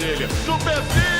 dele, no pezinho!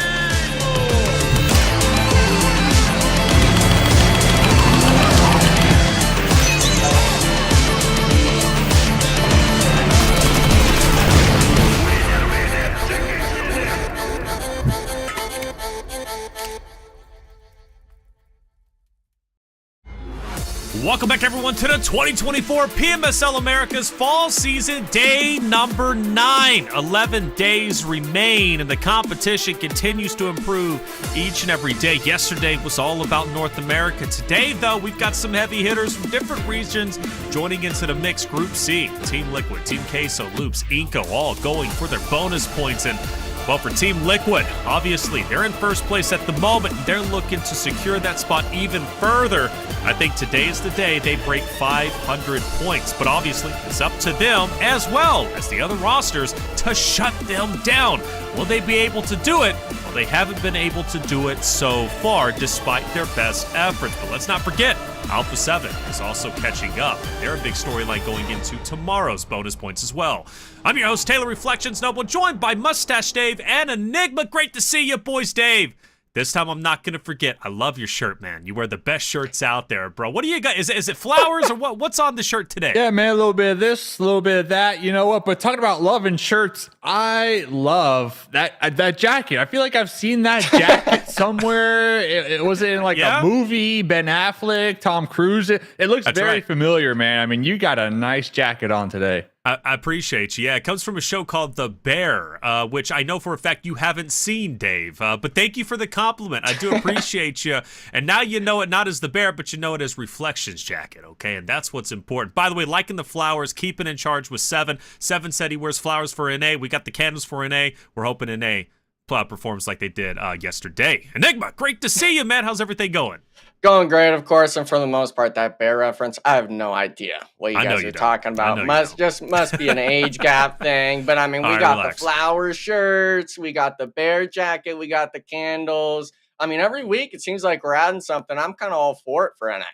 Welcome back, everyone, to the 2024 PMSL America's Fall Season, day number 9. 11 days remain, and the competition continues to improve each and every day. Yesterday was all about North America. Today, though, we've got some heavy hitters from different regions joining into the mix. Group C, Team Liquid, Team Queso, Loops, Inco, all going for their bonus points. And well, for Team Liquid, obviously, they're in first place at the moment. They're looking to secure that spot even further. I think today is the day they break 500 points. But obviously, it's up to them, as well as the other rosters, to shut them down. Will they be able to do it? Well, they haven't been able to do it so far, despite their best efforts. But let's not forget, Alpha7 is also catching up. They're a big storyline going into tomorrow's bonus points as well. I'm your host, Taylor Reflections Noble, joined by Mustache Dave and Enigma. Great to see you, boys, Dave. This time I'm not going to forget. I love your shirt, man. You wear the best shirts out there, bro. What do you got? Is it flowers or what? What's on the shirt today? Yeah, man, a little bit of this, a little bit of that. You know what? But talking about loving shirts, I love that jacket. I feel like I've seen that jacket somewhere. It was in like a movie, Ben Affleck, Tom Cruise. It looks That's very right. familiar, man. I mean, you got a nice jacket on today. I appreciate you. Yeah, it comes from a show called The Bear, which I know for a fact you haven't seen, Dave. But thank you for the compliment. I do appreciate you. And now you know it not as The Bear, but you know it as Reflections Jacket, okay? And that's what's important. By the way, liking the flowers, keeping in charge with 7. 7 said he wears flowers for NA. We got the candles for NA. We're hoping NA performs like they did yesterday. Enigma, great to see you, man. How's everything going? Going great, of course, and for the most part, that bear reference, I have no idea what you guys are talking about. Must be an age gap thing. But I mean, we got the flower shirts, we got the bear jacket, we got the candles. I mean, every week it seems like we're adding something. I'm kind of all for it for NA.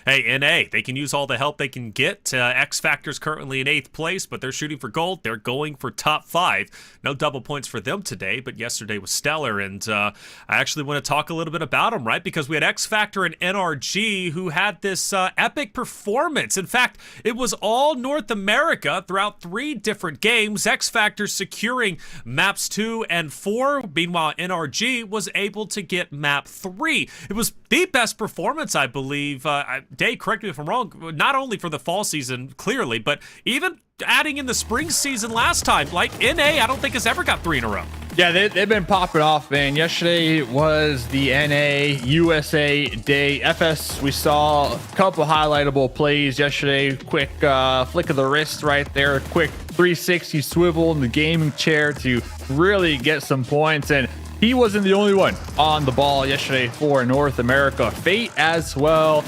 Hey, NA, they can use all the help they can get. X Factor's currently in 8th place, but they're shooting for gold. They're going for top 5. No double points for them today, but yesterday was stellar. And I actually want to talk a little bit about them, right? Because we had X Factor and NRG who had this epic performance. In fact, it was all North America throughout 3 different games. X Factor securing maps 2 and 4. Meanwhile, NRG was able to get map 3. It was the best performance, I believe. Dave, correct me if I'm wrong, not only for the fall season, clearly, but even adding in the spring season last time. Like, NA, I don't think has ever got 3 in a row. Yeah, they've been popping off, man. Yesterday was the NA USA day. FS, we saw a couple highlightable plays yesterday. Quick flick of the wrist right there. Quick 360 swivel in the gaming chair to really get some points. And he wasn't the only one on the ball yesterday for North America. Fate as well.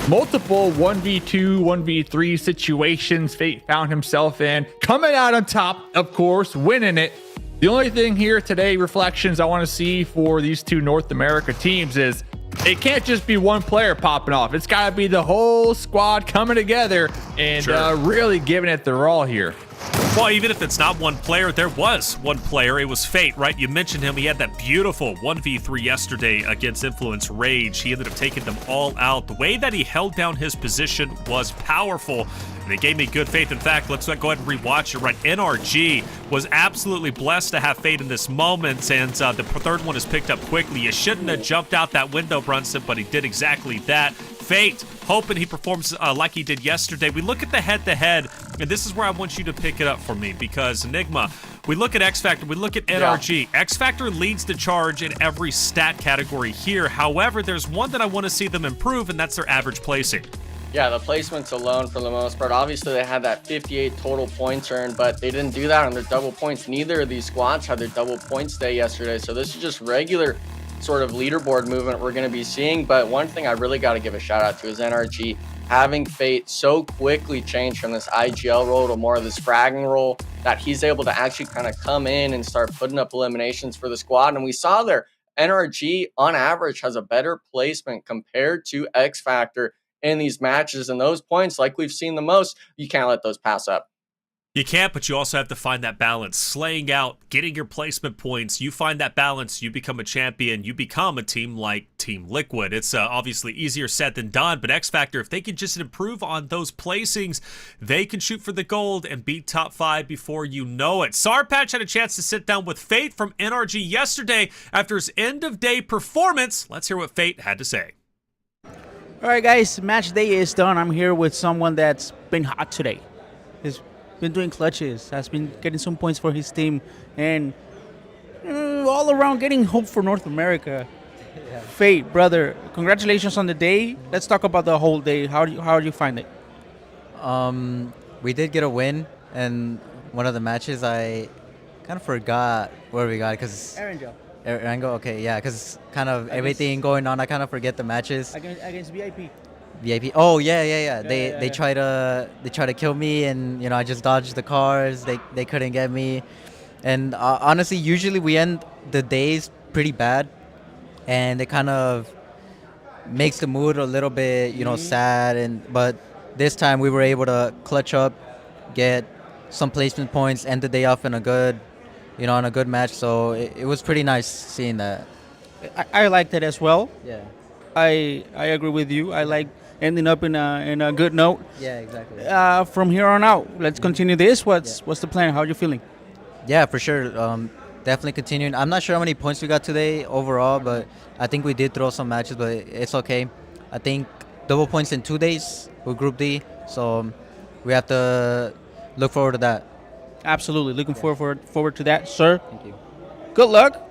Multiple 1v2, 1v3 situations Fate found himself in. Coming out on top, of course, winning it. The only thing here today, Reflections, I want to see for these 2 North America teams is it can't just be one player popping off. It's got to be the whole squad coming together and really giving it their all here. Well, even if it's not one player, there was one player. It was Fate, right? You mentioned him. He had that beautiful 1v3 yesterday against Influence Rage. He ended up taking them all out. The way that he held down his position was powerful, and it gave me good faith. In fact, let's go ahead and rewatch it, right? NRG was absolutely blessed to have Fate in this moment, and the third one is picked up quickly. You shouldn't have jumped out that window, Brunson, but he did exactly that. Fate, hoping he performs like he did yesterday. We look at the head-to-head, and this is where I want you to pick it up for me, because Enigma, we look at X Factor, we look at NRG. Yeah. X Factor leads the charge in every stat category here. However, there's one that I want to see them improve, and that's their average placing. Yeah, the placements alone for the most part. Obviously, they had that 58 total points earned, but they didn't do that on their double points. Neither of these squads had their double points day yesterday, so this is just regular sort of leaderboard movement we're going to be seeing. But one thing I really got to give a shout out to is NRG having Fate so quickly change from this IGL role to more of this fragging role, that he's able to actually kind of come in and start putting up eliminations for the squad. And we saw there, NRG on average has a better placement compared to X Factor in these matches, and those points, like we've seen the most, you can't let those pass up. You can't, but you also have to find that balance. Slaying out, getting your placement points. You find that balance, you become a champion. You become a team like Team Liquid. It's obviously easier said than done, but X Factor, if they can just improve on those placings, they can shoot for the gold and beat top 5 before you know it. Sarpatch had a chance to sit down with Fate from NRG yesterday after his end-of-day performance. Let's hear what Fate had to say. All right, guys, match day is done. I'm here with someone that's been hot today. He's been doing clutches, has been getting some points for his team, and all around getting hope for North America. Yeah. Fate, brother, congratulations on the day. Let's talk about the whole day. How do you find it? We did get a win, and one of the matches I kind of forgot where we got because Erangel, okay, yeah, because kind of everything going on, I kind of forget the matches. Against VIP. Oh yeah. They try to kill me, and I just dodged the cars. They couldn't get me, and honestly, usually we end the days pretty bad, and it kind of makes the mood a little bit sad. But this time we were able to clutch up, get some placement points, end the day off in a good match. So it was pretty nice seeing that. I liked it as well. Yeah. I agree with you. I like ending up in a good note. Yeah, exactly. From here on out, let's continue this. What's the plan? How are you feeling? Yeah, for sure. Definitely continuing. I'm not sure how many points we got today overall, but I think we did throw some matches, but it's okay. I think double points in 2 days with Group D, so we have to look forward to that. Absolutely. Looking forward to that, sir. Thank you. Good luck.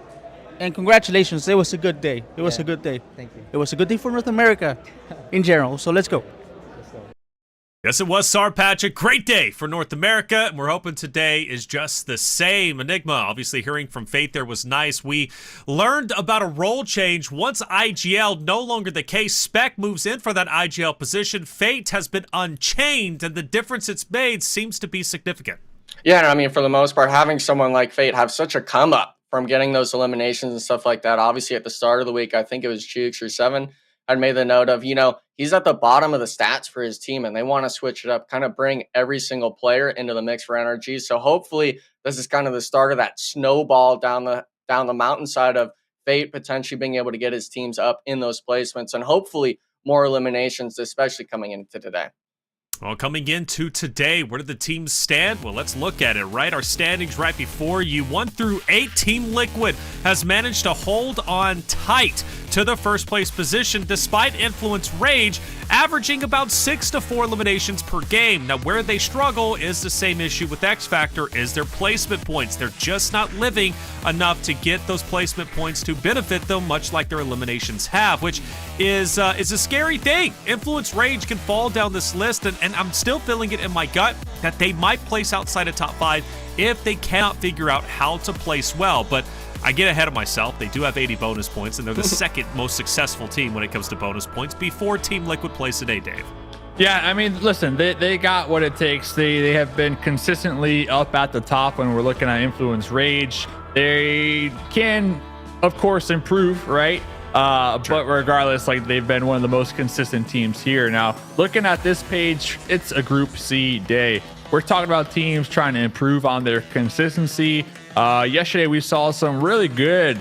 And congratulations. It was a good day. It was a good day. Thank you. It was a good day for North America in general. So let's go. Yes, it was, Sarpatch. A great day for North America, and we're hoping today is just the same. Enigma, obviously hearing from Fate there was nice. We learned about a role change. Once IGL no longer the case, Spec moves in for that IGL position. Fate has been unchained, and the difference it's made seems to be significant. Yeah, I mean, for the most part, having someone like Fate have such a come up from getting those eliminations and stuff like that. Obviously, at the start of the week, I think it was Chooks or 7 had made the note of, he's at the bottom of the stats for his team, and they want to switch it up, kind of bring every single player into the mix for NRG. So hopefully, this is kind of the start of that snowball down the mountainside of Fate potentially being able to get his teams up in those placements, and hopefully more eliminations, especially coming into today. Well, coming into today, where do the teams stand? Well, let's look at it, right? Our standings right before you. 1 through 8, Team Liquid has managed to hold on tight to the first place position despite Influence Rage averaging about 6 to 4 eliminations per game. Now, where they struggle is the same issue with X Factor, is their placement points. They're just not living enough to get those placement points to benefit them, much like their eliminations have, which is a scary thing. Influence Rage can fall down this list, and I'm still feeling it in my gut that they might place outside of top 5 if they cannot figure out how to place well. But I get ahead of myself. They do have 80 bonus points, and they're the second most successful team when it comes to bonus points before Team Liquid plays today, Dave. Yeah, I mean, listen, they got what it takes. They have been consistently up at the top when we're looking at Influence Rage. They can, of course, improve, right? But regardless, they've been one of the most consistent teams here. Now, looking at this page, it's a Group C day. We're talking about teams trying to improve on their consistency. Yesterday, we saw some really good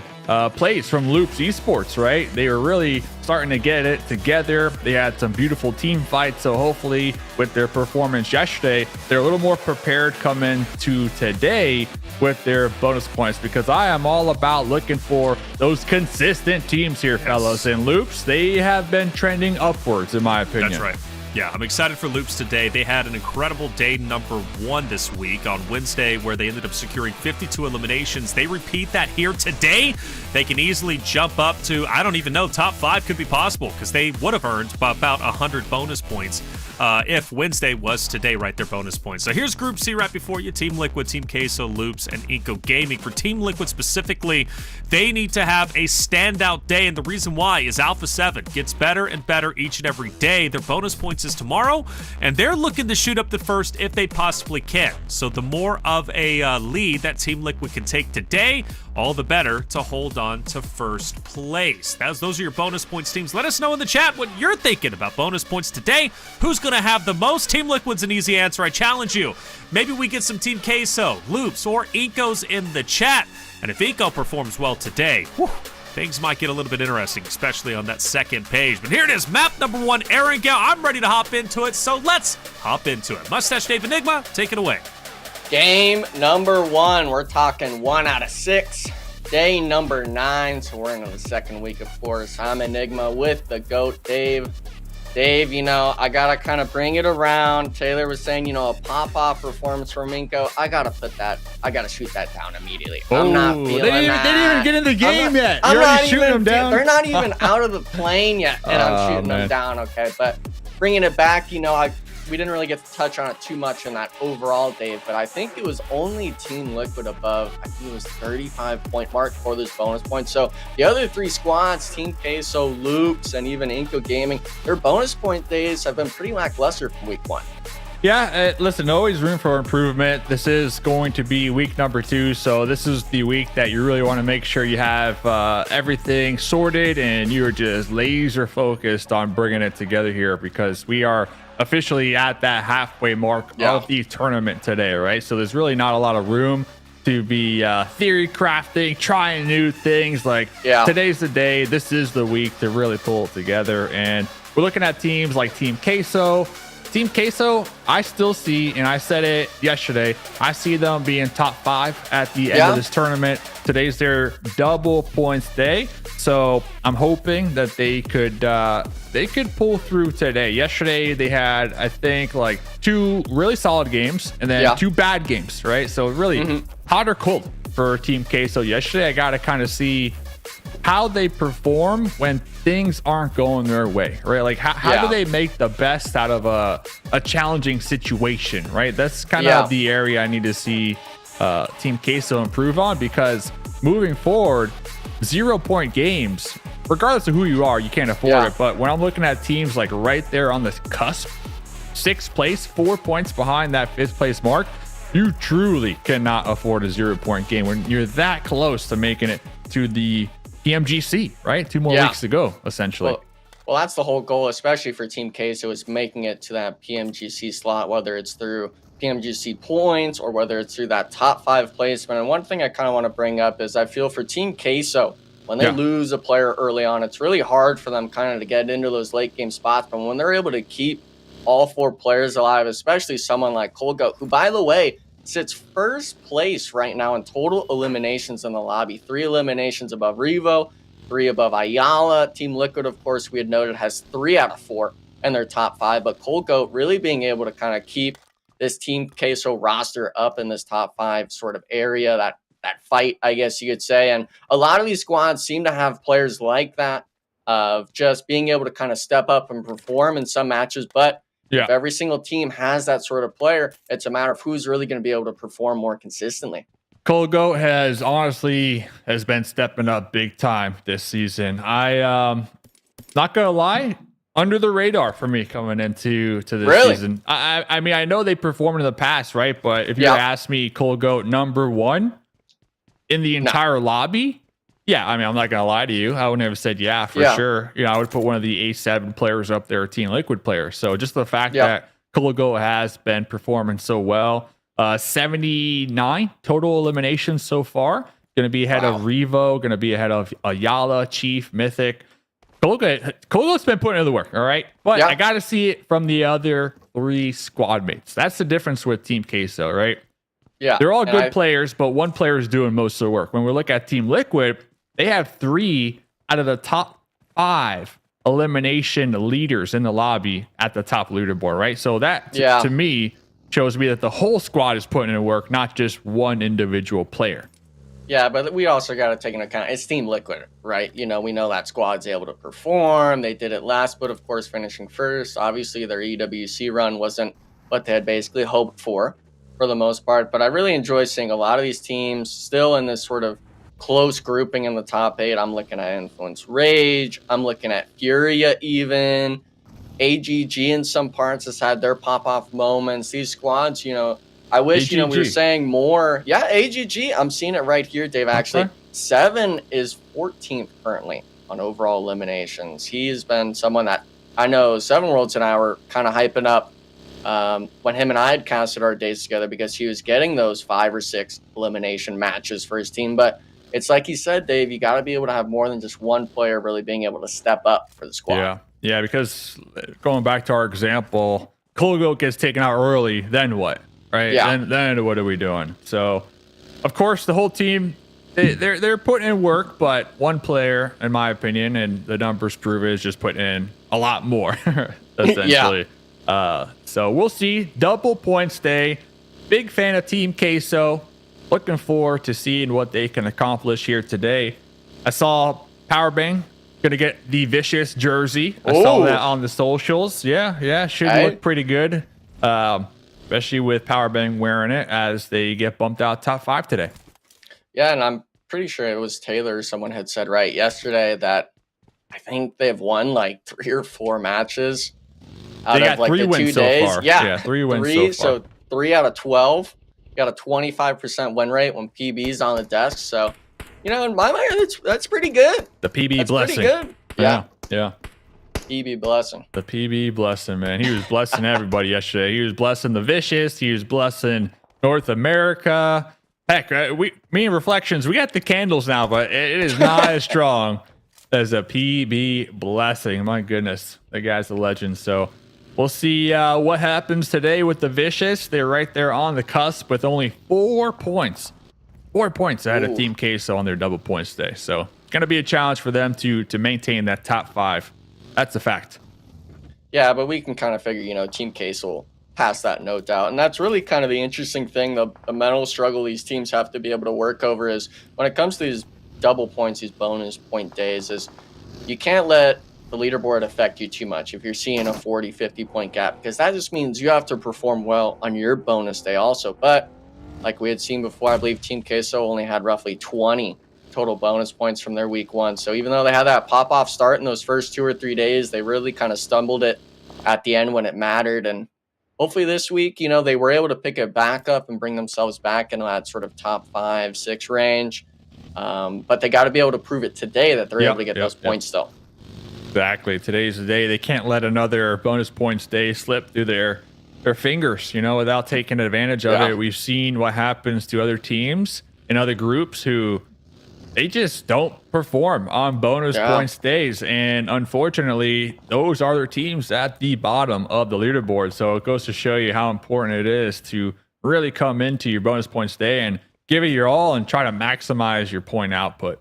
plays from Loops Esports, right? They were really starting to get it together. They had some beautiful team fights. So hopefully with their performance yesterday, they're a little more prepared coming to today with their bonus points, because I am all about looking for those consistent teams here, fellas. And Loops, they have been trending upwards, in my opinion. That's right. Yeah, I'm excited for Loops today. They had an incredible day number 1 this week on Wednesday, where they ended up securing 52 eliminations. They repeat that here today. They can easily jump up to, I don't even know, top 5 could be possible, because they would have earned about 100 bonus points if Wednesday was today, right, their bonus points. So here's Group C right before you. Team Liquid, Team Queso, Loops, and Inco Gaming. For Team Liquid specifically, they need to have a standout day, and the reason why is Alpha7 gets better and better each and every day. Their bonus points chances tomorrow, and they're looking to shoot up the first if they possibly can. So the more of a lead that Team Liquid can take today, all the better to hold on to first place. Those are your bonus points teams. Let us know in the chat what you're thinking about bonus points today. Who's going to have the most? Team Liquid's an easy answer. I challenge you. Maybe we get some Team Queso, Loops, or Inco's in the chat. And if Inco performs well today, things might get a little bit interesting, especially on that second page. But here it is, map number 1, Erangel. I'm ready to hop into it, so let's hop into it. Mustache Dave Enigma, take it away. Game number 1, we're talking 1 out of 6. Day number 9, so we're into the second week, of course. I'm Enigma with the GOAT, Dave. Dave, you know, I got to kind of bring it around. Taylor was saying, you know, a pop-off performance from Inco. I got to shoot that down immediately. I'm not feeling that. They didn't even get in the game yet. I'm You're not already shooting them down. They're not even out of the plane yet, and I'm shooting them down, okay? But bringing it back, you know, we didn't really get to touch on it too much in that overall, Dave, but I think it was only Team Liquid above, I think it was 35-point mark for those bonus points. So the other 3 squads, Team Queso, Loops, and even Inco Gaming, their bonus point days have been pretty lackluster from week 1. Yeah, listen, always room for improvement. This is going to be week number 2, so this is the week that you really want to make sure you have everything sorted and you're just laser focused on bringing it together here, because we are officially at that halfway mark of the tournament today, right? So there's really not a lot of room to be theory crafting, trying new things. Like, today's the day. This is the week to really pull it together. And we're looking at teams like Team Queso. Team Queso, I still see, and I said it yesterday, I see them being top 5 at the end of this tournament. Today's their double points day, so I'm hoping that they could pull through today. Yesterday they had, I think, like 2 really solid games and then 2 bad games, right? So really hot or cold for Team Queso yesterday. I got to kind of see how they perform when things aren't going their way, right? Like how do they make the best out of a challenging situation, right? That's kind of the area I need to see Team Queso improve on, because moving forward, 0-point games, regardless of who you are, you can't afford it. But when I'm looking at teams like right there on this cusp, 6th place, 4 points behind that 5th place mark, you truly cannot afford a 0-point game when you're that close to making it to the PMGC, right? 2 more weeks to go, essentially. Well, that's the whole goal, especially for Team Queso, is making it to that PMGC slot, whether it's through PMGC points or whether it's through that top 5 placement. And one thing I kind of want to bring up is I feel for Team Queso, when they lose a player early on, it's really hard for them kind of to get into those late game spots. But when they're able to keep all 4 players alive, especially someone like Colgoat, who, by the way, sits 1st place right now in total eliminations in the lobby. 3 eliminations above Revo, 3 above Ayala. Team Liquid, of course, we had noted, has 3 out of 4 in their top 5. But Colgoat really being able to kind of keep this Team Queso roster up in this top 5 sort of area, that fight, I guess you could say. And a lot of these squads seem to have players like that, of just being able to kind of step up and perform in some matches. But if every single team has that sort of player, it's a matter of who's really going to be able to perform more consistently. Colgoat has been stepping up big time this season. I not gonna lie, under the radar for me coming into this season. I mean, I know they performed in the past, right? But if you ask me, Colgoat number 1 in the entire lobby, I mean, I'm not gonna lie to you. I would have said for sure. You know, I would put one of the A7 players up there, Team Liquid players. So just the fact that Colgoat has been performing so well, 79 total eliminations so far. Going to be ahead of Revo. Going to be ahead of Ayala, Chief, Mythic. Colgoat's been putting in the work, all right? But I got to see it from the other 3 squad mates. That's the difference with Team Queso, right? Yeah, they're all good players, but one player is doing most of the work. When we look at Team Liquid, they have 3 out of the top 5 elimination leaders in the lobby at the top leaderboard, right? So that, to me, shows me that the whole squad is putting in work, not just one individual player. Yeah, but we also got to take into account, it's Team Liquid, right? You know, we know that squad's able to perform. They did it last, but of course, finishing first. Obviously, their EWC run wasn't what they had basically hoped for the most part. But I really enjoy seeing a lot of these teams still in this sort of close grouping in the top 8. I'm looking at Influence Rage. I'm looking at Furia even. AGG in some parts has had their pop-off moments. These squads, I wish, we were saying more. Yeah, AGG. I'm seeing it right here, Dave, actually. Okay. 7 is 14th currently on overall eliminations. He's been someone that I know 7 Worlds and I were kind of hyping up when him and I had casted our days together because he was getting those 5 or 6 elimination matches for his team. But it's like he said, Dave, you got to be able to have more than just one player really being able to step up for the squad. Yeah, because going back to our example, Kogo gets taken out early, then what? Right? Yeah. Then what are we doing? So, of course, the whole team, they're putting in work, but one player, in my opinion, and the numbers prove it, is just putting in a lot more, essentially. So we'll see. Double points day. Big fan of Team Queso. Looking forward to seeing what they can accomplish here today. I saw Powerbang gonna get the Vicious jersey. I saw that on the socials. Yeah, should look pretty good. Especially with Powerbang wearing it as they get bumped out top 5 today. Yeah, and I'm pretty sure it was Taylor. Someone had said right yesterday that I think they've won like 3 or 4 matches out of like the 2 days. Far. Yeah, 3 wins so far. So 3 out of 12. Got a 25% win rate when PB's on the desk. So, in my mind, that's pretty good. The PB blessing. Pretty good. Yeah. PB blessing. The PB blessing, man. He was blessing everybody yesterday. He was blessing the Vicious. He was blessing North America. Heck, me and Reflections, we got the candles now, but it is not as strong as a PB blessing. My goodness, that guy's a legend. So we'll see what happens today with the Vicious. They're right there on the cusp with only 4 points. 4 points ahead of Team Queso on their double points day. So it's going to be a challenge for them to maintain that top 5. That's a fact. Yeah, but we can kind of figure, Team Queso will pass that, no doubt. And that's really kind of the interesting thing, the mental struggle these teams have to be able to work over is when it comes to these double points, these bonus point days, is you can't let the leaderboard affect you too much if you're seeing a 40, 50 point gap, because that just means you have to perform well on your bonus day also. But like we had seen before, I believe Team Queso only had roughly 20 total bonus points from their week 1. So even though they had that pop-off start in those first 2 or 3 days, they really kind of stumbled it at the end when it mattered. And hopefully this week, they were able to pick it back up and bring themselves back into that sort of top 5, 6 range. But they got to be able to prove it today that they're able to get those points still. Exactly. Today's the day. They can't let another bonus points day slip through their fingers, without taking advantage of it. We've seen what happens to other teams and other groups who they just don't perform on bonus points days. And unfortunately, those are their teams at the bottom of the leaderboard. So it goes to show you how important it is to really come into your bonus points day and give it your all and try to maximize your point output.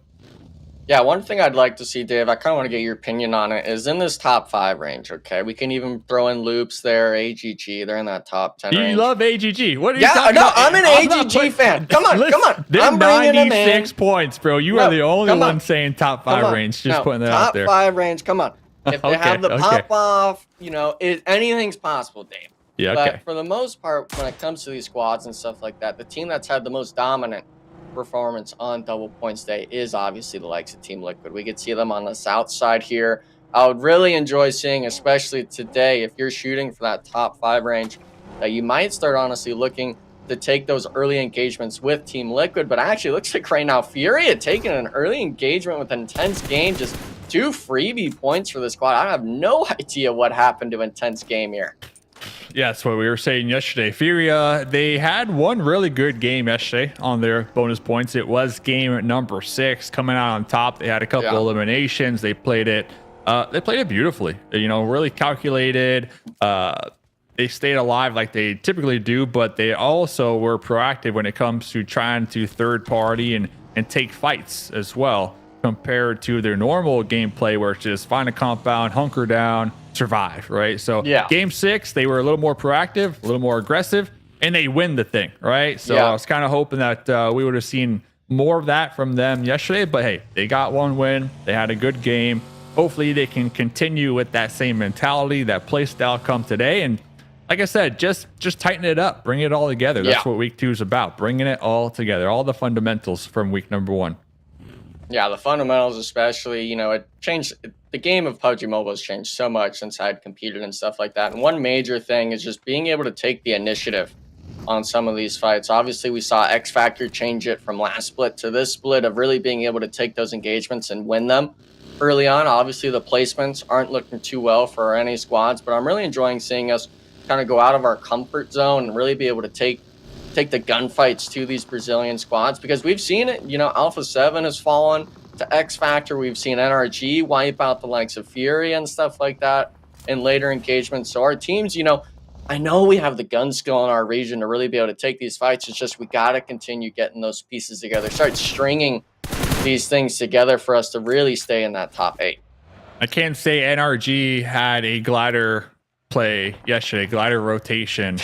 Yeah, one thing I'd like to see, Dave, I kind of want to get your opinion on it, is in this top 5 range, okay? We can even throw in Loops there, AGG, they're in that top 10 range. You love AGG. What are you talking about? I'm an AGG fan. Come on. They're 96 points, bro. You are the only one saying top 5 range. Just putting that out there. Top 5 range, come on. If they have the pop-off, anything's possible, Dave. Yeah, but for the most part, when it comes to these squads and stuff like that, the team that's had the most dominant performance on double points day is obviously the likes of Team Liquid. We could see them on the south side here. I would really enjoy seeing, especially today, if you're shooting for that top 5 range, that you might start honestly looking to take those early engagements with Team Liquid. But actually, it looks like right now Furia taking an early engagement with Intense Game, just 2 freebie points for the squad. I have no idea what happened to Intense Game here. Yeah, that's what we were saying yesterday. Furia, they had one really good game yesterday on their bonus points. It was game number 6 coming out on top. They had a couple eliminations. They played it beautifully. Really calculated. They stayed alive like they typically do, but they also were proactive when it comes to trying to third party and take fights as well, compared to their normal gameplay where it's just find a compound, hunker down, survive, right? So game 6, they were a little more proactive, a little more aggressive, and they win the thing, right? So I was kind of hoping that we would have seen more of that from them yesterday, but hey, they got one win. They had a good game. Hopefully they can continue with that same mentality, that play style come today. And like I said, just tighten it up, bring it all together. That's what week 2 is about, bringing it all together, all the fundamentals from week number 1. Yeah, the fundamentals, especially, you know, it changed. The game of PUBG Mobile has changed so much since I had competed and stuff like that. And one major thing is just being able to take the initiative on some of these fights. Obviously, we saw X Factor change it from last split to this split of really being able to take those engagements and win them early on. Obviously, the placements aren't looking too well for any squads, but I'm really enjoying seeing us kind of go out of our comfort zone and really be able to take the gunfights to these Brazilian squads, because we've seen it. You know, Alpha7 has fallen to X Factor. We've seen NRG wipe out the likes of Furia and stuff like that in later engagements. So our teams, you know, I know we have the gun skill in our region to really be able to take these fights. It's just we got to continue getting those pieces together, start stringing these things together for us to really stay in that top 8. I can't say NRG had a glider play yesterday, glider rotation.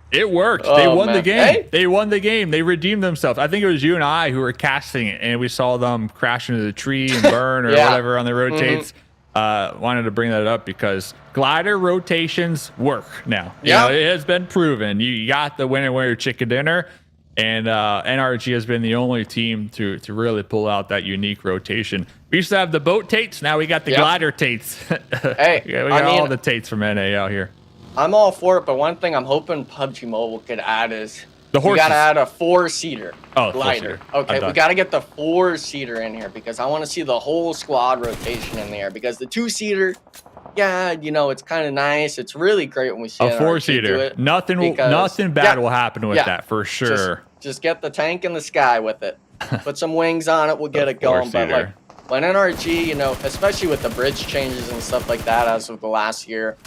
It worked. They won the game. Hey? They won the game. They redeemed themselves. I think it was you and I who were casting it, and we saw them crash into the tree and burn or whatever on the rotates. Wanted to bring that up because glider rotations work now. You know, it has been proven. You got the winner chicken dinner, and NRG has been the only team to really pull out that unique rotation. We used to have the boat tates. Now we got the glider tates. Hey, we got all the tates from NA out here. I'm all for it, but one thing I'm hoping PUBG Mobile could add is the horses. We gotta add a 4-seater Four-seater. glider. Okay, we gotta get the 4-seater in here because I want to see the whole squad rotation in there. Because the 2-seater, yeah, you know, it's kind of nice. It's really great when we see a 4-seater. Nothing bad will happen with that for sure. Just get the tank in the sky with it. Put some wings on it. We'll get it going. But like when NRG, you know, especially with the bridge changes and stuff like that as of the last year,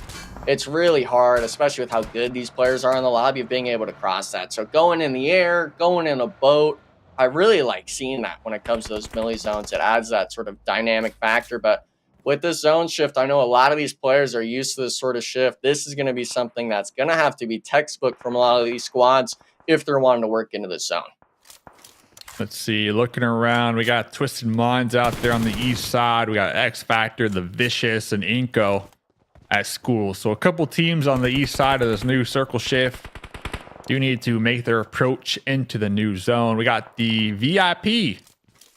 it's really hard, especially with how good these players are in the lobby, of being able to cross that. So going in the air, going in a boat, I really like seeing that when it comes to those milli zones. It adds that sort of dynamic factor. But with this zone shift, I know a lot of these players are used to this sort of shift. This is going to be something that's going to have to be textbook from a lot of these squads if they're wanting to work into the zone. Let's see, looking around, we got Twisted Minds out there on the east side. We got X Factor, the Vicious, and Inco at school. So a couple teams on the east side of this new circle shift do need to make their approach into the new zone. We got the VIP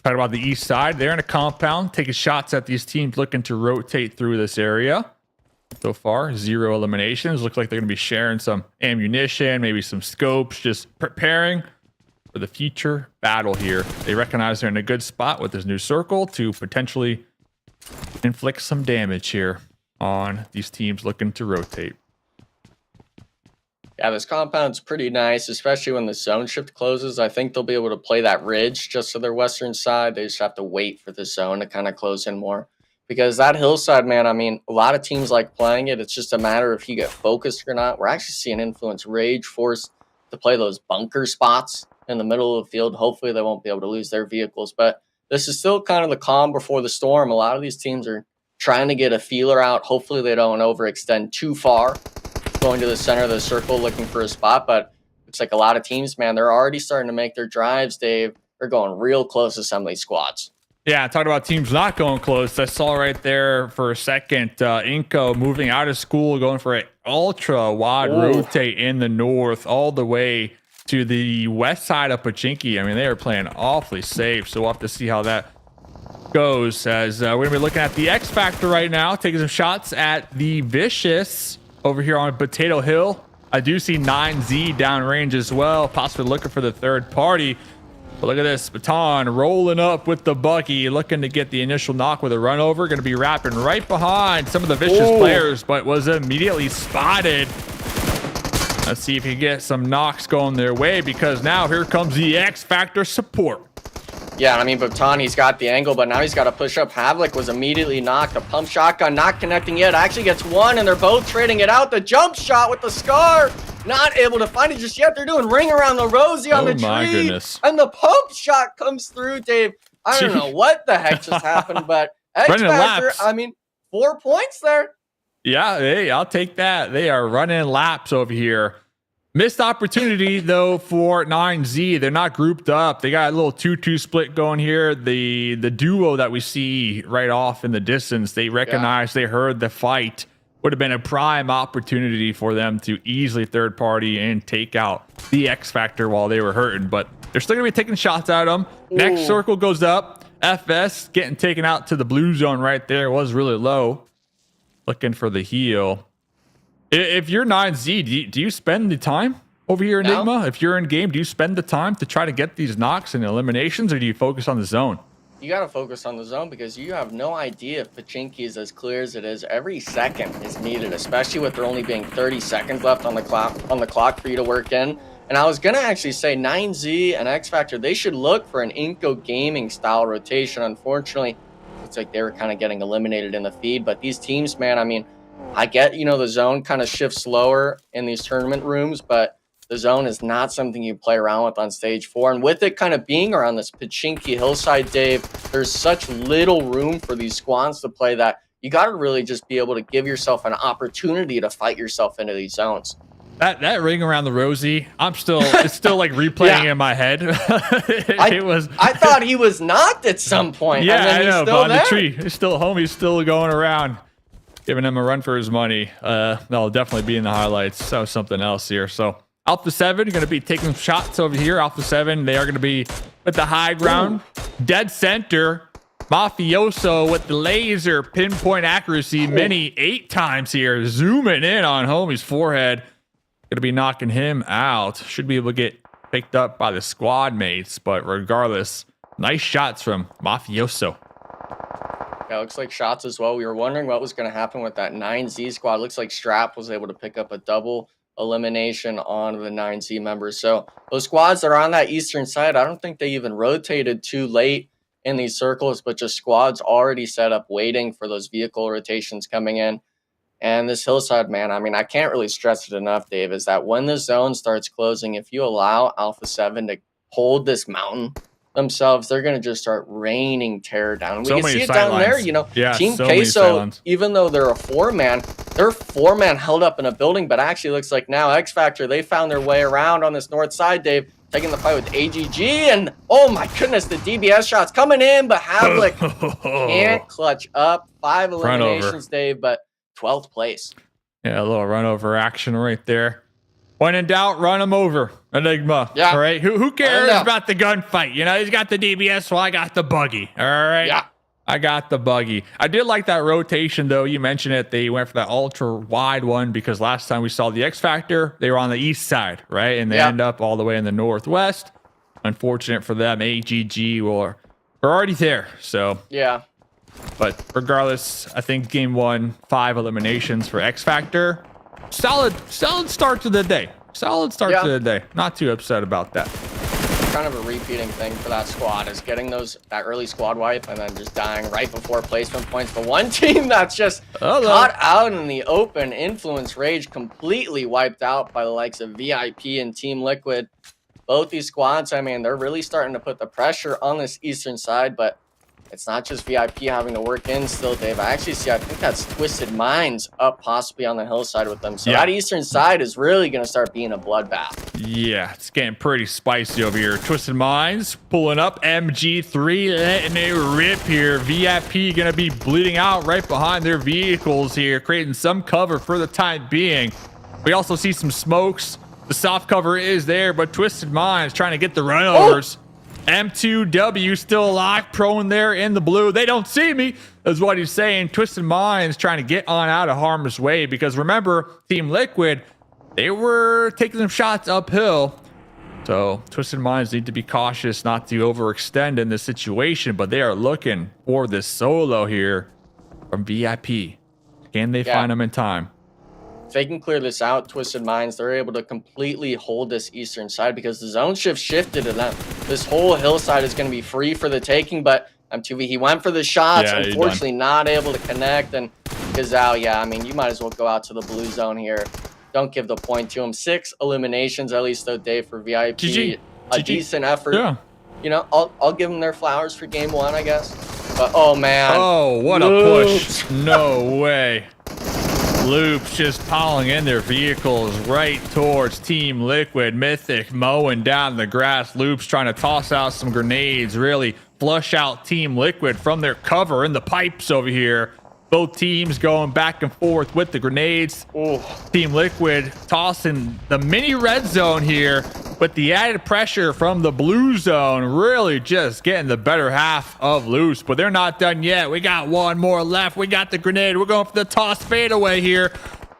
talking about the east side. They're in a compound taking shots at these teams looking to rotate through this area. So far, 0 eliminations. Looks like they're going to be sharing some ammunition, maybe some scopes, just preparing for the future battle here. They recognize they're in a good spot with this new circle to potentially inflict some damage here on these teams looking to rotate. Yeah, this compound's pretty nice, especially when the zone shift closes. I think they'll be able to play that ridge just to their western side. They just have to wait for the zone to kind of close in more. Because that hillside, man, I mean, a lot of teams like playing it. It's just a matter of if you get focused or not. We're actually seeing Influence Rage forced to play those bunker spots in the middle of the field. Hopefully they won't be able to lose their vehicles. But this is still kind of the calm before the storm. A lot of these teams are trying to get a feeler out. Hopefully they don't overextend too far, going to the center of the circle looking for a spot. But it's like a lot of teams, man, they're already starting to make their drives, Dave. They're going real close to some of these squads. Yeah, talking about teams not going close. I saw right there for a second, Inco moving out of school, going for an ultra wide rotate in the north all the way to the west side of Pachinki. I mean, they are playing awfully safe, so we'll have to see how that goes, as we're going to be looking at the X Factor right now, taking some shots at the Vicious over here on Potato Hill. I do see 9Z downrange as well, possibly looking for the third party. But look at this, Baton rolling up with the Bucky, looking to get the initial knock with a run over. Going to be wrapping right behind some of the Vicious players, but was immediately spotted. Let's see if he can get some knocks going their way, because now here comes the X Factor support. Yeah, I mean, Baton, he's got the angle, but now he's got to push up. Havlik was immediately knocked. A pump shotgun not connecting yet. Actually gets one, and they're both trading it out. The jump shot with the Scar, not able to find it just yet. They're doing ring around the Rosie on the tree. My goodness. And the pump shot comes through, Dave. I don't know what the heck just happened, but X Factor, I mean, 4 points there. Yeah, hey, I'll take that. They are running laps over here. Missed opportunity, though, for 9Z. They're not grouped up. They got a little 2-2 split going here. The duo that we see right off in the distance, they recognized, they heard the fight. Would have been a prime opportunity for them to easily third party and take out the X Factor while they were hurting. But they're still going to be taking shots at them. Next circle goes up. FS getting taken out to the blue zone right there. Was really low. Looking for the heal. If you're 9Z, do you spend the time over here, Enigma? No. If you're in game, do you spend the time to try to get these knocks and eliminations, or do you focus on the zone? You got to focus on the zone because you have no idea if Pachinki is as clear as it is. Every second is needed, especially with there only being 30 seconds left on the clock for you to work in. And I was going to actually say 9Z and X Factor, they should look for an Inco Gaming style rotation. Unfortunately, it's like they were kind of getting eliminated in the feed. But these teams, man, I mean, I get, you know, the zone kind of shifts slower in these tournament rooms, but the zone is not something you play around with on stage 4. And with it kind of being around this Pachinki hillside, Dave, there's such little room for these squads to play that you got to really just be able to give yourself an opportunity to fight yourself into these zones. That ring around the rosy, it's still like replaying in my head. I thought he was knocked at some point. Yeah, and then I know, he's but on still the tree, he's still home. He's still going around, giving him a run for his money. That'll definitely be in the highlights. So something else here. So Alpha7 going to be taking some shots over here. Alpha7, they are going to be with the high ground. Dead center. Mafioso with the laser pinpoint accuracy. Many 8 times here. Zooming in on homie's forehead. Going to be knocking him out. Should be able to get picked up by the squad mates. But regardless, nice shots from Mafioso. Yeah, looks like shots as well. We were wondering what was going to happen with that 9Z squad. Looks like Strap was able to pick up a double elimination on the 9Z members. So those squads that are on that eastern side, I don't think they even rotated too late in these circles, but just squads already set up waiting for those vehicle rotations coming in. And this hillside, man, I mean, I can't really stress it enough, Dave, is that when the zone starts closing, if you allow Alpha7 to hold this mountain themselves, they're going to just start raining terror down. We can see it down there, you know. Yeah, Team so Queso, even though they're a 4-man, they're 4-man held up in a building, but actually looks like now X Factor, they found their way around on this north side, Dave, taking the fight with AGG, and oh my goodness, the DBS shots coming in, but Havlik can't clutch up. 5 eliminations, Dave, but 12th place. Yeah, a little run over action right there. When in doubt, run him over, Enigma. Yeah. All right. Who cares about the gunfight? You know, he's got the DBS, so I got the buggy. All right. Yeah. I got the buggy. I did like that rotation, though. You mentioned it. They went for that ultra wide one because last time we saw the X Factor, they were on the east side, right? And they end up all the way in the northwest. Unfortunate for them. AGG were already there. So yeah. But regardless, I think game 1, 5 eliminations for X Factor. Solid start to the day. Solid start to the day. Not too upset about that. Kind of a repeating thing for that squad is getting that early squad wipe and then just dying right before placement points. But one team that's just caught out in the open, Influence Rage completely wiped out by the likes of VIP and Team Liquid. Both these squads, I mean, they're really starting to put the pressure on this eastern side, but it's not just VIP having to work in still, Dave. I actually see, I think that's Twisted Minds up possibly on the hillside with them. So that eastern side is really going to start being a bloodbath. Yeah, it's getting pretty spicy over here. Twisted Minds pulling up. MG3 letting it rip here. VIP going to be bleeding out right behind their vehicles here, creating some cover for the time being. We also see some smokes. The soft cover is there, but Twisted Minds trying to get the runovers. M2W still alive, prone there in the blue. They don't see me, is what he's saying. Twisted Minds trying to get on out of harm's way because remember, Team Liquid, they were taking some shots uphill. So Twisted Minds need to be cautious not to overextend in this situation, but they are looking for this solo here from VIP. Can they find him in time? If they can clear this out, Twisted Minds, they're able to completely hold this eastern side because the zone shift shifted to them. This whole hillside is going to be free for the taking, but M2V, he went for the shots, unfortunately not able to connect. And Gazal, yeah, I mean, you might as well go out to the blue zone here. Don't give the point to him. 6 eliminations, at least though, Dave, for VIP. GG. A decent effort. Yeah. You know, I'll give them their flowers for game 1, I guess. But, oh, man. Oh, what a push. No way. Loops just piling in their vehicles right towards Team Liquid. Mythic mowing down the grass. Loops trying to toss out some grenades, really flush out Team Liquid from their cover in the pipes over here. Both teams going back and forth with the grenades. Team Liquid tossing the mini red zone here. But the added pressure from the blue zone really just getting the better half of Loose. But they're not done yet. We got one more left. We got the grenade. We're going for the toss fadeaway here.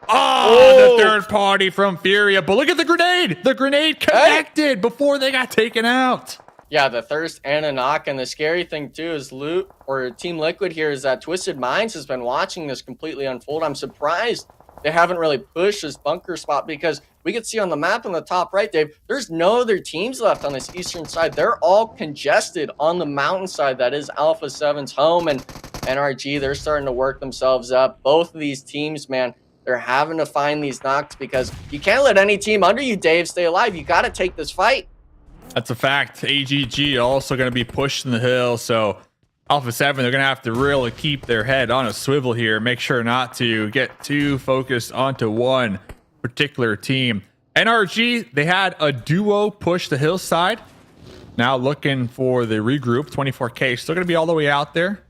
Oh, the third party from Furia. But look at the grenade. The grenade connected before they got taken out. Yeah, the thirst and a knock. And the scary thing, too, is Team Liquid here is that Twisted Minds has been watching this completely unfold. I'm surprised they haven't really pushed this bunker spot, because we could see on the map on the top right, Dave, there's no other teams left on this eastern side. They're all congested on the mountainside. That is Alpha7's home, and NRG, they're starting to work themselves up. Both of these teams, man, they're having to find these knocks, because you can't let any team under you, Dave, stay alive. You got to take this fight. That's a fact. AGG also going to be pushing the hill, so Alpha7, they're going to have to really keep their head on a swivel here. Make sure not to get too focused onto one particular team. NRG, they had a duo push the hillside. Now looking for the regroup. 24K, still going to be all the way out there.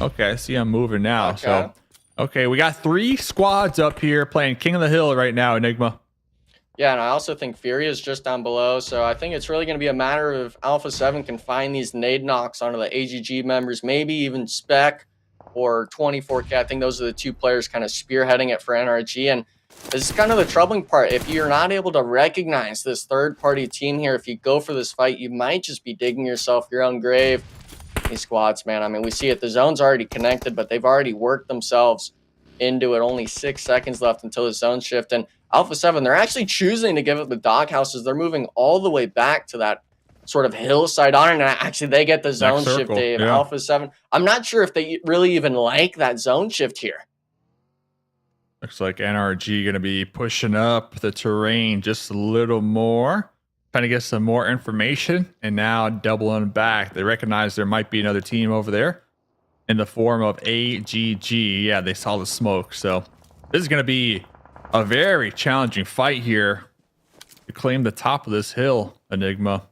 Okay, I see I'm moving now. Okay. So, okay, we got 3 squads up here playing King of the Hill right now, Enigma. Yeah, and I also think Furia is just down below, so I think it's really going to be a matter of Alpha7 can find these nade knocks onto the AGG members, maybe even Spec or 24K. I think those are the 2 players kind of spearheading it for NRG, and this is kind of the troubling part. If you're not able to recognize this third-party team here, if you go for this fight, you might just be digging yourself your own grave. These squads, man, I mean, we see it. The zone's already connected, but they've already worked themselves into it. Only 6 seconds left until the zone shift, and Alpha7, they're actually choosing to give up the doghouses. They're moving all the way back to that sort of hillside on it, and actually they get the zone shift, Dave. Yeah. Alpha7, I'm not sure if they really even like that zone shift here. Looks like NRG going to be pushing up the terrain just a little more, trying to get some more information, and now doubling back. They recognize there might be another team over there in the form of AGG. Yeah, they saw the smoke, so this is going to be a very challenging fight here to claim the top of this hill, Enigma.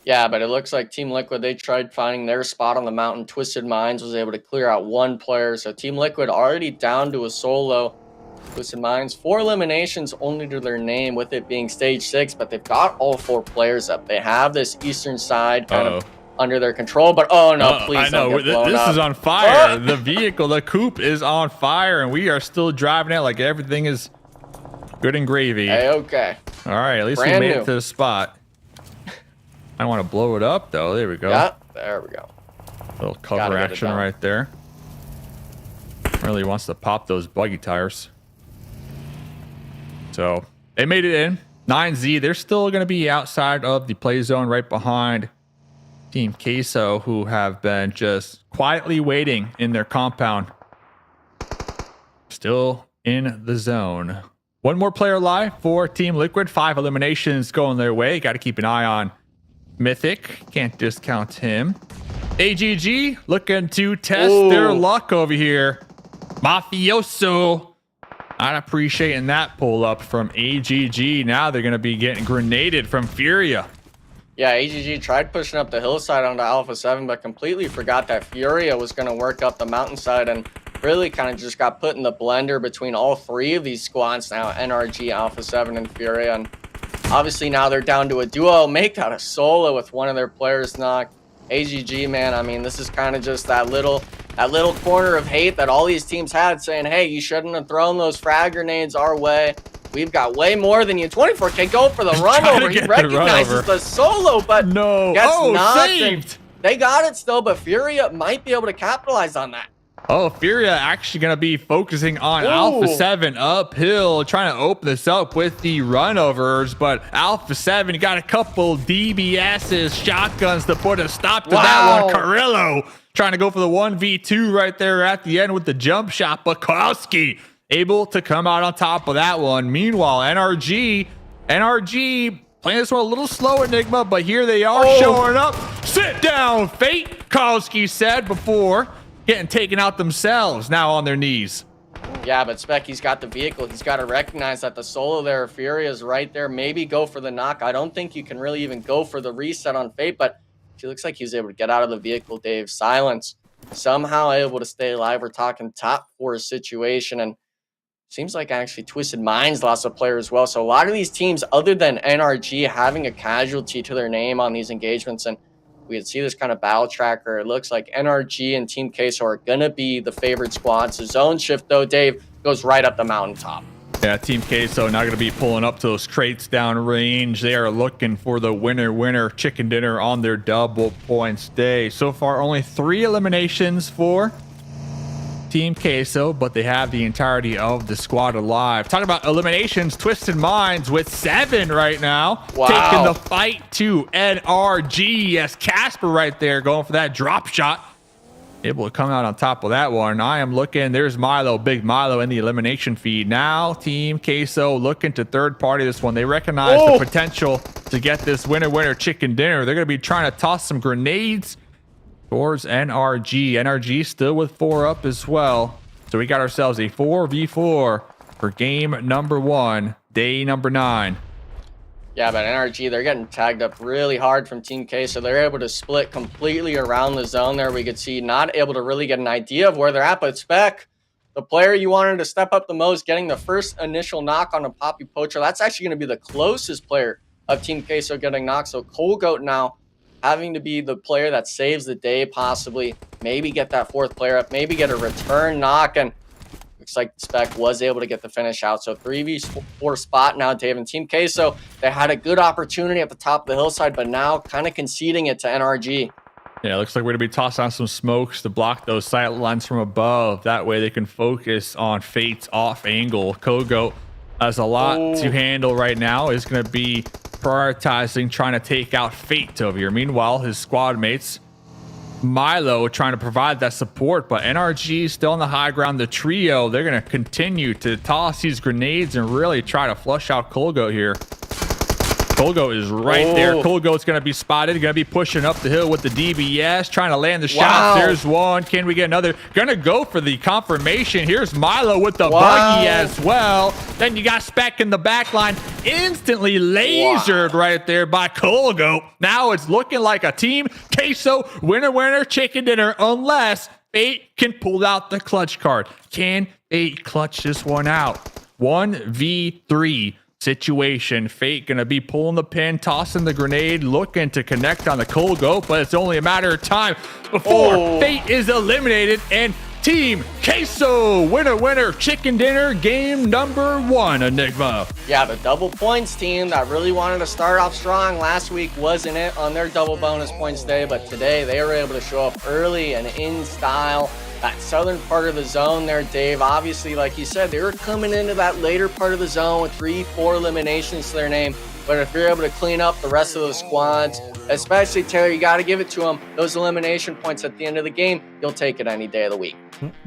Yeah, but it looks like Team Liquid, they tried finding their spot on the mountain. Twisted Minds was able to clear out 1 player. So Team Liquid already down to a solo. Twisted Minds, 4 eliminations only to their name, with it being stage 6, but they've got all 4 players up. They have this eastern side kind of under their control, but oh no, please I know, don't get blown this up. is on fire. The vehicle, the coupe is on fire, and we are still driving it like everything is good and gravy. Hey, okay. All right, at least Brand we made new. it to the spot. I want to blow it up though. There we go. Yeah, there we go. Little cover action right there. Really wants to pop those buggy tires. So they made it in. 9Z, they're still going to be outside of the play zone right behind Team Queso, who have been just quietly waiting in their compound. Still in the zone. 1 more player alive for Team Liquid. 5 eliminations going their way. Got to keep an eye on Mythic. Can't discount him. AGG looking to test their luck over here. Mafioso. Not appreciating that pull up from AGG. Now they're going to be getting grenaded from Furia. Yeah, AGG tried pushing up the hillside onto Alpha7, but completely forgot that Furia was going to work up the mountainside, and really kind of just got put in the blender between all 3 of these squads now, NRG, Alpha7, and Furia. And obviously now they're down to a duo. Make that a solo with one of their players knocked. AGG, man, I mean, this is kind of just that little corner of hate that all these teams had, saying, hey, you shouldn't have thrown those frag grenades our way. We've got way more than you. 24K go for the run over. He recognizes the solo, but gets knocked. Saved. They got it still, but Furia might be able to capitalize on that. Oh, Furia actually going to be focusing on Alpha7 uphill, trying to open this up with the runovers, but Alpha7 got a couple DBSs, shotguns to put a stop to that one. Carrillo trying to go for the 1v2 right there at the end with the jump shot. Bukowski able to come out on top of that one. Meanwhile, NRG playing this one a little slow, Enigma, but here they are showing up. Sit down, Fate, Kowski said before getting taken out themselves, now on their knees. Yeah, but Specky's got the vehicle. He's got to recognize that the solo there, Furia is right there. Maybe go for the knock. I don't think you can really even go for the reset on Fate, but he looks like he was able to get out of the vehicle, Dave. Silence. Somehow able to stay alive. We're talking top 4 situation, and seems like actually Twisted Minds lost a player as well. So a lot of these teams, other than NRG, having a casualty to their name on these engagements, and we can see this kind of battle tracker. It looks like NRG and Team Queso are going to be the favored squads. The zone shift, though, Dave, goes right up the mountaintop. Yeah, Team Queso not going to be pulling up to those crates down range. They are looking for the winner chicken dinner on their double points day. So far, only 3 eliminations for Team Queso, but they have the entirety of the squad alive. Talking about eliminations, Twisted Minds with 7 right now. Wow. Taking the fight to NRG. Yes, Casper right there going for that drop shot. Able to come out on top of that one. I am looking. There's Milo, big Milo in the elimination feed. Now Team Queso looking to third party this one. They recognize the potential to get this winner chicken dinner. They're going to be trying to toss some grenades towards NRG. NRG still with 4 up as well. So we got ourselves a 4v4 for game number 1, day number 9. Yeah, but NRG, they're getting tagged up really hard from Team K, so they're able to split completely around the zone there. We could see not able to really get an idea of where they're at, but Spec, the player you wanted to step up the most, getting the first initial knock on a Poppy Poacher, that's actually going to be the closest player of Team Queso getting knocked. So Cold now having to be the player that saves the day, possibly, maybe get that 4th player up, maybe get a return knock, and looks like Spec was able to get the finish out. So 3v4 spot now, Dave, and Team Queso, they had a good opportunity at the top of the hillside, but now kind of conceding it to NRG. Yeah, looks like we're going to be tossing on some smokes to block those sight lines from above. That way they can focus on Fate's off angle. Kogo has a lot to handle right now. Is going to be prioritizing trying to take out Fate over here. Meanwhile, his squad mates, Milo, trying to provide that support, but NRG still on the high ground. The trio, they're going to continue to toss these grenades and really try to flush out Colgo here. Colgo is right there. Colgo is going to be spotted. Going to be pushing up the hill with the DBS, trying to land the shots. There's one. Can we get another? Going to go for the confirmation. Here's Milo with the buggy as well. Then you got Spec in the back line. Instantly lasered right there by Colgo. Now it's looking like a Team Queso winner chicken dinner, unless Fate can pull out the clutch card. Can Fate clutch this one out? 1v3 situation. Fate gonna be pulling the pin, tossing the grenade, looking to connect on the cold go, but it's only a matter of time before Fate is eliminated. And Team Queso winner chicken dinner, game number 1, Enigma. Yeah, the double points team that really wanted to start off strong last week wasn't it on their double bonus points day, but today they were able to show up early and in style. That southern part of the zone there, Dave, obviously, like you said, they were coming into that later part of the zone with 3-4 eliminations to their name. But if you're able to clean up the rest of those squads, especially Taylor, you got to give it to them. Those elimination points at the end of the game, you'll take it any day of the week.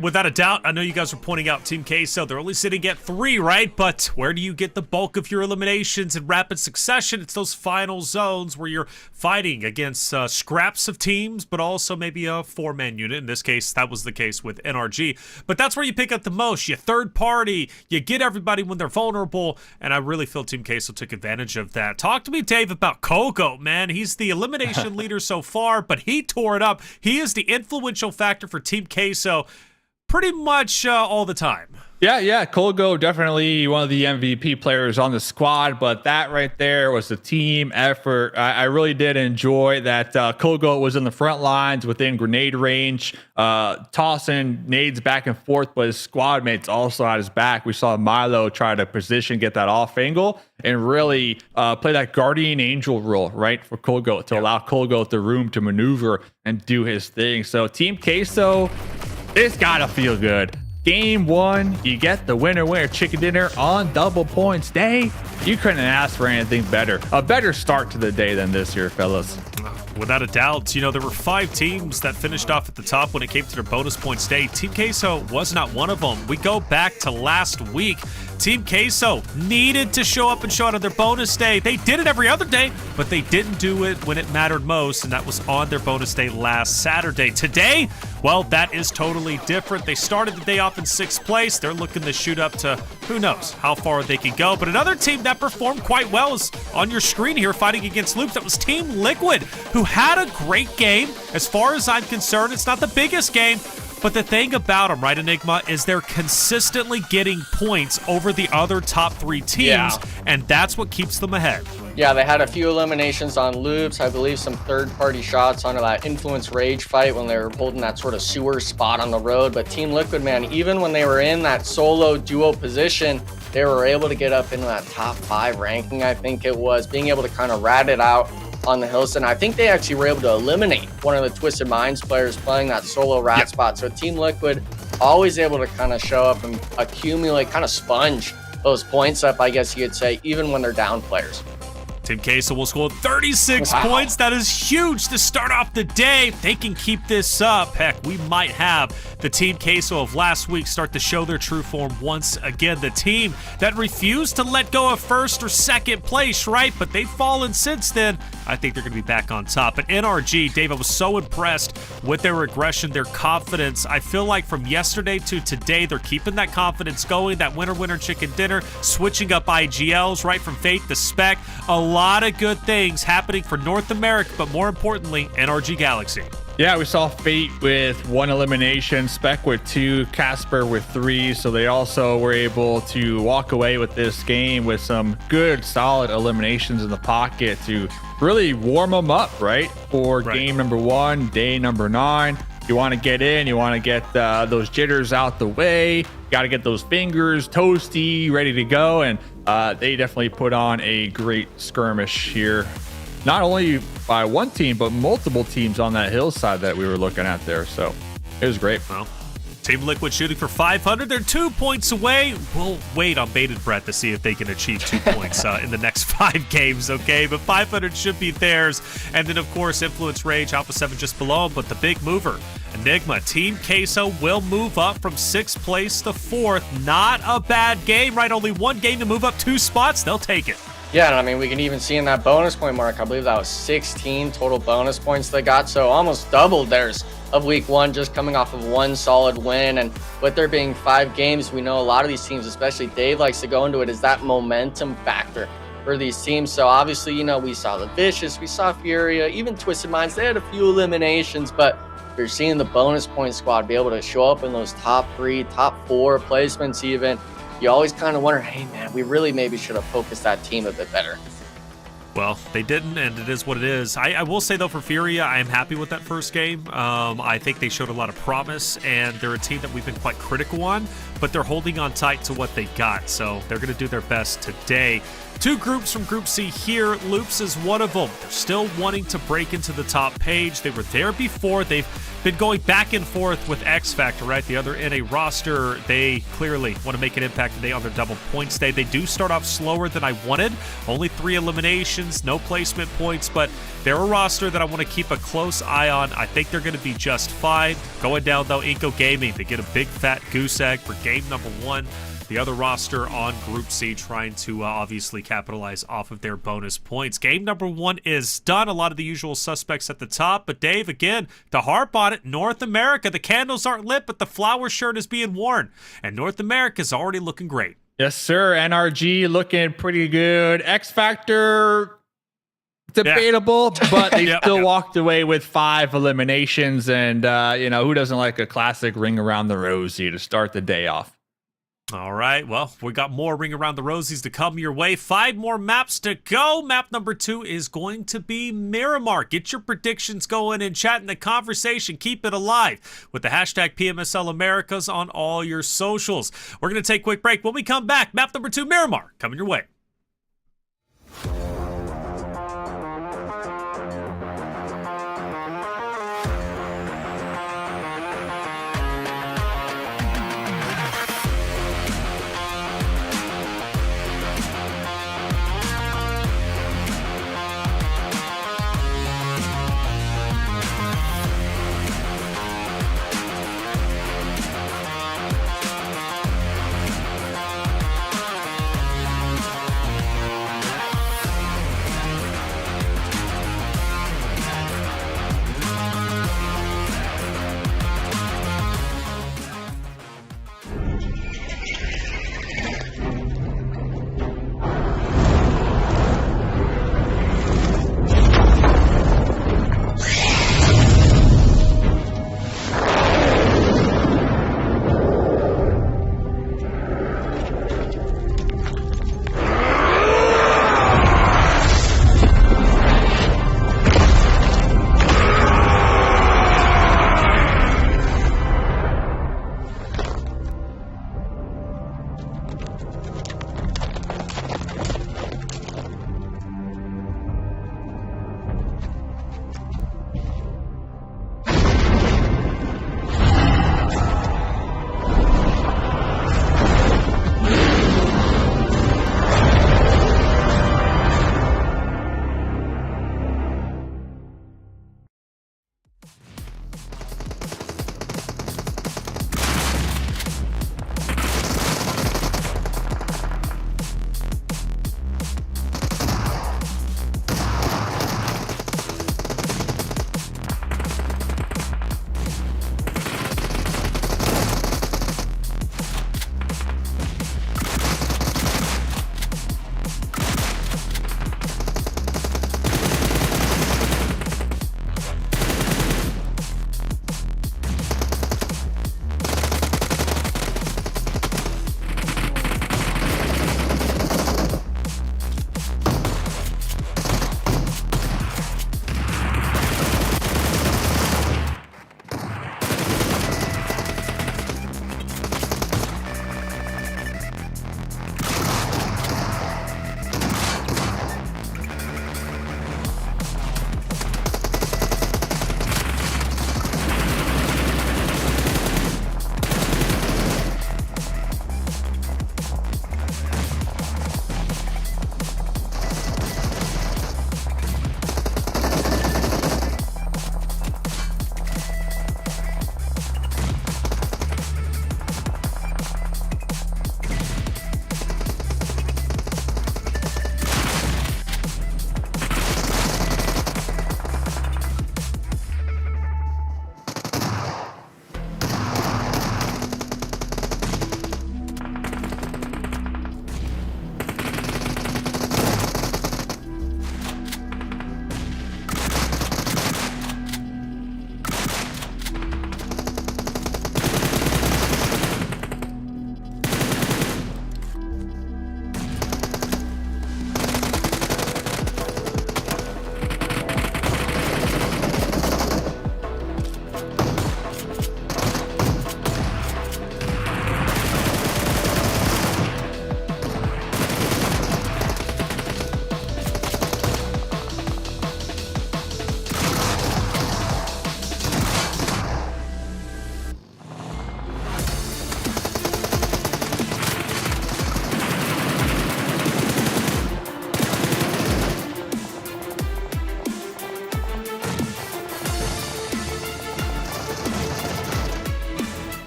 Without a doubt, I know you guys were pointing out Team Queso. They're only sitting at 3, right? But where do you get the bulk of your eliminations in rapid succession? It's those final zones where you're fighting against scraps of teams, but also maybe a 4-man unit. In this case, that was the case with NRG. But that's where you pick up the most. You third party, you get everybody when they're vulnerable, and I really feel Team Queso took advantage of that. Talk to me, Dave, about Kogo, man. He's the elimination leader so far, but he tore it up. He is the influential factor for Team Queso pretty much all the time. Yeah, Colgo definitely one of the MVP players on the squad, but that right there was a team effort. I really did enjoy that. Colgo was in the front lines within grenade range, tossing nades back and forth, but his squad mates also had his back. We saw Milo try to position, get that off angle, and really play that guardian angel role, right, for Colgo to allow Colgo the room to maneuver and do his thing. So Team Queso, it's gotta feel good. Game 1, you get the winner chicken dinner on double points day. You couldn't ask for anything better. A better start to the day than this here, fellas. Without a doubt, you know, there were 5 teams that finished off at the top when it came to their bonus points day. Team Queso was not one of them. We go back to last week. Team Queso needed to show up and show out on their bonus day. They did it every other day, but they didn't do it when it mattered most, and that was on their bonus day last Saturday. Today, well, that is totally different. They started the day off in 6th place. They're looking to shoot up to who knows how far they can go. But another team that performed quite well is on your screen here fighting against Loops. That was Team Liquid, who had a great game. As far as I'm concerned, it's not the biggest game, But the thing about them, right, Enigma, is they're consistently getting points over the other top 3 teams, and that's what keeps them ahead. Yeah, they had a few eliminations on loops. I believe some third-party shots onto that Influence Rage fight when they were holding that sort of sewer spot on the road. But Team Liquid, man, even when they were in that solo duo position, they were able to get up into that top 5 ranking, I think it was, being able to kind of rat it out on the hills. And I think they actually were able to eliminate one of the Twisted Minds players playing that solo rat spot. So Team Liquid always able to kind of show up and accumulate, kind of sponge those points up, I guess you could say, even when they're down players. Team Queso will score 36 points. That is huge to start off the day. If they can keep this up, heck, we might have the Team Queso of last week start to show their true form once again. The team that refused to let go of first or second place, right? But they've fallen since then. I think they're going to be back on top. But NRG, Dave, I was so impressed with their aggression, their confidence. I feel like from yesterday to today, they're keeping that confidence going, that winner, chicken dinner, switching up IGLs, right, from Fate to Spec. A lot of good things happening for North America, but more importantly, NRG Galaxy. Yeah, we saw Fate with 1 elimination, Spec with 2, Casper with 3. So they also were able to walk away with this game with some good, solid eliminations in the pocket to really warm them up, right? For game number 1, day number 9. You want to get in, you want to get those jitters out the way. You got to get those fingers toasty, ready to go. And they definitely put on a great skirmish here. Not only by one team, but multiple teams on that hillside that we were looking at there. So it was great. Well, Team Liquid shooting for 500. They're 2 points away. We'll wait on bated breath to see if they can achieve 2 points in the next 5 games, okay? But 500 should be theirs. And then, of course, Influence Rage, Alpha7 just below them. But the big mover, Enigma, Team Queso will move up from 6th place to 4th. Not a bad game, right? Only 1 game to move up 2 spots. They'll take it. Yeah, and I mean, we can even see in that bonus point mark, I believe that was 16 total bonus points they got. So almost doubled theirs of week 1, just coming off of 1 solid win. And with there being 5 games, we know a lot of these teams, especially Dave likes to go into it, is that momentum factor for these teams. So obviously, you know, we saw the Vicious, we saw Furia, even Twisted Minds. They had a few eliminations, but you're seeing the bonus point squad be able to show up in those top 3, top 4 placements even. You always kind of wonder, hey, man, we really maybe should have focused that team a bit better. Well, they didn't, and it is what it is. I will say, though, for Furia, I am happy with that first game. I think they showed a lot of promise, and they're a team that we've been quite critical on, but they're holding on tight to what they got, so they're going to do their best today. 2 groups from Group C here. Loops is one of them. They're still wanting to break into the top page. They were there before. They've been going back and forth with X Factor, right? The other NA roster. They clearly want to make an impact today on their double points day. They do start off slower than I wanted. Only 3 eliminations, no placement points, but they're a roster that I want to keep a close eye on. I think they're going to be just fine. Going down, though, Inco Gaming. They get a big fat goose egg for game number 1. The other roster on Group C trying to obviously capitalize off of their bonus points. Game number 1 is done. A lot of the usual suspects at the top. But Dave, again, to harp on it, North America, the candles aren't lit, but the flower shirt is being worn. And North America is already looking great. Yes, sir. NRG looking pretty good. X Factor, debatable, but they still walked away with 5 eliminations. And, you know, who doesn't like a classic ring around the rosy to start the day off? All right, well, we got more Ring Around the Rosies to come your way. 5 more maps to go. Map number 2 is going to be Miramar. Get your predictions going and chat in the conversation. Keep it alive with the hashtag PMSL Americas on all your socials. We're going to take a quick break. When we come back, map number 2, Miramar, coming your way.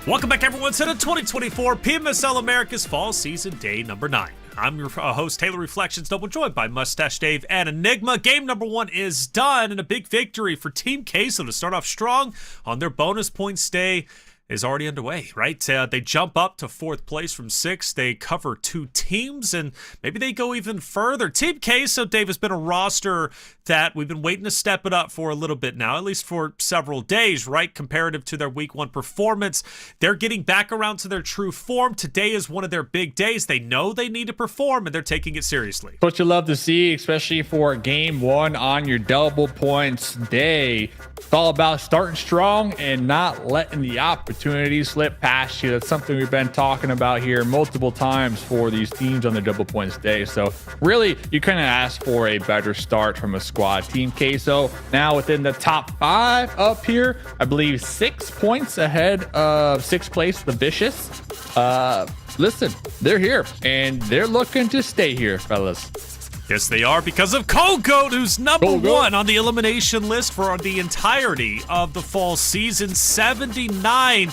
Welcome back, everyone, to the 2024 PMSL America's Fall Season Day number 9. I'm your host, Taylor Reflections, double joined by Mustache Dave and Enigma. Game number 1 is done, and a big victory for Team Queso to start off strong on their bonus points day is already underway, right? They jump up to 4th place from 6th. They cover 2 teams, and maybe they go even further. Team Queso, Dave, has been a roster that we've been waiting to step it up for a little bit now, at least for several days, right? Comparative to their week 1 performance. They're getting back around to their true form. Today is one of their big days. They know they need to perform, and they're taking it seriously. What you love to see, especially for game 1 on your double points day. It's all about starting strong and not letting the opportunity slip past you. That's something we've been talking about here multiple times for these teams on the double points day. So really, you kind of ask for a better start from a squad. Team Queso now within the top 5 up here. I believe 6 points ahead of 6th place, the Vicious. Listen, they're here and they're looking to stay here, fellas. Yes, they are, because of Kogoat, who's number 1 on the elimination list for the entirety of the fall season, 79.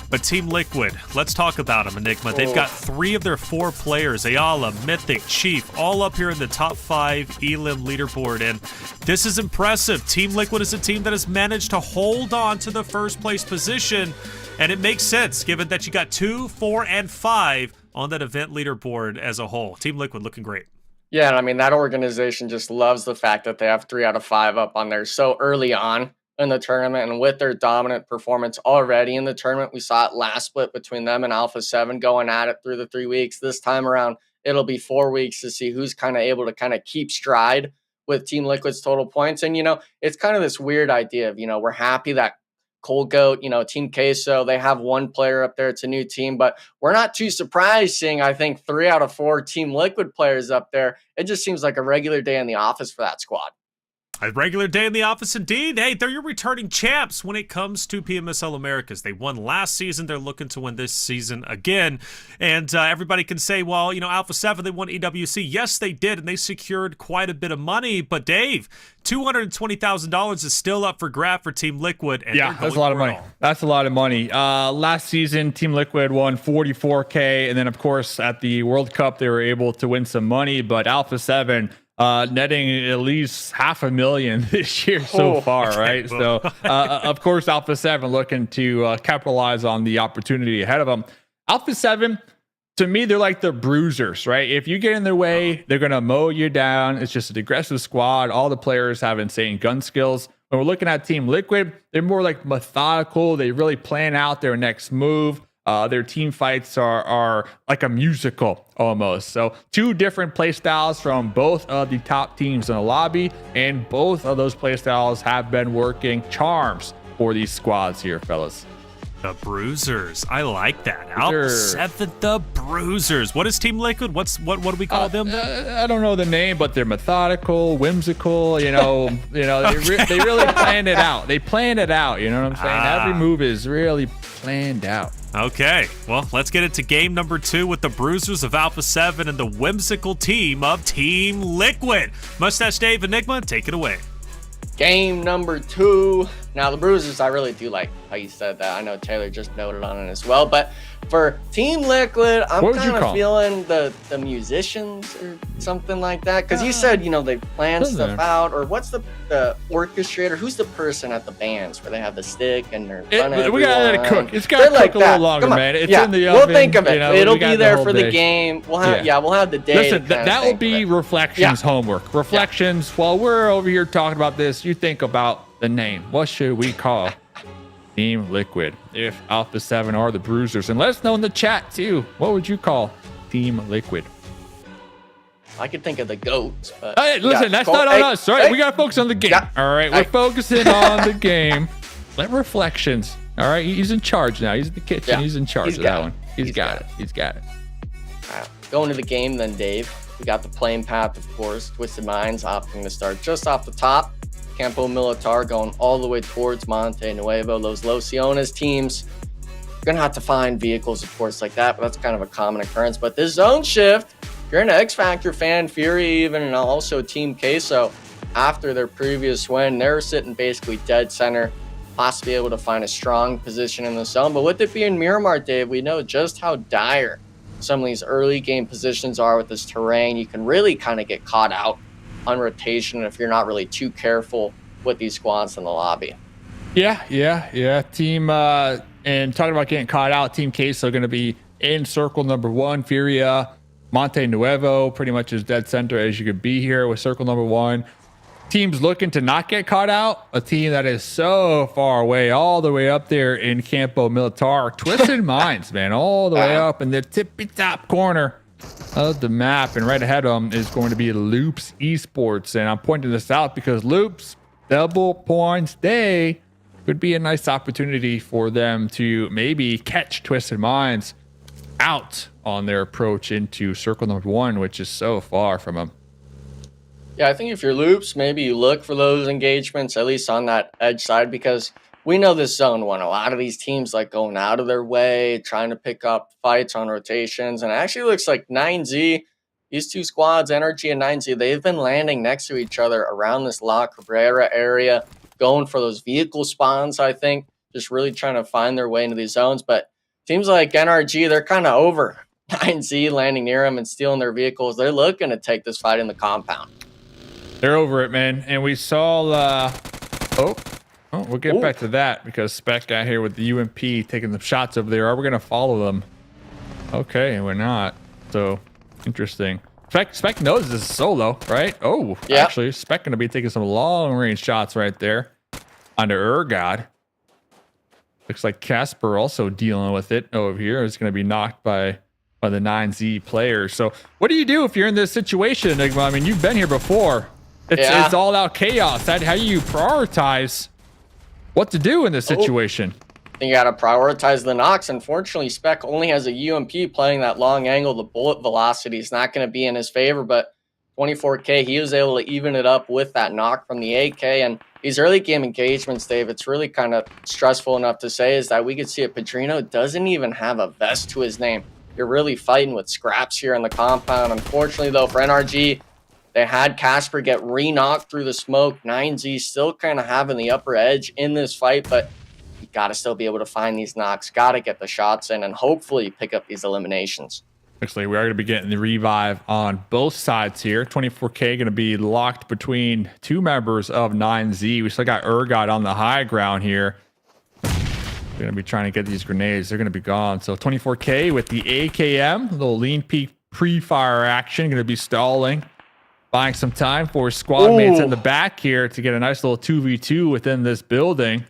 But Team Liquid, let's talk about them, Enigma. They've got 3 of their 4 players, Ayala, Mythic, Chief, all up here in the top 5 Elim leaderboard. And this is impressive. Team Liquid is a team that has managed to hold on to the 1st place position. And it makes sense, given that you got 2, 4, and 5 on that event leaderboard as a whole. Team Liquid looking great. Yeah, and I mean, that organization just loves the fact that they have 3 out of 5 up on there so early on in the tournament. And with their dominant performance already in the tournament, we saw it last split between them and Alpha7 going at it through the 3 weeks. This time around, it'll be 4 weeks to see who's kind of able to kind of keep stride with Team Liquid's total points. And, it's kind of this weird idea of, we're happy that Kogoat, Team Queso, they have 1 player up there. It's a new team, but we're not too surprised seeing, I think, 3 out of 4 Team Liquid players up there. It just seems like a regular day in the office for that squad. A regular day in the office indeed. Hey, they're your returning champs when it comes to PMSL Americas. They won last season. They're looking to win this season again. And everybody can say, well, Alpha7, they won EWC. Yes, they did, and they secured quite a bit of money. But Dave, $220,000 is still up for grab for Team Liquid. And yeah, that's a lot of money. That's a lot of money. Last season, Team Liquid won $44K. And then, of course, at the World Cup, they were able to win some money. But Alpha7 netting at least $500,000 this year so far, right? So, of course, Alpha7 looking to capitalize on the opportunity ahead of them. Alpha7, to me, they're like the bruisers, right? If you get in their way, they're going to mow you down. It's just an aggressive squad. All the players have insane gun skills. When we're looking at Team Liquid, they're more like methodical. They really plan out their next move. Their team fights are like a musical almost. So 2 different play styles from both of the top teams in the lobby, and both of those play styles have been working charms for these squads here, fellas. The Bruisers. I like that. Alpha7, the Bruisers. What is Team Liquid? What do we call them? I don't know the name, but they're methodical, whimsical. They really planned it out. They planned it out. You know what I'm saying? Every move is really planned out. Okay, well, let's get into game number 2 with the Bruisers of Alpha7 and the whimsical team of Team Liquid. Mustache Dave, Enigma, take it away. Game number 2. Now, the Bruisers, I really do like how you said that. I know Taylor just noted on it as well. But for Team Liquid, I'm kind of feeling the musicians or something like that. Because you said, they plan stuff out. Or what's the orchestrator? Who's the person at the bands where they have the stick and they're running? We got to let it cook. It's got to cook a little longer, man. It's in the oven. We'll think of it. It'll be there for the game. We'll have the day. Listen, that will be Reflections homework. Reflections, while we're over here talking about this, you think about the name. What should we call Team Liquid if Alpha7 are the Bruisers? And let us know in the chat too. What would you call Team Liquid? I could think of the goats, but hey, listen, that's not on us, right? We gotta focus on the game. All right, we're focusing on the game. Let Reflections. All right, he's in charge now. He's in the kitchen. He's in charge of that one. He's got it. He's got it. All right, going to the game then, Dave. We got the playing path, of course. Twisted Minds opting to start just off the top. Campo Militar going all the way towards Monte Nuevo. Those Lociones teams going to have to find vehicles, of course, like that, but that's kind of a common occurrence. But this zone shift, if you're an X Factor fan, Furia even, and also Team Queso, after their previous win, they're sitting basically dead center possibly able to find a strong position in the zone. But with it being Miramar, Dave, we know just how dire some of these early game positions are with this terrain. You can really kind of get caught out on rotation if you're not really too careful with these squads in the lobby. Yeah. Team, and talking about getting caught out, Team Queso going to be in circle number 1. Furia, Monte Nuevo, pretty much as dead center as you could be here with circle number 1. Teams looking to not get caught out. A team that is so far away, all the way up there in Campo Militar. Twisted Minds, man, all the way up in the tippy top corner of the map. And right ahead of them is going to be Loops Esports. And I'm pointing this out because Loops, double points day, could be a nice opportunity for them to maybe catch Twisted Minds out on their approach into circle number 1, which is so far from them. Yeah, I think if you're Loops, maybe you look for those engagements, at least on that edge side, because we know this zone 1. A lot of these teams like going out of their way, trying to pick up fights on rotations. And it actually looks like 9Z, these two squads, NRG and 9Z, they've been landing next to each other around this La Cabrera area, going for those vehicle spawns, I think, just really trying to find their way into these zones. But teams like NRG, they're kind of over 9Z landing near them and stealing their vehicles. They're looking to take this fight in the compound. They're over it, man. And we saw, we'll get back to that because Spec got here with the UMP taking the shots over there. Are we going to follow them? Okay, we're not. So, interesting. Spec knows this is solo, right? Oh, yeah. Actually, Spec going to be taking some long-range shots right there onto Urgod. Looks like Casper also dealing with it over here. It's going to be knocked by the 9Z players. So, what do you do if you're in this situation, Enigma? I mean, you've been here before. It's all out chaos. How do you prioritize what to do in this situation? You got to prioritize the knocks. Unfortunately, Spec only has a UMP playing that long angle. The bullet velocity is not going to be in his favor, but 24K, he was able to even it up with that knock from the AK. And these early game engagements, Dave, it's really kind of stressful enough to say is that we could see it. Padrino doesn't even have a vest to his name. You're really fighting with scraps here in the compound. Unfortunately, though, for NRG, they had Casper get re-knocked through the smoke. 9Z still kind of having the upper edge in this fight, but you got to still be able to find these knocks, got to get the shots in, and hopefully pick up these eliminations. Actually, we are going to be getting the revive on both sides here. 24K going to be locked between 2 members of 9Z. We still got Urgot on the high ground here. They're going to be trying to get these grenades. They're going to be gone. So 24K with the AKM, a little lean peek pre-fire action, going to be stalling. Buying some time for squad mates in the back here to get a nice little 2v2 within this building.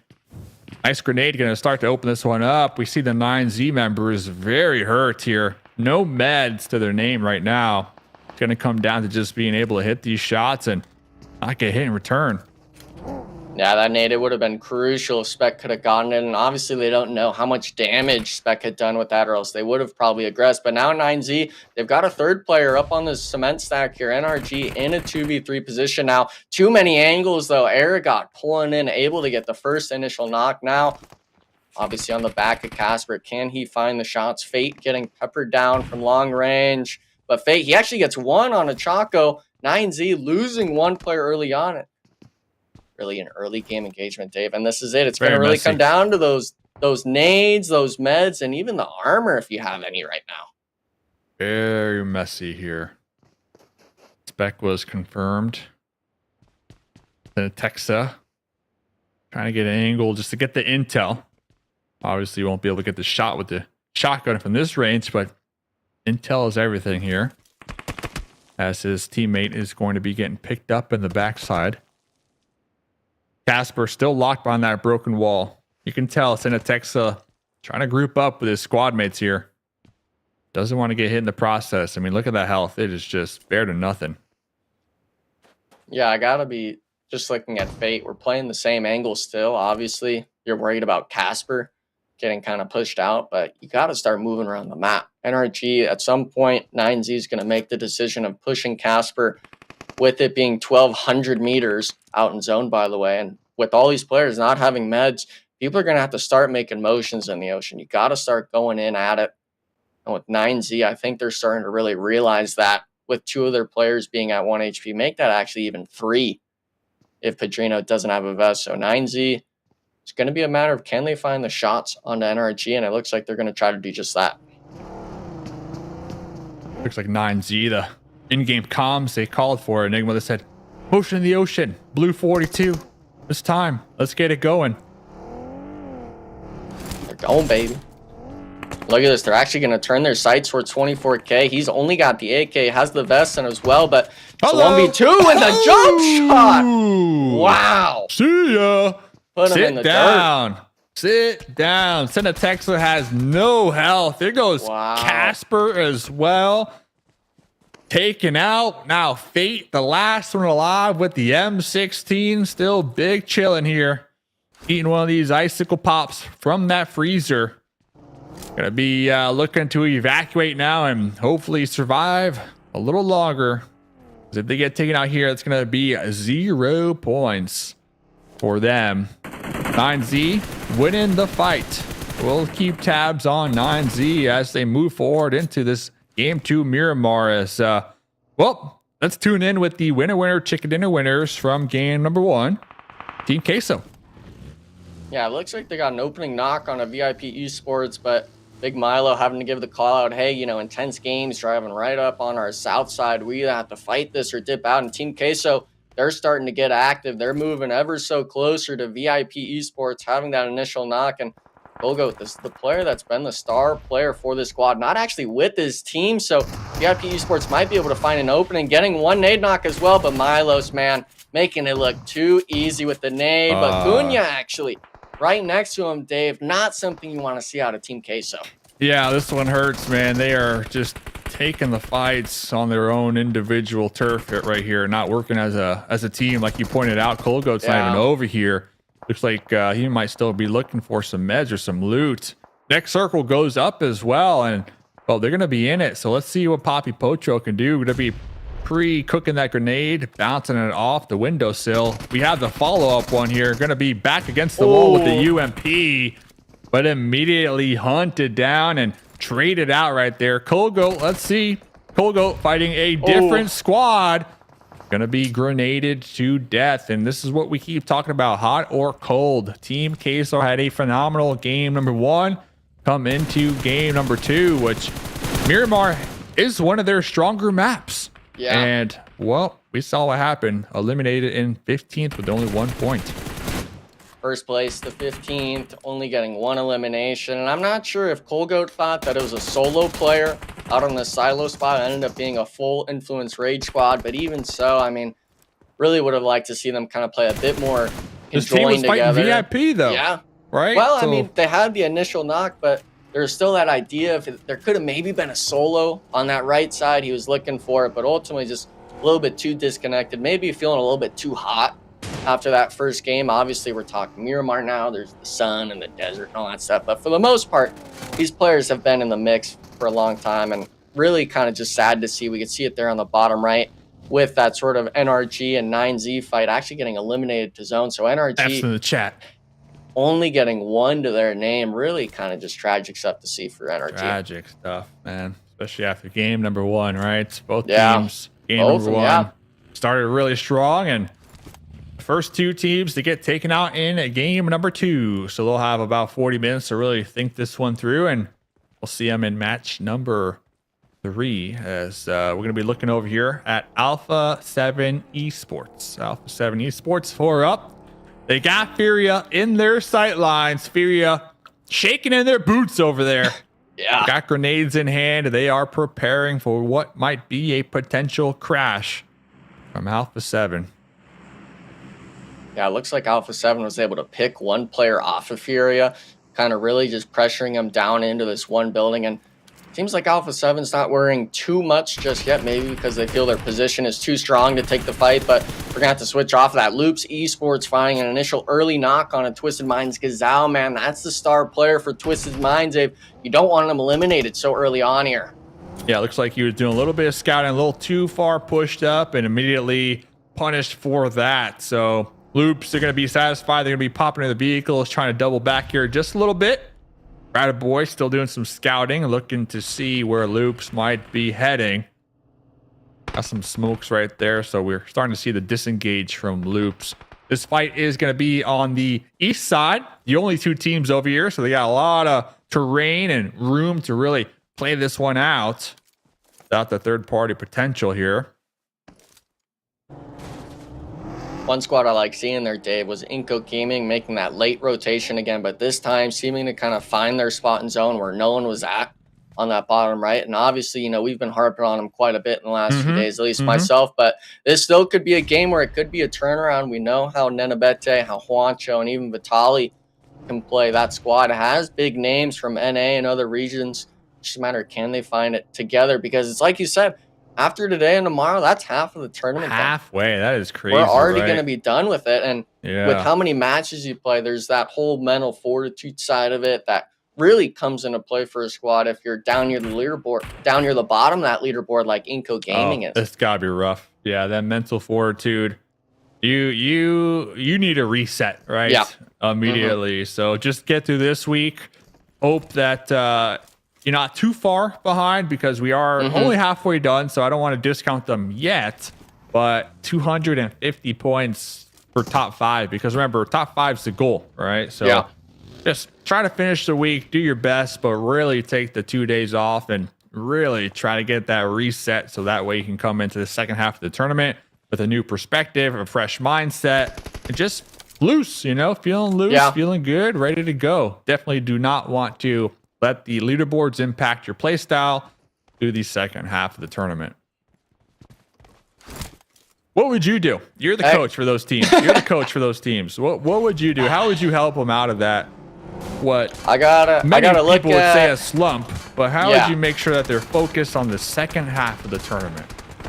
Nice grenade going to start to open this one up. We see the 9Z members very hurt here. No meds to their name right now. It's going to come down to just being able to hit these shots and not get hit in return. Yeah, that nade, it would have been crucial if Spec could have gotten it. And obviously, they don't know how much damage Spec had done with that, or else they would have probably aggressed. But now 9Z, they've got a third player up on the cement stack here. NRG in a 2v3 position now. Too many angles, though. Aragot pulling in, able to get the first initial knock now. Obviously, on the back of Casper. Can he find the shots? Fate getting peppered down from long range. But Fate, he actually gets one on a Choco. 9Z losing one player early on. Really an early game engagement, Dave, and this is it. It's going to really come down to those nades, those meds, and even the armor if you have any right now. Very messy here. Spec was confirmed. Then Texa trying to get an angle just to get the intel. Obviously, you won't be able to get the shot with the shotgun from this range, but intel is everything here. As his teammate is going to be getting picked up in the backside. Casper still locked behind that broken wall. You can tell Texa trying to group up with his squad mates here. Doesn't want to get hit in the process. I mean, look at that health. It is just bare to nothing. Yeah, I got to be just looking at Fate. We're playing the same angle still. Obviously, you're worried about Casper getting kind of pushed out, but you got to start moving around the map. NRG, at some point, 9Z is going to make the decision of pushing Casper, with it being 1,200 meters out in zone, by the way. And with all these players not having meds, people are going to have to start making motions in the ocean. You got to start going in at it. And with 9Z, I think they're starting to really realize that with 2 of their players being at 1 HP, make that actually even 3 if Padrino doesn't have a vest. So 9Z It's going to be a matter of can they find the shots onto NRG, and it looks like they're going to try to do just that. Looks like 9Z, the in-game comms they called for. Enigma, they said, motion in the ocean, blue 42. It's time. Let's get it going. They're going, baby. Look at this. They're actually going to turn their sights towards 24K. He's only got the AK, has the vest in as well, but it's 1v2 and the jump shot. Wow. See ya. Put him in the down. dirt. Sit down. Senatexo has no health. There goes Casper as well. Taken out. Now Fate, the last one alive with the M16. Still big chilling here. Eating one of these icicle pops from that freezer. Gonna be looking to evacuate now and hopefully survive a little longer. Because if they get taken out here, it's gonna be 0 points for them. 9Z winning the fight. We'll keep tabs on 9Z as they move forward into this Game 2 Miramar. As well, let's tune in with the winner chicken dinner winners from game number 1, Team Queso. Yeah, it looks like they got an opening knock on a VIP Esports, but Big Milo having to give the call out, hey, you know, intense games driving right up on our south side. We either have to fight this or dip out. And Team Queso, they're starting to get active. They're moving ever so closer to VIP Esports, having that initial knock. And Golgo, this is the player that's been the star player for this squad, not actually with his team. So VIP Esports might be able to find an opening, getting one nade knock as well. But Milos, man, making it look too easy with the nade. But Gunya actually right next to him, Dave. Not something you want to see out of Team Queso. Yeah, this one hurts, man. They are just taking the fights on their own individual turf right here, not working as a team, like you pointed out. Colgoat's not even over here. Looks like he might still be looking for some meds or some loot. Next circle goes up as well, and well, they're gonna be in it. So let's see what Poppy Pocho can do. Gonna be pre-cooking that grenade, bouncing it off the windowsill. We have the follow-up one here. Gonna be back against the wall with the UMP, but immediately hunted down and traded out right there. Colgoat, let's see. Colgoat fighting a different squad. Gonna be grenaded to death. And this is what we keep talking about, hot or cold. Team Queso had a phenomenal game number 1. Come into game number 2, which Miramar is one of their stronger maps. Yeah. And, well, we saw what happened. Eliminated in 15th with only 1 point. First place, the 15th, only getting 1 elimination. And I'm not sure if Colgoat thought that it was a solo player out on the silo spot. It ended up being a full influence raid squad. But even so, I mean, really would have liked to see them kind of play a bit more this team was together. Fighting VIP, though. Yeah. Right? Well, I mean, they had the initial knock, but there's still that idea if there could have maybe been a solo on that right side. He was looking for it, but ultimately just a little bit too disconnected. Maybe feeling a little bit too hot after that first game. Obviously, we're talking Miramar now. There's the sun and the desert and all that stuff. But for the most part, these players have been in the mix for a long time, and really kind of just sad to see. We could see it there on the bottom right with that sort of NRG and 9Z fight actually getting eliminated to zone. So NRG in the chat only getting 1 to their name. Really kind of just tragic stuff to see for NRG. Tragic stuff, man. Especially after game number 1, right? Both teams, game number 1, started really strong, and first 2 teams to get taken out in game number 2. So they'll have about 40 minutes to really think this one through, and we'll see them in match number 3 as we're going to be looking over here at Alpha7 Esports. Alpha7 Esports 4 up. They got Furia in their sight lines. Furia shaking in their boots over there. Yeah. Got grenades in hand. They are preparing for what might be a potential crash from Alpha7. Yeah, it looks like Alpha7 was able to pick 1 player off of Furia, kind of really just pressuring him down into this one building. And it seems like Alpha7's not worrying too much just yet, maybe because they feel their position is too strong to take the fight. But we're going to have to switch off of that. Loops Esports finding an initial early knock on a Twisted Minds Gazelle, man. That's the star player for Twisted Minds, Dave. You don't want him eliminated so early on here. Yeah, it looks like he was doing a little bit of scouting, a little too far pushed up, and immediately punished for that. So Loops, they're going to be satisfied. They're going to be popping in the vehicles, trying to double back here just a little bit. Boy still doing some scouting, looking to see where Loops might be heading. Got some smokes right there, so we're starting to see the disengage from Loops. This fight is going to be on the east side. The only two teams over here, so they got a lot of terrain and room to really play this one out without the third-party potential here. One squad I like seeing there, Dave, was Inco Gaming making that late rotation again, but this time seeming to kind of find their spot in zone where no one was at on that bottom right. And obviously, you know, we've been harping on them quite a bit in the last few days, at least myself, but this still could be a game where it could be a turnaround. We know how Nenabete, how Juancho, and even Vitali can play. That squad has big names from NA and other regions. It's just a matter of can they find it together, because it's like you said, after today and tomorrow, that's half of the tournament. Halfway, that is crazy. We're already going to be done with it. And yeah, with how many matches you play, there's that whole mental fortitude side of it that really comes into play for a squad if you're down near the leaderboard, down near the bottom of that leaderboard like Inco Gaming is. It's got to be rough. Yeah, that mental fortitude. You need a reset, right? Yeah. Immediately. So just get through this week. Hope that you're not too far behind, because we are only halfway done, so I don't want to discount them yet. But 250 points for top 5, because remember, top 5's the goal, right? So just try to finish the week, do your best, but really take the 2 days off and really try to get that reset, so that way you can come into the second half of the tournament with a new perspective, a fresh mindset, and just loose, you know, feeling loose, feeling good, ready to go. Definitely do not want to let the leaderboards impact your play style through the second half of the tournament. What would you do? You're the coach for those teams. You're the coach for those teams. What would you do? How would you help them out of that? What I gotta look people would at, say a slump, but how would you make sure that they're focused on the second half of the tournament?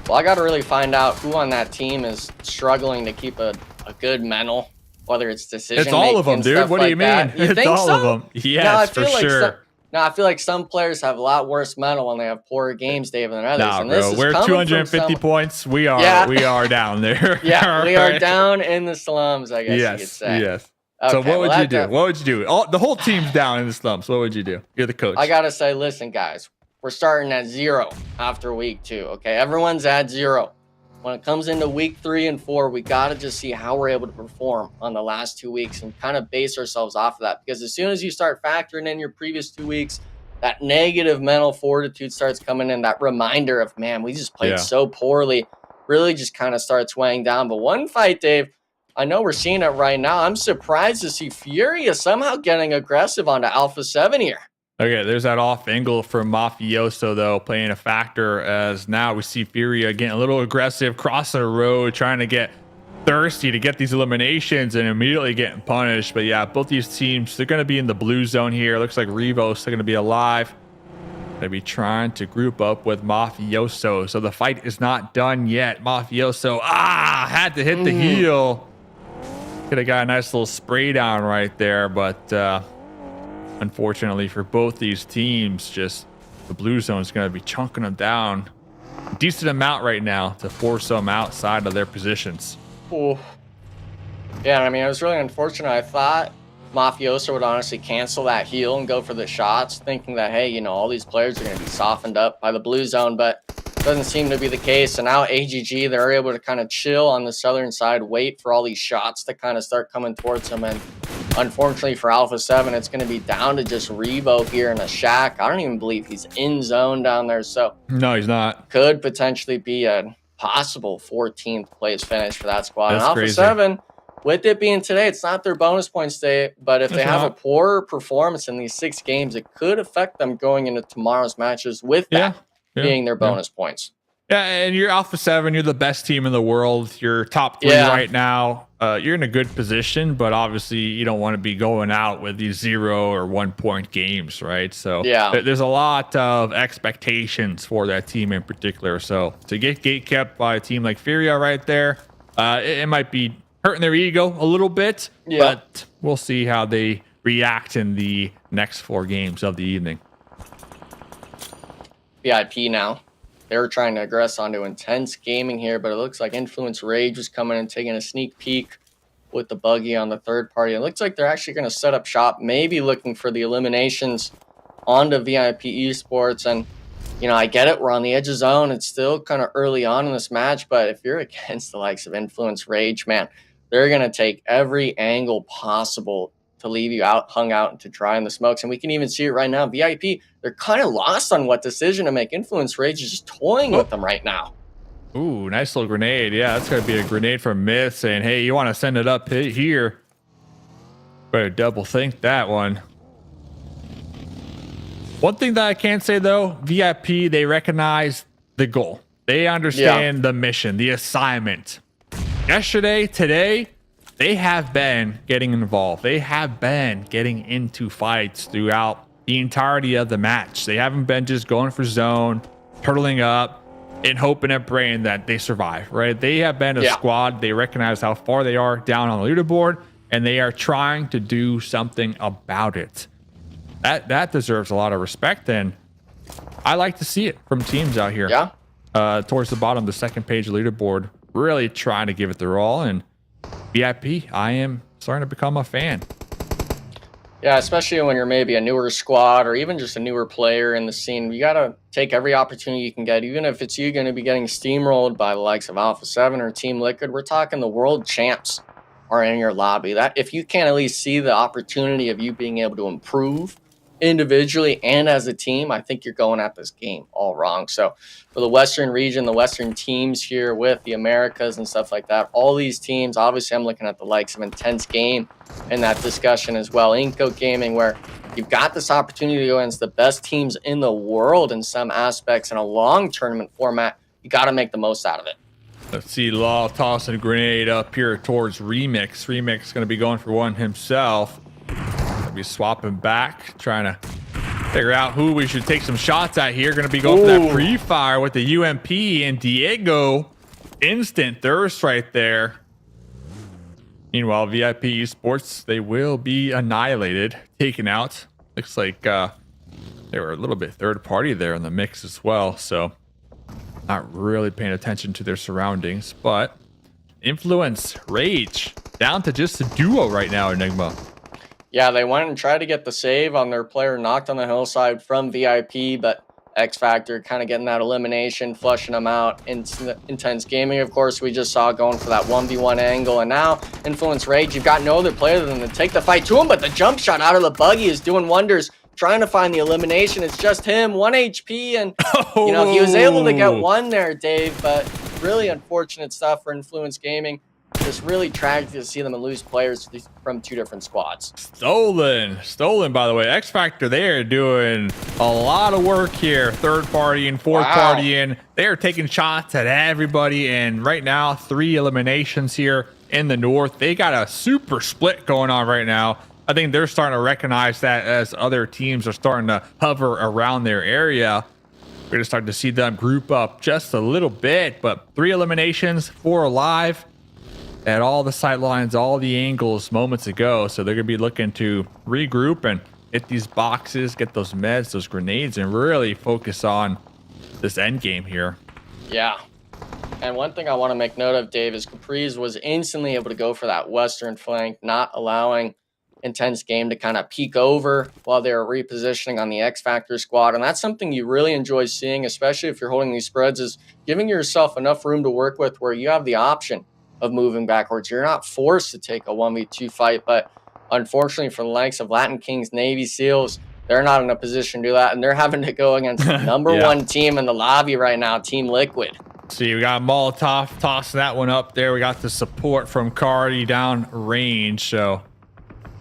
Well, I got to really find out who on that team is struggling to keep a good mental, whether it's decision. It's all of them, dude. What do you mean? It's all of them. Yes, for sure. I feel like some players have a lot worse mental when they have poorer games, Dave, than others. Nah, and this bro, is we're 250 points. We are down there. Yeah, we are down in the slums, I guess you could say. Yes. Okay, so what would you do? What would you do? The whole team's down in the slums. What would you do? You're the coach. I got to say, listen, guys, we're starting at 0 after week 2, okay? Everyone's at 0. When it comes into week 3 and 4, we got to just see how we're able to perform on the last 2 weeks and kind of base ourselves off of that. Because as soon as you start factoring in your previous 2 weeks, that negative mental fortitude starts coming in. That reminder of, man, we just played so poorly, really just kind of starts weighing down. But one fight, Dave, I know we're seeing it right now. I'm surprised to see Furia somehow getting aggressive onto Alpha7 here. Okay, there's that off angle from Mafioso, though, playing a factor, as now we see Furia getting a little aggressive, crossing the road, trying to get thirsty to get these eliminations and immediately getting punished. But yeah, both these teams, they're going to be in the blue zone here. Looks like Revos are going to be alive. Going to be trying to group up with Mafioso. So the fight is not done yet. Mafioso, had to hit the heel. Could have got a nice little spray down right there, but unfortunately for both these teams, just the blue zone is going to be chunking them down a decent amount right now to force them outside of their positions. Ooh. Yeah, I mean, it was really unfortunate. I thought Mafioso would honestly cancel that heel and go for the shots, thinking that, hey, you know, all these players are going to be softened up by the blue zone, but doesn't seem to be the case. And now AGG, they're able to kind of chill on the southern side, wait for all these shots to kind of start coming towards them. And unfortunately for Alpha7, it's going to be down to just Revo here in a shack. I don't even believe he's in zone down there. So no, he's not. Could potentially be a possible 14th place finish for that squad. That's and Alpha7, crazy. With it being today, it's not their bonus points day, but if they have a poorer performance in these 6 games, it could affect them going into tomorrow's matches with that being their bonus points. Yeah, and you're Alpha7, you're the best team in the world. You're top 3 right now. You're in a good position, but obviously you don't want to be going out with these 0 or 1 point games, right? So there's a lot of expectations for that team in particular. So to get gatekept by a team like Furia right there, it might be hurting their ego a little bit, but we'll see how they react in the next 4 games of the evening. VIP now. They were trying to aggress onto Intense Gaming here, but it looks like Influence Rage was coming and taking a sneak peek with the buggy on the third party. It looks like they're actually going to set up shop, maybe looking for the eliminations onto VIP Esports. And, you know, I get it. We're on the edge of zone. It's still kind of early on in this match, but if you're against the likes of Influence Rage, man, they're going to take every angle possible to leave you hung out and to dry in the smokes. And we can even see it right now. VIP, they're kind of lost on what decision to make. Influence Rage is just toying with them right now. Ooh, nice little grenade. Yeah, that's going to be a grenade from Myth saying, hey, you want to send it up here. Better double think that one. One thing that I can say, though, VIP, they recognize the goal. They understand the mission, the assignment. Yesterday, today, they have been getting involved. They have been getting into fights throughout the entirety of the match. They haven't been just going for zone, turtling up, and hoping and praying that they survive, right? They have been a squad. They recognize how far they are down on the leaderboard, and they are trying to do something about it. That deserves a lot of respect, and I like to see it from teams out here. Yeah. Towards the bottom of the second page leaderboard, really trying to give it their all. And VIP, I am starting to become a fan. Yeah, especially when you're maybe a newer squad or even just a newer player in the scene. You got to take every opportunity you can get, even if it's you going to be getting steamrolled by the likes of Alpha7 or Team Liquid. We're talking the world champs are in your lobby. That if you can't at least see the opportunity of you being able to improve individually and as a team, I think you're going at this game all wrong. So for the Western region, the Western teams here with the Americas and stuff like that, all these teams, obviously I'm looking at the likes of Intense Game in that discussion as well. Inco Gaming, where you've got this opportunity to go against the best teams in the world in some aspects in a long tournament format. You got to make the most out of it. Let's see, Law tossing a grenade up here towards Remix. Remix going to be going for one himself. Gonna be swapping back, trying to figure out who we should take some shots at here. Going to be going for that pre-fire with the UMP and Diego. Instant thirst right there. Meanwhile, VIP Esports, they will be annihilated, taken out. Looks like they were a little bit third party there in the mix as well. So not really paying attention to their surroundings, but Influence Rage down to just a duo right now, Enigma. Yeah, they went and tried to get the save on their player knocked on the hillside from VIP, but X Factor kind of getting that elimination, flushing them out. Intense Gaming, of course, we just saw going for that 1v1 angle. And now, Influence Rage, you've got no other player than to take the fight to him, but the jump shot out of the buggy is doing wonders, trying to find the elimination. It's just him, 1 HP, and, you know, he was able to get one there, Dave, but really unfortunate stuff for Influence Gaming. Just really tragic to see them lose players from two different squads. Stolen, by the way. X Factor, they are doing a lot of work here. Third party and fourth party in. They are taking shots at everybody. And right now, 3 eliminations here in the north. They got a super split going on right now. I think they're starting to recognize that as other teams are starting to hover around their area. We're going to start to see them group up just a little bit. But 3 eliminations, 4 alive. At all the sight lines, all the angles moments ago. So they're going to be looking to regroup and hit these boxes, get those meds, those grenades, and really focus on this end game here. Yeah. And one thing I want to make note of, Dave, is Capriz was instantly able to go for that western flank, not allowing Intense Game to kind of peek over while they were repositioning on the X Factor squad. And that's something you really enjoy seeing, especially if you're holding these spreads, is giving yourself enough room to work with where you have the option of moving backwards. You're not forced to take a 1v2 fight, but unfortunately for the likes of Latin Kings, Navy SEALs, they're not in a position to do that, and they're having to go against the number one team in the lobby right now, Team Liquid. See, we got Molotov tossing that one up there. We got the support from Cardi down range, so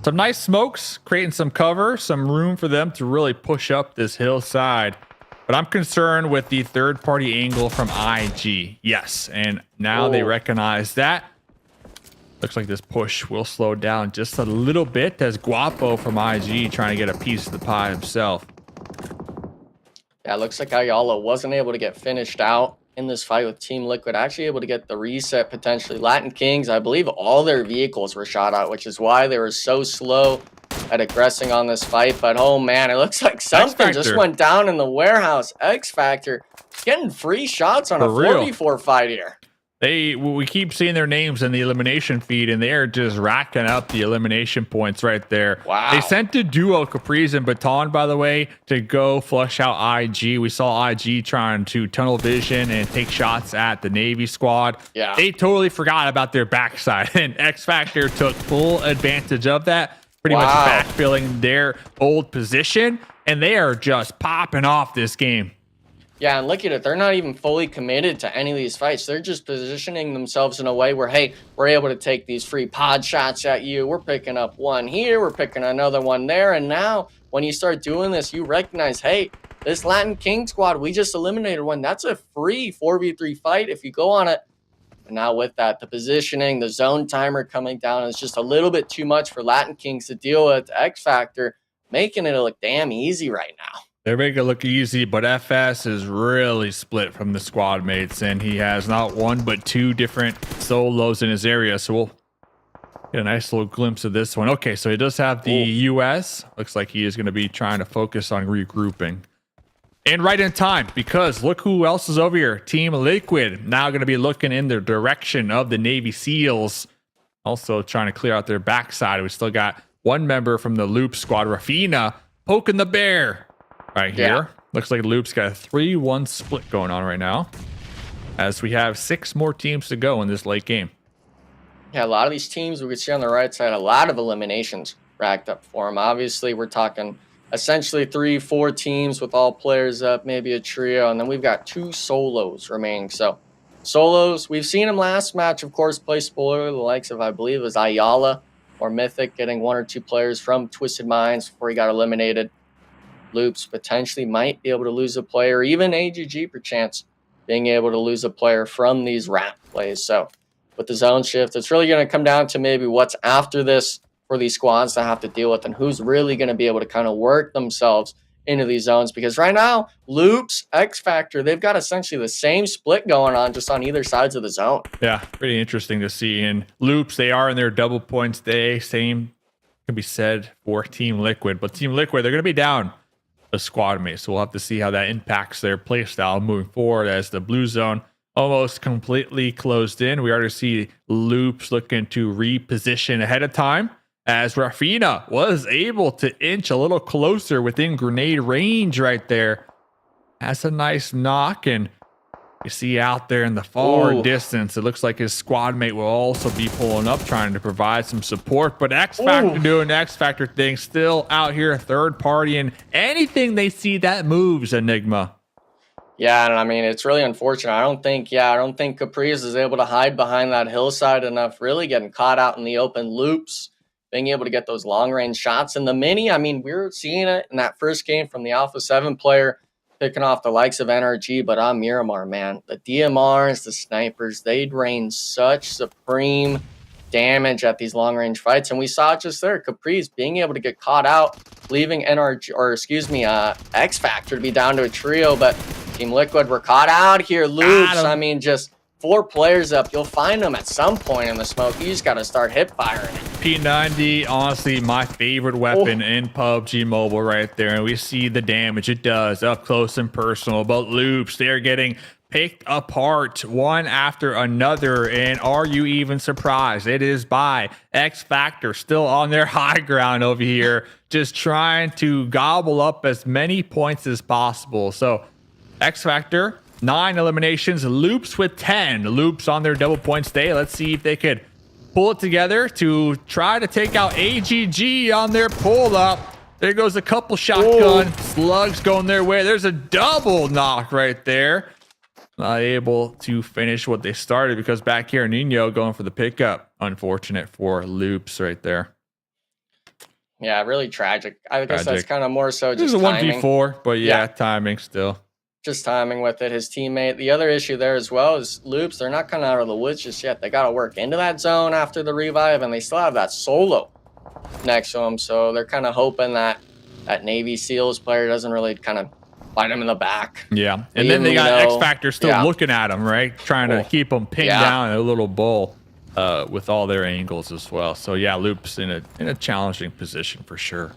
some nice smokes, creating some cover, some room for them to really push up this hillside. But I'm concerned with the third-party angle from IG. Yes, and now they recognize that. Looks like this push will slow down just a little bit as Guapo from IG trying to get a piece of the pie himself. Yeah, it looks like Ayala wasn't able to get finished out in this fight with Team Liquid. Actually able to get the reset potentially. Latin Kings, I believe all their vehicles were shot out, which is why they were so slow at aggressing on this fight. But oh man, it looks like something just went down in the warehouse. X Factor getting free shots on a 4v4 fight here. we keep seeing their names in the elimination feed, and they are just racking up the elimination points right there. Wow. They sent a duo, Caprice and Baton, by the way, to go flush out IG. We saw IG trying to tunnel vision and take shots at the Navy squad. Yeah. They totally forgot about their backside, and X Factor took full advantage of that, pretty much backfilling their old position, and they are just popping off this game. Yeah, and look at it. They're not even fully committed to any of these fights. They're just positioning themselves in a way where, hey, we're able to take these free pod shots at you. We're picking up one here. We're picking another one there. And now when you start doing this, you recognize, hey, this Latin King squad, we just eliminated one. That's a free 4v3 fight if you go on it. And now with that, the positioning, the zone timer coming down is just a little bit too much for Latin Kings to deal with. X Factor making it look damn easy right now. They're making it look easy, but FS is really split from the squad mates, and he has not one but two different solos in his area. So we'll get a nice little glimpse of this one. Okay, so he does have the US. Looks like he is going to be trying to focus on regrouping. And right in time, because look who else is over here. Team Liquid now going to be looking in the direction of the Navy SEALs. Also trying to clear out their backside. We still got one member from the Loop squad, Rafina, poking the bear. Right here. Yeah. Looks like Loop's got a 3-1 split going on right now, as we have 6 more teams to go in this late game. Yeah, a lot of these teams, we could see on the right side, a lot of eliminations racked up for them. Obviously, we're talking essentially 3-4 teams with all players up, maybe a trio, and then we've got 2 solos remaining. So solos, we've seen them last match, of course, play spoiler, the likes of, I believe, it was Ayala or Mythic getting 1 or 2 players from Twisted Minds before he got eliminated. Loops potentially might be able to lose a player, even AGG perchance being able to lose a player from these wrap plays. So with the zone shift, it's really going to come down to maybe what's after this for these squads to have to deal with, and who's really going to be able to kind of work themselves into these zones. Because right now, Loops, X Factor, they've got essentially the same split going on just on either sides of the zone. Yeah, pretty interesting to see. And Loops, they are in their double points day. Same can be said for Team Liquid, but Team Liquid, they're going to be down a squad mate, so we'll have to see how that impacts their play style moving forward, as the blue zone almost completely closed in. We already see Loops looking to reposition ahead of time, as Rafina was able to inch a little closer within grenade range right there. That's a nice knock, and you see out there in the far distance, it looks like his squad mate will also be pulling up, trying to provide some support. But X Factor doing the X Factor thing, still out here third party, and anything they see that moves, Enigma. Yeah, and I mean, it's really unfortunate. I don't think Caprice is able to hide behind that hillside enough, really getting caught out in the open. Loops, being able to get those long-range shots. In the mini, I mean, we were seeing it in that first game from the Alpha7 player, picking off the likes of NRG, but on Miramar, man, the DMRs, the snipers, they'd rain such supreme damage at these long-range fights. And we saw it just there, Caprice being able to get caught out, leaving X Factor to be down to a trio. But Team Liquid were caught out here. Loops, I mean, just 4 players up. You'll find them at some point in the smoke. You just got to start hip firing. P90, honestly, my favorite weapon in PUBG Mobile right there. And we see the damage it does up close and personal. But Loops, they're getting picked apart one after another. And are you even surprised? It is by X Factor, still on their high ground over here, just trying to gobble up as many points as possible. So X Factor, 9 eliminations, Loops with 10. Loops on their double points day. Let's see if they could pull it together to try to take out AGG on their pull up. There goes a couple shotgun slugs going their way. There's a double knock right there. Not able to finish what they started, because back here Nino going for the pickup. Unfortunate for Loops right there. Yeah, really tragic. I guess that's kind of more so just just a timing. 1v4, but yeah, timing still. Just timing with it. His teammate. The other issue there as well is Loops. They're not coming out of the woods just yet. They got to work into that zone after the revive, and they still have that solo next to them. So they're kind of hoping that that Navy SEALs player doesn't really kind of bite him in the back. Yeah, and then they got X Factor still looking at him, right? Trying to keep him pinned down in a little bowl with all their angles as well. So yeah, Loops in a challenging position for sure.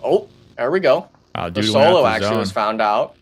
Oh, there we go. The solo actually was found out.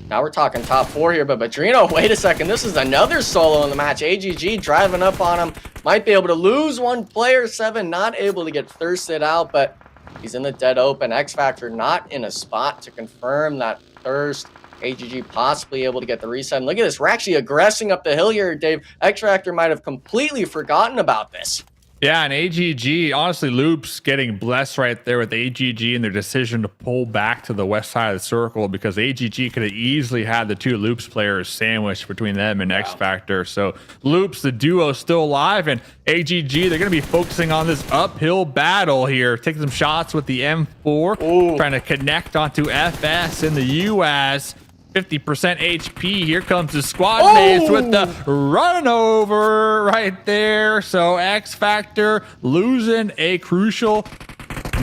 Now we're talking top 4 here, but Badrino, wait a second. This is another solo in the match. AGG driving up on him. Might be able to lose one player. 7 not able to get thirsted out, but he's in the dead open. X Factor not in a spot to confirm that thirst. AGG possibly able to get the reset. And look at this. We're actually aggressing up the hill here, Dave. X Factor might have completely forgotten about this. Yeah, and AGG, honestly, Loops getting blessed right there with AGG and their decision to pull back to the west side of the circle, because AGG could have easily had the 2 Loops players sandwiched between them and X Factor. So Loops, the duo, still alive, and AGG, they're going to be focusing on this uphill battle here, taking some shots with the M4, trying to connect onto FS in the US. 50% HP. Here comes the squad mates with the run over right there. So X Factor losing a crucial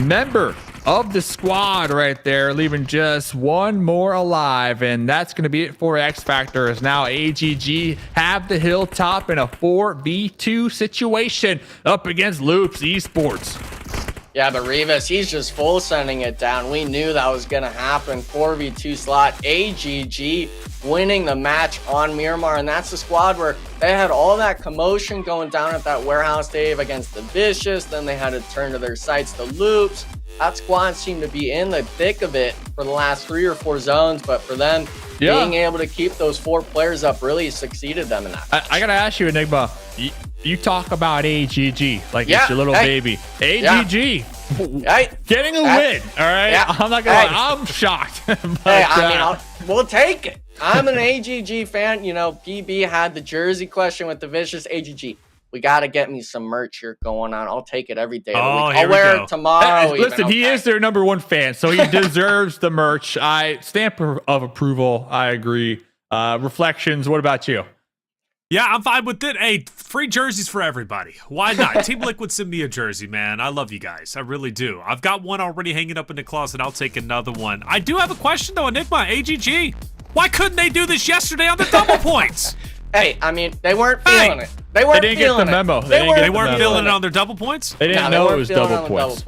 member of the squad right there, leaving just one more alive. And that's going to be it for X Factor, as now AGG have the hilltop in a 4v2 situation up against Loops Esports. Yeah, but Rivas, he's just full sending it down. We knew that was going to happen. 4v2 slot. AGG winning the match on Miramar. And that's the squad where they had all that commotion going down at that warehouse, Dave, against the Vicious. Then they had to turn to their sights, the Loops. That squad seemed to be in the thick of it for the last 3 or 4 zones. But for them, being able to keep those 4 players up really succeeded them in that match. I got to ask you, Enigma. You talk about AGG like it's your little baby. AGG getting a win. All right. I'm not gonna lie, I'm shocked. But, I mean, we'll take it. I'm an AGG fan. You know, PB had the jersey question with the Vicious. AGG, we got to get me some merch here going on. I'll take it every day of the week. I'll wear it tomorrow. Listen, he is their number 1 fan, so he deserves the merch. Stamp of approval. I agree. Reflections. What about you? Yeah, I'm fine with it. Hey, free jerseys for everybody. Why not? Team Liquid send me a jersey, man. I love you guys. I really do. I've got one already hanging up in the closet. I'll take another one. I do have a question, though, Enigma. AGG, why couldn't they do this yesterday on the double points? Hey, I mean, they weren't feeling it. They didn't get the memo. They weren't feeling it on their double points? They didn't know it was double points.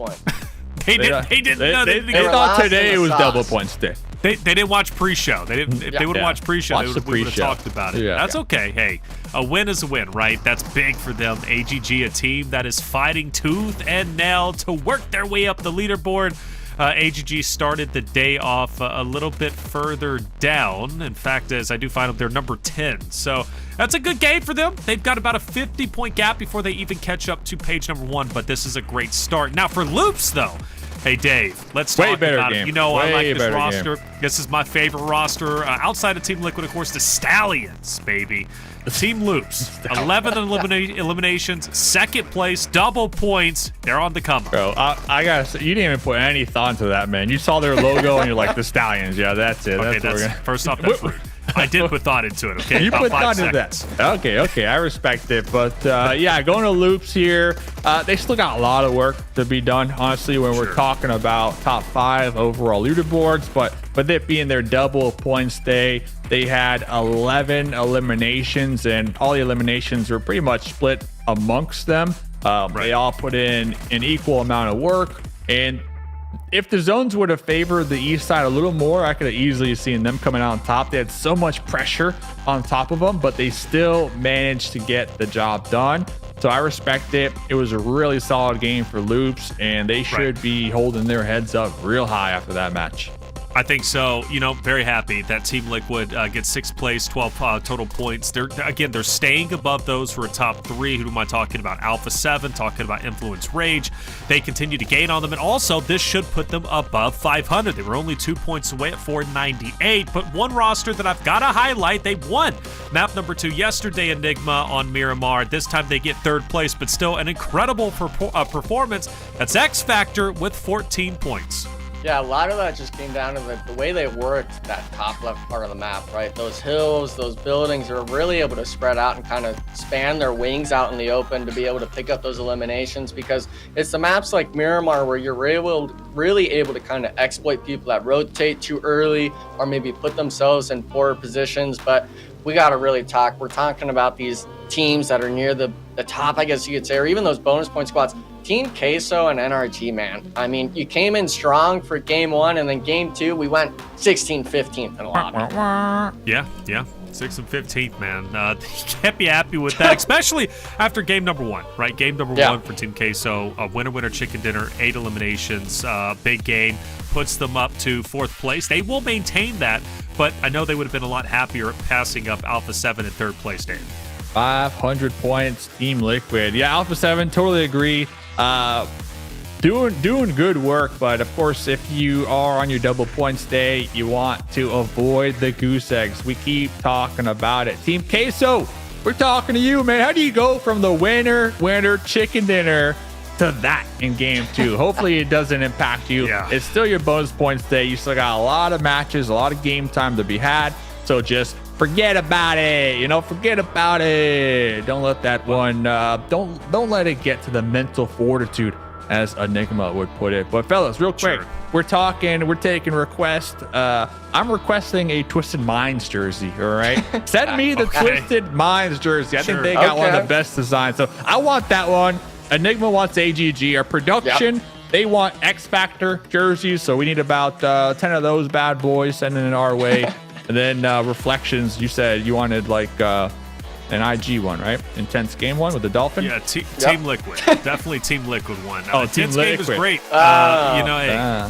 They didn't know. They thought today it was double points day. They didn't watch pre-show. They didn't. If they would have watched pre-show, we would have talked about it. That's okay. Hey, a win is a win, right? That's big for them. AGG, a team that is fighting tooth and nail to work their way up the leaderboard. AGG started the day off a little bit further down. In fact, as I do find them, they're number 10. So that's a good game for them. They've got about a 50-point gap before they even catch up to page number 1. But this is a great start. Now for Loops, though. Hey, Dave, let's talk about it. You know, I like this roster. This is my favorite roster. Outside of Team Liquid, of course, the Stallions, baby. The Team Loops, 11 eliminations, 2nd place, double points. They're on the come up. Bro, I gotta say, you didn't even put any thought into that, man. You saw their logo and you're like, the Stallions. Yeah, that's it. Okay, first off, that's rude. I did put thought into it, okay? You About put 5 thought into that. Okay, I respect it. But yeah, going to Loops here, they still got a lot of work to be done, honestly, when we're talking about top 5 overall leaderboards. But with it being their double points day, they had 11 eliminations, and all the eliminations were pretty much split amongst them. They all put in an equal amount of work, and if the zones would have favored the east side a little more, I could have easily seen them coming out on top. They had so much pressure on top of them, but they still managed to get the job done. So I respect it. It was a really solid game for Loops, and they should be holding their heads up real high after that match. I think so. You know, very happy that Team Liquid gets 6th place, 12 total points. They're staying above those for a top 3. Who am I talking about? Alpha7, talking about Influence Rage. They continue to gain on them, and also this should put them above 500. They were only 2 points away at 498, but one roster that I've got to highlight, they won map number 2 yesterday, Enigma on Miramar. This time they get 3rd place, but still an incredible performance. That's X Factor with 14 points. Yeah, a lot of that just came down to the way they worked that top left part of the map, right? Those hills, those buildings are really able to spread out and kind of span their wings out in the open to be able to pick up those eliminations, because it's the maps like Miramar where you're really able to kind of exploit people that rotate too early or maybe put themselves in poorer positions. But we got to really talk. We're talking about these teams that are near the top, I guess you could say, or even those bonus point squads. Team Queso and NRG, man. I mean, you came in strong for game 1, and then game 2, we went 16-15 in the lobby. Yeah. 6 and 15th, man. You can't be happy with that, especially after game number 1, right? Game number 1 for Team Queso, winner chicken dinner, 8 eliminations, big game, puts them up to 4th place. They will maintain that, but I know they would have been a lot happier passing up Alpha7 in 3rd place, Dave. 500 points, Team Liquid. Yeah, Alpha7, totally agree. Doing good work, but of course, if you are on your double points day, you want to avoid the goose eggs. We keep talking about it. Team Queso, we're talking to you, man. How do you go from the winner chicken dinner to that in game 2? Hopefully it doesn't impact you. Yeah. It's still your bonus points day. You still got a lot of matches, a lot of game time to be had. So just forget about it. Forget about it. Don't let that one. Don't let it get to the mental fortitude, as Enigma would put it. But fellas, real quick, we're taking requests. I'm requesting a Twisted Minds jersey. All right, send me the Twisted Minds jersey. I think they got one of the best designs, so I want that one. Enigma wants AGG. Our production, they want X Factor jerseys, so we need about 10 of those bad boys sending it our way. And then Reflections, you said you wanted like an IG one, right? Intense game one with the Dolphin? Yeah, Team Liquid. Definitely Team Liquid one. Intense Team game is Liquid. great.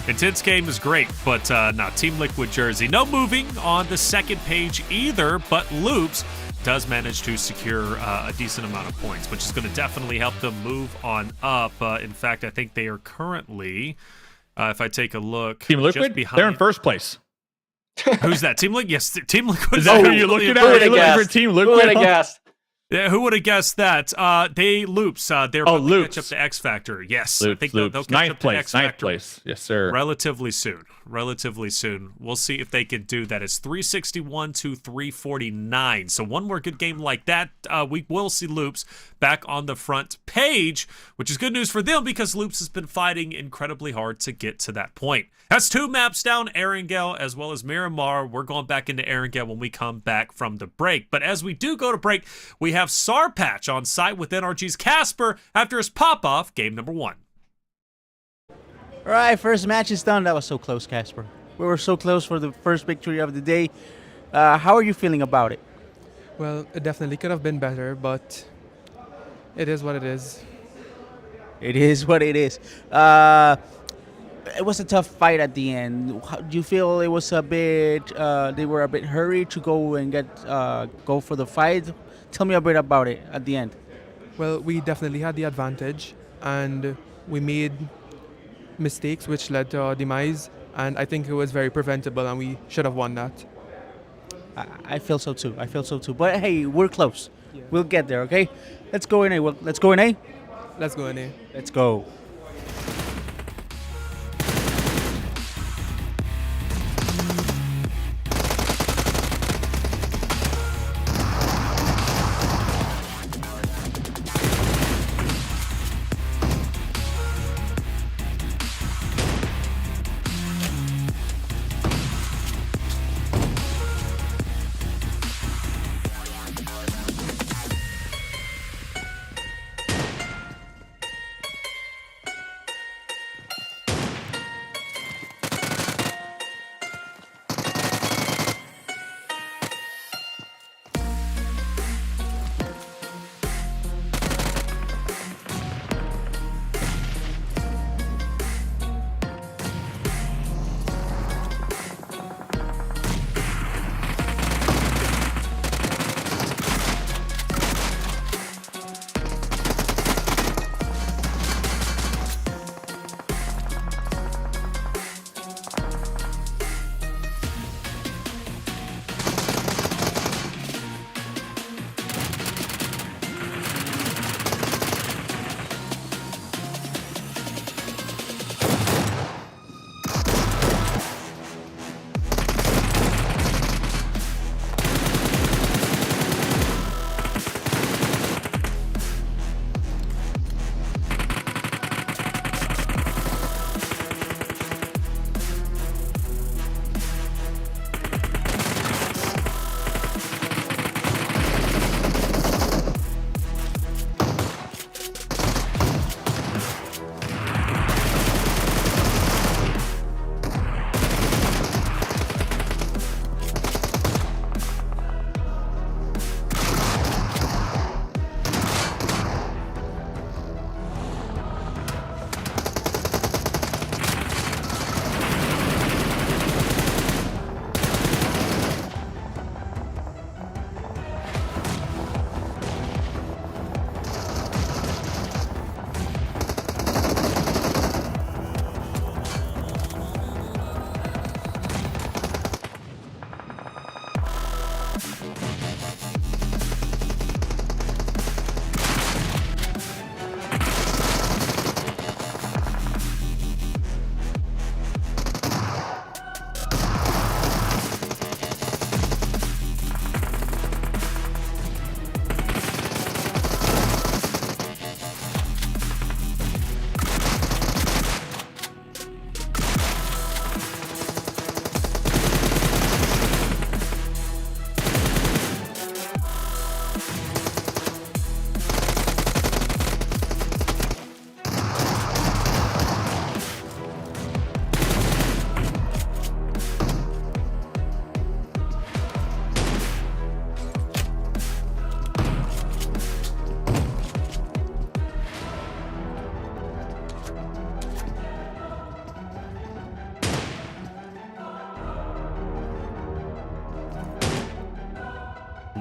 Intense game is great, but not Team Liquid jersey. No moving on the second page either, but Loops does manage to secure a decent amount of points, which is going to definitely help them move on up. In fact, I think they are currently, if I take a look, Team Liquid? They're in 1st place. Who's that? Team Liquid? Yes, Team Liquid. Is that who you're looking at? Are you looking for Team Liquid? Who would have guessed? Yeah, who would have guessed that? They Loops. They're about to catch up to X Factor. Yes, Loops, I think they'll catch ninth up place, to X Factor. Ninth place. Yes, sir. Relatively soon. We'll see if they can do that. It's 361 to 349. So one more good game like that, we will see Loops back on the front page, which is good news for them because Loops has been fighting incredibly hard to get to that point. That's 2 maps down, Erangel as well as Miramar. We're going back into Erangel when we come back from the break. But as we do go to break, we have Sarpatch on site with NRG's Casper after his pop-off game number 1. All right, first match is done. That was so close, Casper. We were so close for the first victory of the day. How are you feeling about it? Well, it definitely could have been better, but it is what it is. It is what it is. It was a tough fight at the end. Do you feel it was a bit? They were a bit hurried to go and go for the fight. Tell me a bit about it at the end. Well, we definitely had the advantage, and we made mistakes which led to our demise, and I think it was very preventable, and we should have won that. I feel so too. But hey, we're close. Yeah. We'll get there, okay? Let's go in A. Let's go in A. Let's go in A. Let's go.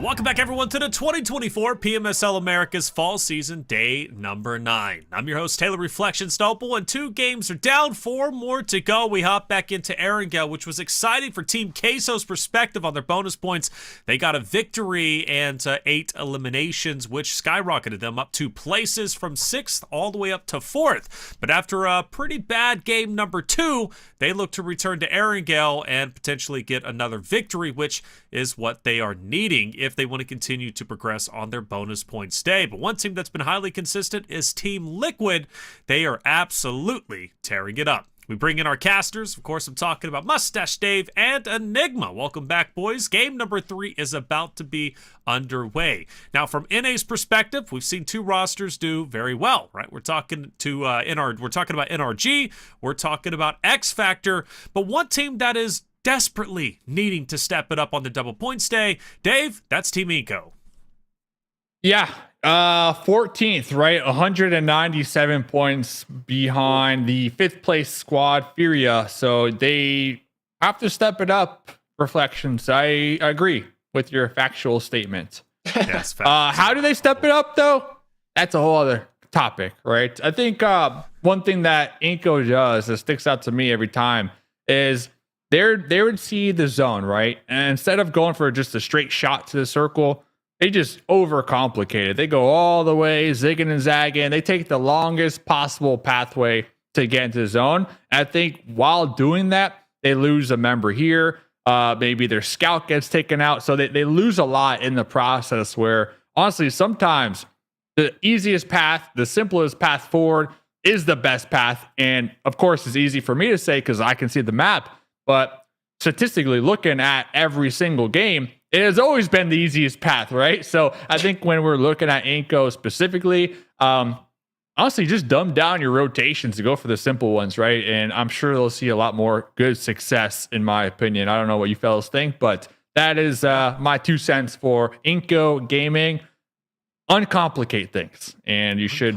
Welcome back, everyone, to the 2024 PMSL Americas Fall Season Day number 9. I'm your host, Taylor Reflection Stopel, and 2 games are down, 4 more to go. We hop back into Erangel, which was exciting for Team Queso's perspective on their bonus points. They got a victory and 8 eliminations, which skyrocketed them up 2 places from 6th all the way up to 4th. But after a pretty bad game number 2, they look to return to Erangel and potentially get another victory, which is what they are needing if they want to continue to progress on their bonus points day. But one team that's been highly consistent is Team Liquid. They are absolutely tearing it up. We bring in our casters. Of course, I'm talking about Mustache Dave and Enigma. Welcome back, boys. Game number 3 is about to be underway. Now, from NA's perspective, we've seen 2 rosters do very well, right? We're talking to we're talking about NRG, we're talking about X Factor, but one team that is desperately needing to step it up on the double points day, Dave, that's Team Inco. Yeah, 14th, right? 197 points behind the 5th place squad, Furia. So they have to step it up. Reflections. I agree with your factual statement. Yes, how do they step it up, though? That's a whole other topic, right? I think one thing that Inco does that sticks out to me every time is they would see the zone, right? And instead of going for just a straight shot to the circle, they just overcomplicate it. They go all the way, zigging and zagging. They take the longest possible pathway to get into the zone. And I think while doing that, they lose a member here. Maybe their scout gets taken out. So they lose a lot in the process where, honestly, sometimes the easiest path, the simplest path forward is the best path. And, of course, it's easy for me to say because I can see the map. But statistically, looking at every single game, it has always been the easiest path, right? So I think when we're looking at Inco specifically, honestly, just dumb down your rotations to go for the simple ones, right? And I'm sure they'll see a lot more good success, in my opinion. I don't know what you fellas think, but that is my 2 cents for Inco Gaming. Uncomplicate things, and you should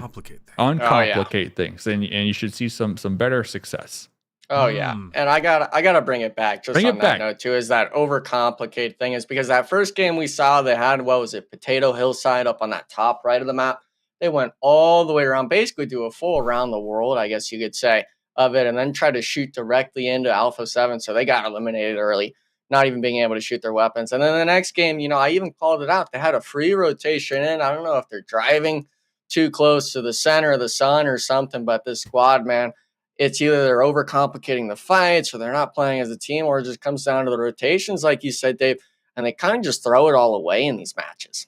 uncomplicate things, and you should see some better success. Oh yeah, and I gotta bring it back just on that note too. Is that overcomplicated thing? Is because that first game we saw, they had Potato Hillside up on that top right of the map. They went all the way around, basically do a full around the world, I guess you could say, of it, and then tried to shoot directly into Alpha7. So they got eliminated early, not even being able to shoot their weapons. And then the next game, I even called it out. They had a free rotation in. I don't know if they're driving too close to the center of the sun or something, but this squad, man. It's either they're overcomplicating the fights or they're not playing as a team, or it just comes down to the rotations, like you said, Dave, and they kind of just throw it all away in these matches.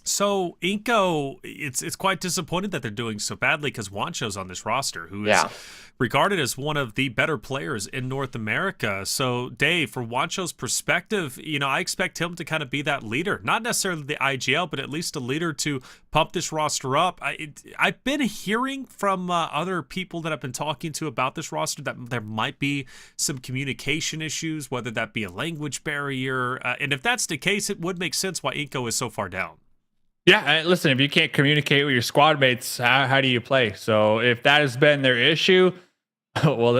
So Inco, it's quite disappointing that they're doing so badly because Wancho's on this roster, who is regarded as one of the better players in North America. So Dave, from Wancho's perspective, I expect him to kind of be that leader, not necessarily the IGL, but at least a leader to pump this roster up. I've been hearing from other people that I've been talking to about this roster that there might be some communication issues, whether that be a language barrier. And if that's the case, it would make sense why Inco is so far down. Yeah, listen, if you can't communicate with your squad mates, how do you play? So if that has been their issue, well,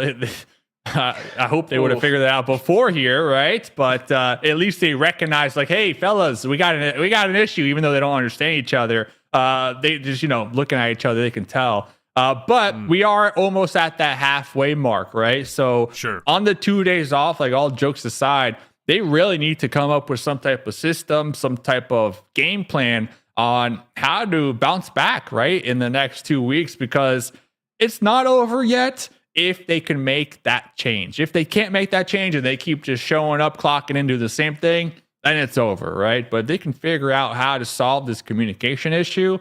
I hope they would have figured that out before here, right? But at least they recognize, like, hey, fellas, we got an issue, even though they don't understand each other. They just, looking at each other, they can tell. But we are almost at that halfway mark, right? So on the 2 days off, like all jokes aside, they really need to come up with some type of system, some type of game plan on how to bounce back, right, in the next 2 weeks, because it's not over yet if they can make that change. If they can't make that change and they keep just showing up, clocking into the same thing, then it's over, right? But they can figure out how to solve this communication issue.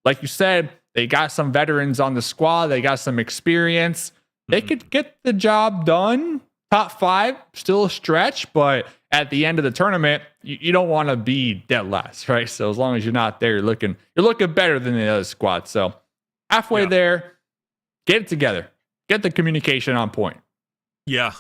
Like you said, they got some veterans on the squad. They got some experience. They could get the job done. Top 5, still a stretch, but at the end of the tournament, you don't want to be dead last, right? So as long as you're not there, you're looking better than the other squad. So halfway there, get it together. Get the communication on point. Yeah,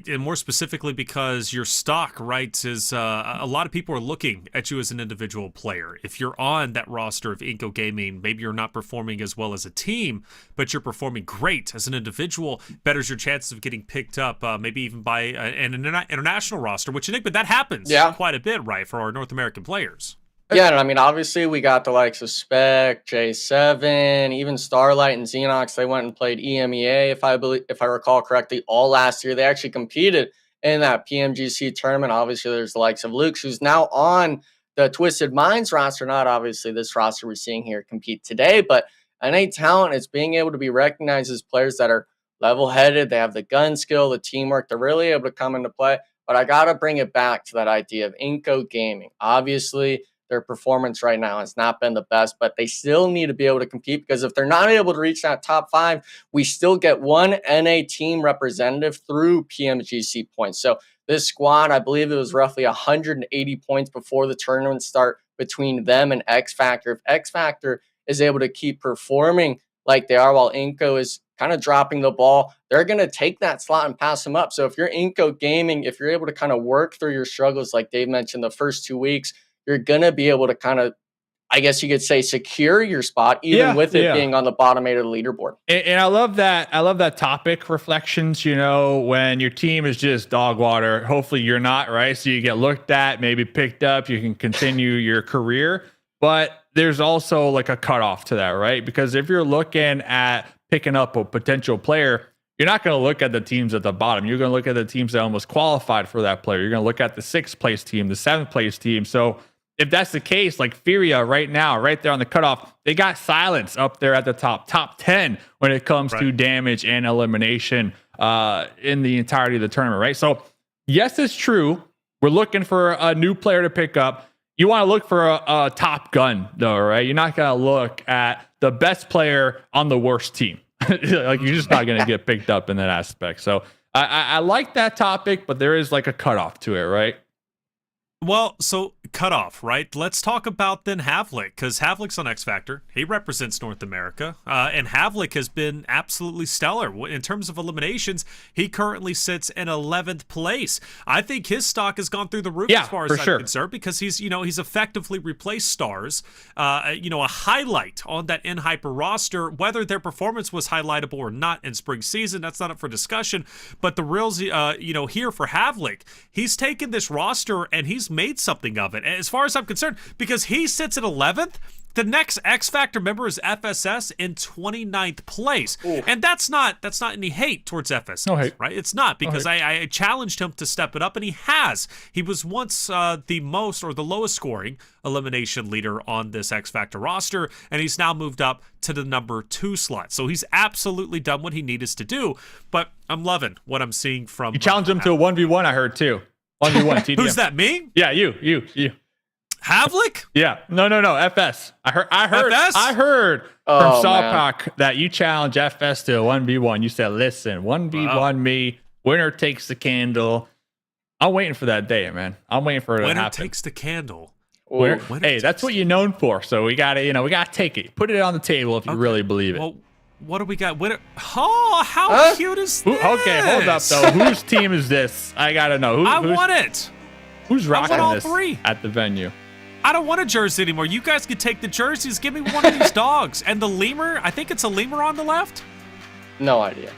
and more specifically because your stock, right, is a lot of people are looking at you as an individual player. If you're on that roster of Inco Gaming, maybe you're not performing as well as a team, but you're performing great as an individual, betters your chances of getting picked up, maybe even by an international roster, which but that happens quite a bit, right, for our North American players. Yeah, and I mean, obviously, we got the likes of Spec, J7, even Starlight and Xenox. They went and played EMEA, if I recall correctly, all last year. They actually competed in that PMGC tournament. Obviously, there's the likes of Luke, who's now on the Twisted Minds roster. Not obviously this roster we're seeing here compete today, but NA talent is being able to be recognized as players that are level-headed. They have the gun skill, the teamwork. They're really able to come into play. But I got to bring it back to that idea of Inco Gaming. Obviously, their performance right now has not been the best, but they still need to be able to compete, because if they're not able to reach that top 5, we still get one NA team representative through PMGC points. So this squad, I believe it was roughly 180 points before the tournament start between them and X Factor. If X Factor is able to keep performing like they are while Inco is kind of dropping the ball, they're going to take that slot and pass them up. So if you're Inco Gaming, if you're able to kind of work through your struggles, like Dave mentioned, the first 2 weeks, you're going to be able to kind of, I guess you could say, secure your spot, even with it being on the bottom 8 of the leaderboard. And I love that. I love that topic, reflections, when your team is just dog water, hopefully you're not, right? So you get looked at, maybe picked up, you can continue your career. But there's also like a cutoff to that, right? Because if you're looking at picking up a potential player, you're not going to look at the teams at the bottom. You're going to look at the teams that almost qualified for that player. You're going to look at the 6th place team, the 7th place team. So if that's the case, like Furia right now, right there on the cutoff, they got silence up there at the top 10 when it comes to damage and elimination in the entirety of the tournament, right? So yes, it's true. We're looking for a new player to pick up. You want to look for a top gun, though, right? You're not going to look at the best player on the worst team. Like, you're just not going to get picked up in that aspect. So I like that topic, but there is like a cutoff to it, right? Well, so cutoff, right? Let's talk about then Havlik, because Havlik's on X Factor. He represents North America, and Havlik has been absolutely stellar. In terms of eliminations, he currently sits in 11th place. I think his stock has gone through the roof as far as I'm concerned, because he's effectively replaced stars. A highlight on that N-Hyper roster, whether their performance was highlightable or not in spring season, that's not up for discussion. But the real, here for Havlik, he's taken this roster and he's made something of it, as far as I'm concerned, because he sits at 11th. The next X Factor member is FSS in 29th place. Ooh. And that's not any hate towards FSS, no hate. Right? It's not, because I challenged him to step it up, and he has. He was once the most or the lowest scoring elimination leader on this X Factor roster, and he's now moved up to the number 2 slot. So he's absolutely done what he needed to do, but I'm loving what I'm seeing from... You challenged him to a 1v1, I heard, too. 1v1 TDM. Who's that, me? Yeah, you. Havlik? Yeah. No. FS. I heard from Sawpack that you challenge FS to a 1v1. You said, listen, 1v1 me. Winner takes the candle. I'm waiting for that day, man. I'm waiting for it to happen. Winner takes the candle. Hey, that's what you're known for. So we gotta take it. Put it on the table if you really believe it. Well, what do we got? How cute is this? Okay, hold up, though. Whose team is this? I gotta know. I want it. Who's rocking all this 3 at the venue? I don't want a jersey anymore. You guys can take the jerseys. Give me one of these dogs. And the lemur, I think it's a lemur on the left. No idea.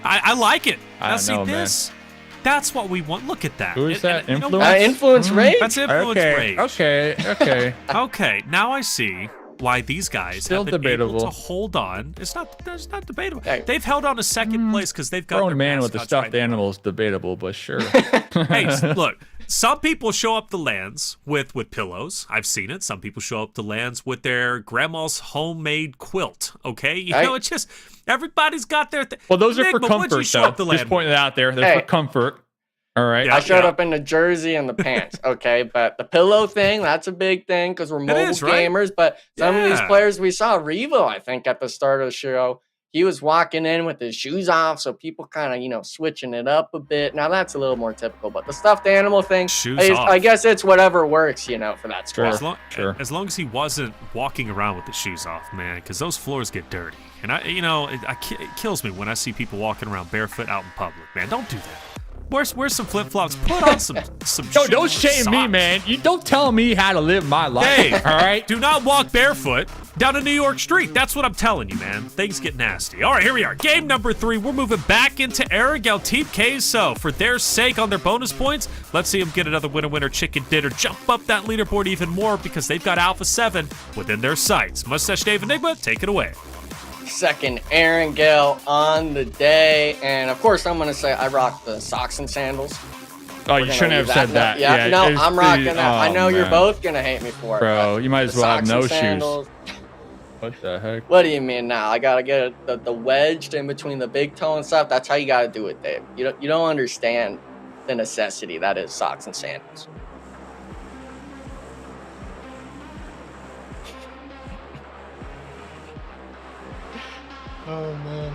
I like it. Now see know, this. Man. That's what we want. Look at that. Who is that? Influence Rage? That's Influence Rage. Okay. Okay, now I see why these guys Still have been debatable. able to hold on. It's not debatable. They've held on to 2nd place because they've got grown their man with the stuffed right animals. Debatable, but sure. Hey, look. Some people show up to LANs with pillows. I've seen it. Some people show up to LANs with their grandma's homemade quilt. Okay, it's just everybody's got their. Well, those are for comfort, though. Just pointing it out there. They're for comfort. All right. I showed up in the jersey and the pants. Okay, but the pillow thing—that's a big thing because we're mobile gamers. But some of these players we saw, Revo, I think, at the start of the show, he was walking in with his shoes off, so people kind of, you know, switching it up a bit. Now that's a little more typical, but the stuffed animal thing, I guess it's whatever works, you know, for that squad. As long as he wasn't walking around with the shoes off, man, because those floors get dirty. And it kills me when I see people walking around barefoot out in public, man. Don't do that. Wear some flip-flops. Put on some Yo, don't shame me, man. You don't tell me how to live my life. Hey, all right? Do not walk barefoot down a New York street. That's what I'm telling you, man. Things get nasty. All right, here we are. Game number 3. We're moving back into Arrogel Team Queso. For their sake, on their bonus points, let's see them get another winner chicken dinner. Jump up that leaderboard even more because they've got Alpha7 within their sights. Mustache Dave Enigma, take it away. Second Erangel on the day, and of course I'm gonna say I rock the socks and sandals. Oh, you shouldn't have said that. Yeah, no, I'm rocking that. I know you're both gonna hate me for it, bro. You might as well have no shoes. What the heck? What do you mean now? I gotta get the wedged in between the big toe and stuff. That's how you gotta do it, Dave. You don't understand the necessity that is socks and sandals. Oh man.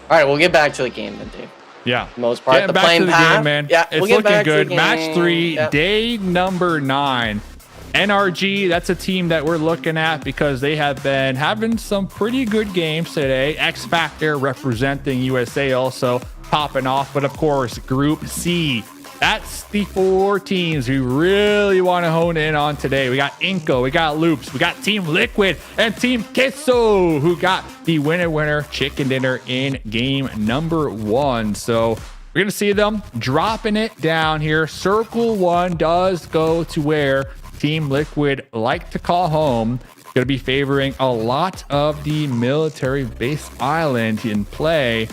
All right, we'll get back to the game then, Dave. Yeah. Most part, the plane path. Game, man. Yeah, it's looking good. Match 3, day number 9. NRG, that's a team that we're looking at because they have been having some pretty good games today. X Factor representing USA also popping off. But of course, Group C. That's the 4 teams we really want to hone in on today. We got Inco, we got Loops, we got Team Liquid, and Team Queso, who got the winner chicken dinner in game number 1. So we're going to see them dropping it down here. Circle 1 does go to where Team Liquid like to call home. Going to be favoring a lot of the military base island in play.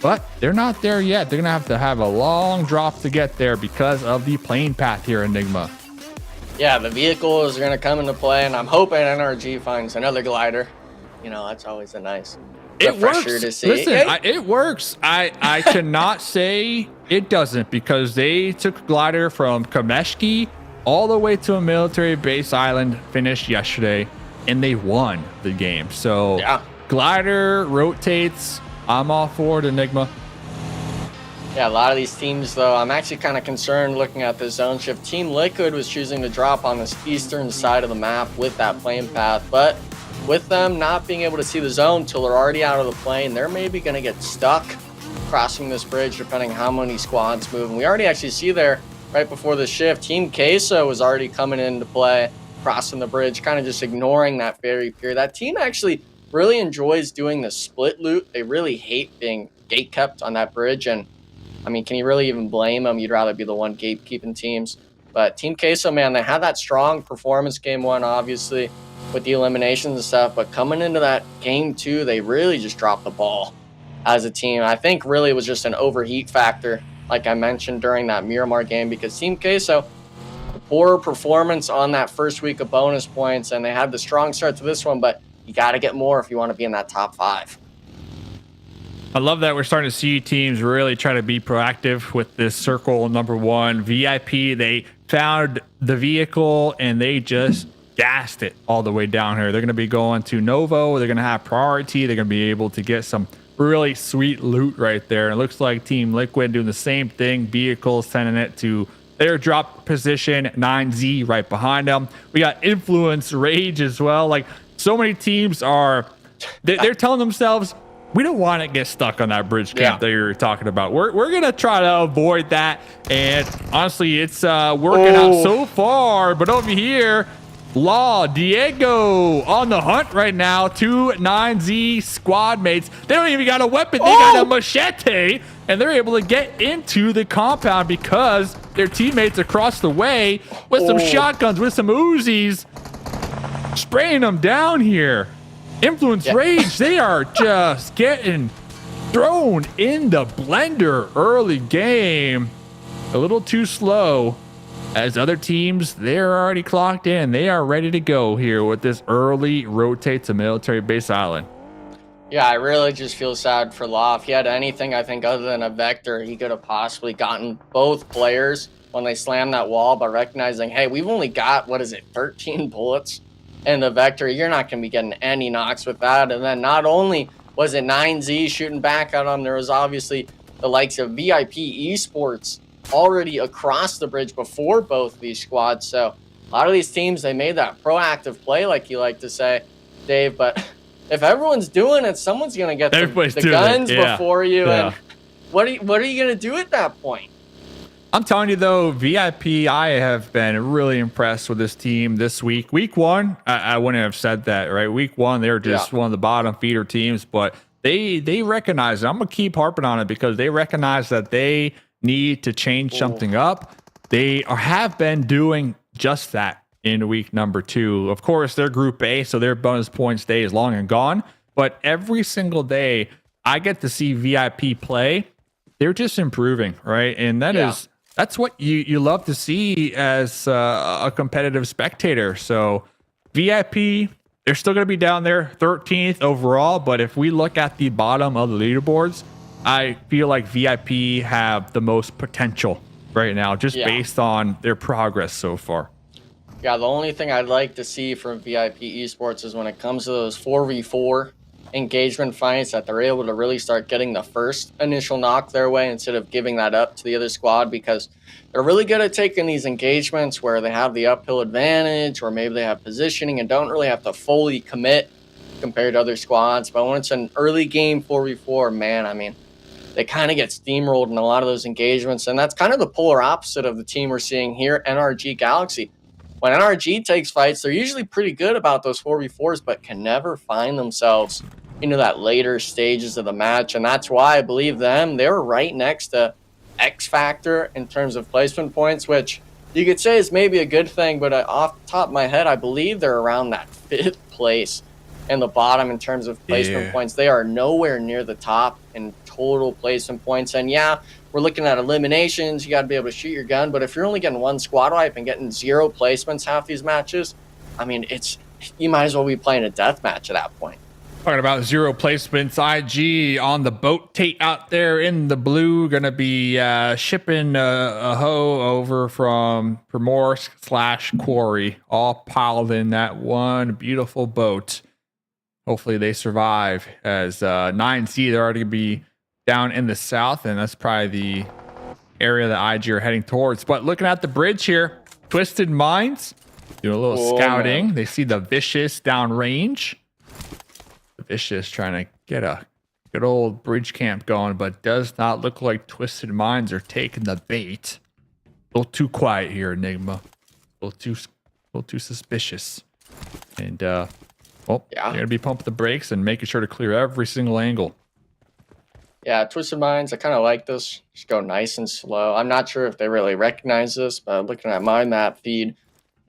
But they're not there yet. They're going to have a long drop to get there because of the plane path here, Enigma. Yeah, the vehicles are going to come into play, and I'm hoping NRG finds another glider. You know, that's always a nice refresher to see. Listen, it works. I cannot say it doesn't because they took a glider from Kameshki all the way to a military base island, finished yesterday, and they won the game. So yeah. Glider rotates. I'm all for it, Enigma. Yeah, a lot of these teams, though, I'm actually kind of concerned looking at the zone shift. Team Liquid was choosing to drop on this eastern side of the map with that plane path, but with them not being able to see the zone till they're already out of the plane, they're maybe going to get stuck crossing this bridge depending how many squads move. And we already actually see there right before the shift, Team Queso was already coming into play, crossing the bridge, kind of just ignoring that ferry pier. That team actually really enjoys doing the split loot. They really hate being gate kept on that bridge, and I mean, can you really even blame them? You'd rather be the one gatekeeping teams. But Team Queso, man, they had that strong performance game 1, obviously, with the eliminations and stuff, but coming into that game 2, they really just dropped the ball as a team. I think really it was just an overheat factor, like I mentioned during that Miramar game, because Team Queso, the poor performance on that first week of bonus points, and they had the strong start to this one, but you got to get more if you want to be in that top 5. I love that we're starting to see teams really try to be proactive with this circle number 1. VIP, they found the vehicle and they just gassed it all the way down here. They're going to be going to Novo. They're going to have priority. They're going to be able to get some really sweet loot right there. And it looks like Team Liquid doing the same thing. Vehicles sending it to their drop position, 9Z right behind them. We got Influence Rage as well. Like, so many teams are, they're telling themselves, we don't want to get stuck on that bridge camp that you're talking about. We're going to try to avoid that. And honestly, it's working out so far. But over here, Law, Diego on the hunt right now. 2 9Z squad mates. They don't even got a weapon. They got a machete. And they're able to get into the compound because their teammates across the way with some shotguns, with some Uzis, spraying them down here. Influence Rage, they are just getting thrown in the blender early game. A little too slow as other teams, they're already clocked in. They are ready to go here with this early rotate to military base island. Yeah, I really just feel sad for Law. If he had anything, I think, other than a Vector, he could have possibly gotten both players when they slammed that wall by recognizing, hey, we've only got, 13 bullets in the Vector. You're not going to be getting any knocks with that. And then not only was it 9Z shooting back at them. There was obviously the likes of VIP Esports already across the bridge before both of these squads. So a lot of these teams, they made that proactive play, like you like to say, Dave. But if everyone's doing it, someone's going to get the guns before you. Yeah. And what are you going to do at that point? I'm telling you, though, VIP, I have been really impressed with this team this week. Week one, I wouldn't have said that, right? Week one, they were just one of the bottom feeder teams, but they recognize it. I'm going to keep harping on it because they recognize that they need to change something up. They have been doing just that in week number 2. Of course, they're Group A, so their bonus points day is long and gone. But every single day I get to see VIP play, they're just improving, right? And that's what you love to see as a competitive spectator. So VIP, they're still going to be down there 13th overall. But if we look at the bottom of the leaderboards, I feel like VIP have the most potential right now, just based on their progress so far. Yeah, the only thing I'd like to see from VIP Esports is when it comes to those 4v4 engagement fights, that they're able to really start getting the first initial knock their way instead of giving that up to the other squad, because they're really good at taking these engagements where they have the uphill advantage, or maybe they have positioning and don't really have to fully commit compared to other squads. But when it's an early game 4v4, man, I mean, they kind of get steamrolled in a lot of those engagements. And that's kind of the polar opposite of the team we're seeing here, NRG Galaxy. When NRG takes fights, they're usually pretty good about those 4v4s, but can never find themselves into that later stages of the match. And that's why I believe they're right next to X Factor in terms of placement points, which you could say is maybe a good thing, but off the top of my head, I believe they're around that 5th place in the bottom in terms of placement points. They are nowhere near the top in total placement points. And yeah, we're looking at eliminations. You got to be able to shoot your gun. But if you're only getting one squad wipe and getting 0 placements half these matches, I mean, you might as well be playing a death match at that point. Talking about 0 placements, IG on the boat Tate out there in the blue, going to be shipping a hoe over from Primorsk/Quarry, all piled in that one beautiful boat. Hopefully they survive, as 9C, they're already going to be down in the south, and that's probably the area that IG are heading towards. But looking at the bridge here, Twisted Minds doing a little scouting. Man. They see the Vicious downrange. The Vicious trying to get a good old bridge camp going, but does not look like Twisted Minds are taking the bait. A little too quiet here, Enigma. A little too suspicious. And they're gonna be pumping the brakes and making sure to clear every single angle. Yeah, Twisted Minds, I kind of like this. Just go nice and slow. I'm not sure if they really recognize this, but looking at my map feed,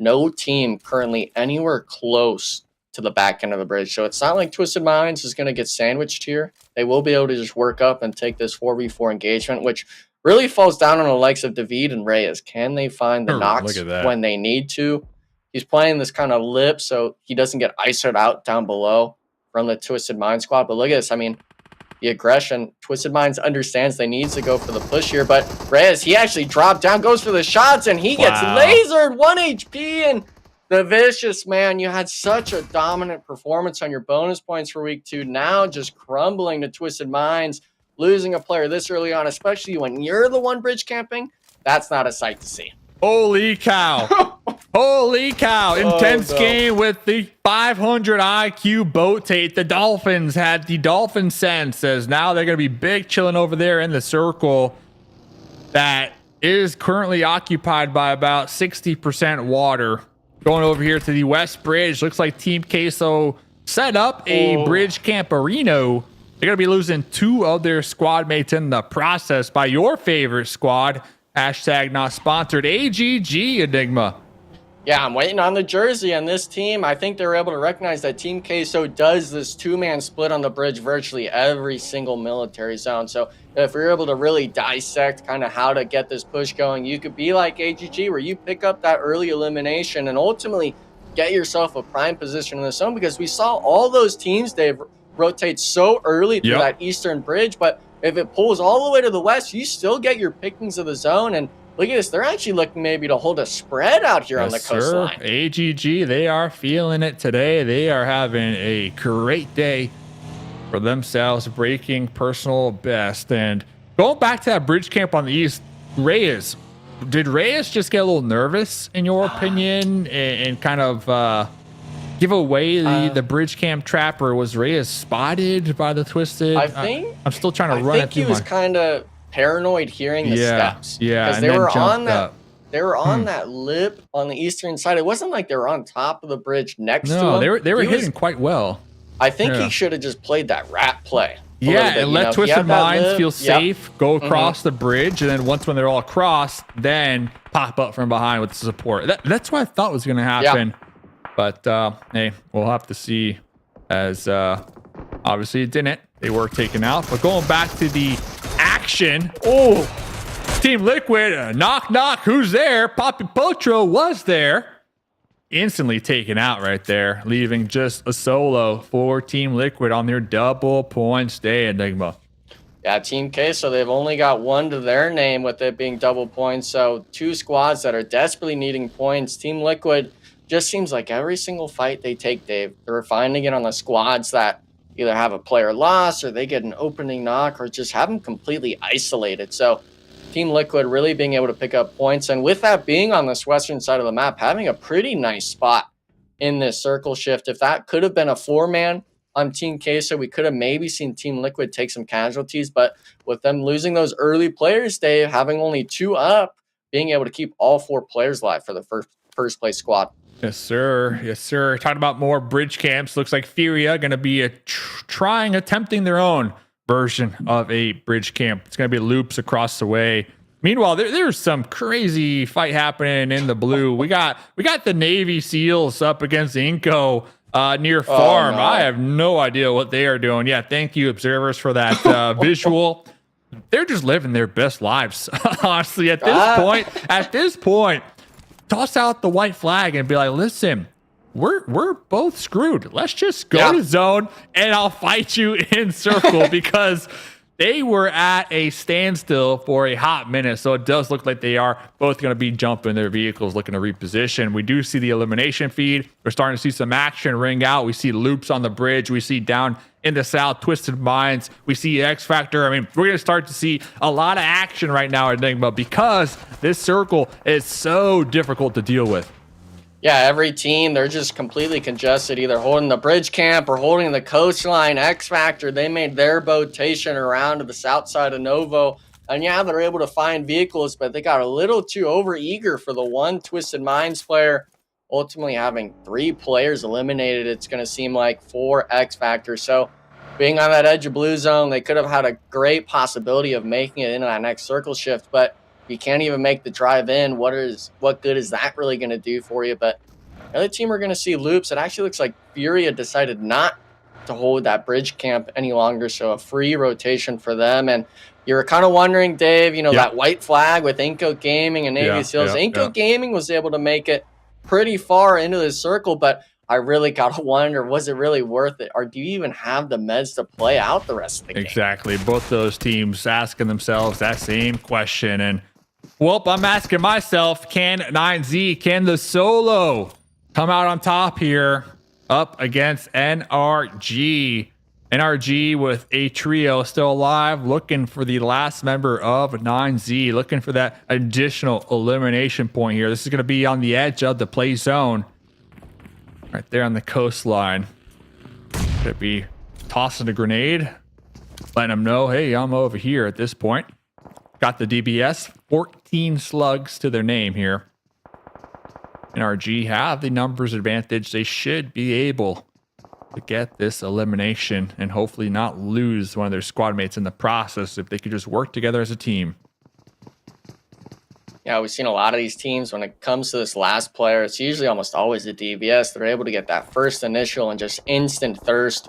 no team currently anywhere close to the back end of the bridge. So it's not like Twisted Minds is going to get sandwiched here. They will be able to just work up and take this 4v4 engagement, which really falls down on the likes of David and Reyes. Can they find the knocks when they need to? He's playing this kind of lip so he doesn't get ISO'd out down below from the Twisted Mind squad. But look at this. I mean, the aggression. Twisted Minds understands they need to go for the push here, but Reyes, he actually dropped down, goes for the shots, and he gets lasered 1 HP. And the Vicious, man, you had such a dominant performance on your bonus points for week 2. Now just crumbling to Twisted Minds, losing a player this early on, especially when you're the one bridge camping. That's not a sight to see. Holy cow. Holy cow. Intense game with the 500 IQ boat Tate. The Dolphins had the dolphin sense, as now they're going to be big chilling over there in the circle that is currently occupied by about 60% water. Going over here to the West Bridge. Looks like Team Queso set up a bridge camperino. They're going to be losing 2 of their squad mates in the process by your favorite squad. Hashtag not sponsored. AGG, Enigma. Yeah, I'm waiting on the jersey on this team. I think they're able to recognize that Team Queso does this 2-man split on the bridge virtually every single military zone. So if you're able to really dissect kind of how to get this push going, you could be like AGG, where you pick up that early elimination and ultimately get yourself a prime position in the zone, because we saw all those teams, Dave, rotate so early through that eastern bridge. But if it pulls all the way to the west, you still get your pickings of the zone. And look at this. They're actually looking maybe to hold a spread out here on the coastline. AGG, they are feeling it today. They are having a great day. for themselves, breaking personal best. And going back to that bridge camp on the east, Reyes, did Reyes just get a little nervous in your opinion and kind of give away the bridge camp trap, or was Reyes spotted by the Twisted? I think I'm still trying to run I think he was kind of paranoid hearing the steps. Yeah, because and they then were on jumped that. up. They were on that lip on the eastern side. It wasn't like they were on top of the bridge next to No, him. they were hitting quite well. I think Yeah. he should have just played that rat play. a Yeah, little bit, and you let know? If he Twisted had that Minds lip, feel yep. safe, go across the bridge, and then once when they're all across, then pop up from behind with the support. That's what I thought was going to happen. But hey, we'll have to see, as obviously it didn't. They were taken out. But going back to the action, Team Liquid, knock, knock, who's there? Poppy Potro was there. Instantly taken out right there, leaving just a solo for Team Liquid on their double points day, Enigma. Yeah, Team Queso, they've only got one to their name with it being double points. So two squads that are desperately needing points. Team Liquid just seems like every single fight they take, Dave, they're finding it on the squads that either have a player loss or they get an opening knock or just have them completely isolated. So Team Liquid really being able to pick up points. And with that being on this western side of the map, having a pretty nice spot in this circle shift. If that could have been a 4-man on Team Queso, we could have maybe seen Team Liquid take some casualties. But with them losing those early players, Dave, having only 2 up, being able to keep all 4 players alive for the first place squad. Yes, sir. Yes, sir. Talking about more bridge camps. Looks like Furia going to be attempting their own version of a bridge camp. It's going to be loops across the way. Meanwhile, there's some crazy fight happening in the blue. We got the Navy SEALs up against Inco near farm. No. I have no idea what they are doing. Yeah, thank you, observers, for that visual. They're just living their best lives. Honestly, at this point, toss out the white flag and be like, listen, we're both screwed. Let's just go to zone and I'll fight you in circle, because they were at a standstill for a hot minute. So it does look like they are both going to be jumping their vehicles, looking to reposition. We do see the elimination feed. We're starting to see some action ring out. We see loops on the bridge. We see down in the south, Twisted Minds. We see X Factor. I mean, we're going to start to see a lot of action right now, I think, but because this circle is so difficult to deal with. Yeah, every team, they're just completely congested, either holding the bridge camp or holding the coastline. X Factor, they made their rotation around to the south side of Novo. And yeah, they're able to find vehicles, but they got a little too over-eager for the one Twisted Minds player. Ultimately having 3 players eliminated, it's going to seem like, for X Factor. So being on that edge of blue zone, they could have had a great possibility of making it into that next circle shift, but you can't even make the drive in. What good is that really going to do for you? But the other team are going to see loops. It actually looks like Furia decided not to hold that bridge camp any longer, so a free rotation for them. And you're kind of wondering, Dave, that white flag with Inco Gaming and Navy SEALs. Inco Gaming was able to make it pretty far into the circle, but I really got to wonder, was it really worth it? Or do you even have the meds to play out the rest of the game? Exactly. Both those teams asking themselves that same question. And well, I'm asking myself, can 9Z, can the solo come out on top here up against NRG? NRG with a trio still alive, looking for the last member of 9Z, looking for that additional elimination point here. This is going to be on the edge of the play zone, right there on the coastline. Could be tossing a grenade, letting them know, hey, I'm over here at this point. Got the DBS, 14 slugs to their name here. NRG have the numbers advantage. They should be able to get this elimination and hopefully not lose one of their squad mates in the process if they could just work together as a team. Yeah, we've seen a lot of these teams when it comes to this last player, it's usually almost always the DBS. They're able to get that first initial and just instant thirst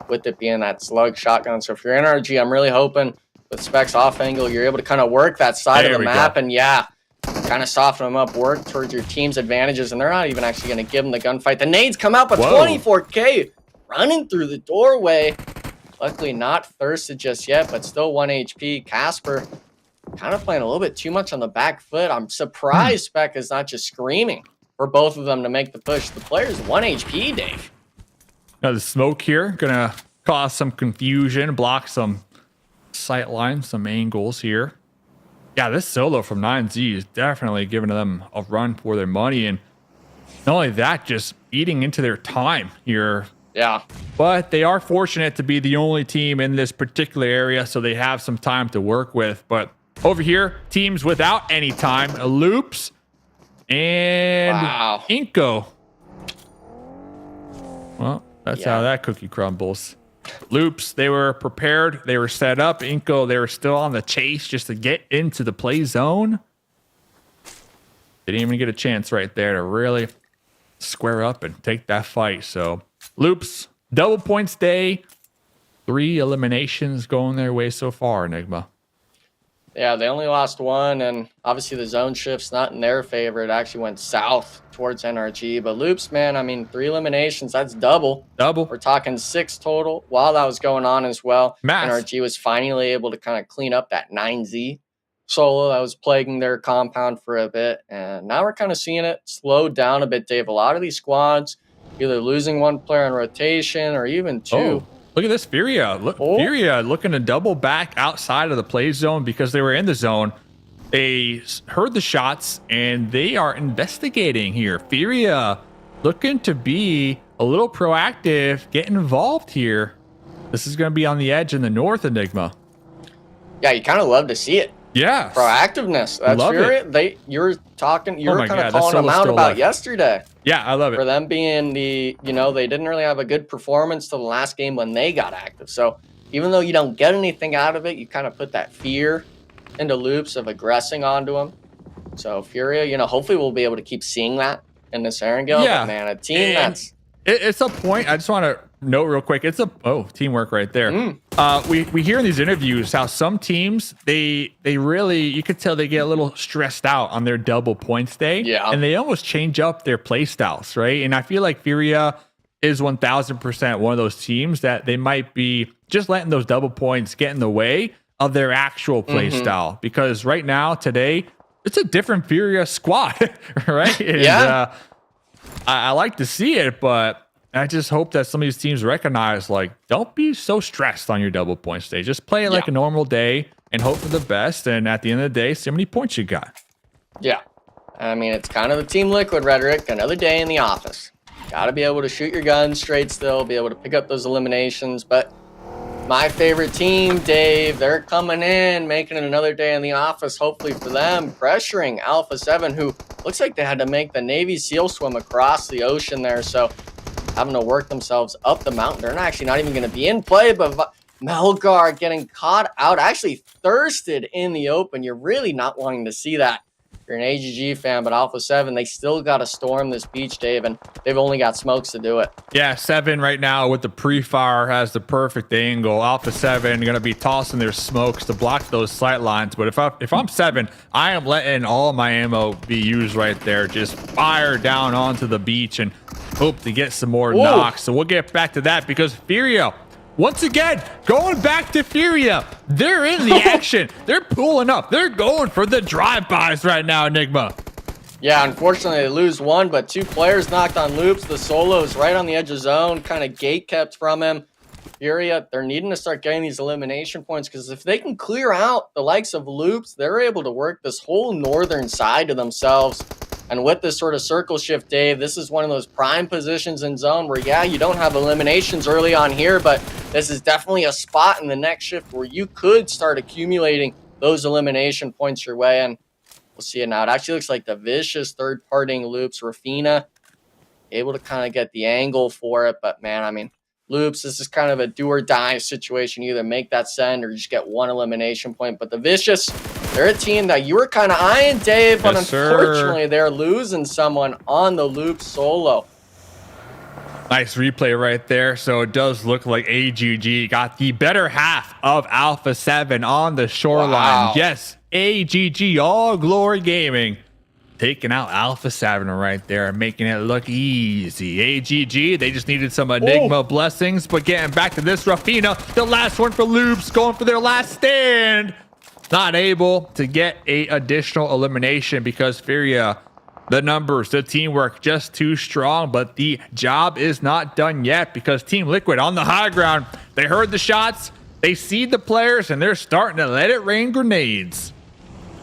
with it being that slug shotgun. So if you're NRG, I'm really hoping with Specs off angle, you're able to kind of work that side of the map and kind of soften them up, work towards your team's advantages, and they're not even actually going to give them the gunfight. The nades come out, but 24K running through the doorway. Luckily not thirsted just yet, but still 1 HP. Casper kind of playing a little bit too much on the back foot. I'm surprised Spec is not just screaming for both of them to make the push. The player's 1 HP, Dave. Now the smoke here, gonna cause some confusion, block some sight lines, some angles here. Yeah, this solo from 9Z is definitely giving them a run for their money. And not only that, just eating into their time here. Yeah. But they are fortunate to be the only team in this particular area, so they have some time to work with. But over here, teams without any time, Loops and Inco. Well, that's how that cookie crumbles. Loops, they were prepared. They were set up. Inco, they were still on the chase just to get into the play zone. They didn't even get a chance right there to really square up and take that fight. So Loops, double points day. 3 eliminations going their way so far, Enigma. Yeah, they only lost 1, and obviously the zone shift's not in their favor. It actually went south towards NRG. But Loops, man, I mean, 3 eliminations, that's double. We're talking 6 total. While that was going on as well, NRG was finally able to kind of clean up that 9Z solo that was plaguing their compound for a bit. And now we're kind of seeing it slow down a bit, Dave. A lot of these squads either losing 1 player in rotation or even 2. Oh. Look at this, Furia. Furia looking to double back outside of the play zone because they were in the zone. They heard the shots, and they are investigating here. Furia looking to be a little proactive, getting involved here. This is going to be on the edge in the north, Enigma. Yeah, you kind of love to see it. Yeah. Proactiveness. That's Furia. You were kind of calling them out about yesterday. Yeah, I love it. For them being they didn't really have a good performance to the last game when they got active. So even though you don't get anything out of it, you kind of put that fear into Loops of aggressing onto them. So Furia, hopefully we'll be able to keep seeing that in this Erangel. Yeah. But man, a team it's a point. I just want to note real quick. It's teamwork right there. We hear in these interviews how some teams they really, you could tell they get a little stressed out on their double points day. Yeah. And they almost change up their play styles, right? And I feel like Furia is 1000% one of those teams that they might be just letting those double points get in the way of their actual play style. Because right now, today, it's a different Furia squad, right? And, I like to see it, but I just hope that some of these teams recognize, like, don't be so stressed on your double points day. Just play it like a normal day and hope for the best. And at the end of the day, see how many points you got. Yeah. I mean, it's kind of the Team Liquid rhetoric. Another day in the office. Got to be able to shoot your guns straight still, be able to pick up those eliminations. But my favorite team, Dave, they're coming in, making it another day in the office, hopefully for them, pressuring Alpha7, who looks like they had to make the Navy SEAL swim across the ocean there. So having to work themselves up the mountain. They're actually not even going to be in play, but Melgar getting caught out, actually thirsted in the open. You're really not wanting to see that. You're an AGG fan, but Alpha7, they still got to storm this beach, Dave, and they've only got smokes to do it. Yeah, 7 right now with the pre-fire has the perfect angle. Alpha7 going to be tossing their smokes to block those sight lines. But if I'm 7, I am letting all my ammo be used right there. Just fire down onto the beach and hope to get some more knocks. So we'll get back to that because Furia, once again, going back to Furia. They're in the action. They're pulling up. They're going for the drive-bys right now, Enigma. Yeah, unfortunately, they lose 1, but 2 players knocked on Loops. The solo is right on the edge of zone, kind of gate kept from him. Furia, they're needing to start getting these elimination points because if they can clear out the likes of Loops, they're able to work this whole northern side to themselves. And with this sort of circle shift, Dave, this is one of those prime positions in zone where, yeah, you don't have eliminations early on here, but this is definitely a spot in the next shift where you could start accumulating those elimination points your way. And we'll see it now. It actually looks like the vicious third-partying Loops. Rafina able to kind of get the angle for it. But, man, I mean, Loops, this is kind of a do-or-die situation. You either make that send or you just get 1 elimination point. But the Vicious, they're a team that you were kind of eyeing, Dave, but unfortunately they're losing someone on the Loop solo. Nice replay right there. So it does look like AGG got the better half of Alpha7 on the shoreline. Wow. Yes, AGG, All Glory Gaming, taking out Alpha7 right there and making it look easy. AGG, they just needed some Enigma blessings, but getting back to this, Rafina, the last one for Loops, going for their last stand. Not able to get a additional elimination because Furia, the numbers, the teamwork, just too strong, but the job is not done yet because Team Liquid on the high ground, They heard the shots, they see the players, and they're starting to let it rain grenades.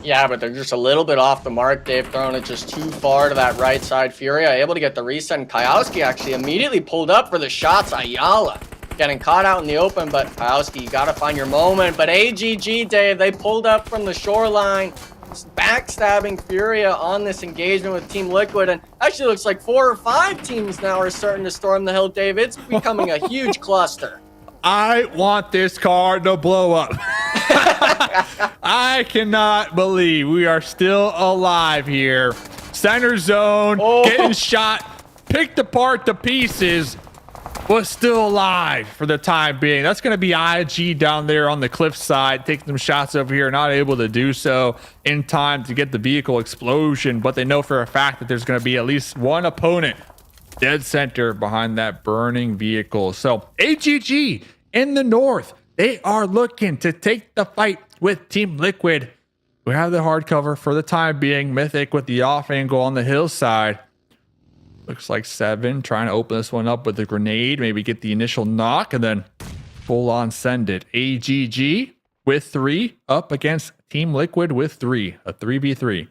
Yeah, but they're just a little bit off the mark. They've thrown it just too far to that right side. Furia able to get the reset, and Kayowski actually immediately pulled up for the shots. Ayala getting caught out in the open, but Kayowski, you got to find your moment. But AGG, Dave, they pulled up from the shoreline, backstabbing Furia on this engagement with Team Liquid, and actually looks like 4 or 5 teams now are starting to storm the hill, Dave. It's becoming a huge cluster. I want this car to blow up. I cannot believe we are still alive here. Center zone, getting shot, picked apart to pieces, but still alive for the time being. That's going to be IG down there on the cliff side, taking some shots over here, not able to do so in time to get the vehicle explosion, but they know for a fact that there's going to be at least one opponent dead center behind that burning vehicle. So AGG in the north, they are looking to take the fight with Team Liquid. We have the hard cover for the time being. Mythic with the off angle on the hillside. Looks like 7 trying to open this one up with a grenade, maybe get the initial knock and then full on send it. AGG with 3 up against Team Liquid with 3, a 3v3.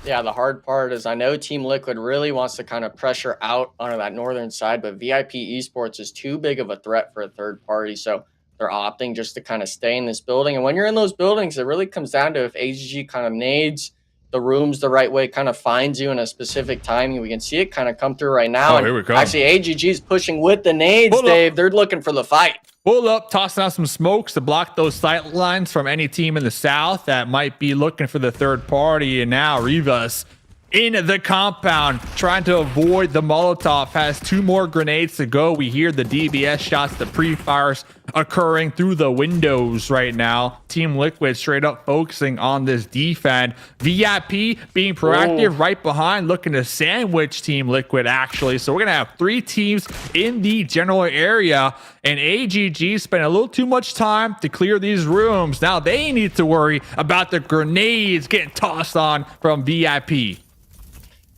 Yeah, the hard part is I know Team Liquid really wants to kind of pressure out onto that northern side, but VIP Esports is too big of a threat for a third party, so they're opting just to kind of stay in this building. And when you're in those buildings, it really comes down to if AGG kind of nades the rooms the right way, kind of finds you in a specific timing. We can see it kind of come through right now. Oh, here we go. Actually, AGG is pushing with the nades, Dave. They're looking for the fight. Pull up, tossing out some smokes to block those sight lines from any team in the south that might be looking for the third party. And now Rivas in the compound, trying to avoid the Molotov, has 2 more grenades to go. We hear the DBS shots, the pre-fires occurring through the windows right now. Team Liquid straight up focusing on this defend. VIP being proactive right behind, looking to sandwich Team Liquid actually. So we're going to have 3 teams in the general area, and AGG spent a little too much time to clear these rooms. Now they need to worry about the grenades getting tossed on from VIP.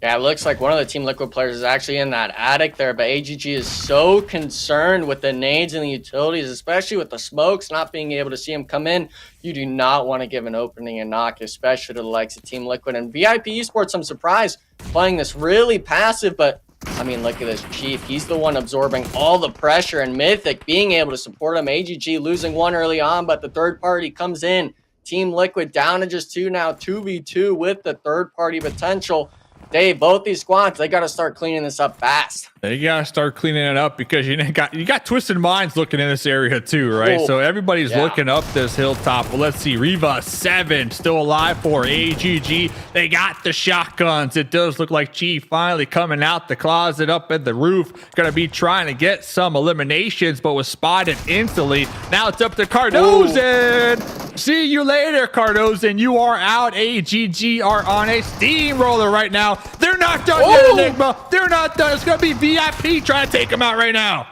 Yeah, it looks like one of the Team Liquid players is actually in that attic there, but AGG is so concerned with the nades and the utilities, especially with the smokes, not being able to see him come in. You do not want to give an opening and knock, especially to the likes of Team Liquid. And VIP Esports, I'm surprised, playing this really passive, but I mean, look at this Chief. He's the one absorbing all the pressure, and Mythic being able to support him. AGG losing 1 early on, but the third party comes in. Team Liquid down to just 2 now, 2v2 with the third party potential. Dave, both these squads, they got to start cleaning this up fast. They got to start cleaning it up because you got Twisted Minds looking in this area too, right? So everybody's looking up this hilltop. Well, let's see. Riva 7 still alive for AGG. They got the shotguns. It does look like Chief finally coming out the closet up at the roof. Going to be trying to get some eliminations, but was spotted instantly. Now it's up to Cardozen. See you later, Cardozen. You are out. AGG are on a steamroller right now. They're not done yet, Enigma. They're not done. It's going to be VIP trying to take them out right now.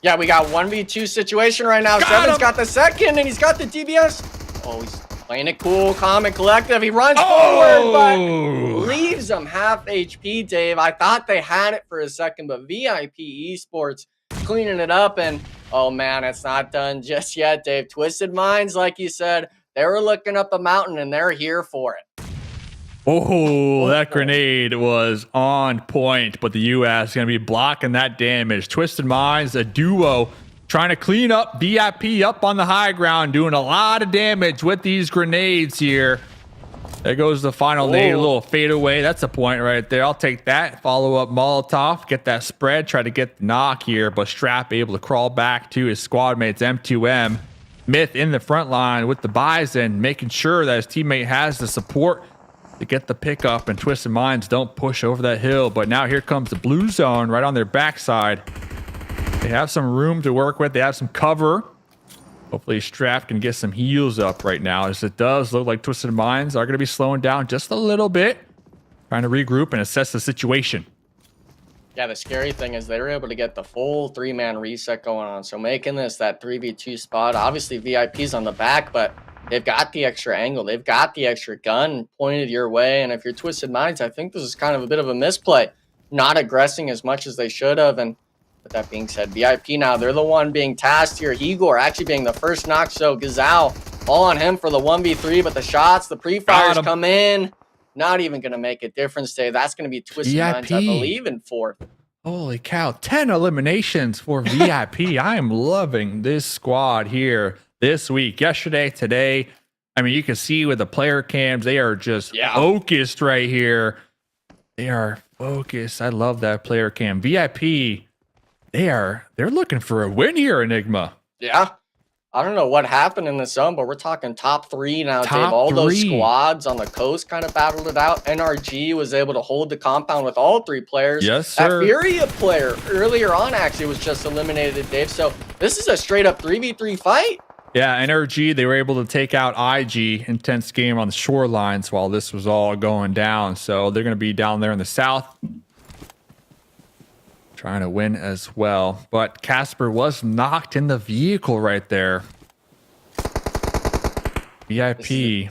Yeah, we got 1v2 situation right now. Seven's got the second, and he's got the DBS. Oh, he's playing it cool, calm, and collective. He runs forward, but leaves him half HP, Dave. I thought they had it for a second, but VIP Esports cleaning it up, and oh, man, it's not done just yet, Dave. Twisted Minds, like you said, they were looking up a mountain, and they're here for it. Oh, that grenade was on point, but the US is going to be blocking that damage. Twisted Minds, a duo, trying to clean up VIP up on the high ground, doing a lot of damage with these grenades here. There goes the final nade, a little fade away. That's a point right there. I'll take that. Follow up Molotov, get that spread, try to get the knock here, but Strap able to crawl back to his squad mates, M2M. Myth in the front line with the Bison, making sure that his teammate has the support to get the pickup, and Twisted Minds don't push over that hill. But now here comes the blue zone right on their backside. They have some room to work with. They have some cover. Hopefully Straff can get some heals up right now, as it does look like Twisted Minds are going to be slowing down just a little bit, trying to regroup and assess the situation. Yeah, the scary thing is they were able to get the full 3-man reset going on, so making this that 3v2 spot. Obviously VIP's on the back, but they've got the extra angle. They've got the extra gun pointed your way. And if you're Twisted Minds, I think this is kind of a bit of a misplay. Not aggressing as much as they should have. And With that being said, VIP now, they're the one being tasked here. Igor actually being the first knock, so Gazal all on him for the 1v3, but the shots, the pre-fires come in. Not even going to make a difference today. That's going to be Twisted Minds, I believe, in 4th. Holy cow, 10 eliminations for VIP. I am loving this squad here this week. Yesterday, today, I mean, you can see with the player cams, they are just focused right here. They are focused. I love that player cam. VIP, they're looking for a win here, Enigma. Yeah. I don't know what happened in the zone, but we're talking top 3 now, Dave. All those squads on the coast kind of battled it out. NRG was able to hold the compound with all 3 players. Yes, sir. That Furia player earlier on actually was just eliminated, Dave. So this is a straight up 3v3 fight. Yeah, NRG, they were able to take out IG, intense game on the shorelines while this was all going down. So they're going to be down there in the south, trying to win as well. But Casper was knocked in the vehicle right there. VIP.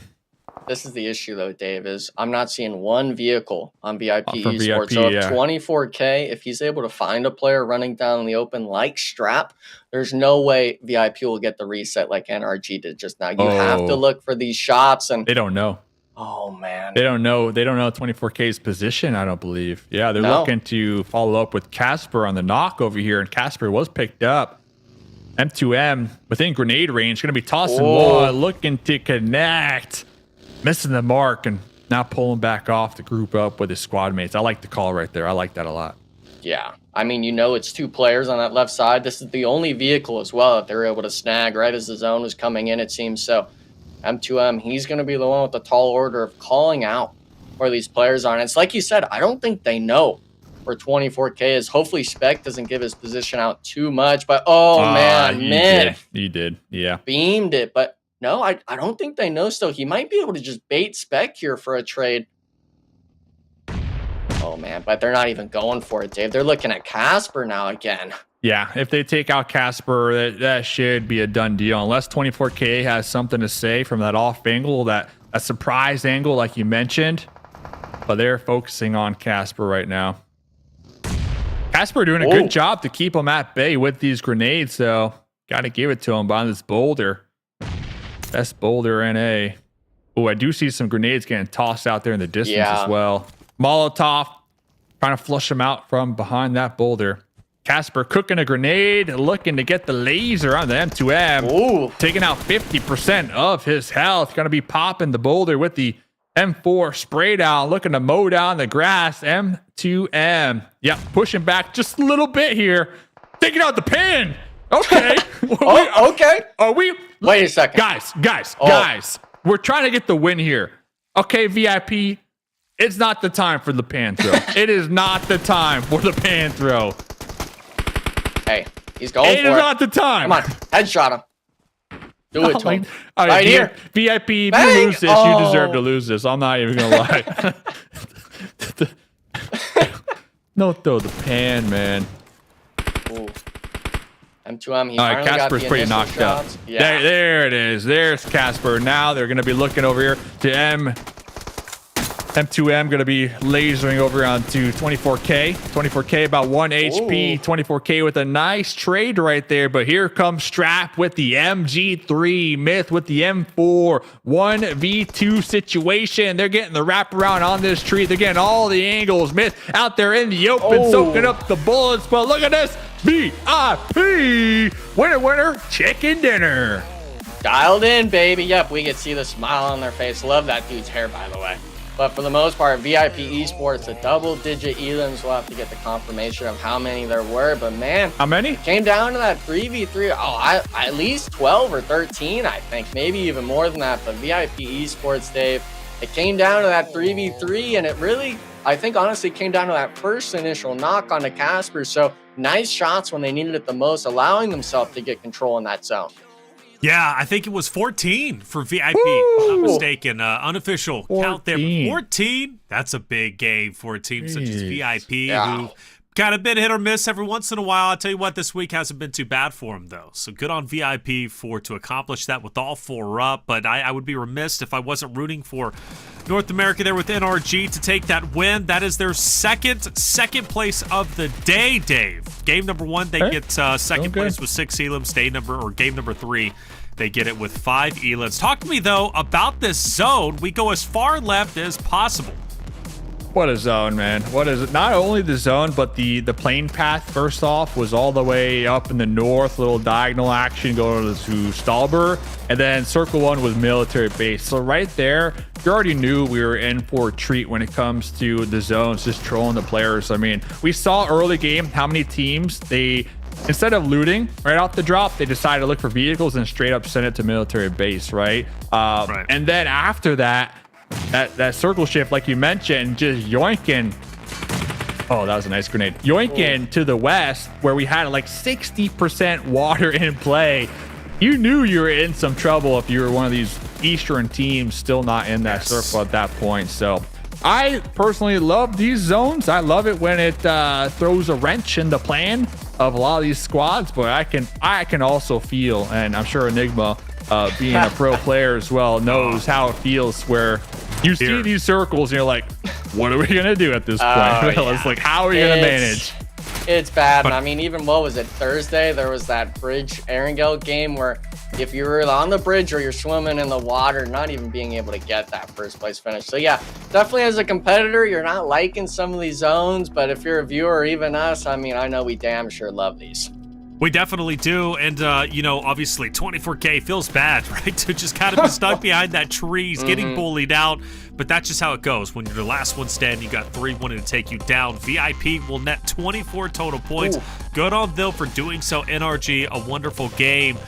This is the issue, though, Dave, is I'm not seeing one vehicle on VIP Esports. VIP, so if 24K, if he's able to find a player running down in the open like Strap, there's no way VIP will get the reset like NRG did just now. You have to look for these shots. And they don't know. Oh, man. They don't know 24K's position, I don't believe. Yeah, they're looking to follow up with Casper on the knock over here, and Casper was picked up. M2M within grenade range, going to be tossing one, looking to connect. Missing the mark and now pulling back off to group up with his squad mates. I like the call right there. I like that a lot. Yeah. I mean, you know, it's 2 players on that left side. This is the only vehicle as well that they were able to snag right as the zone was coming in, it seems. So M2M, he's going to be the one with the tall order of calling out where these players are. And it's like you said, I don't think they know where 24K is. Hopefully Spec doesn't give his position out too much. But, man, He did. Yeah. Beamed it. But no, I don't think they know still. He might be able to just bait Spec here for a trade. Oh, man, but they're not even going for it, Dave. They're looking at Casper now again. Yeah, if they take out Casper, that should be a done deal. Unless 24K has something to say from that off angle, that surprise angle like you mentioned. But they're focusing on Casper right now. Casper doing a good job to keep him at bay with these grenades, though. Got to give it to him behind this boulder. Best boulder NA. Oh, I do see some grenades getting tossed out there in the distance as well. Molotov trying to flush him out from behind that boulder. Casper cooking a grenade, looking to get the laser on the M2M. Taking out 50% of his health. Going to be popping the boulder with the M4 spray down, looking to mow down the grass. M2M. Yep, pushing back just a little bit here. Taking out the pin. Okay. Okay. Are we? Wait a second. Guys. We're trying to get the win here. Okay, VIP. It's not the time for the pan throw. It is not the time for the pan throw. Hey, he's going for it. It is not the time. Come on. Headshot him. Do it to him. Right here. VIP, if you lose this, you deserve to lose this. I'm not even going to lie. No, throw the pan, man. Ooh. M2M, he all right, Casper's pretty knocked out. Yeah. There it is. There's Casper. Now they're going to be looking over here to M2M going to be lasering over onto 24K. 24K about 1 HP. 24K with a nice trade right there. But here comes Strap with the MG3. Myth with the M4. 1v2 situation. They're getting the wraparound on this tree. They're getting all the angles. Myth out there in the open, soaking up the bullets. But look at this. VIP. Winner, chicken dinner. Dialed in, baby. Yep, we can see the smile on their face. Love that dude's hair, by the way. But for the most part, VIP Esports, the double-digit elims. We'll have to get the confirmation of how many there were. But, man. How many? It came down to that 3v3. At least 12 or 13, I think. Maybe even more than that. But VIP Esports, Dave, it came down to that 3v3. And it really, I think, honestly, came down to that first initial knock onto Casper. So, nice shots when they needed it the most, allowing themselves to get control in that zone. Yeah, I think it was 14 for VIP. If I'm not mistaken. Unofficial 14. Count there. 14? That's a big game for a team such as VIP, who Got a bit hit or miss every once in a while. I'll tell you what, this week hasn't been too bad for him, though. So good on VIP to accomplish that with all 4 up. But I would be remiss if I wasn't rooting for North America there with NRG to take that win. That is their second place of the day, Dave. Game number 1, they get second place with 6 elims. Game number 3, they get it with 5 elims. Talk to me, though, about this zone. We go as far left as possible. What a zone, man. What is it? Not only the zone, but the plane path, first off, was all the way up in the north, little diagonal action going to Stalber, and then circle 1 was military base. So right there, you already knew we were in for a treat when it comes to the zones, just trolling the players. I mean, we saw early game how many teams, instead of looting right off the drop, they decided to look for vehicles and straight up send it to military base, right? Right. And then after that circle shift, like you mentioned, just yoinking. Oh, that was a nice grenade. Yoinking to the west, where we had like 60% water in play. You knew you were in some trouble if you were one of these Eastern teams still not in that circle at that point. So I personally love these zones. I love it when it throws a wrench in the plan of a lot of these squads, but I can also feel, and I'm sure Enigma, being a pro player as well, knows how it feels where you see these circles and you're like, what are we gonna do at this point? It's like, how are we gonna manage? It's bad. And I mean, even what was it, Thursday? There was that bridge Erangel game where if you were on the bridge or you're swimming in the water, not even being able to get that first place finish. So yeah, definitely as a competitor, you're not liking some of these zones, but if you're a viewer or even us, I mean, I know we damn sure love these. We definitely do, and obviously 24K feels bad, right? To just kind of be stuck behind that tree, getting bullied out, but that's just how it goes. When you're the last one standing, you got 3 wanting to take you down. VIP will net 24 total points. Ooh. Good on them for doing so. NRG, a wonderful game.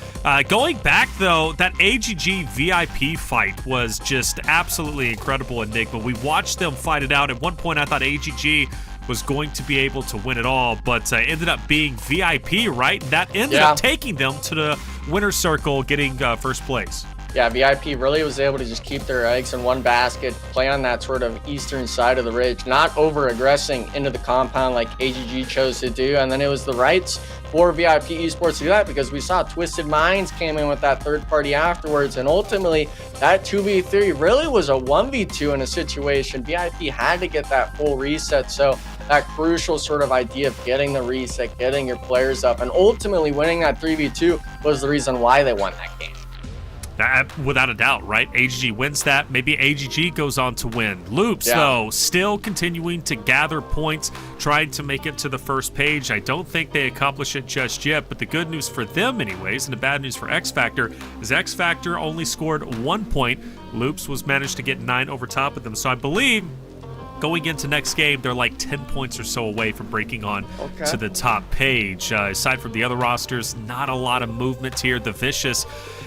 Going back, though, that AGG VIP fight was just absolutely incredible, Enigma. We watched them fight it out. At one point, I thought AGG was going to be able to win it all, but ended up being VIP, right? That ended up taking them to the winner's circle, getting first place. Yeah, VIP really was able to just keep their eggs in one basket, play on that sort of eastern side of the ridge, not over-aggressing into the compound like AGG chose to do, and then it was the rights for VIP Esports to do that because we saw Twisted Minds came in with that third party afterwards, and ultimately that 2v3 really was a 1v2 in a situation. VIP had to get that full reset, so that crucial sort of idea of getting the reset, getting your players up, and ultimately winning that 3v2 was the reason why they won that game. Without a doubt, right? AGG wins that. Maybe AGG goes on to win. Loops, though, still continuing to gather points, trying to make it to the first page. I don't think they accomplish it just yet, but the good news for them anyways, and the bad news for X Factor, is X Factor only scored 1 point. Loops was managed to get 9 over top of them. So I believe going into next game, they're like 10 points or so away from breaking on to the top page. Aside from the other rosters, not a lot of movement here. The Vicious,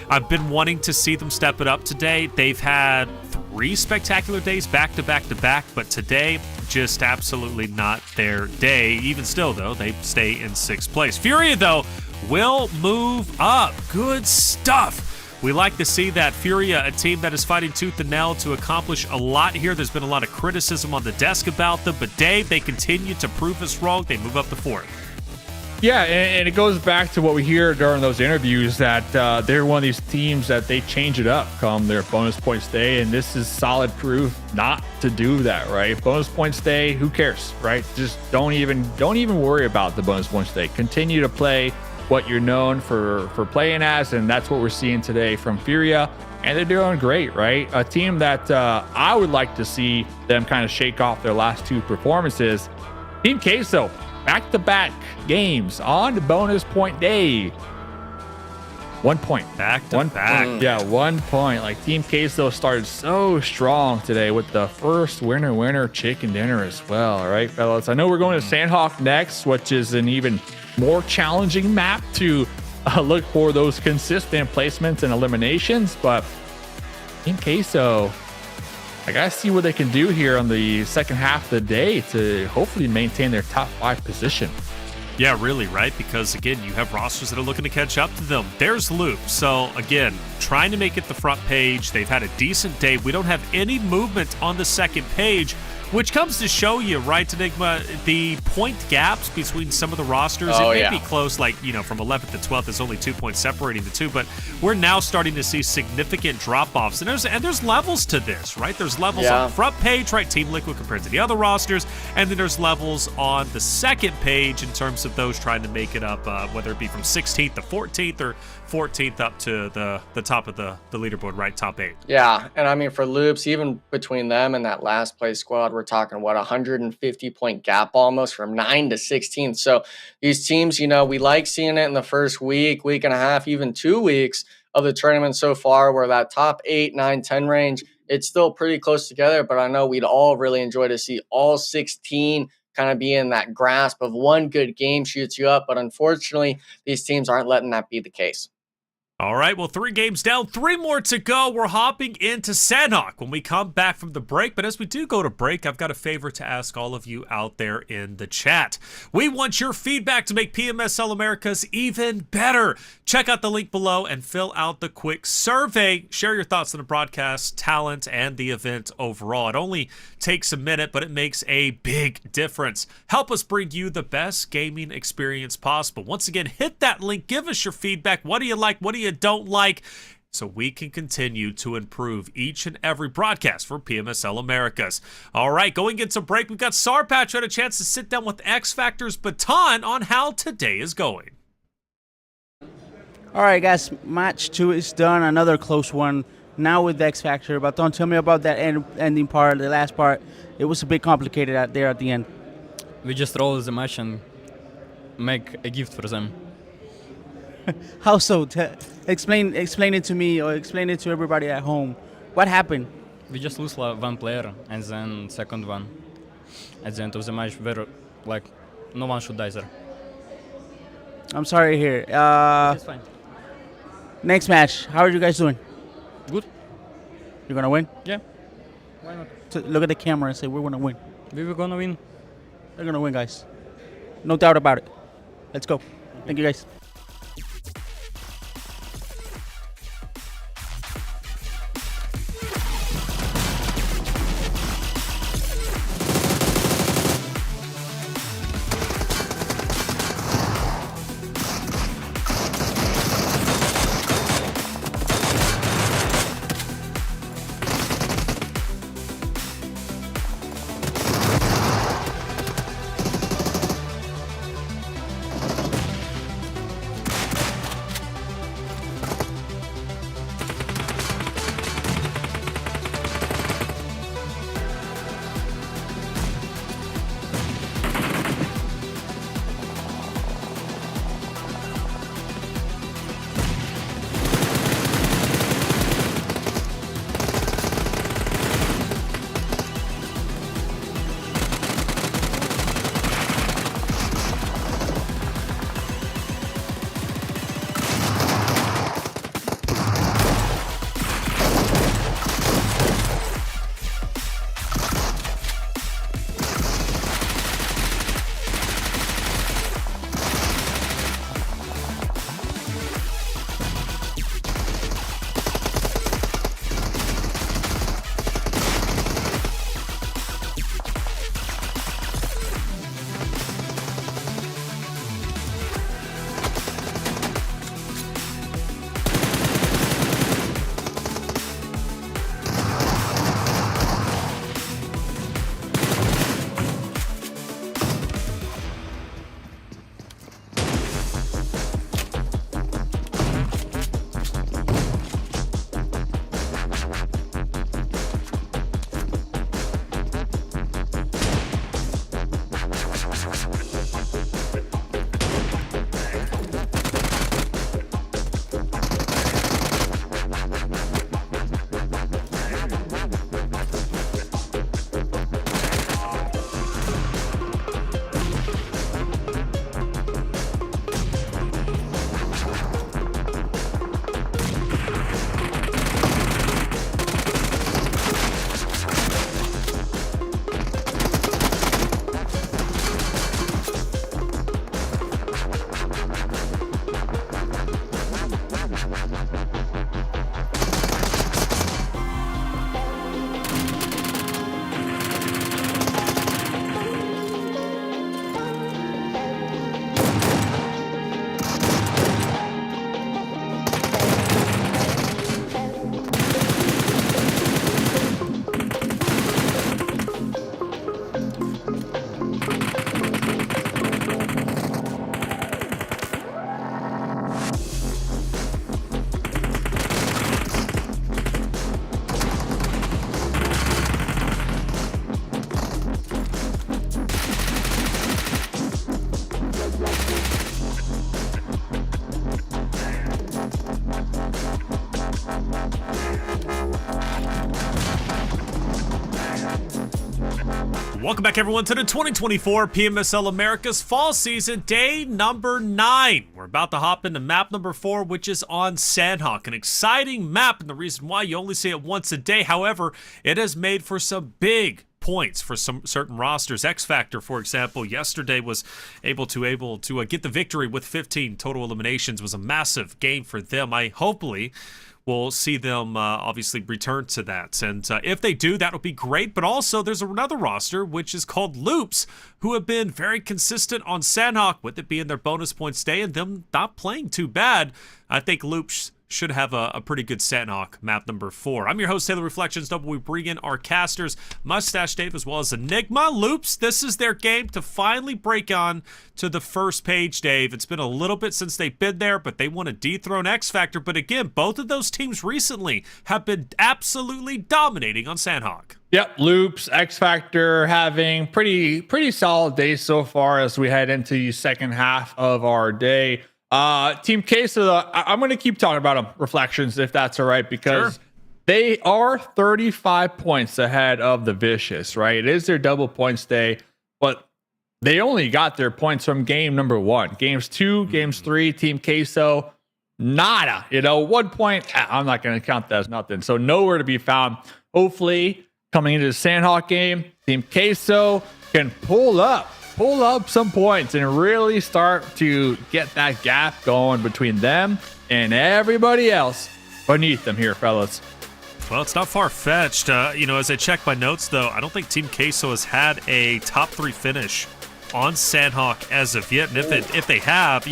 I've been wanting to see them step it up today. They've had 3 spectacular days back to back to back, but today, just absolutely not their day. Even still, though, they stay in 6th place. Furia, though, will move up. Good stuff. We like to see that. Furia, a team that is fighting tooth and nail to accomplish a lot here. There's been a lot of criticism on the desk about them, but Dave, they continue to prove us wrong. They move up to 4th. Yeah, and it goes back to what we hear during those interviews that they're one of these teams that they change it up come their bonus points day, and this is solid proof not to do that, right? Bonus points day, who cares, right? Just don't even worry about the bonus points day. Continue to play what you're known for playing as, and that's what we're seeing today from Furia, and they're doing great, right? A team that I would like to see them kind of shake off their last 2 performances. Team Queso, back-to-back games on the bonus point day. 1 point. Back to back. Yeah, 1 point. Like, Team Queso started so strong today with the first winner chicken dinner as well. All right, fellas. I know we're going to Sandhawk next, which is an even more challenging map to look for those consistent placements and eliminations, but Team Queso, I gotta see what they can do here on the second half of the day to hopefully maintain their top 5 position. Yeah, really, right? Because, again, you have rosters that are looking to catch up to them. There's Loop. So, again, trying to make it the front page. They've had a decent day. We don't have any movement on the second page. which comes to show you, right, Enigma, the point gaps between some of the rosters. Oh, it may yeah. be close, like, from 11th to 12th, there's only 2 points separating the two, but we're now starting to see significant drop-offs. And there's levels to this, right? There's levels on the front page, right, Team Liquid compared to the other rosters, and then there's levels on the second page in terms of those trying to make it up, whether it be from 16th to 14th or 14th up to the top of the leaderboard, right, top 8. Yeah, and I mean, for Loops, even between them and that last place squad, we're talking, 150 point gap almost from 9 to 16th. So these teams, we like seeing it in the first week and a half, even 2 weeks of the tournament so far, where that top 8, 9, 10 range, it's still pretty close together. But I know we'd all really enjoy to see all 16 kind of be in that grasp of one good game shoots you up. But unfortunately, these teams aren't letting that be the case. All right, well, 3 games down, 3 more to go. We're hopping into Sandhawk when we come back from the break. But as we do go to break, I've got a favor to ask all of you out there in the chat. We want your feedback to make PMSL Americas even better. Check out the link below and fill out the quick survey. Share your thoughts on the broadcast, talent, and the event overall. It only takes a minute, but it makes a big difference. Help us bring you the best gaming experience possible. Once again, hit that link. Give us your feedback. What do you like? What do you don't like, so we can continue to improve each and every broadcast for PMSL Americas. All right, going into break, we've got Sarpatch who had a chance to sit down with X Factor's Baton on how today is going. All right, guys, match 2 is done. Another close one now with X Factor. Baton, tell me about that ending part, the last part. It was a bit complicated out there at the end. We just roll the match and make a gift for them. How so? Explain it to me, or explain it to everybody at home. What happened? We just lose one player and then second one. At the end of the match, very, no one should die there. I'm sorry to hear. It's fine. Next match, how are you guys doing? Good. You're gonna win? Yeah. Why not? So look at the camera and say we're gonna win. We were gonna win. They're gonna win, guys. No doubt about it. Let's go. Thank you, guys. Welcome back, everyone, to the 2024 PMSL Americas Fall Season, day number 9. We're about to hop into map number 4, which is on Sandhawk. An exciting map, and the reason why you only see it once a day. However, it has made for some big points for some certain rosters. X Factor, for example, yesterday was able to get the victory with 15 total eliminations. It was a massive game for them. Hopefully we'll see them obviously return to that. And if they do, that'll be great. But also, there's another roster, which is called Loops, who have been very consistent on Sandhawk, with it being their bonus points day and them not playing too bad. I think Loops should have a pretty good Sandhawk map number 4. I'm your host, Taylor Reflections. We bring in our casters, Mustache Dave, as well as Enigma. Loops, this is their game to finally break on to the first page, Dave. It's been a little bit since they've been there, but they want to dethrone X Factor. But again, both of those teams recently have been absolutely dominating on Sandhawk. Yep, Loops, X Factor having pretty solid days so far as we head into the second half of our day. Team Queso, I'm going to keep talking about them, Reflections, if that's all right, because they are 35 points ahead of the Vicious, right? It is their double points day, but they only got their points from game number 1. Games 2, games 3, Team Queso, nada. 1 point, I'm not going to count that as nothing. So nowhere to be found. Hopefully, coming into the Sandhawk game, Team Queso can pull up some points and really start to get that gap going between them and everybody else beneath them here, fellas. Well, it's not far-fetched. As I check my notes, though, I don't think Team Queso has had a top 3 finish on Sandhawk as of yet. And if they have.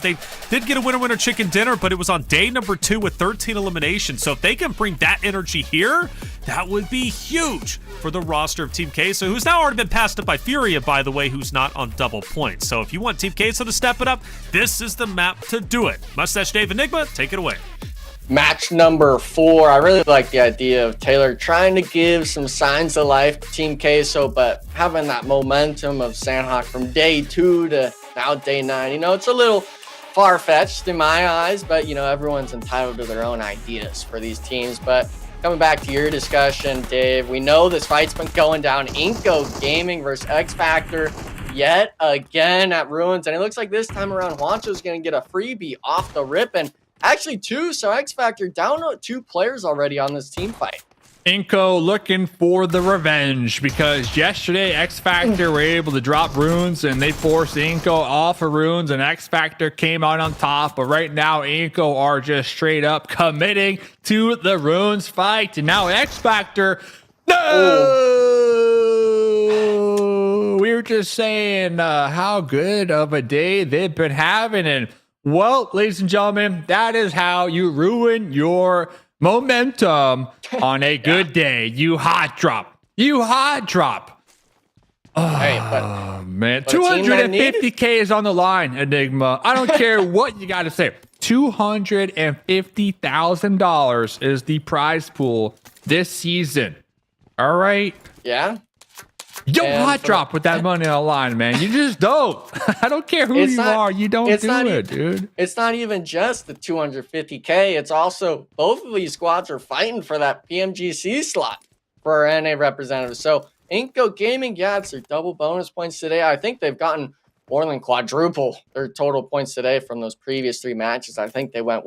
They did get a winner chicken dinner, but it was on day number 2 with 13 eliminations. So if they can bring that energy here, that would be huge for the roster of Team Queso, who's now already been passed up by Furia, by the way, who's not on double points. So if you want Team Queso to step it up, this is the map to do it. Mustache Dave, Enigma, take it away. Match number 4. I really like the idea of Taylor trying to give some signs of life to Team Queso, but having that momentum of Sandhawk from day 2 to now day 9. It's a little far-fetched in my eyes, but, everyone's entitled to their own ideas for these teams. But coming back to your discussion, Dave, we know this fight's been going down. Inco Gaming versus X Factor yet again at Ruins, and it looks like this time around Juancho's going to get a freebie off the rip, and actually 2, so X Factor down to 2 players already on this team fight. Inco looking for the revenge, because yesterday X Factor were able to drop runes and they forced Inco off of runes, and X Factor came out on top. But right now Inco are just straight up committing to the runes fight, and now X Factor, no, we were just saying how good of a day they've been having, and well, ladies and gentlemen, that is how you ruin your momentum on a good day. You hot drop. Oh, hey, man. $250K is on the line, Enigma. I don't care what you got to say. $250,000 is the prize pool this season. All right? Yeah. You don't hot drop with that money on the line, man. You just don't. I don't care who you are. You don't do it, dude. It's not even just the $250K. It's also both of these squads are fighting for that PMGC slot for our NA representatives. So Inco Gaming, it's their double bonus points today. I think they've gotten more than quadruple their total points today from those previous 3 matches. I think they went,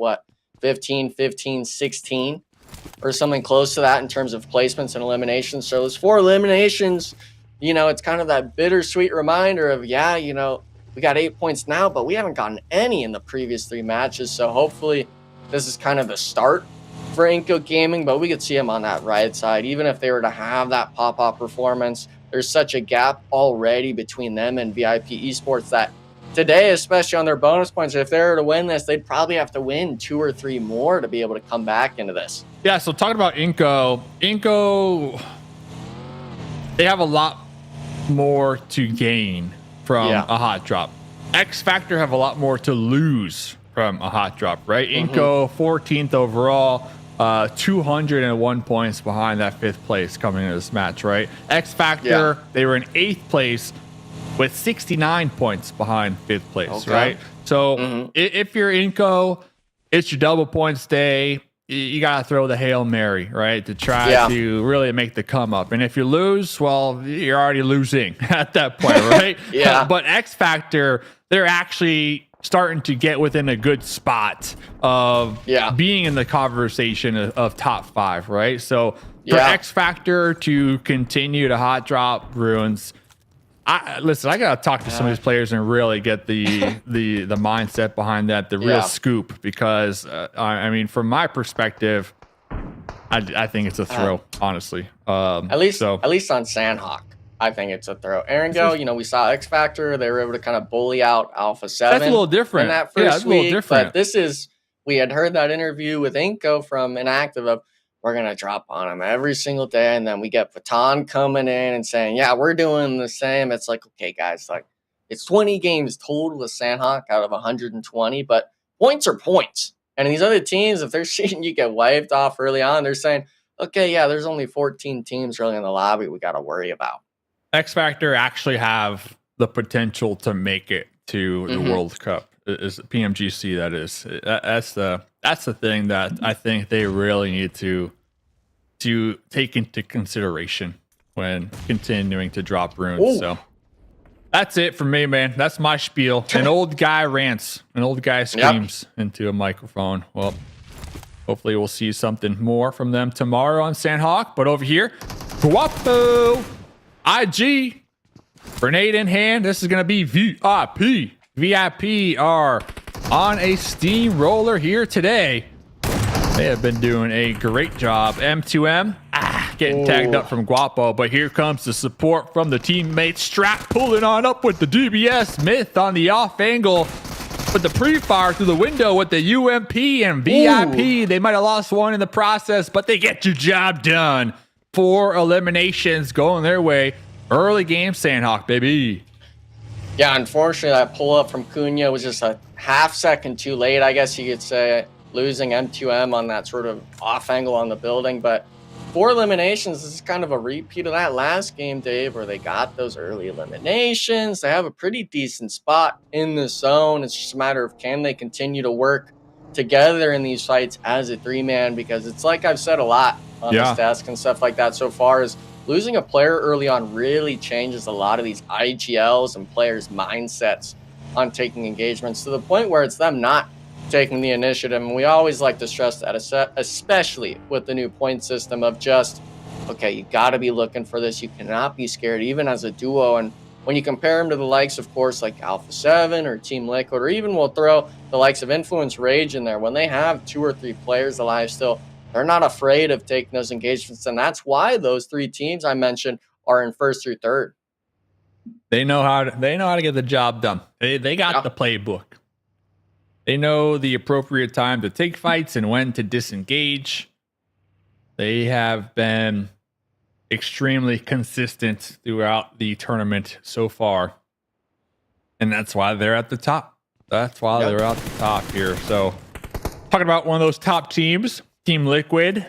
15, 15, 16 or something close to that in terms of placements and eliminations. So those 4 eliminations, it's kind of that bittersweet reminder of, we got 8 points now, but we haven't gotten any in the previous 3 matches. So hopefully this is kind of the start for Inco Gaming, but we could see them on that right side. Even if they were to have that pop-off performance, there's such a gap already between them and VIP Esports that today, especially on their bonus points, if they were to win this, they'd probably have to win 2 or 3 more to be able to come back into this. Yeah, so talking about Inco, they have a lot more to gain from a hot drop. X Factor have a lot more to lose from a hot drop, right? Inco 14th overall, 201 points behind that 5th place coming into this match, right? X Factor, they were in 8th place with 69 points behind 5th place, right? So if you're Inco, it's your double points day. you got to throw the Hail Mary, right? To try to really make the come up. And if you lose, well, you're already losing at that point, right? Yeah. But X Factor, they're actually starting to get within a good spot of being in the conversation of top 5, right? So for X Factor to continue to hot drop Ruins, I gotta talk to some of these players and really get the mindset behind that, the real scoop, because I mean, from my perspective, I think it's a throw, honestly. At least on Sandhawk, I think it's a throw. Go, you know, we saw X Factor; they were able to kind of bully out Alpha7. That's a little different. In that first week, but this is, we had heard that interview with Inco from Inactive of, we're going to drop on them every single day. And then we get Patan coming in and saying, yeah, we're doing the same. It's like, okay, guys, like, it's 20 games total with Sandhawk out of 120, but points are points. And these other teams, if they're seeing you get wiped off early on, they're saying, okay, yeah, there's only 14 teams really in the lobby we got to worry about. X Factor actually have the potential to make it to the World Cup. Is PMGC, that is. That's the thing that I think they really need to take into consideration when continuing to drop runes. Ooh. So that's it for me, man. That's my spiel. An old guy rants. An old guy screams into a microphone. Well, hopefully we'll see something more from them tomorrow on Sandhawk. But over here, Guapo, IG, grenade in hand. This is going to be VIP. VIP are on a steamroller here today. They have been doing a great job. M2M getting tagged up from Guapo, but here comes the support from the teammates. Strap pulling on up with the DBS. Myth on the off angle, but the pre-fire through the window with the UMP and VIP. They might have lost one in the process, but they get your job done. 4 eliminations going their way. Early game Sandhawk, baby. Yeah, unfortunately, that pull-up from Cunha was just a half second too late, I guess you could say, losing M2M on that sort of off angle on the building. But 4 eliminations, this is kind of a repeat of that last game, Dave, where they got those early eliminations. They have a pretty decent spot in the zone. It's just a matter of, can they continue to work together in these fights as a 3-man? Because it's like I've said a lot on this desk and stuff like that so far, is losing a player early on really changes a lot of these IGLs and players' mindsets on taking engagements, to the point where it's them not taking the initiative. And we always like to stress that, especially with the new point system of just, okay, you got to be looking for this. You cannot be scared, even as a duo. And when you compare them to the likes, of course, like Alpha7 or Team Liquid, or even we'll throw the likes of Influence Rage in there, when they have 2 or 3 players alive still, they're not afraid of taking those engagements. And that's why those 3 teams I mentioned are in 1st through 3rd. They know how to get the job done. They got the playbook. They know the appropriate time to take fights and when to disengage. They have been extremely consistent throughout the tournament so far. And that's why they're at the top. That's why they're at the top here. So talking about one of those top teams, Team Liquid,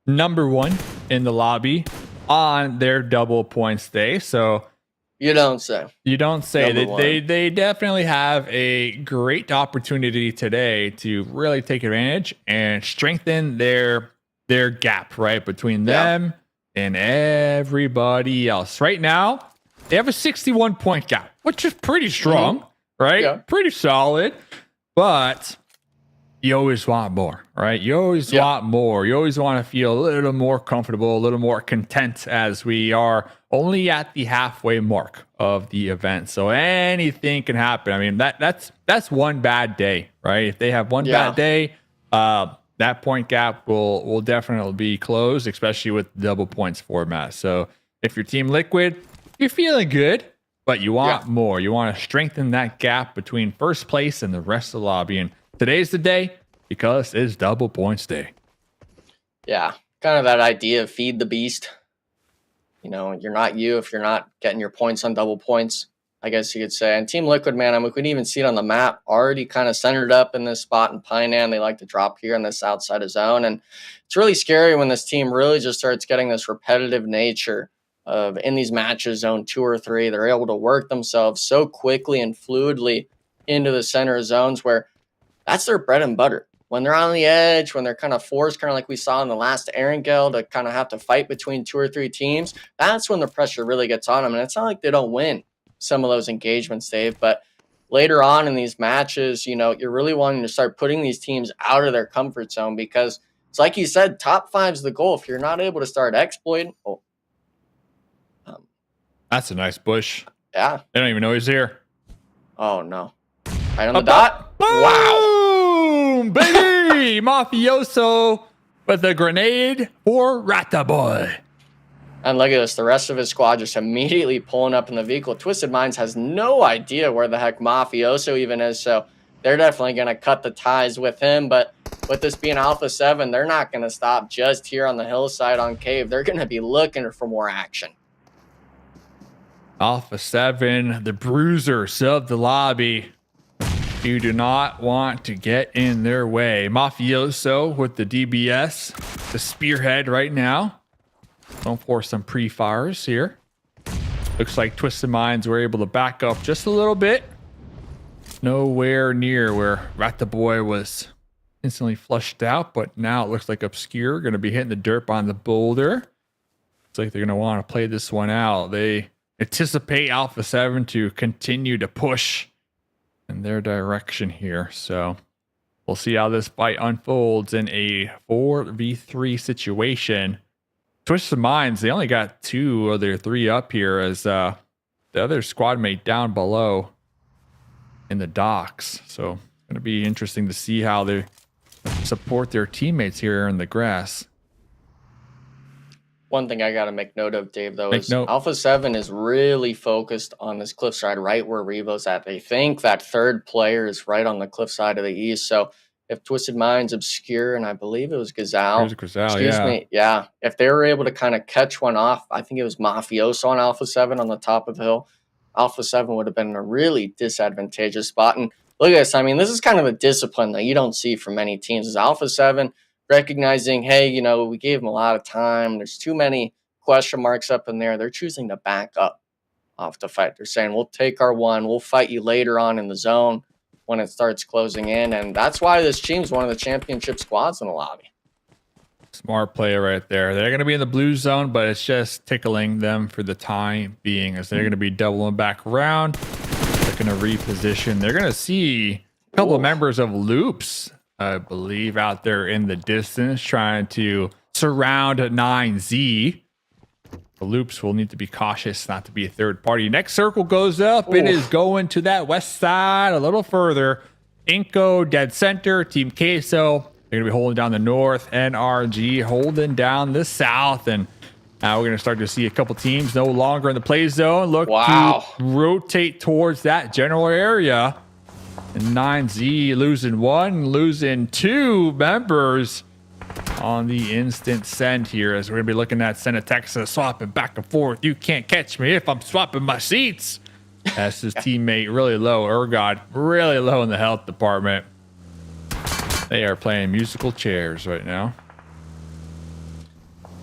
#1 in the lobby on their double points day. So you don't say. You don't say. They definitely have a great opportunity today to really take advantage and strengthen their gap, right, between them and everybody else. Right now, they have a 61 point gap, which is pretty strong, right? Yeah. Pretty solid. But you always want more, right? You always want more. You always want to feel a little more comfortable, a little more content, as we are only at the halfway mark of the event. So anything can happen. I mean, that's one bad day, right? If they have one bad day, that point gap will definitely be closed, especially with double points format. So if you're Team Liquid, you're feeling good, but you want more. You want to strengthen that gap between first place and the rest of the lobby. And today's the day, because it's double points day. Yeah, kind of that idea of feed the beast. You know, you're not you if you're not getting your points on double points, I guess you could say. And Team Liquid, man, I mean, we could even see it on the map, already kind of centered up in this spot in Painan. They like to drop here on this outside of zone. And it's really scary when this team really just starts getting this repetitive nature of, in these matches, zone 2 or 3, they're able to work themselves so quickly and fluidly into the center of zones where that's their bread and butter. when they're on the edge, when they're kind of forced, kind of like we saw in the last Erangel, to kind of have to fight between 2 or 3 teams, that's when the pressure really gets on them. And it's not like they don't win some of those engagements, Dave, but later on in these matches, you know, you're really wanting to start putting these teams out of their comfort zone, because it's like you said, top 5's the goal. If you're not able to start exploiting, That's a nice bush. yeah. They don't even know he's here. Oh no. Right on the dot. Wow. Boom, baby! Mafioso with a grenade for Rata Boy. And look at this. The rest of his squad just immediately pulling up in the vehicle. Twisted Minds has no idea where the heck Mafioso even is, so they're definitely going to cut the ties with him. But with this being Alpha7, they're not going to stop just here on the hillside on Cave. They're going to be looking for more action. Alpha7, the bruisers of the lobby. You do not want to get in their way. Mafioso with the DBS, the spearhead right now. Going for some pre-fires here. Looks like Twisted Minds were able to back up just a little bit. Nowhere near where Rata Boy was instantly flushed out, but now it looks like Obscure going to be hitting the dirt on the boulder. Looks like they're going to want to play this one out. They anticipate Alpha7 to continue to push in their direction here. So we'll see how this fight unfolds in a 4v3 situation. Twisted Minds, they only got 2 of their 3 up here, as the other squad mate down below in the docks. So it's going to be interesting to see how they support their teammates here in the grass. One thing I got to make note of, Dave, though, is Alpha7 is really focused on this cliffside right where Revo's at. They think that third player is right on the cliffside of the east. So if Twisted Minds, Obscure, and I believe it was Gazelle. Excuse me. Yeah. If they were able to kind of catch one off, I think it was Mafioso on Alpha7 on the top of the hill, Alpha7 would have been in a really disadvantageous spot. And look at this. I mean, this is kind of a discipline that you don't see from many teams. Is Alpha7 recognizing, hey, you know, we gave them a lot of time. There's too many question marks up in there. They're choosing to back up off the fight. They're saying, we'll take our one. We'll fight you later on in the zone when it starts closing in. And that's why this team's one of the championship squads in the lobby. Smart play right there. They're going to be in the blue zone, but it's just tickling them for the time being, as they're going to be doubling back around. They're going to reposition. They're going to see a couple of members of Loops, I believe, out there in the distance trying to surround 9Z. The Loops will need to be cautious not to be a third party. Next circle goes up. It is going to that west side a little further. Inco dead center. Team Queso, they're going to be holding down the north. NRG holding down the south. And now we're going to start to see a couple teams no longer in the play zone. Look to rotate towards that general area. And 9Z losing 1, losing 2 members on the instant send here, as we're going to be looking at Sena Texas swapping back and forth. You can't catch me if I'm swapping my seats. That's his teammate really low. Ergod really low in the health department. They are playing musical chairs right now.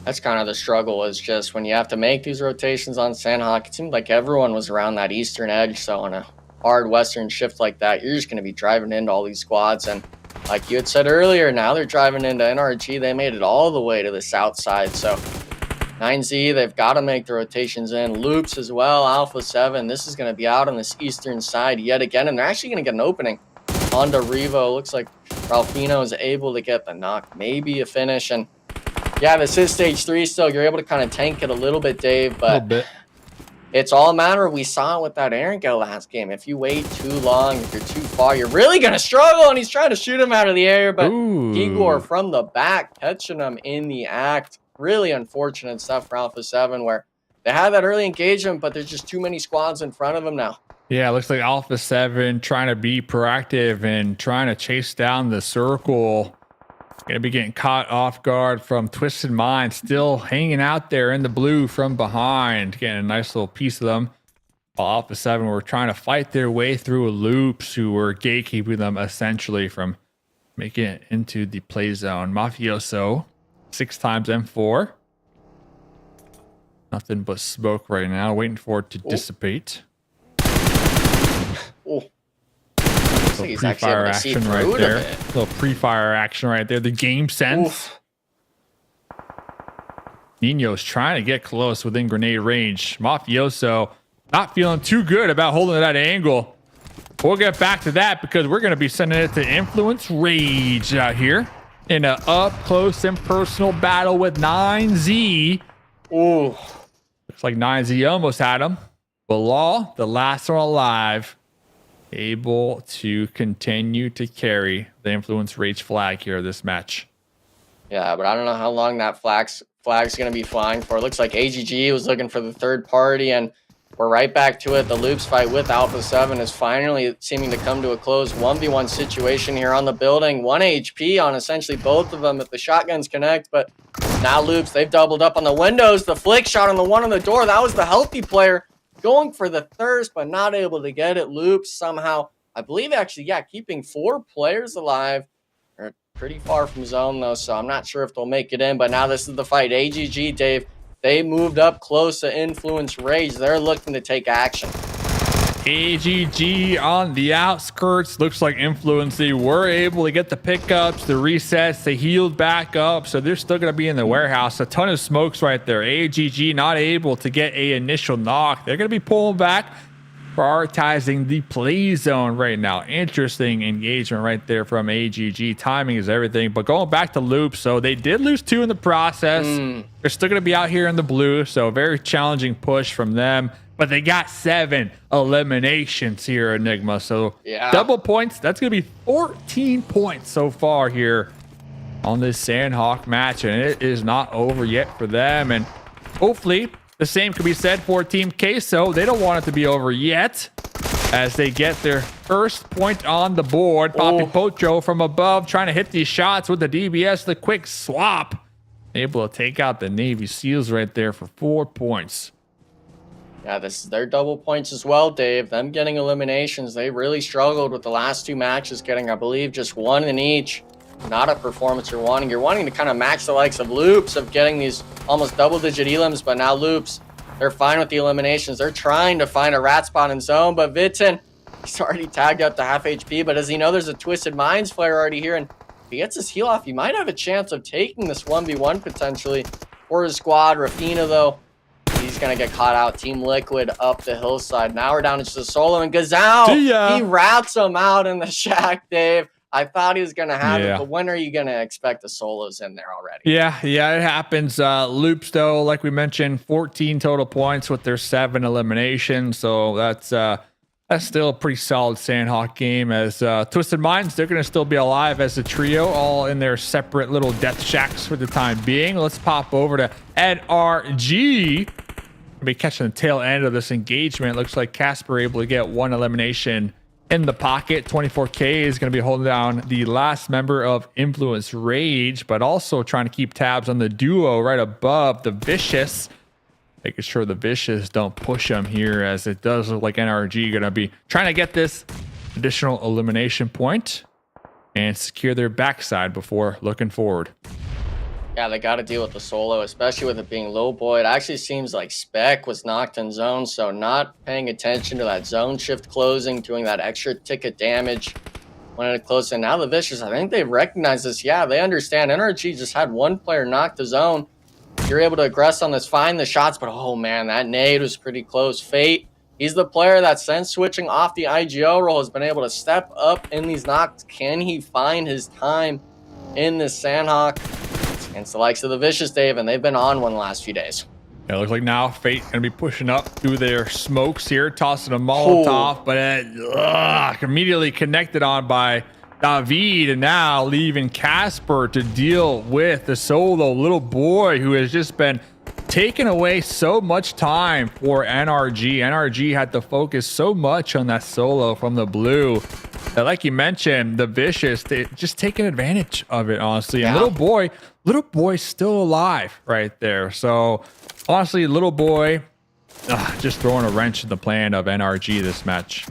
That's kind of the struggle, is just when you have to make these rotations on Sandhawk. It seemed like everyone was around that eastern edge, so on a hard western shift like that, you're just going to be driving into all these squads. And like you had said earlier, now they're driving into NRG. They made it all the way to the south side. So 9Z, they've got to make the rotations in. Loops as well, Alpha7. This is going to be out on this eastern side yet again. And they're actually going to get an opening onto Revo. Looks like Ralphino is able to get the knock, maybe a finish. And yeah, this is stage 3 still. You're able to kind of tank it a little bit, Dave. But a little bit. It's all a matter of, we saw it with that Erangel last game. If you wait too long, if you're too far, you're really going to struggle. And he's trying to shoot him out of the air, but Igor from the back catching him in the act. Really unfortunate stuff for Alpha7, where they had that early engagement, but there's just too many squads in front of them now. Yeah, it looks like Alpha7 trying to be proactive and trying to chase down the circle. Gonna be getting caught off guard from Twisted Mind, still hanging out there in the blue from behind, getting a nice little piece of them. While Alpha7 were trying to fight their way through Loops, who were gatekeeping them essentially from making it into the play zone. Mafioso, 6 times M4. Nothing but smoke right now, waiting for it to dissipate. looks like he's actually able to see action through right it a there. bit. Little pre-fire action right there. The game sense. Oof. Nino's trying to get close within grenade range. Mafioso not feeling too good about holding that angle. We'll get back to that because we're going to be sending it to Influence Rage out here in an up close and personal battle with 9Z. Ooh. Looks like 9Z almost had him. Bilal, the last one alive, able to continue to carry the Influence Rage flag here this match. Yeah, but I don't know how long that flag's going to be flying for. It looks like AGG was looking for the third party, and we're right back to it. The Loops fight with Alpha7 is finally seeming to come to a close. 1v1 situation here on the building. 1 HP on essentially both of them if the shotguns connect, but now Loops, they've doubled up on the windows. The flick shot on the one on the door, that was the healthy player going for the thirst, but not able to get it. Loops somehow, I believe actually, yeah, keeping 4 players alive. They're pretty far from zone though, so I'm not sure if they'll make it in, but now this is the fight. AGG, Dave, they moved up close to Influence Rage. They're looking to take action. AGG on the outskirts. Looks like Influence, they were able to get the pickups, the resets, they healed back up, so they're still going to be in the warehouse. A ton of smokes right there. AGG not able to get a initial knock. They're going to be pulling back, prioritizing the play zone right now. Interesting engagement right there from AGG. Timing is everything. But going back to Loop, so they did lose 2 in the process. They're still going to be out here in the blue, so very challenging push from them. But they got 7 eliminations here, Enigma. So double points. That's going to be 14 points so far here on this Sandhawk match. And it is not over yet for them. And hopefully the same could be said for Team Queso. They don't want it to be over yet as they get their first point on the board. Poppy Pocho from above trying to hit these shots with the DBS. The quick swap. Able to take out the Navy SEALs right there for 4 points. Yeah, this is their double points as well, Dave. Them getting eliminations. They really struggled with the last 2 matches, getting, I believe, just 1 in each. Not a performance you're wanting. You're wanting to kind of match the likes of Loops of getting these almost double-digit elims, but now Loops, they're fine with the eliminations. They're trying to find a rat spot in zone, but Vitin, he's already tagged up to half HP, but does he know there's a Twisted Minds player already here? And if he gets his heal off, he might have a chance of taking this 1v1 potentially for his squad. Rafina, though, he's going to get caught out. Team Liquid up the hillside. Now we're down to just a solo, and Gazal, he rats him out in the shack, Dave. I thought he was going to have it, but when are you going to expect the solos in there already? Yeah, it happens. Loops, though, like we mentioned, 14 total points with their 7 eliminations. So that's still a pretty solid Sandhawk game. As Twisted Minds, they're going to still be alive as a trio, all in their separate little death shacks for the time being. Let's pop over to NRG. We'll be catching the tail end of this engagement. Looks like Casper able to get 1 elimination in the pocket. 24K is going to be holding down the last member of Influence Rage, but also trying to keep tabs on the duo right above the Vicious, making sure the Vicious don't push them here, as it does look like NRG going to be trying to get this additional elimination point and secure their backside before looking forward. Yeah, they got to deal with the solo, especially with it being low boy. It actually seems like Spec was knocked in zone, so not paying attention to that zone shift closing, doing that extra ticket damage when it closed. And now the Vicious, I think they recognize this. Yeah, they understand. NRG just had 1 player knock the zone. You're able to aggress on this, find the shots, but oh man, that nade was pretty close. Fate, he's the player that since switching off the IGO role has been able to step up in these knocks. Can he find his time in this Sandhawk? Against the likes of the Vicious, Dave, and they've been on one the last few days. Yeah, it looks like now Fate going to be pushing up through their smokes here, tossing a Molotov, but immediately connected on by David, and now leaving Casper to deal with the solo little boy who has just been taking away so much time for NRG. NRG had to focus so much on that solo from the blue that, like you mentioned, the Vicious, they just taking advantage of it, honestly. And little boy's still alive right there. So honestly, little boy just throwing a wrench in the plan of NRG this match.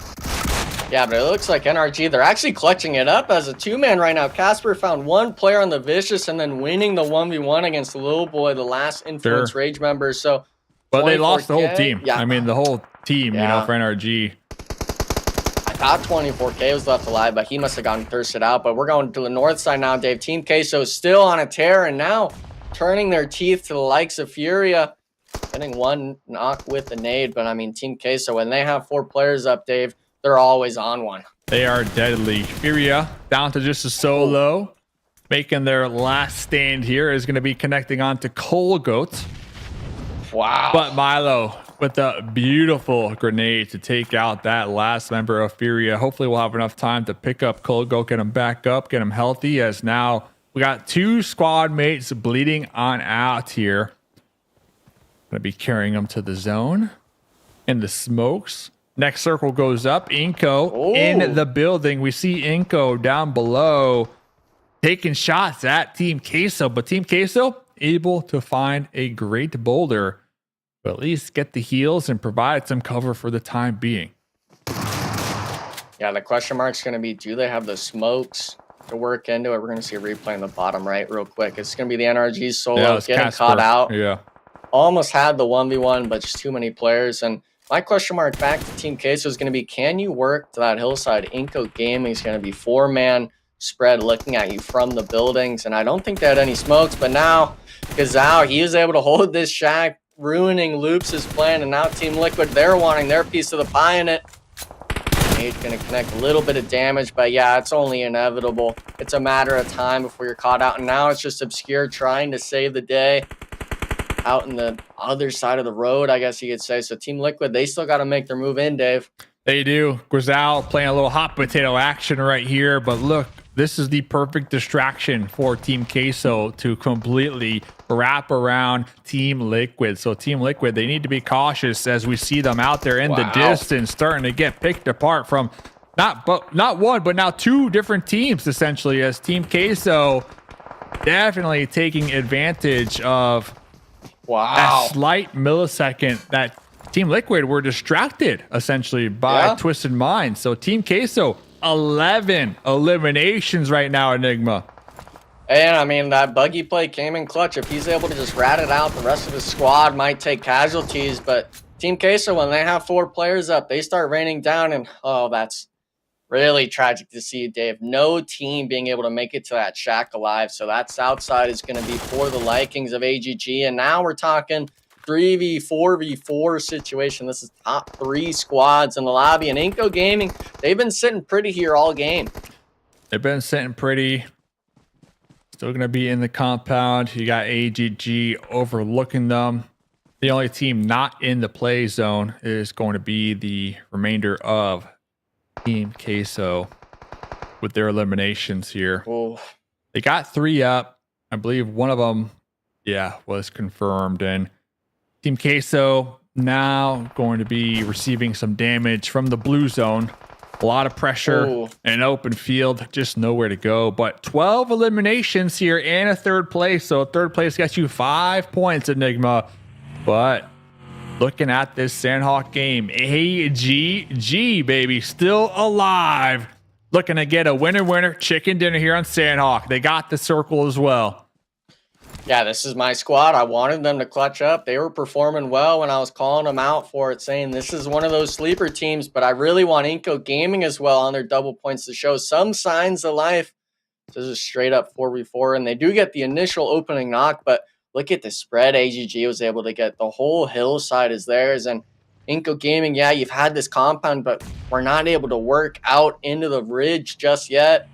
Yeah, but it looks like NRG, they're actually clutching it up as a 2-man right now. Casper found 1 player on the Vicious and then winning the 1v1 against the little boy, the last Influence Rage member. So, but they lost the whole team. Yeah. I mean, the whole team, you know, for NRG. I thought 24K was left alive, but he must have gotten thirsted out. But we're going to the north side now, Dave. Team Queso is still on a tear, and now turning their teeth to the likes of Furia. Getting one knock with the nade, but I mean, Team Queso, when they have 4 players up, Dave, they're always on one. They are deadly. Furia down to just a solo. Making their last stand here is going to be connecting on to Colgoat. Wow. But Milo with a beautiful grenade to take out that last member of Furia. Hopefully we'll have enough time to pick up Colgoat, get him back up, get him healthy, as now we got 2 squad mates bleeding on out here. Gonna be carrying them to the zone. In the smokes. Next circle goes up. Inco in the building. We see Inco down below taking shots at Team Queso, but Team Queso able to find a great boulder, but at least get the heals and provide some cover for the time being. Yeah, the question mark's going to be, do they have the smokes to work into it? We're going to see a replay in the bottom right real quick. It's going to be the NRG solo getting Casper. caught out. Yeah. Almost had the 1v1, but just too many players. And my question mark back to Team Queso is going to be, can you work to that hillside? Inco Gaming is going to be 4-man spread looking at you from the buildings. And I don't think they had any smokes, but now Gazao, he is able to hold this shack, ruining Loops' plan. And now Team Liquid, they're wanting their piece of the pie in it. Nade's going to connect a little bit of damage, but yeah, it's only inevitable. It's a matter of time before you're caught out. And now it's just Obscure trying to save the day out in the other side of the road, I guess you could say. So Team Liquid, they still got to make their move in, Dave. They do. Grisal playing a little hot potato action right here, but look, this is the perfect distraction for Team Queso to completely wrap around Team Liquid. So Team Liquid, they need to be cautious as we see them out there in the distance, starting to get picked apart from not one, but now 2 different teams, essentially, as Team Queso definitely taking advantage of that slight millisecond that Team Liquid were distracted, essentially, by Twisted Minds. So Team Queso, 11 eliminations right now, Enigma. And I mean, that buggy play came in clutch. If he's able to just rat it out, the rest of his squad might take casualties. But Team Queso, when they have 4 players up, they start raining down. And, oh, that's really tragic to see, Dave. No team being able to make it to that shack alive. So that south side is going to be for the likings of AGG. And now we're talking 3v4v4 situation. This is top 3 squads in the lobby. And Inco Gaming, they've been sitting pretty here all game. They've been sitting pretty. Still going to be in the compound. You got AGG overlooking them. The only team not in the play zone is going to be the remainder of Team Queso with their eliminations here. Ooh. They got 3 up. I believe one of them, was confirmed. And Team Queso now going to be receiving some damage from the blue zone. A lot of pressure and open field, just nowhere to go. But 12 eliminations here and a 3rd place. So 3rd place gets you 5 points, Enigma. But looking at this Sandhawk game, AGG, baby, still alive. Looking to get a winner chicken dinner here on Sandhawk. They got the circle as well. Yeah, this is my squad. I wanted them to clutch up. They were performing well when I was calling them out for it, saying this is one of those sleeper teams, but I really want Inco Gaming as well on their double points to show some signs of life. This is straight up 4v4, and they do get the initial opening knock, but look at the spread AGG was able to get. The whole hillside is theirs, and Inco Gaming, yeah, you've had this compound, but we're not able to work out into the ridge just yet.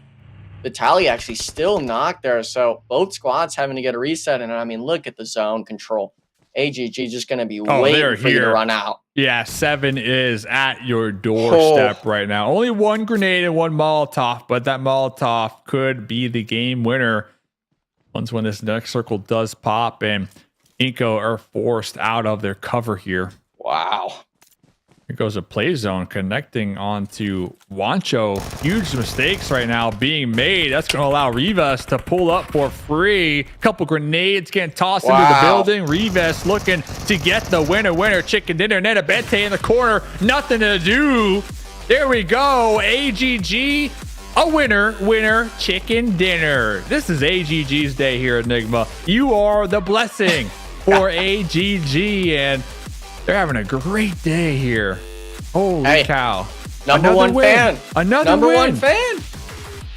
The tally actually still knocked there, so both squads having to get a reset. And I mean, look at the zone control. AGG just going to be waiting for you to run out. Yeah, 7 is at your doorstep right now. Only 1 grenade and 1 Molotov, but that Molotov could be the game winner once when this next circle does pop and Inco are forced out of their cover here. Wow. Here goes a play zone connecting onto Wancho. Huge mistakes right now being made. That's going to allow Rivas to pull up for free. Couple grenades getting tossed into the building. Rivas looking to get the winner chicken dinner. Netabete in the corner. Nothing to do. There we go. AGG, a winner chicken dinner. This is AGG's day here, Enigma. You are the blessing for AGG, and they're having a great day here. Holy cow. Number Another one win. fan. Another Number win. one fan.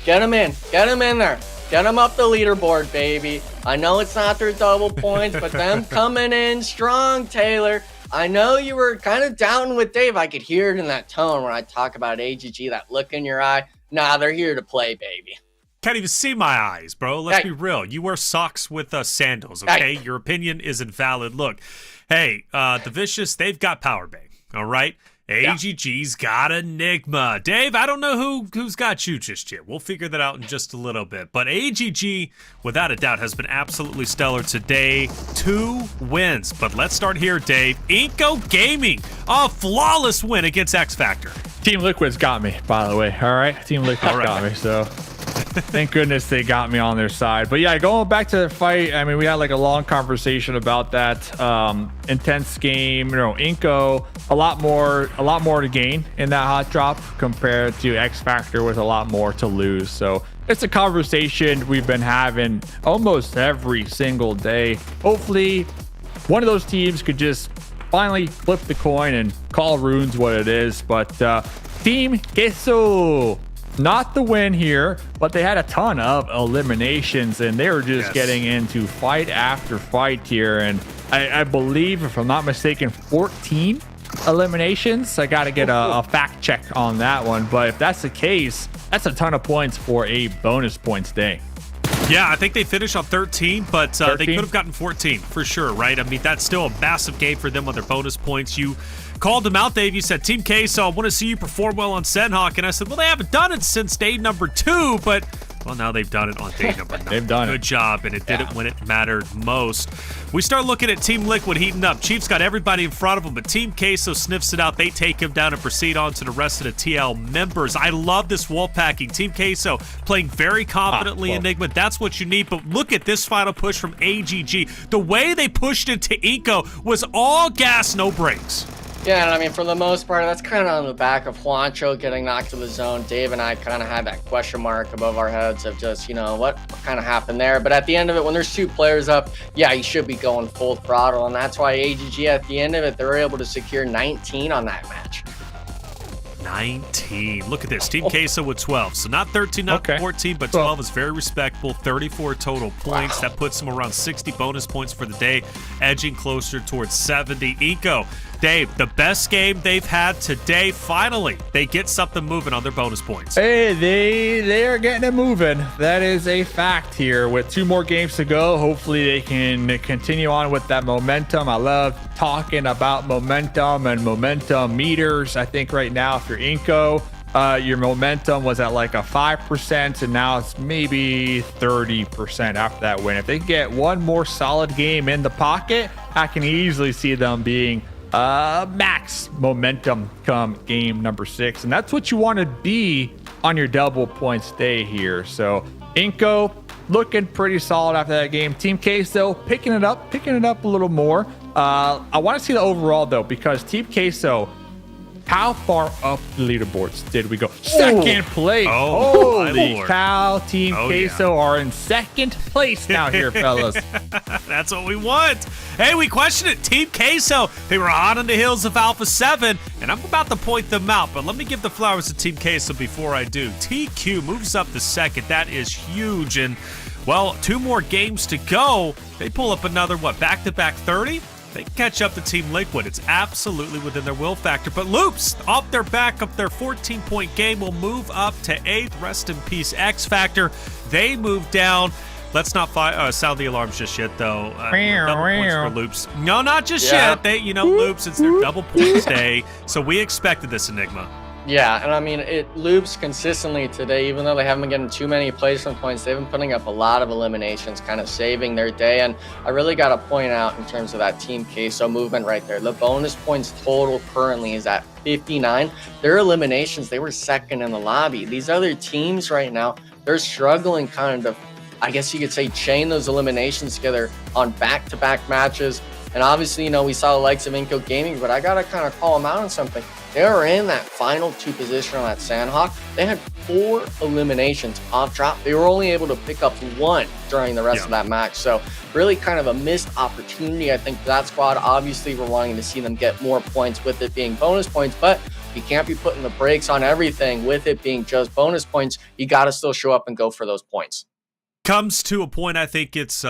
Get him in. Get him in there. Get them up the leaderboard, baby. I know it's not their double points, but them coming in strong, Taylor. I know you were kind of down with Dave. I could hear it in that tone when I talk about AGG, that look in your eye. Nah, they're here to play, baby. Can't even see my eyes, bro. Let's Hey. be real. You wear socks with sandals, okay? Hey. Your opinion is invalid. Look, hey, the Vicious, they've got Power Bang, all right? AGG's got Enigma. Dave, I don't know who's got you just yet. We'll figure that out in just a little bit. But AGG, without a doubt, has been absolutely stellar today. 2 wins. But let's start here, Dave. Inco Gaming, a flawless win against X Factor. Team Liquid's got me, by the way. All right, Team Liquid's got me. So thank goodness they got me on their side. But yeah, going back to the fight, I mean, we had like a long conversation about that intense game. You know, Inco, a lot more to gain in that hot drop compared to X Factor with a lot more to lose. So it's a conversation we've been having almost every single day. Hopefully, one of those teams could just finally flip the coin and call Runes what it is. But Team Queso, not the win here, but they had a ton of eliminations and they were just getting into fight after fight here. And I believe, if I'm not mistaken, 14 eliminations. I got to get a fact check on that one. But if that's the case, that's a ton of points for a bonus points day. Yeah, I think they finished on 13, but 13? they could have gotten 14 for sure, right? I mean, that's still a massive game for them on their bonus points. You called them out, Dave. You said, Team Queso, I want to see you perform well on Senhawk. And I said, well, they haven't done it since day number 2, but well, now they've done it on day number 9. They've done Good job, and it did it when it mattered most. We start looking at Team Liquid heating up. Chief's got everybody in front of him, but Team Queso sniffs it out. They take him down and proceed on to the rest of the TL members. I love this wall packing. Team Queso playing very confidently, Enigma. That's what you need, but look at this final push from AGG. The way they pushed into Inco was all gas, no brakes. Yeah, and I mean, for the most part, that's kind of on the back of Juancho getting knocked to the zone. Dave and I kind of had that question mark above our heads of just, you know, what kind of happened there. But at the end of it, when there's 2 players up, yeah, you should be going full throttle. And that's why AGG, at the end of it, they were able to secure 19 on that match. 19. Look at this. Team Queso with 12. So not 13, not 14, but 12 is very respectable. 34 total points. That puts them around 60 bonus points for the day, edging closer towards 70. Inco, Dave, the best game they've had today. Finally, they get something moving on their bonus points. Hey, they are getting it moving. That is a fact here. With 2 more games to go, hopefully they can continue on with that momentum. I love talking about momentum and momentum meters. I think right now, if you're Inco, your momentum was at like a 5%, and now it's maybe 30% after that win. If they get one more solid game in the pocket, I can easily see them being max momentum come game number 6, and that's what you want to be on your double points day here. So Inco looking pretty solid after that game. Team Queso picking it up a little more. I want to see the overall though, because Team Queso, how far up the leaderboards did we go? Second place. Oh, holy my Lord. cow. Team Queso are in second place now here, fellas. That's what we want. Hey, we question it. Team Queso, they were hot on the heels of Alpha7, and I'm about to point them out, but let me give the flowers to Team Queso before I do. TQ moves up to second. That is huge, and, well, 2 more games to go. They pull up another, back-to-back 30? They can catch up to Team Liquid. It's absolutely within their will factor. But Loops, off their back of their 14-point game, will move up to 8th. Rest in peace, X Factor. They move down. Let's not sound the alarms just yet, though. Double points for Loops. No, not just yet. They, Loops, it's their double points day. So we expected this, Enigma. Yeah, and I mean, it loops consistently today. Even though they haven't been getting too many placement points, they've been putting up a lot of eliminations, kind of saving their day. And I really got to point out, in terms of that Team Queso movement right there, the bonus points total currently is at 59. Their eliminations, they were second in the lobby. These other teams right now, they're struggling kind of, I guess you could say, chain those eliminations together on back-to-back matches. And obviously, we saw the likes of Inco Gaming, but I got to kind of call them out on something. They were in that final 2 position on that Sandhawk. They had 4 eliminations off drop. They were only able to pick up 1 during the rest of that match. So really kind of a missed opportunity, I think, for that squad. Obviously, we're wanting to see them get more points with it being bonus points, but You can't be putting the brakes on everything with it being just bonus points. You got to still show up and go for those points. Comes to a point, I think it's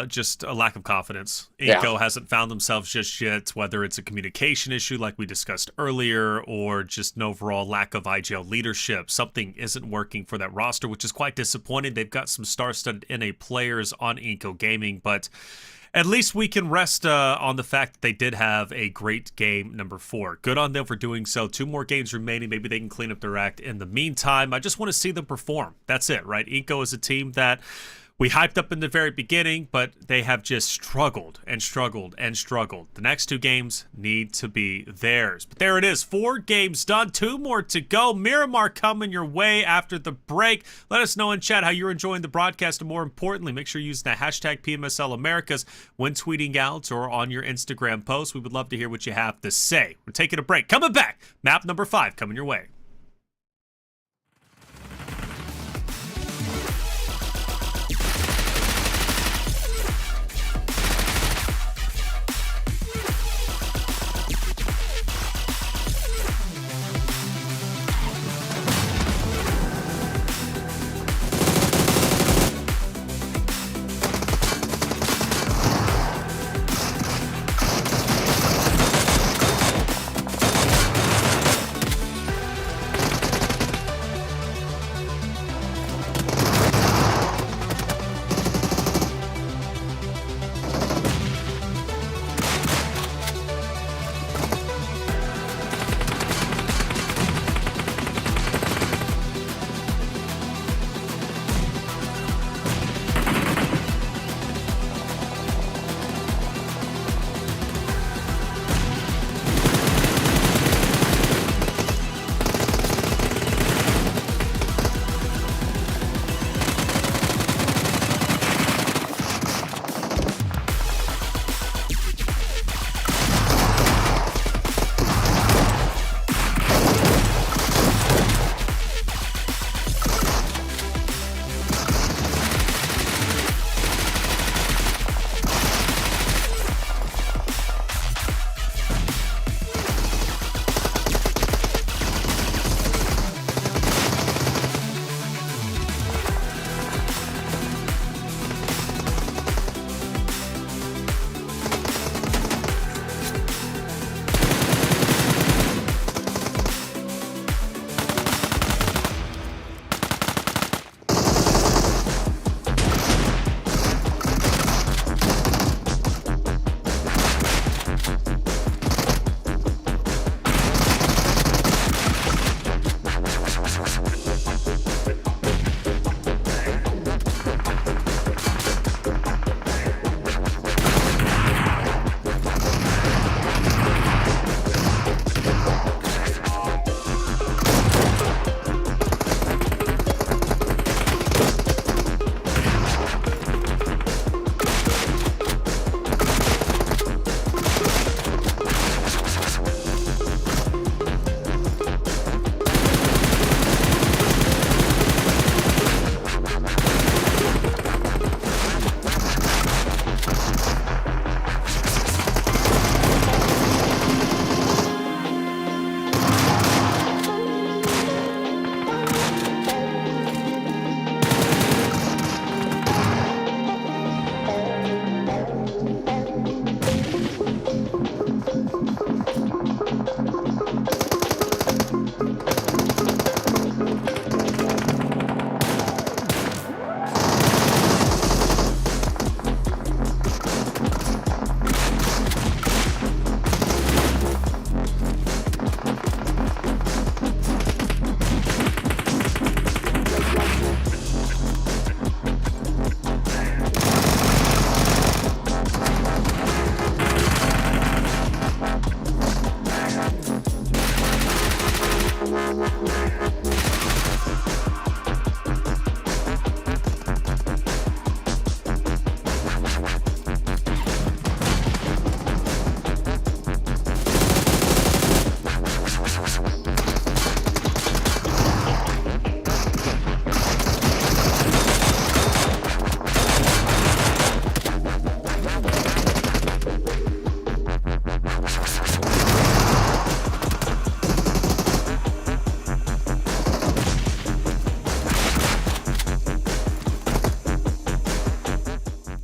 just a lack of confidence. Inco hasn't found themselves just yet, whether it's a communication issue like we discussed earlier or just an overall lack of IGL leadership. Something isn't working for that roster, which is quite disappointing. They've got some star-studded NA players on Inco Gaming, but at least we can rest on the fact that they did have a great game number 4. Good on them for doing so. 2 more games remaining. Maybe they can clean up their act in the meantime. I just want to see them perform. That's it, right? Inco is a team that we hyped up in the very beginning, but they have just struggled and struggled and struggled. The next 2 games need to be theirs. But there it is. 4 games done. 2 more to go. Miramar coming your way after the break. Let us know in chat how you're enjoying the broadcast. And more importantly, make sure you use the hashtag PMSL Americas when tweeting out or on your Instagram post. We would love to hear what you have to say. We're taking a break. Coming back. Map number 5 coming your way.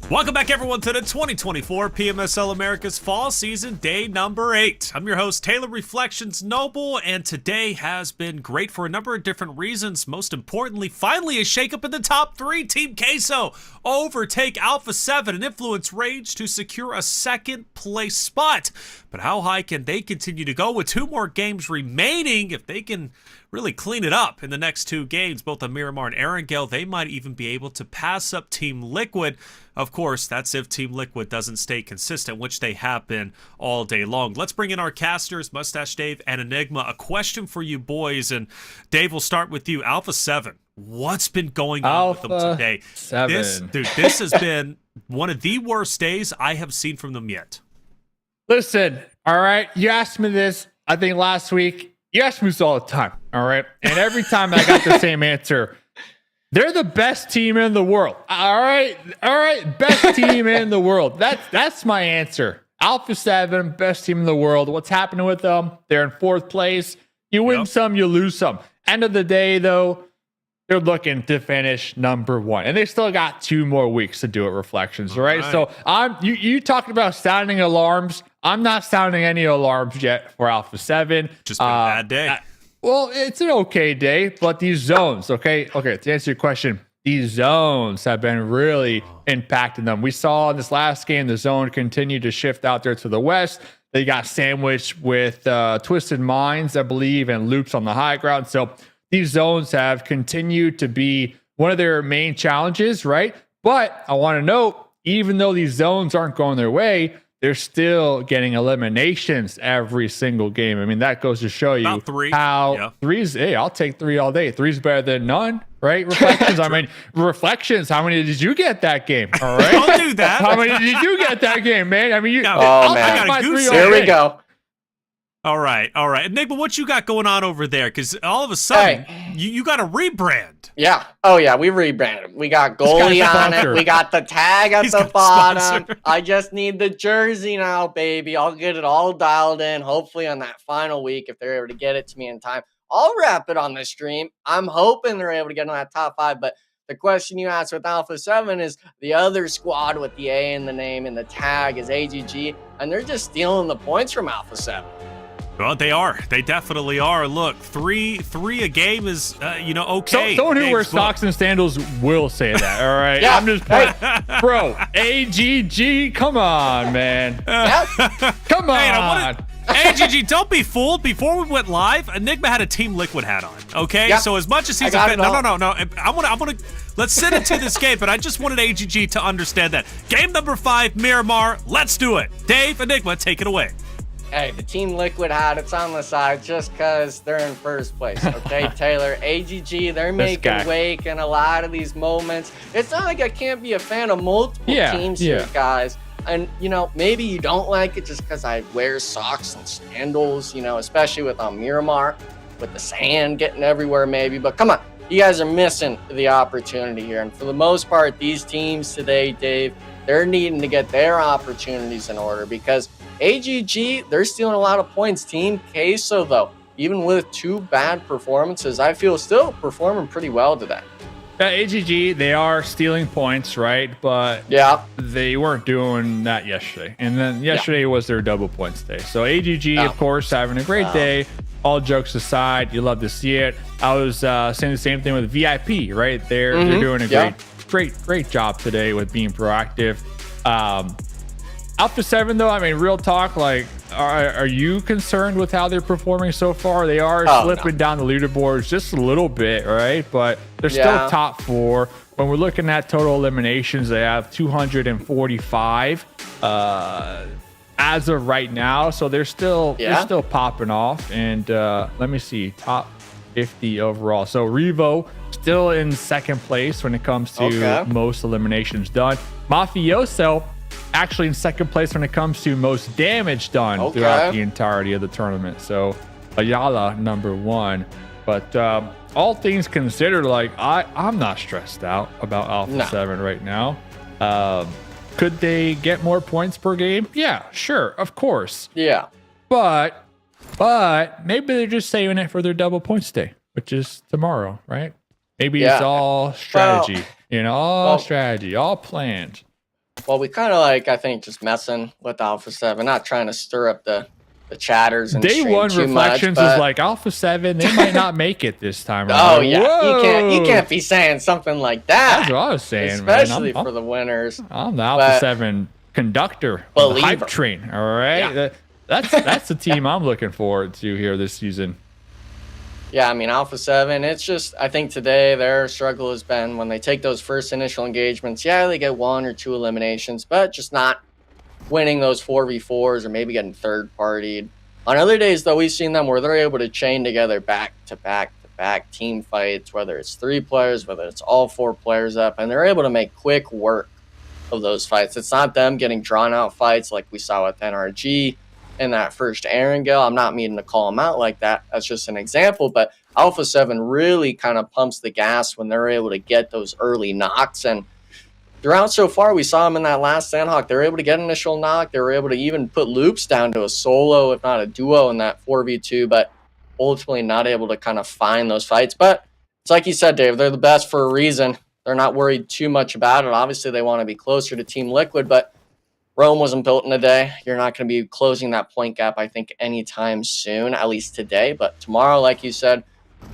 Welcome back, everyone, to the 2024 PMSL America's Fall Season Day number 8. I'm your host, Taylor Reflections Noble, and today has been great for a number of different reasons. Most importantly, finally a shakeup in the top 3. Team Queso overtake Alpha7 and Influence Rage to secure a second place spot. But how high can they continue to go with 2 more games remaining? If they can really clean it up in the next 2 games, both on Miramar and Erangel, they might even be able to pass up Team Liquid. Of course, that's if Team Liquid doesn't stay consistent, which they have been all day long. Let's bring in our casters, Mustache Dave and Enigma. A question for you boys, and Dave, we'll start with you. Alpha7, what's been going on with them today? This has been one of the worst days I have seen from them yet. Listen, all right, you asked me this, I think last week. You ask me this all the time, all right? And every time I got the same answer. They're the best team in the world. All right, best team in the world. That's my answer. Alpha7, best team in the world. What's happening with them? They're in 4th place. You win some, you lose some. End of the day, though, they're looking to finish number 1, and they still got 2 more weeks to do it. Reflections, right? So you talked about sounding alarms. I'm not sounding any alarms yet for Alpha7. Just been a bad day. Well, it's an okay day, but these zones, okay, to answer your question, these zones have been really impacting them. We saw in this last game, the zone continued to shift out there to the west. They got sandwiched with Twisted Minds, I believe, and Loops on the high ground. So these zones have continued to be one of their main challenges, right? But I want to note, even though these zones aren't going their way, they're still getting eliminations every single game. I mean, that goes to show you how 3's, hey, I'll take 3 all day. 3's better than none, right? Reflections, I mean, Reflections, how many did you get that game? All right. Don't do that. How many did you get that game, man? I mean, I'll take my 3 all Here day. we go. All right. Enigma, what you got going on over there? Because all of a sudden, you got a rebrand. Yeah. Oh, yeah. We rebranded. We got goalie on it. We got the tag at the bottom. I just need the jersey now, baby. I'll get it all dialed in. Hopefully on that final week, if they're able to get it to me in time, I'll wrap it on the stream. I'm hoping they're able to get on that top 5. But the question you asked with Alpha7 is the other squad with the A in the name and the tag is AGG, and they're just stealing the points from Alpha7. Well, they are. They definitely are. Look, three a game is, okay. Someone who wears socks and sandals will say that, all right? Yeah. I'm just playing. Bro, AGG, come on, man. Come on. AGG, don't be fooled. Before we went live, Enigma had a Team Liquid hat on, okay? Yep. So as much as he's a fan, no. I want to, let's sit into this game, but I just wanted AGG to understand that. Game number 5, Miramar, let's do it. Dave, Enigma, take it away. Hey, the Team Liquid hat, it's on the side just because they're in 1st place, okay, Taylor? AGG, they're making wake in a lot of these moments. It's not like I can't be a fan of multiple teams here, guys. And, maybe you don't like it just because I wear socks and sandals, especially with Miramar, with the sand getting everywhere maybe. But come on, you guys are missing the opportunity here. And for the most part, these teams today, Dave, they're needing to get their opportunities in order because AGG, they're stealing a lot of points. Team Queso, though, even with 2 bad performances, I feel still performing pretty well today. Yeah, AGG, they are stealing points, right? But they weren't doing that yesterday. And then yesterday was their double points day. So AGG, of course, having a great day. All jokes aside, you love to see it. I was saying the same thing with VIP, right? They're doing a great job today with being proactive. Alpha7, though, I mean, real talk, like, are you concerned with how they're performing so far? They are slipping down the leaderboards just a little bit, right? But they're still top 4. When we're looking at total eliminations, they have 245 as of right now. So they're still popping off. And let me see, top 50 overall. So Revo still in 2nd place when it comes to most eliminations done. Mafioso actually in 2nd place when it comes to most damage done throughout the entirety of the tournament. So Ayala number 1. But all things considered, like I'm not stressed out about Alpha7 right now. Could they get more points per game? Yeah, sure, of course. Yeah. But maybe they're just saving it for their double points day, which is tomorrow, right? Maybe it's all strategy, all strategy, all planned. Well, we kind of like, I think, just messing with Alpha7, not trying to stir up the chatters and Day stream one too reflections much, is but like Alpha7, they might not make it this time around. oh yeah, you Whoa! can't be saying something like that. That's what I was saying, especially man. for the winners. I'm the But- Alpha7 conductor of the hype Believer. train. All right, Yeah. that's the team I'm looking forward to here this season. Yeah, I mean, Alpha7, it's just, I think today their struggle has been when they take those first initial engagements, yeah, they get 1 or 2 eliminations, but just not winning those 4v4s or maybe getting third-partied. On other days, though, we've seen them where they're able to chain together back-to-back team fights, whether it's 3 players, whether it's all 4 players up, and they're able to make quick work of those fights. It's not them getting drawn-out fights like we saw with NRG in that first Erangel. I'm not meaning to call them out like that. That's just an example, but Alpha7 really kind of pumps the gas when they're able to get those early knocks. And throughout so far, we saw them in that last Sandhawk. They were able to get initial knock. They were able to even put loops down to a solo, if not a duo, in that 4v2, but ultimately not able to kind of find those fights. But it's like you said, Dave, they're the best for a reason. They're not worried too much about it. Obviously, they want to be closer to Team Liquid, but Rome wasn't built in a day. You're not going to be closing that point gap, I think, anytime soon, at least today. But tomorrow, like you said,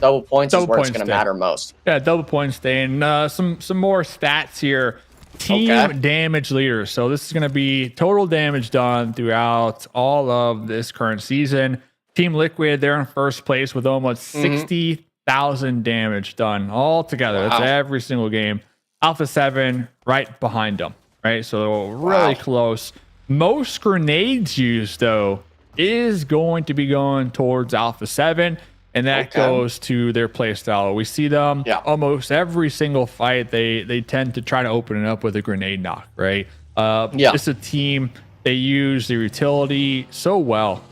double points is where it's going to matter most. Yeah, double points day. And some more stats here. Team damage leader. So this is going to be total damage done throughout all of this current season. Team Liquid, they're in first place with almost 60,000 damage done all together. That's every single game. Alpha7 right behind them, right? So really close. Most grenades used, though, is going to be going towards Alpha7. And that goes to their play style. We see them almost every single fight. They tend to try to open it up with a grenade knock, right? It's a team, they use their utility so well.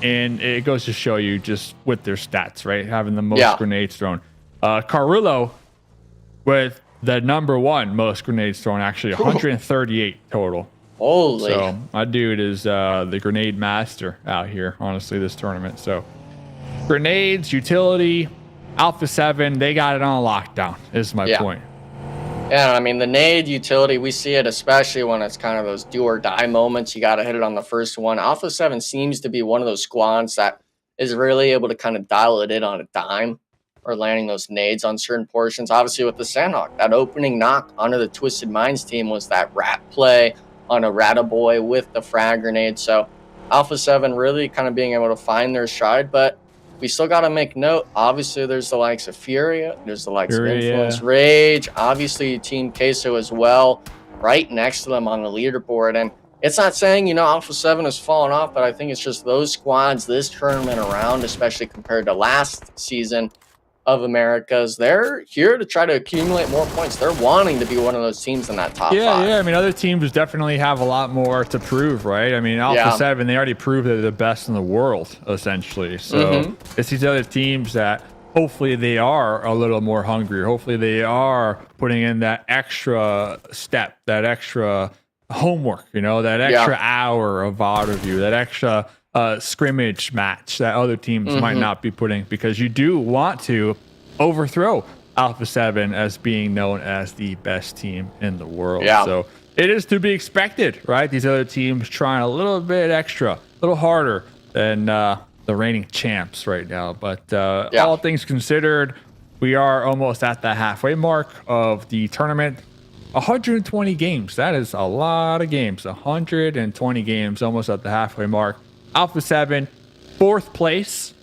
And it goes to show you just with their stats, right? Having the most grenades thrown. Carrillo with the #1 most grenades thrown, actually 138 total. Holy. So my dude is the grenade master out here, honestly, this tournament. So grenades, utility, Alpha7, they got it on lockdown, is my point. Yeah, I mean, the nade utility, we see it especially when it's kind of those do or die moments. You got to hit it on the first one. Alpha7 seems to be one of those squads that is really able to kind of dial it in on a dime or landing those nades on certain portions. Obviously, with the Sandhawk, that opening knock onto the Twisted Minds team was that rat play on a Rataboy with the frag grenade. So Alpha7 really kind of being able to find their stride, but we still got to make note. Obviously, there's the likes of Furia. There's the likes of Influence, Rage. Obviously, Team Queso as well, right next to them on the leaderboard. And it's not saying, Alpha7 has fallen off, but I think it's just those squads this tournament around, especially compared to last season of Americas, they're here to try to accumulate more points. They're wanting to be one of those teams in that top 5. Yeah. I mean, other teams definitely have a lot more to prove, right? I mean, Alpha7, they already proved they're the best in the world, essentially. So it's these other teams that hopefully they are a little more hungry. Hopefully they are putting in that extra step, that extra homework, that extra hour of VOD review, that extra scrimmage match that other teams might not be putting, because you do want to overthrow Alpha7 as being known as the best team in the world. So it is to be expected, right? These other teams trying a little bit extra, a little harder than the reigning champs right now. But all things considered, we are almost at the halfway mark of the tournament. 120 games. That is a lot of games. 120 games, almost at the halfway mark. Alpha7, 4th place.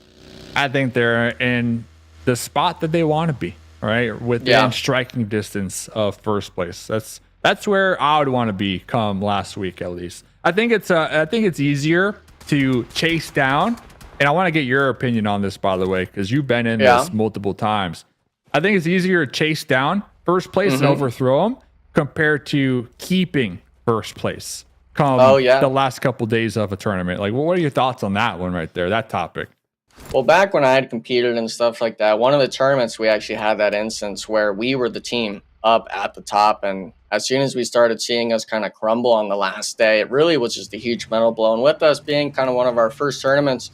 I think they're in the spot that they want to be, right? Within striking distance of first place. That's where I would want to be come last week, at least. I think it's easier to chase down, and I want to get your opinion on this, by the way, because you've been in this multiple times. I think it's easier to chase down first place and overthrow them compared to keeping first place come the last couple days of a tournament. Like, what are your thoughts on that one right there, that topic? Well, back when I had competed and stuff like that, one of the tournaments, we actually had that instance where we were the team up at the top. And as soon as we started seeing us kind of crumble on the last day, it really was just a huge mental blow. And with us being kind of one of our first tournaments,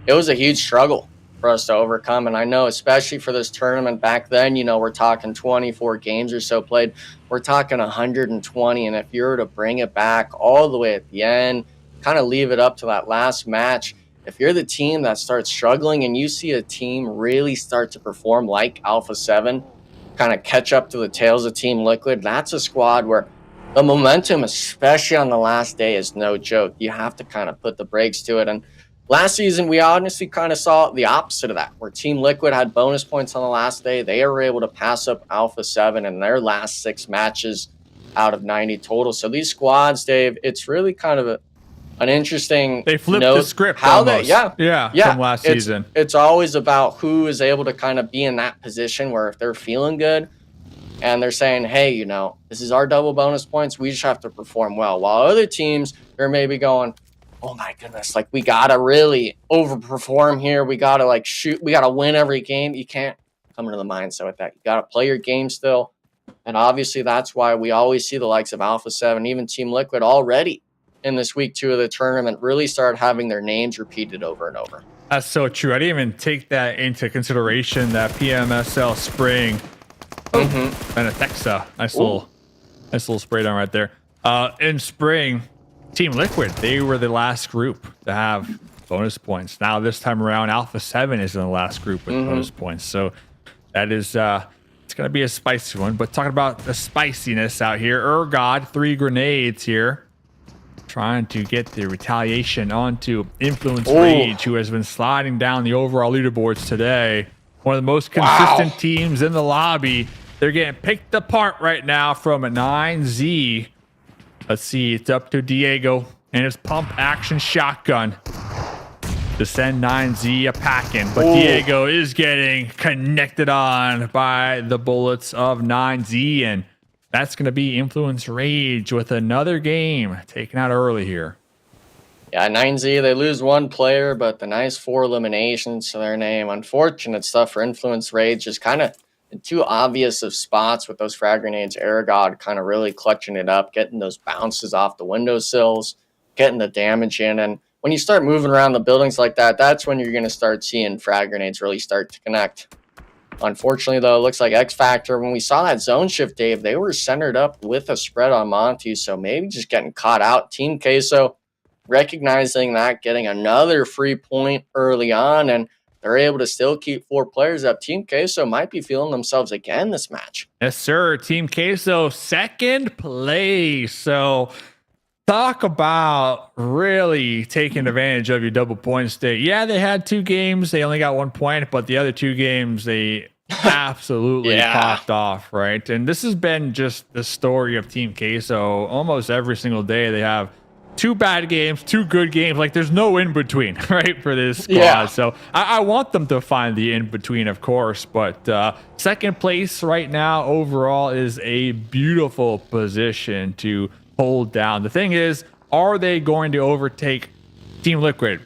it was a huge struggle for us to overcome. And I know, especially for this tournament back then, you know, we're talking 24 games or so played. We're talking 120. And if you were to bring it back all the way at the end, kind of leave it up to that last match, if you're the team that starts struggling and you see a team really start to perform like Alpha7, kind of catch up to the tails of Team Liquid, that's a squad where the momentum, especially on the last day, is no joke. You have to kind of put the brakes to it. And last season, we honestly kind of saw the opposite of that, where Team Liquid had bonus points on the last day. They were able to pass up Alpha7 in their last 6 matches out of 90 total. So these squads, Dave, it's really kind of an interesting They flipped note the script how almost. yeah, from last season. It's always about who is able to kind of be in that position where if they're feeling good and they're saying, hey, you know, this is our double bonus points, we just have to perform well. While other teams, they're maybe going, oh my goodness, like we got to really overperform here. We got to like shoot. We got to win every game. You can't come into the mindset with that. You got to play your game still. And obviously that's why we always see the likes of Alpha7, even Team Liquid already in this week 2 of the tournament really start having their names repeated over and over. That's so true. I didn't even take that into consideration, that PMSL spring. And a Texa. Nice little spray down right there. In spring, Team Liquid, they were the last group to have bonus points. Now this time around, Alpha7 is in the last group with bonus points. So that is it's gonna be a spicy one. But talking about the spiciness out here, Ergod, 3 grenades here, trying to get the retaliation onto Influence Rage, who has been sliding down the overall leaderboards today. One of the most consistent teams in the lobby. They're getting picked apart right now from a 9Z. Let's see, it's up to Diego and his pump action shotgun to send 9Z a packing. But Diego is getting connected on by the bullets of 9Z, and that's going to be Influence Rage with another game taken out early here. Yeah, 9Z, they lose 1 player, but the nice 4 eliminations to their name. Unfortunate stuff for Influence Rage, just kind of in 2 obvious of spots with those frag grenades. Aragod kind of really clutching it up, getting those bounces off the windowsills, getting the damage in. And when you start moving around the buildings like that, that's when you're going to start seeing frag grenades really start to connect. Unfortunately, though, it looks like X Factor, when we saw that zone shift, Dave, they were centered up with a spread on Monty, so maybe just getting caught out. Team Queso recognizing that, getting another free point early on, and they're able to still keep 4 players up. Team Queso might be feeling themselves again this match. Yes, sir. Team Queso, 2nd place. So talk about really taking advantage of your double points day. Yeah, they had 2 games. They only got 1 point, but the other 2 games, they absolutely popped off, right? And this has been just the story of Team Queso. Almost every single day they have 2 bad games, 2 good games. Like, there's no in between, right, for this squad. Yeah. So I want them to find the in between, of course. But 2nd place right now overall is a beautiful position to hold down. The thing is, are they going to overtake Team Liquid?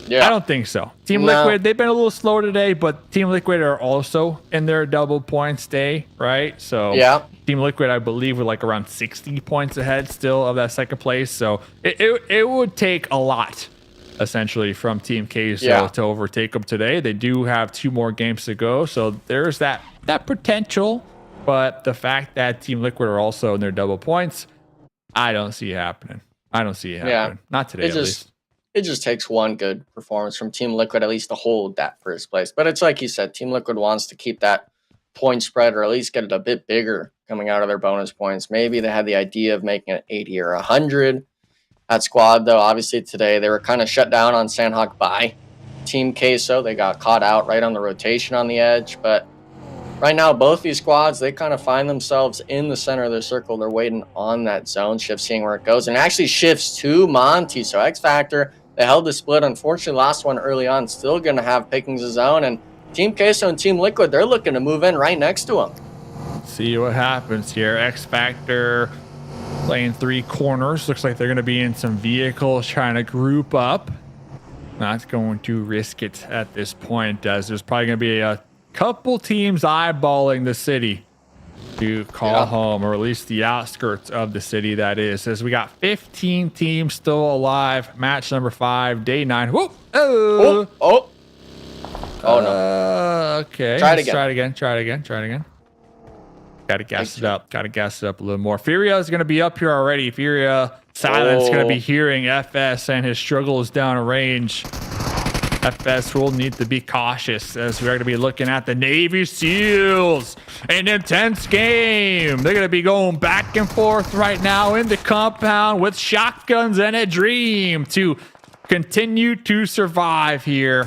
Yeah. I don't think so. Team Liquid, they've been a little slow today, but Team Liquid are also in their double points day, right? So Team Liquid, I believe, were like around 60 points ahead still of that 2nd place. So it would take a lot, essentially, from Team Queso to overtake them today. They do have 2 more games to go, so there's that potential. But the fact that Team Liquid are also in their double points, I don't see it happening. Not today, at least. It just takes 1 good performance from Team Liquid at least to hold that 1st place. But it's like you said, Team Liquid wants to keep that point spread or at least get it a bit bigger coming out of their bonus points. Maybe they had the idea of making it 80 or 100. That squad, though, obviously today, they were kind of shut down on Sandhawk by Team Queso. They got caught out right on the rotation on the edge. But right now, both these squads, they kind of find themselves in the center of their circle. They're waiting on that zone shift, seeing where it goes. And it actually shifts to Monty. So X Factor, they held the split. Unfortunately, last one early on, still going to have pickings of zone. And Team Queso and Team Liquid, they're looking to move in right next to them. See what happens here. X Factor playing 3 corners. Looks like they're going to be in some vehicles trying to group up. Not going to risk it at this point, as there's probably going to be a couple teams eyeballing the city to call home, or at least the outskirts of the city, that is, as we got 15 teams still alive. Match number 5, day 9. Whoa! Oh, no. Okay. Try it Let's again. Try it again. Gotta gas it up. Gotta gas it up a little more. Furia is gonna be up here already. Furia Silence gonna be hearing FS and his struggles down range. FS will need to be cautious as we're going to be looking at the Navy SEALs. An intense game. They're going to be going back and forth right now in the compound with shotguns and a dream to continue to survive here.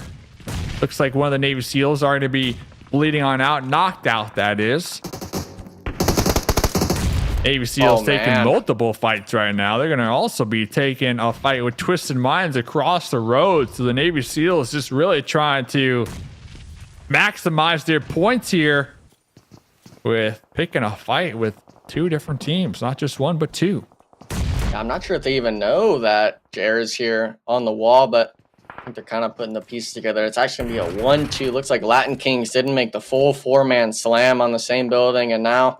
Looks like one of the Navy SEALs are going to be bleeding on out, knocked out, that is. Navy SEALs taking multiple fights right now. They're going to also be taking a fight with Twisted Minds across the road. So the Navy SEALs just really trying to maximize their points here with picking a fight with two different teams. Not just one, but two. I'm not sure if they even know that Jared's here on the wall, but I think they're kind of putting the pieces together. It's actually going to be a 1-2. Looks like Latin Kings didn't make the full 4-man slam on the same building, and now...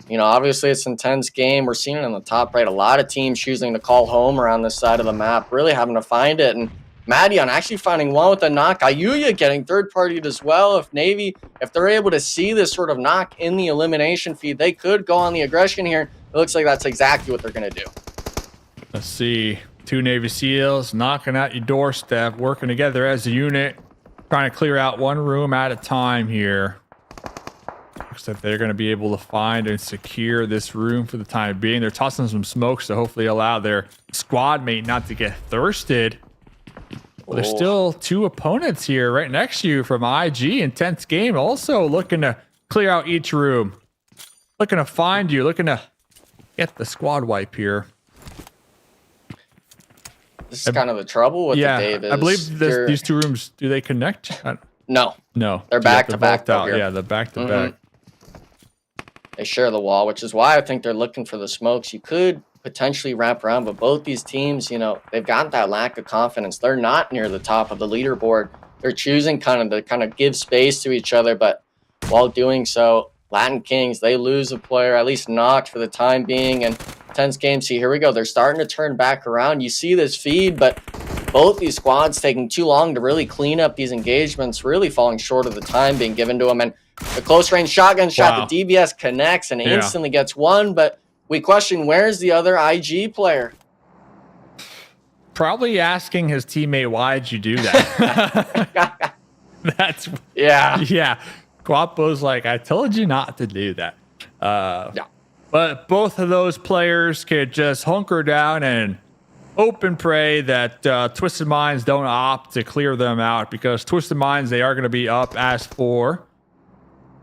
You know, obviously it's an intense game. We're seeing it on the top right. A lot of teams choosing to call home around this side of the map, really having to find it. And Madion actually finding one with a knock. Ayuya getting third-partied as well. If Navy, if they're able to see this sort of knock in the elimination feed, they could go on the aggression here. It looks like that's exactly what they're going to do. Let's see. Two Navy SEALs knocking at your doorstep, working together as a unit, trying to clear out one room at a time here. Looks like they're going to be able to find and secure this room for the time being. They're tossing some smokes to hopefully allow their squad mate not to get thirsted. Well, there's still two opponents here right next to you from IG. Intense game. Also looking to clear out each room. Looking to find you. Looking to get the squad wipe here. This is kind of the trouble with the Dave. I believe these two rooms, do they connect? No. No. They're back to back. Yeah, they're back to back. They share the wall, which is why I think they're looking for the smokes. You could potentially wrap around, but both these teams, you know, they've got that lack of confidence. They're not near the top of the leaderboard. They're choosing kind of give space to each other, but while doing so, Latin Kings, they lose a player, at least knocked for the time being, and tense game. See, here we go. They're starting to turn back around. You see this feed, but both these squads taking too long to really clean up these engagements, really falling short of the time being given to them. And the close range shotgun shot, the DBS connects and instantly gets one, but we question, where's the other IG player? Probably asking his teammate, why'd you do that? That's yeah. Guapo's like, I told you not to do that. But both of those players could just hunker down and hope and pray that Twisted Minds don't opt to clear them out, because Twisted Minds, they are going to be up as 4.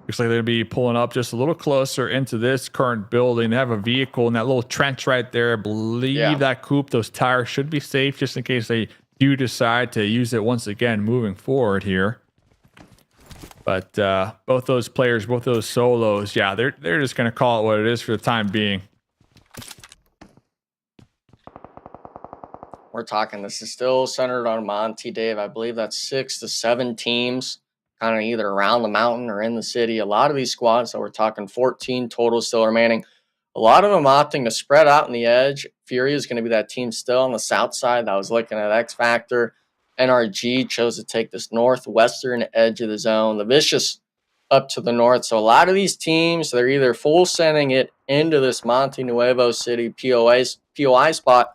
Looks like they're going to be pulling up just a little closer into this current building. They have a vehicle in that little trench right there. I believe that coupe, those tires should be safe just in case they do decide to use it once again moving forward here. But both those players, both those solos, they're just going to call it what it is for the time being. We're talking, this is still centered on Monty, Dave. I believe that's 6 to 7 teams, kind of either around the mountain or in the city. A lot of these squads, so we're talking 14 total still remaining. A lot of them opting to spread out on the edge. Furia is going to be that team still on the south side that was looking at X Factor. NRG chose to take this northwestern edge of the zone. The Vicious up to the north. So a lot of these teams, they're either full sending it into this Monte Nuevo City POI spot,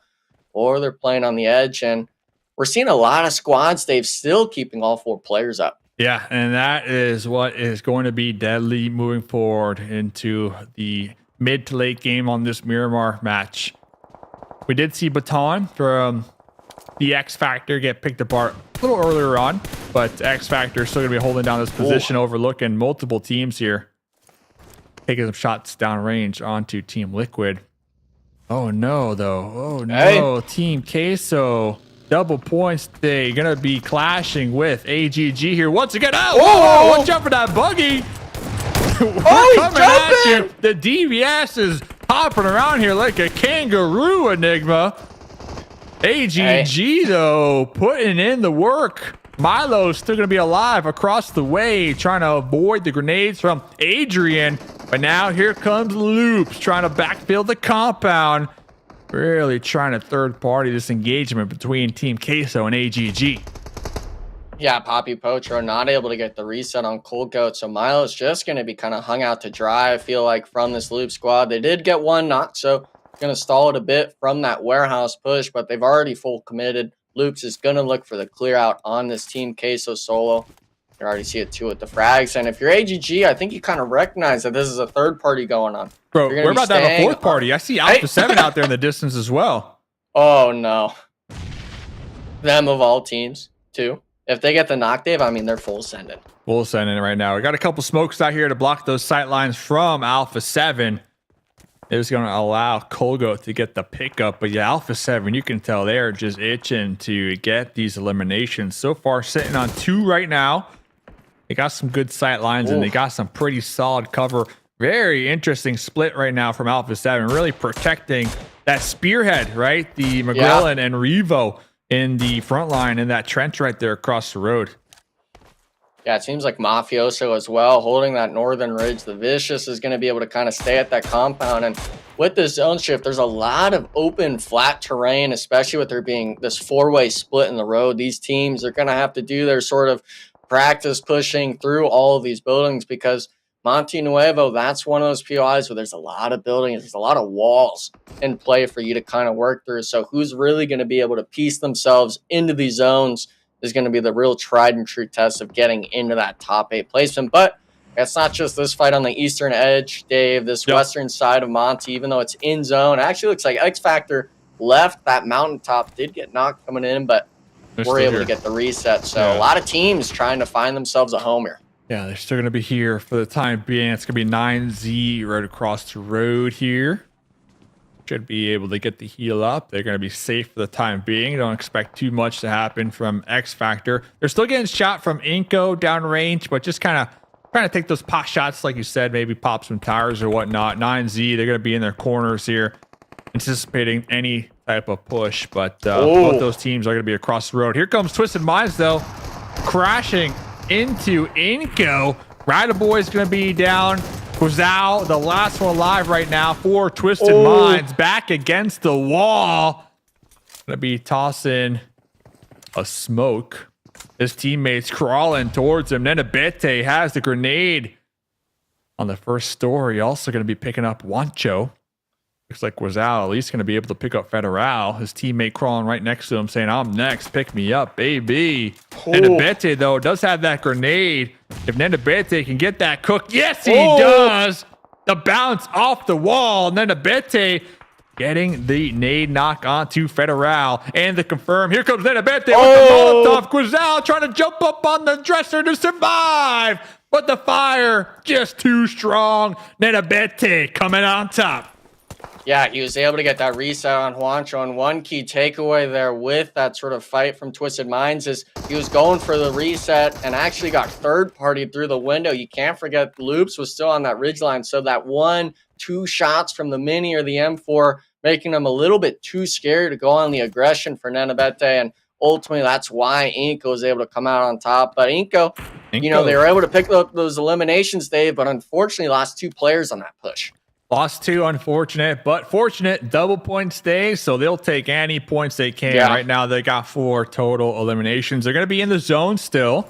or they're playing on the edge. And we're seeing a lot of squads, Dave, still keeping all 4 players up. Yeah, and that is what is going to be deadly moving forward into the mid to late game on this Miramar match. We did see Baton from the X Factor get picked apart a little earlier on, but X Factor is still going to be holding down this position, overlooking multiple teams here. Taking some shots downrange onto Team Liquid. Oh no, though. Oh no, Team Queso. Double points today. Gonna be clashing with AGG here once again. Oh, watch out for that buggy. We're coming at you. The DVS is hopping around here like a kangaroo, Enigma. AGG, though, putting in the work. Milo's still going to be alive across the way, trying to avoid the grenades from Adrian. But now here comes Loops, trying to backfill the compound. Really trying to third-party this engagement between Team Queso and AGG. Yeah, Poppy Pocho not able to get the reset on Cold Goat, so Milo's just going to be kind of hung out to dry, I feel like, from this Loop squad. They did get one knock, so going to stall it a bit from that warehouse push, but they've already full committed. Loops is going to look for the clear out on this Team Queso solo. You already see it too with the frags, and if you're AGG, I think you kind of recognize that this is a third party going on. Bro, we're about to have a fourth party. I see Alpha7 out there in the distance as well. Oh, no. Them of all teams, too. If they get the knock, Dave, I mean, they're full sending. Full sending right now. We got a couple smokes out here to block those sight lines from Alpha7. It was going to allow Colgo to get the pickup. But yeah, Alpha7, you can tell they're just itching to get these eliminations. So far, sitting on 2 right now. They got some good sight lines and they got some pretty solid cover. Very interesting split right now from Alpha7. Really protecting that spearhead, right? The McGrillen and Revo in the front line in that trench right there across the road. Yeah, it seems like Mafioso as well, holding that northern ridge. The Vicious is going to be able to kind of stay at that compound. And with this zone shift, there's a lot of open, flat terrain, especially with there being this 4-way split in the road. These teams are going to have to do their sort of practice pushing through all of these buildings because Monte Nuevo, that's one of those POIs where there's a lot of buildings, there's a lot of walls in play for you to kind of work through. So who's really going to be able to piece themselves into these zones is going to be the real tried and true test of getting into that top 8 placement. But it's not just this fight on the eastern edge, Dave, this western side of Monte, even though it's in zone. It actually looks like X Factor left that mountaintop, did get knocked coming in, but we're able to get the reset. So a lot of teams trying to find themselves a home here. Yeah, they're still going to be here for the time being. It's going to be 9Z right across the road here. Should be able to get the heal up. They're going to be safe for the time being. Don't expect too much to happen from X Factor. They're still getting shot from Inco downrange, but just kind of trying to take those pot shots, like you said, maybe pop some tires or whatnot. 9Z, they're going to be in their corners here, anticipating any type of push, but both those teams are going to be across the road. Here comes Twisted Minds, though, crashing into Inco. Rider Boy's going to be down. Queso, the last one alive right now for Twisted Minds, back against the wall. Going to be tossing a smoke. His teammates crawling towards him. Nenabete has the grenade on the first story. Also going to be picking up Wancho. Looks like Queso at least going to be able to pick up Federal. His teammate crawling right next to him saying, I'm next, pick me up, baby. Nenabete, though, does have that grenade. If Nenabete can get that cook, yes, he does. The bounce off the wall. Nenabete getting the nade knock onto Federal. And the confirm. Here comes Nenabete with the Molotov. Queso trying to jump up on the dresser to survive. But the fire just too strong. Nenabete coming on top. Yeah, he was able to get that reset on Juancho, and one key takeaway there with that sort of fight from Twisted Minds is he was going for the reset and actually got third-partied through the window. You can't forget Loops was still on that ridgeline, so that 1-2 shots from the Mini or the M4 making him a little bit too scared to go on the aggression for Nenabete, and ultimately that's why Inco was able to come out on top. But Inco, you know, they were able to pick up those eliminations, Dave, but unfortunately lost 2 players on that push. Lost 2, unfortunate, but fortunate. Double point stay, so they'll take any points they can. Right now, they got 4 total eliminations. They're going to be in the zone still.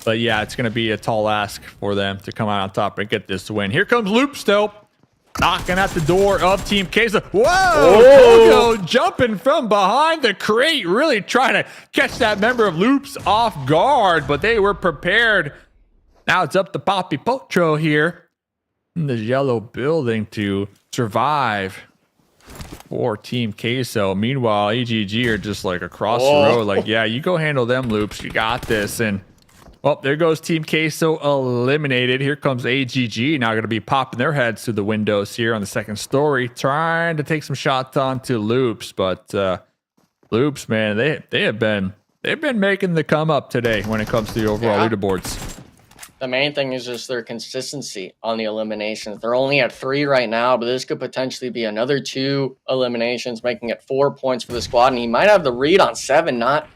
But yeah, it's going to be a tall ask for them to come out on top and get this win. Here comes Loop still. Knocking at the door of Team Queso. Whoa! Kogo jumping from behind the crate. Really trying to catch that member of Loops off guard, but they were prepared. Now it's up to Poppy Potro here in the yellow building to survive for Team Queso. Meanwhile, AGG are just like across the road, like, yeah, you go handle them, Loops. You got this. And well, there goes Team Queso eliminated. Here comes AGG now going to be popping their heads through the windows here on the second story, trying to take some shots onto Loops. But Loops, man, they've been making the come up today when it comes to the overall leaderboards. The main thing is just their consistency on the eliminations. They're only at 3 right now, but this could potentially be another 2 eliminations, making it 4 points for the squad. And he might have the read on 7, not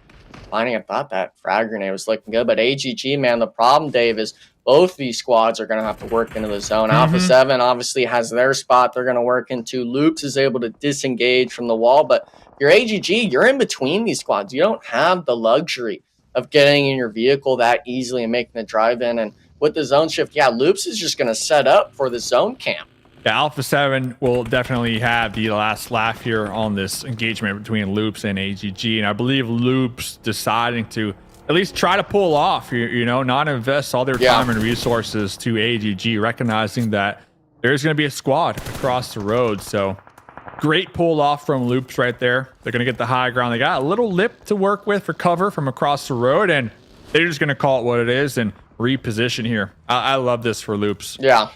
finding. I thought that frag grenade was looking good. But AGG, man, the problem, Dave, is both these squads are going to have to work into the zone. Alpha7 obviously has their spot they're going to work into. Loops is able to disengage from the wall. But if you're AGG, you're in between these squads. You don't have the luxury of getting in your vehicle that easily and making the drive in. And with the zone shift, yeah, Loops is just going to set up for the zone camp. Yeah, Alpha7 will definitely have the last laugh here on this engagement between Loops and AGG. And I believe Loops deciding to at least try to pull off, you know, not invest all their time and resources to AGG, recognizing that there's going to be a squad across the road. So great pull off from Loops right there. They're going to get the high ground. They got a little lip to work with for cover from across the road, and they're just going to call it what it is and reposition here. I love this for Loops. Yeah.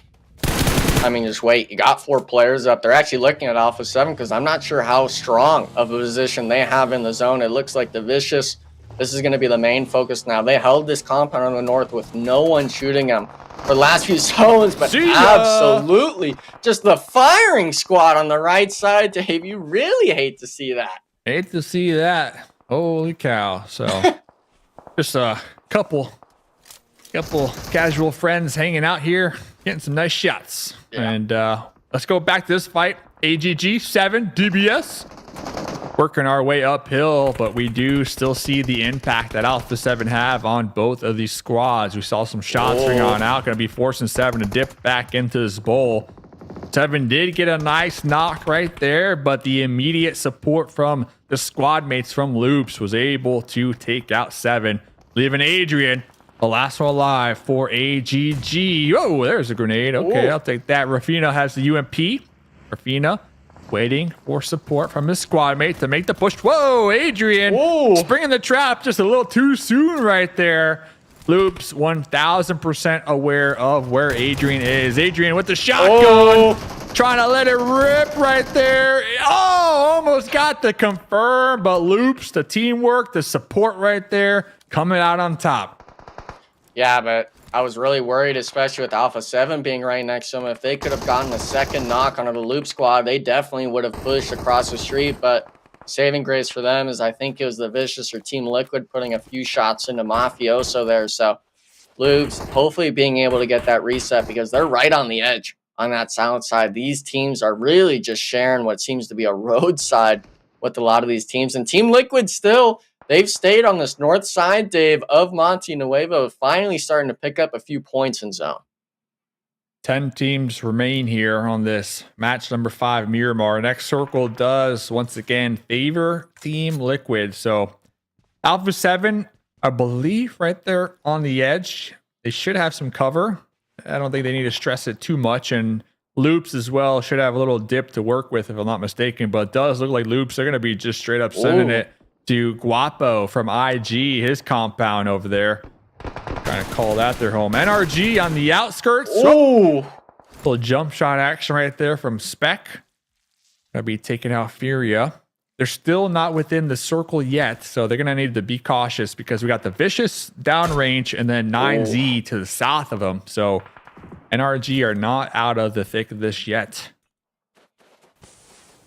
I mean, just wait. You got 4 players up. They're actually looking at Alpha7 because I'm not sure how strong of a position they have in the zone. It looks like the Vicious, this is going to be the main focus now. They held this compound on the north with no one shooting them for the last few zones, but absolutely just the firing squad on the right side, Dave. You really hate to see that. Hate to see that. Holy cow. So just a couple casual friends hanging out here, getting some nice shots. And let's go back to this fight. AGG 7 DBS working our way uphill, but we do still see the impact that Alpha7 have on both of these squads. We saw some shots ring on out. Going to be forcing 7 to dip back into this bowl. 7 did get a nice knock right there, but the immediate support from the squad mates from Loops was able to take out 7, leaving Adrian the last one alive for AGG. Oh, there's a grenade. Okay, I'll take that. Rafina has the UMP. Rafina waiting for support from his squad mate to make the push. Whoa, Adrian springing the trap just a little too soon right there. Loops 1000% aware of where Adrian is. Adrian with the shotgun, trying to let it rip right there. Oh, almost got the confirm, but Loops, the teamwork, the support right there, coming out on top. Yeah, but I was really worried, especially with Alpha7 being right next to him. If they could have gotten a second knock on the Loop squad, they definitely would have pushed across the street. But saving grace for them is I think it was the Vicious or Team Liquid putting a few shots into Mafioso there. So Loops hopefully being able to get that reset because they're right on the edge on that south side. These teams are really just sharing what seems to be a roadside with a lot of these teams. And Team Liquid still, they've stayed on this north side, Dave, of Monte Nuevo, finally starting to pick up a few points in zone. 10 teams remain here on this match number 5, Miramar. Next circle does once again favor Team Liquid. So Alpha7, I believe right there on the edge, they should have some cover. I don't think they need to stress it too much. And Loops as well should have a little dip to work with if I'm not mistaken. But it does look like Loops are going to be just straight up sending it to Guapo from IG, his compound over there. Trying to call that their home. NRG on the outskirts. Oh, little jump shot action right there from Spec. Gonna be taking out Furia. They're still not within the circle yet, so they're gonna need to be cautious because we got the Vicious downrange and then 9Z to the south of them. So NRG are not out of the thick of this yet.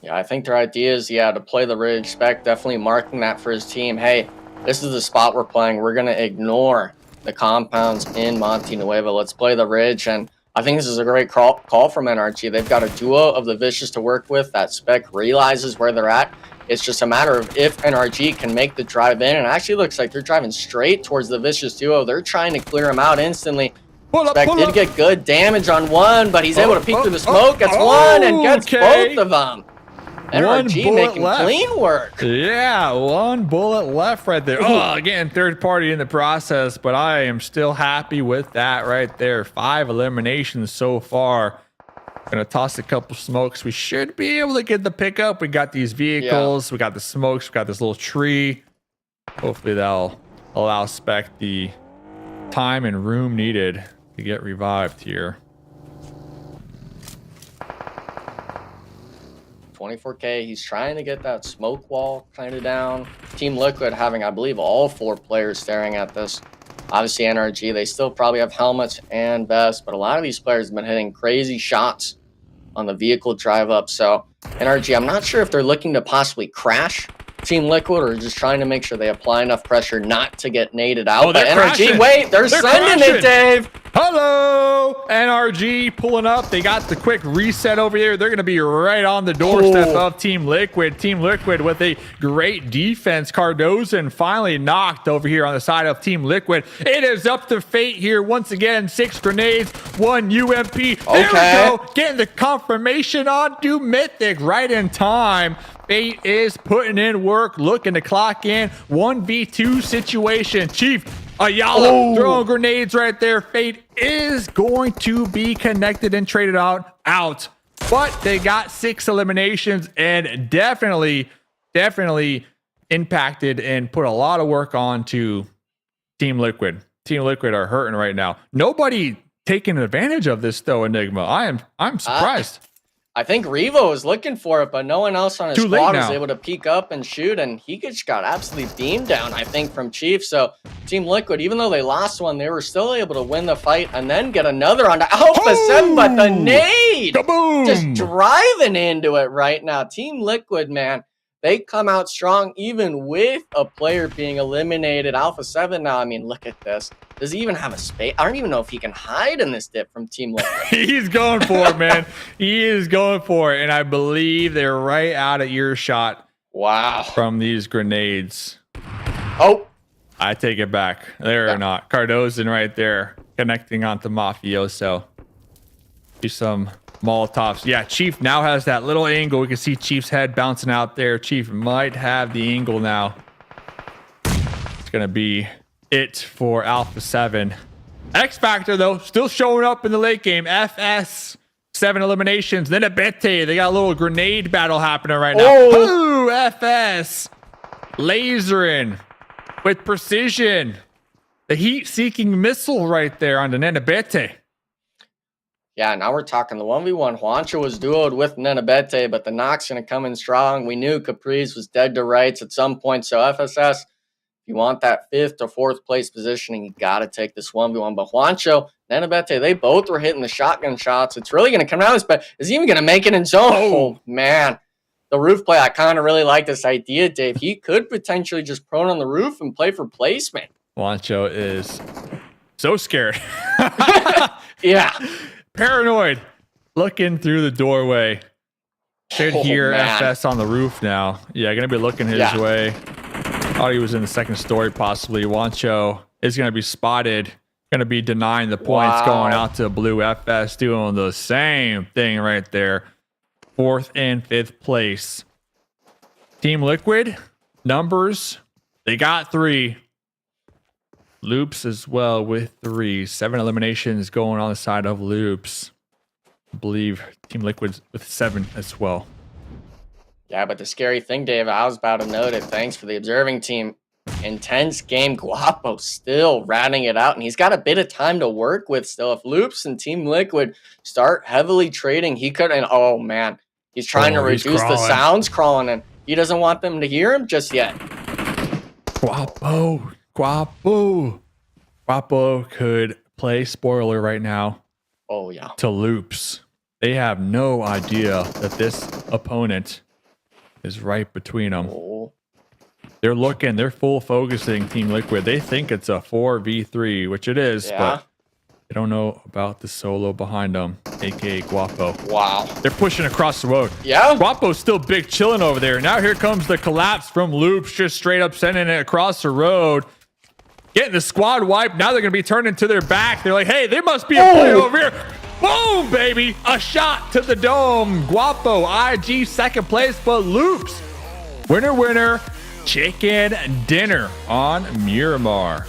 Yeah, I think their idea is, to play the ridge. Spec definitely marking that for his team. Hey, this is the spot we're playing. We're going to ignore the compounds in Monte Nuevo. Let's play the ridge. And I think this is a great call from NRG. They've got a duo of the Vicious to work with that Spec realizes where they're at. It's just a matter of if NRG can make the drive in. And it actually looks like they're driving straight towards the Vicious duo. They're trying to clear him out instantly. Spec did get good damage on one, but he's able to peek through the smoke. Gets one and gets both of them. NRG making clean work. Yeah, 1 bullet left right there. Oh, again, third party in the process, but I am still happy with that right there. 5 eliminations so far. Gonna toss a couple smokes. We should be able to get the pickup. We got these vehicles. We got the smokes. We got this little tree. Hopefully that'll allow Spec the time and room needed to get revived here. 24K, he's trying to get that smoke wall kind of down. Team Liquid having, I believe, all 4 players staring at this. Obviously, NRG, they still probably have helmets and vests, but a lot of these players have been hitting crazy shots on the vehicle drive up. So, NRG, I'm not sure if they're looking to possibly crash Team Liquid or just trying to make sure they apply enough pressure not to get naded out. But NRG, wait, they're sending it, Dave. Hello, NRG pulling up. They got the quick reset over here. They're going to be right on the doorstep of Team Liquid. Team Liquid with a great defense. Cardozo finally knocked over here on the side of Team Liquid. It is up to Fate here once again. 6 grenades, 1 UMP. There we go. Getting the confirmation on Do Mythic right in time. Fate is putting in work, looking to clock in. 1v2 situation. Chief Ayala throwing grenades right there. Fate is going to be connected and traded out. But they got 6 eliminations and definitely impacted and put a lot of work on to Team Liquid. Team Liquid are hurting right now. Nobody taking advantage of this though, Enigma. I'm surprised. I think Revo was looking for it, but no one else on his squad was able to peek up and shoot, and he just got absolutely beamed down, I think, from Chief. So Team Liquid, even though they lost one, they were still able to win the fight and then get another on Alpha7, but the nade! Kaboom! Just driving into it right now. Team Liquid, man, they come out strong even with a player being eliminated. Alpha7 now, I mean, look at this. Does he even have a space? I don't even know if he can hide in this dip from Team Liquid. He's going for it, man. He is going for it. And I believe they're right out of earshot. Wow. From these grenades. Oh. I take it back. They're not. Cardozo right there connecting onto Mafioso. Do some Molotovs. Yeah, Chief now has that little angle. We can see Chief's head bouncing out there. Chief might have the angle now. It's going to be it for Alpha7. X Factor, though, still showing up in the late game. FS, 7 eliminations. Then a Bete. They got a little grenade battle happening right now. Ooh, FS. Lasering with precision. The heat-seeking missile right there on the Nenabete. Yeah, now we're talking the 1v1. Juancho was duoed with Nenabete, but the knock's going to come in strong. We knew Caprice was dead to rights at some point, so FSS, if you want that 5th or 4th place positioning, you got to take this 1v1. But Juancho, Nenabete, they both were hitting the shotgun shots. It's really going to come out of this, but is he even going to make it in zone? Oh, man. The roof play, I kind of really like this idea, Dave. He could potentially just prone on the roof and play for placement. Juancho is so scared. Yeah. Paranoid. Looking through the doorway. Should hear FS on the roof now. Yeah, going to be looking his way. Thought he was in the second story, possibly. Juancho is going to be spotted. Going to be denying the points, going out to blue. FS doing the same thing right there. 4th and 5th place. Team Liquid, numbers, they got 3. Loops as well with 3. 7 eliminations going on the side of Loops. I believe Team Liquid's with 7 as well. Yeah, but the scary thing, Dave, I was about to note it. Thanks for the observing team. Intense game. Guapo still ratting it out, and he's got a bit of time to work with still. If Loops and Team Liquid start heavily trading, he could, and oh man, he's trying to reduce the sounds crawling in. He doesn't want them to hear him just yet. Guapo could play spoiler right now. Oh yeah. To Loops. They have no idea that this opponent is right between them. Oh. They're full focusing Team Liquid. They think it's a 4v3, which it is, but they don't know about the solo behind them, aka Guapo. Wow. They're pushing across the road. Yeah. Guapo's still big chilling over there. Now here comes the collapse from Loops, just straight up sending it across the road. Getting the squad wipe. Now they're going to be turning to their back. They're like, hey, there must be a play over here. Boom, baby. A shot to the dome. Guapo, IG, 2nd place, but Loops. Winner, chicken dinner on Miramar.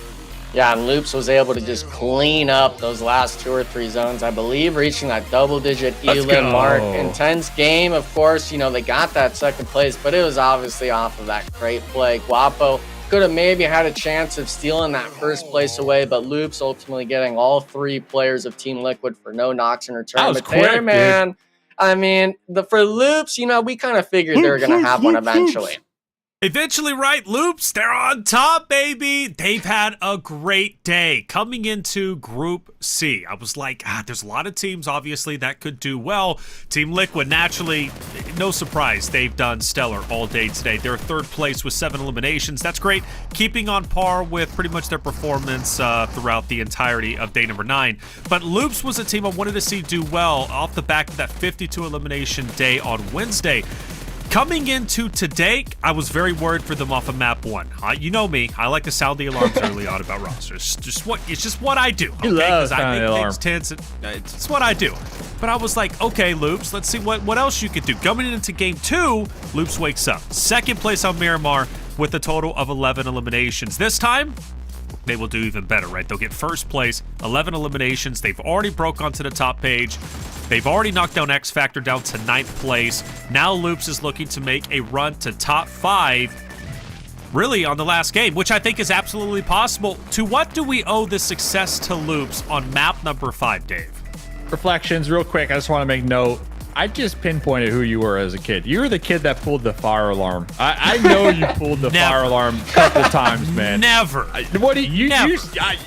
Yeah, and Loops was able to just clean up those last 2 or 3 zones, I believe, reaching that double-digit elim mark. Intense game, of course. You know, they got that 2nd place, but it was obviously off of that great play. Guapo could have maybe had a chance of stealing that 1st place away, but Loops ultimately getting all 3 players of Team Liquid for no knocks in return. That was but quick, there, man, dude. I mean, for Loops, you know, we kind of figured they were going to have one eventually. Eventually, right, Loops, they're on top, baby. They've had a great day coming into Group C. I was like, there's a lot of teams, obviously, that could do well. Team Liquid, naturally, no surprise, they've done stellar all day today. They're third place with 7 eliminations. That's great, keeping on par with pretty much their performance throughout the entirety of day number 9. But Loops was a team I wanted to see do well off the back of that 52 elimination day on Wednesday. Coming into today, I was very worried for them off of map 1. You know me, I like to sound the alarms early on about rosters. It's just what I do. Okay, because I make things tense. It's what I do. But I was like, okay, Loops, let's see what else you could do. Coming into game 2, Loops wakes up. Second place on Miramar with a total of 11 eliminations. This time, they will do even better, right? They'll get first place, 11 eliminations. They've already broke onto the top page. They've already knocked down X Factor down to 9th place. Now Loops is looking to make a run to top 5, really on the last game, which I think is absolutely possible. To what do we owe this success to Loops on map number 5, Dave? Reflections, real quick. I just want to make note. I just pinpointed who you were as a kid. You were the kid that pulled the fire alarm. I know you pulled the fire alarm a couple times, man. Never. What do you? Never.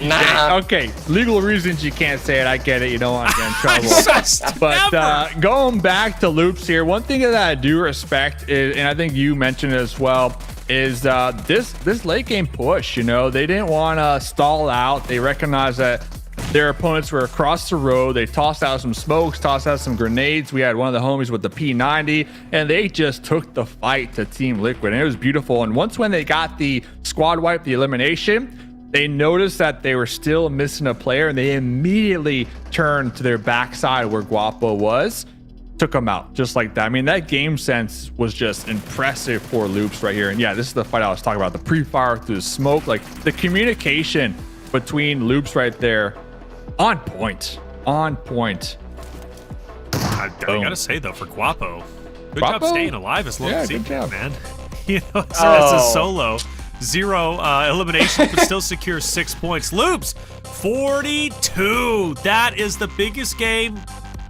Nah. Okay, legal reasons you can't say it. I get it. You don't want to get in trouble. But going back to Loops here, one thing that I do respect is, and I think you mentioned it as well, is this late game push. You know, they didn't want to stall out. They recognized that their opponents were across the road. They tossed out some smokes, tossed out some grenades. We had one of the homies with the P90, and they just took the fight to Team Liquid, and it was beautiful. And once when they got the squad wipe, the elimination, they noticed that they were still missing a player, and they immediately turned to their backside where Guapo was, took him out just like that. I mean, that game sense was just impressive for Loops right here. And yeah, this is the fight I was talking about, the pre-fire through the smoke, like the communication between Loops right there. On point. I gotta say though, for Guapo, good job staying alive as long as he can, man. You know, as a solo, 0 eliminations, but still secures 6 points. Loops, 42. That is the biggest game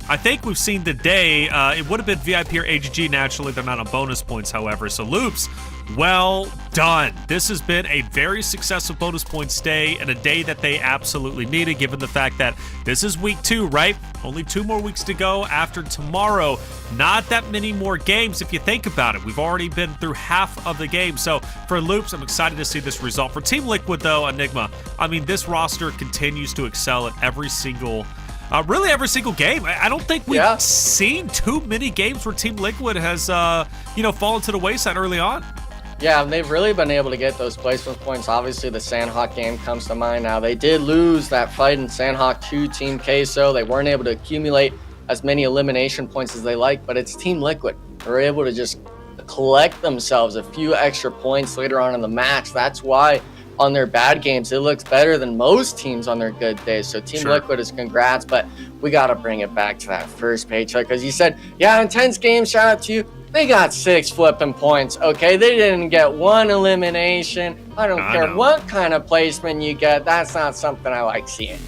I think we've seen today. It would have been VIP or AGG. Naturally, they're not on bonus points, however. So Loops, well done. This has been a very successful bonus points day and a day that they absolutely needed, given the fact that this is week 2, right? Only 2 more weeks to go after tomorrow. Not that many more games if you think about it. We've already been through half of the game. So for Loops, I'm excited to see this result. For Team Liquid, though, Enigma, I mean, this roster continues to excel at every single really every single game. I don't think we've seen too many games where Team Liquid has, fallen to the wayside early on. Yeah, they've really been able to get those placement points. Obviously, the Sandhawk game comes to mind now. They did lose that fight in Sandhawk to Team Queso. They weren't able to accumulate as many elimination points as they like, but it's Team Liquid. They're able to just collect themselves a few extra points later on in the match. That's why on their bad games, it looks better than most teams on their good days. So Team Liquid is congrats, but we got to bring it back to that first paycheck. Because you said, intense game, shout out to you. They got 6 flipping points, okay? They didn't get 1 elimination. I don't care what kind of placement you get. That's not something I like seeing.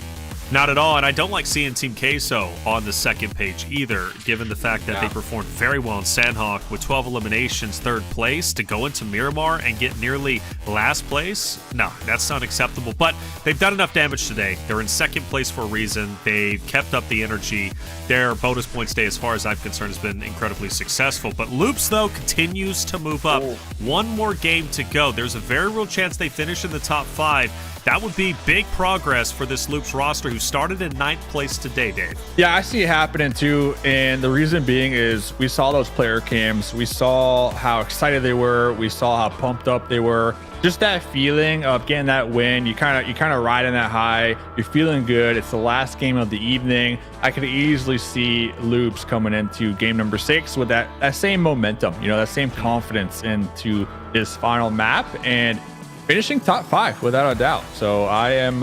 Not at all, and I don't like seeing Team Queso on the second page either, given the fact that they performed very well in Sandhawk with 12 eliminations, 3rd place, to go into Miramar and get nearly last place. No, that's not acceptable, but they've done enough damage today. They're in 2nd place for a reason. They've kept up the energy. Their bonus points day, as far as I'm concerned, has been incredibly successful, but Loops, though, continues to move up. 1 more game to go. There's a very real chance they finish in the top 5. That would be big progress for this Loops roster, who started in 9th place today, Dave. Yeah, I see it happening too, and the reason being is we saw those player cams. We saw how excited they were. We saw how pumped up they were. Just that feeling of getting that win. You kind of riding that high. You're feeling good. It's the last game of the evening. I could easily see Loops coming into game number 6 with that same momentum, that same confidence into this final map and finishing top 5 without a doubt. So I'm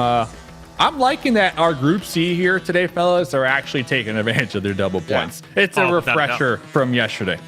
liking that our Group C here today, fellas, are actually taking advantage of their double points. It's a refresher from yesterday.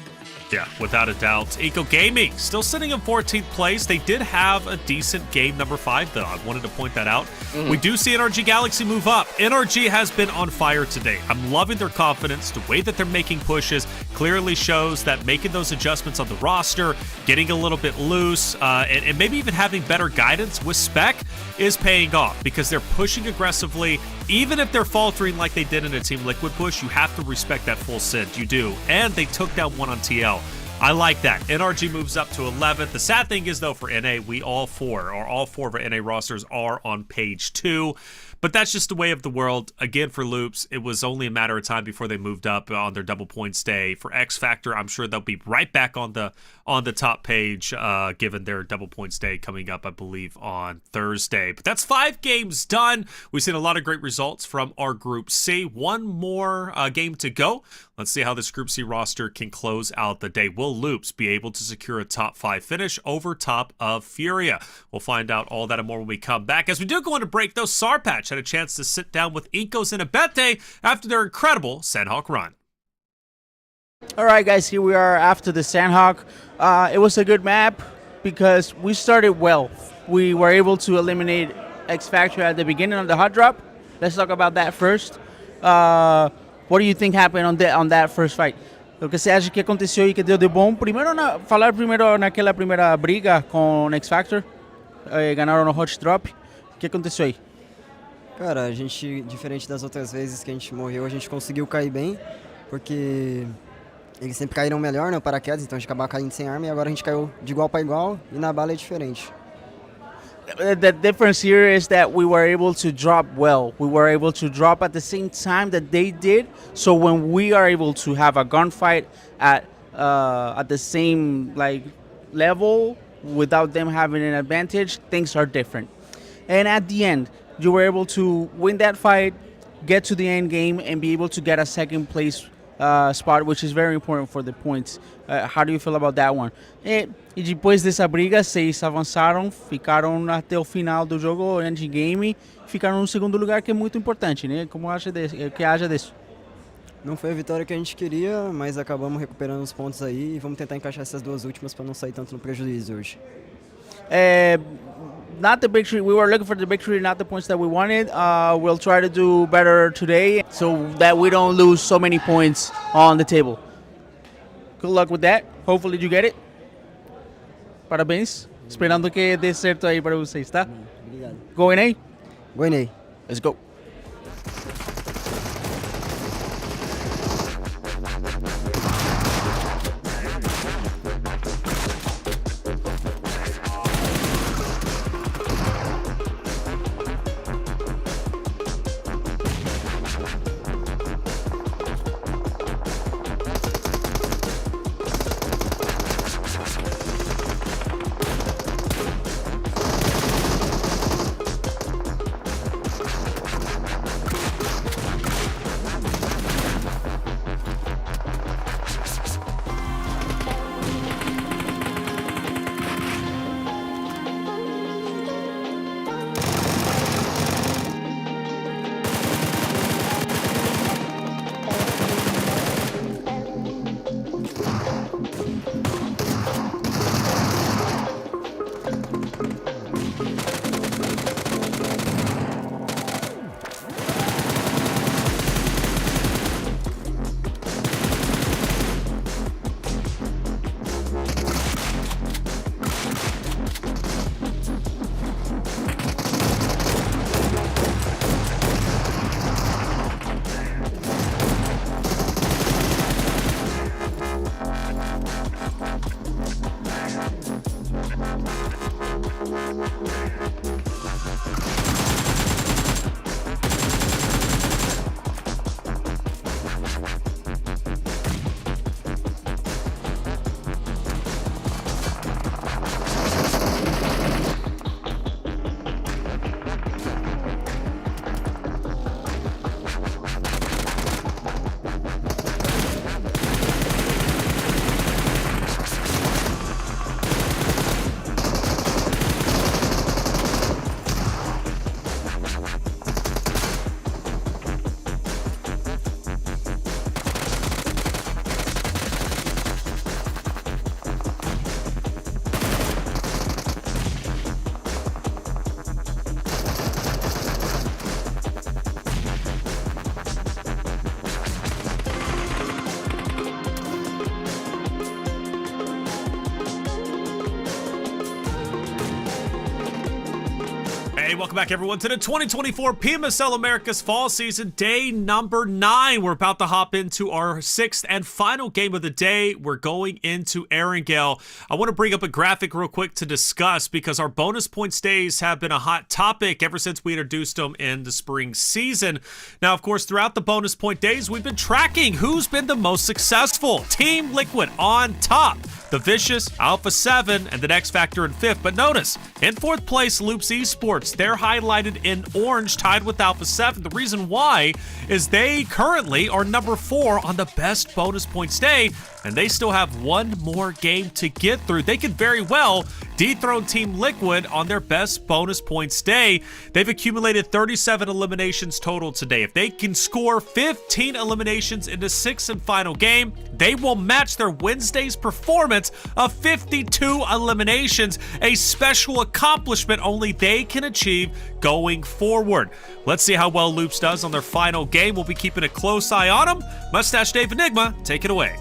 Yeah, without a doubt. Inco Gaming still sitting in 14th place. They did have a decent game number 5, though. I wanted to point that out. We do see NRG Galaxy move up. NRG has been on fire today. I'm loving their confidence. The way that they're making pushes clearly shows that making those adjustments on the roster, getting a little bit loose, and maybe even having better guidance with spec is paying off because they're pushing aggressively. Even if they're faltering like they did in a Team Liquid push, you have to respect that full send. You do. And they took down one on TL. I like that. NRG moves up to 11th. The sad thing is, though, for NA, all four of our NA rosters are on page 2. But that's just the way of the world. Again, for Loops, it was only a matter of time before they moved up on their double point stay. For X Factor, I'm sure they'll be right back on the top page, given their double point stay coming up, I believe, on Thursday. But that's 5 games done. We've seen a lot of great results from our Group C. One more game to go. Let's see how this Group C roster can close out the day. Will Loops be able to secure a top 5 finish over top of Furia? We'll find out all that and more when we come back. As we do go into break, though, Sarpatch had a chance to sit down with Incos and Abete after their incredible Sandhawk run. All right, guys, here we are after the Sandhawk. It was a good map because we started well. We were able to eliminate X Factor at the beginning of the hot drop. Let's talk about that first. What do you think happened on that first fight? O que você acha que aconteceu e que deu de bom? Falar primeiro naquela primeira briga com X Factor. Ganaram no hot drop. O que aconteceu aí? Cara, a gente, diferente das outras vezes que a gente morreu, a gente conseguiu cair bem, porque eles sempre caíram melhor no paraquedas, então a gente acabava caindo sem arma e agora a gente caiu de igual para igual e na bala é diferente. The difference here is that we were able to drop well. We were able to drop at the same time that they did. So when we are able to have a gunfight at the same level without them having an advantage, things are different. And at the end, you were able to win that fight, get to the end game, and be able to get a second place spot, which is very important for the points. How do you feel about that one? E depois dessa briga, vocês avançaram, ficaram até o final do jogo, ENG Game, ficaram no segundo lugar, que é muito importante, né? Como acha disso? Não foi a vitória que a gente queria, mas acabamos recuperando os pontos aí e vamos tentar encaixar essas duas últimas para não sair tanto no prejuízo hoje. Not the victory. We were looking for the victory, not the points that we wanted. We'll try to do better today so that we don't lose so many points on the table. Good luck with that. Hopefully you get it. Parabéns. Esperando que dê certo aí para vocês, tá? Obrigado. Going A? Going A. Let's go. Hey, welcome back, everyone, to the 2024 PMSL America's Fall Season, day number 9. We're about to hop into our 6th and final game of the day. We're going into Erangel. I want to bring up a graphic real quick to discuss because our bonus points days have been a hot topic ever since we introduced them in the spring season. Now, of course, throughout the bonus point days, we've been tracking who's been the most successful. Team Liquid on top. The Vicious, Alpha7, and the X Factor in 5th. But notice, in 4th place, Loops Esports. They're highlighted in orange, tied with Alpha7. The reason why is they currently are number 4 on the best bonus points day, and they still have one more game to get through. They could very well dethrone Team Liquid on their best bonus points day. They've accumulated 37 eliminations total today. If they can score 15 eliminations in the 6th and final game, they will match their Wednesday's performance of 52 eliminations, a special accomplishment only they can achieve going forward. Let's see how well Loops does on their final game. We'll be keeping a close eye on them. Mustache Dave Enigma, take it away.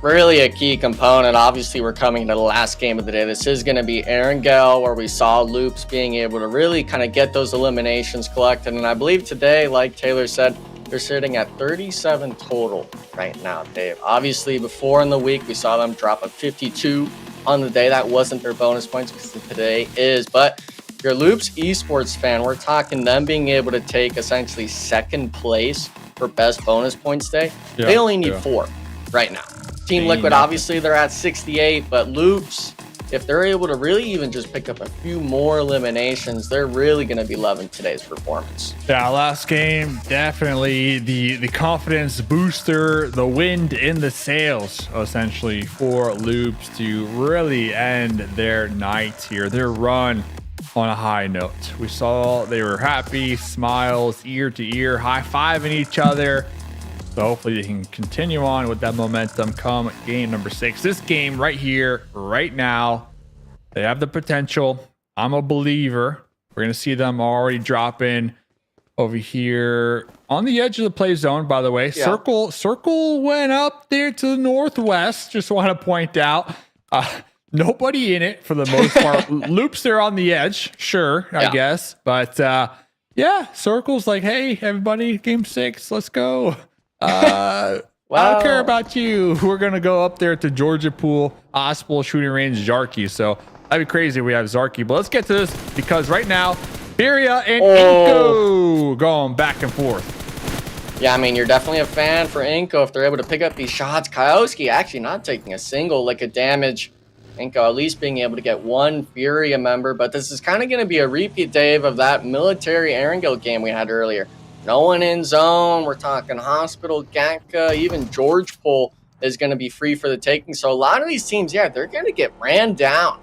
Really a key component. Obviously, we're coming to the last game of the day. This is going to be Erangel, where we saw Loops being able to really kind of get those eliminations collected. And I believe today, like Taylor said, they're sitting at 37 total right now, Dave. Obviously, before in the week, we saw them drop a 52 on the day. That wasn't their bonus points because today is. But if you're a Loops Esports fan, we're talking them being able to take essentially 2nd place for best bonus points day. Yeah, they only need 4 right now. Team Liquid, obviously, they're at 68, but Loops, if they're able to really even just pick up a few more eliminations, they're really going to be loving today's performance. Yeah, last game, definitely the confidence booster, the wind in the sails, essentially, for Loops to really end their night here, their run on a high note. We saw they were happy, smiles, ear to ear, high-fiving each other. So hopefully they can continue on with that momentum come game number 6. This game right here, right now, they have the potential. I'm a believer. We're going to see them already dropping over here on the edge of the play zone, by the way. Yeah. Circle went up there to the northwest. Just want to point out. Nobody in it for the most part. Loops there on the edge. Sure, I guess. But yeah, Circle's like, hey, everybody, game 6, let's go. I don't care about you. We're going to go up there to Georgia Pool, Ospel, Shooting Range, Zarky. So that'd be crazy if we have Zarky. But let's get to this because right now, Furia and Inco going back and forth. Yeah, I mean, you're definitely a fan for Inco if they're able to pick up these shots. Kioski actually not taking a single lick of damage. Inco at least being able to get 1 Furia member. But this is kind of going to be a repeat, Dave, of that military Erangel game we had earlier. No one in zone. We're talking Hospital, Gatka, even George Pool is going to be free for the taking. So a lot of these teams, yeah, they're going to get ran down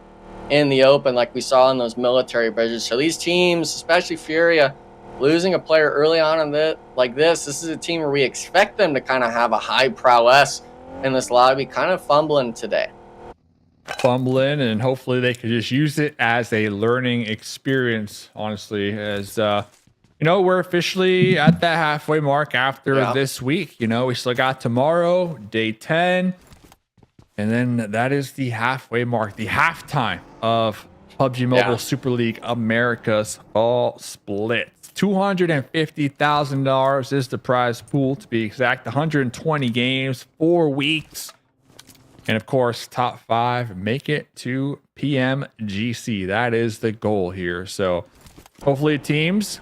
in the open like we saw in those military bridges. So these teams, especially Furia, losing a player early on in this is a team where we expect them to kind of have a high prowess in this lobby, kind of fumbling today. Fumbling, and hopefully they could just use it as a learning experience, honestly, as we're officially at that halfway mark after this week. We still got tomorrow, day 10. And then that is the halfway mark, the halftime of PUBG Mobile Super League America's Fall Split. $250,000 is the prize pool, to be exact. 120 games, 4 weeks. And of course, top 5 make it to PMGC. That is the goal here. So hopefully teams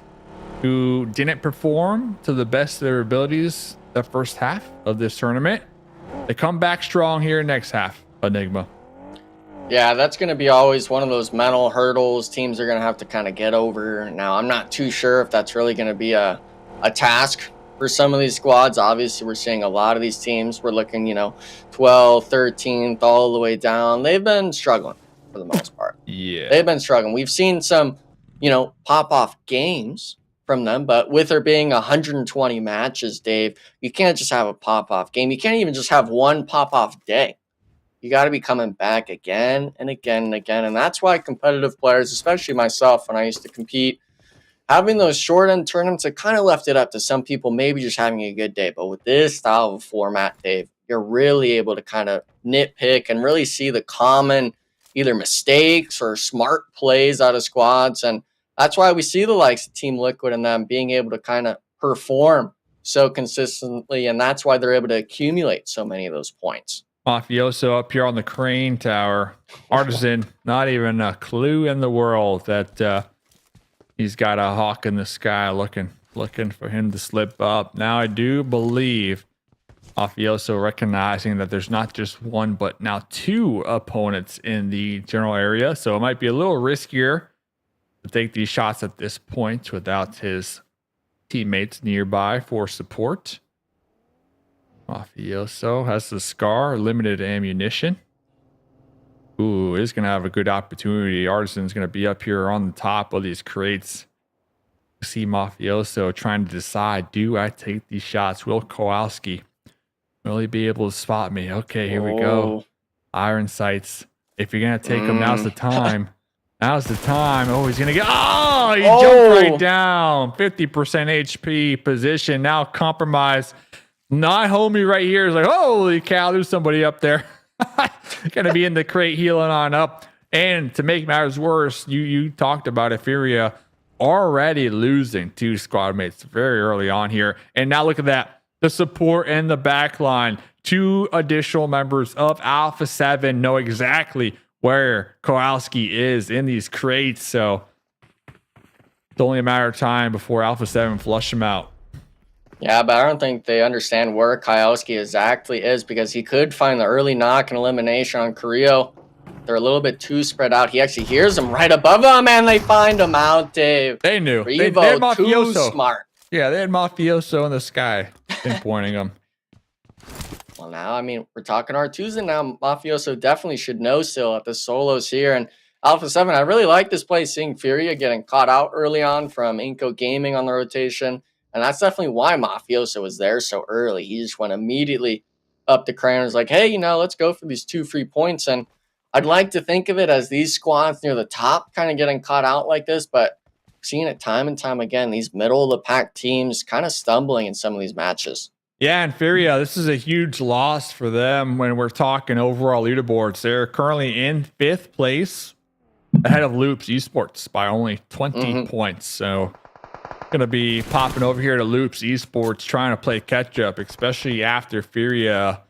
who didn't perform to the best of their abilities the first half of this tournament, they come back strong here next half. Enigma. Yeah, that's going to be always one of those mental hurdles teams are going to have to kind of get over. Now, I'm not too sure if that's really going to be a task for some of these squads. Obviously, we're seeing a lot of these teams. We're looking, 12th, 13th, all the way down. They've been struggling for the most part. Yeah. They've been struggling. We've seen some, pop-off games from them, but with there being 120 matches, Dave, you can't just have a pop-off game. You can't even just have one pop-off day. You got to be coming back again and again and again. And that's why competitive players, especially myself when I used to compete, having those short-end tournaments, it kind of left it up to some people maybe just having a good day. But with this style of format, Dave, you're really able to kind of nitpick and really see the common either mistakes or smart plays out of squads. And That's why we see the likes of Team Liquid and them being able to kind of perform so consistently, and that's why they're able to accumulate so many of those points. Mafioso up here on the crane tower. Artisan, not even a clue in the world that he's got a hawk in the sky looking for him to slip up. Now I do believe Mafioso recognizing that there's not just one, but now two opponents in the general area. So it might be a little riskier to take these shots at this point without his teammates nearby for support. Mafioso has the scar, limited ammunition. Ooh, is going to have a good opportunity. Artisan's going to be up here on the top of these crates. See Mafioso trying to decide, do I take these shots? Will Kowalski really be able to spot me? Okay, here we go. Iron sights. If you're going to take him, now's the time. Now's the time. Oh, he's going to get... Oh, he jumped right down. 50% HP position. Now compromised. My homie right here is like, holy cow, there's somebody up there. Gonna be in the crate healing on up. And to make matters worse, you talked about it, Furia already losing two squad mates very early on here. And now look at that. The support and the back line. Two additional members of Alpha7 know exactly where Kowalski is in these crates. So it's only a matter of time before Alpha7 flush him out. Yeah, but I don't think they understand where Kowalski exactly is, because he could find the early knock and elimination on Carrillo. They're a little bit too spread out. He actually hears him right above him, and they find him out, Dave. They knew. They had Revo, too smart. Yeah, they had Mafioso in the sky pinpointing him. Well, now, I mean, we're talking R2s, and now Mafioso definitely should know still at the solos here. And Alpha7, I really like this play, seeing Furia getting caught out early on from Inco Gaming on the rotation. And that's definitely why Mafioso was there so early. He just went immediately up the crane and was like, hey, let's go for these 2 free points. And I'd like to think of it as these squads near the top kind of getting caught out like this, but seeing it time and time again, these middle of the pack teams kind of stumbling in some of these matches. Yeah, and Furia, this is a huge loss for them when we're talking overall leaderboards. They're currently in 5th place ahead of Loops Esports by only 20 points. So going to be popping over here to Loops Esports, trying to play catch up, especially after Furia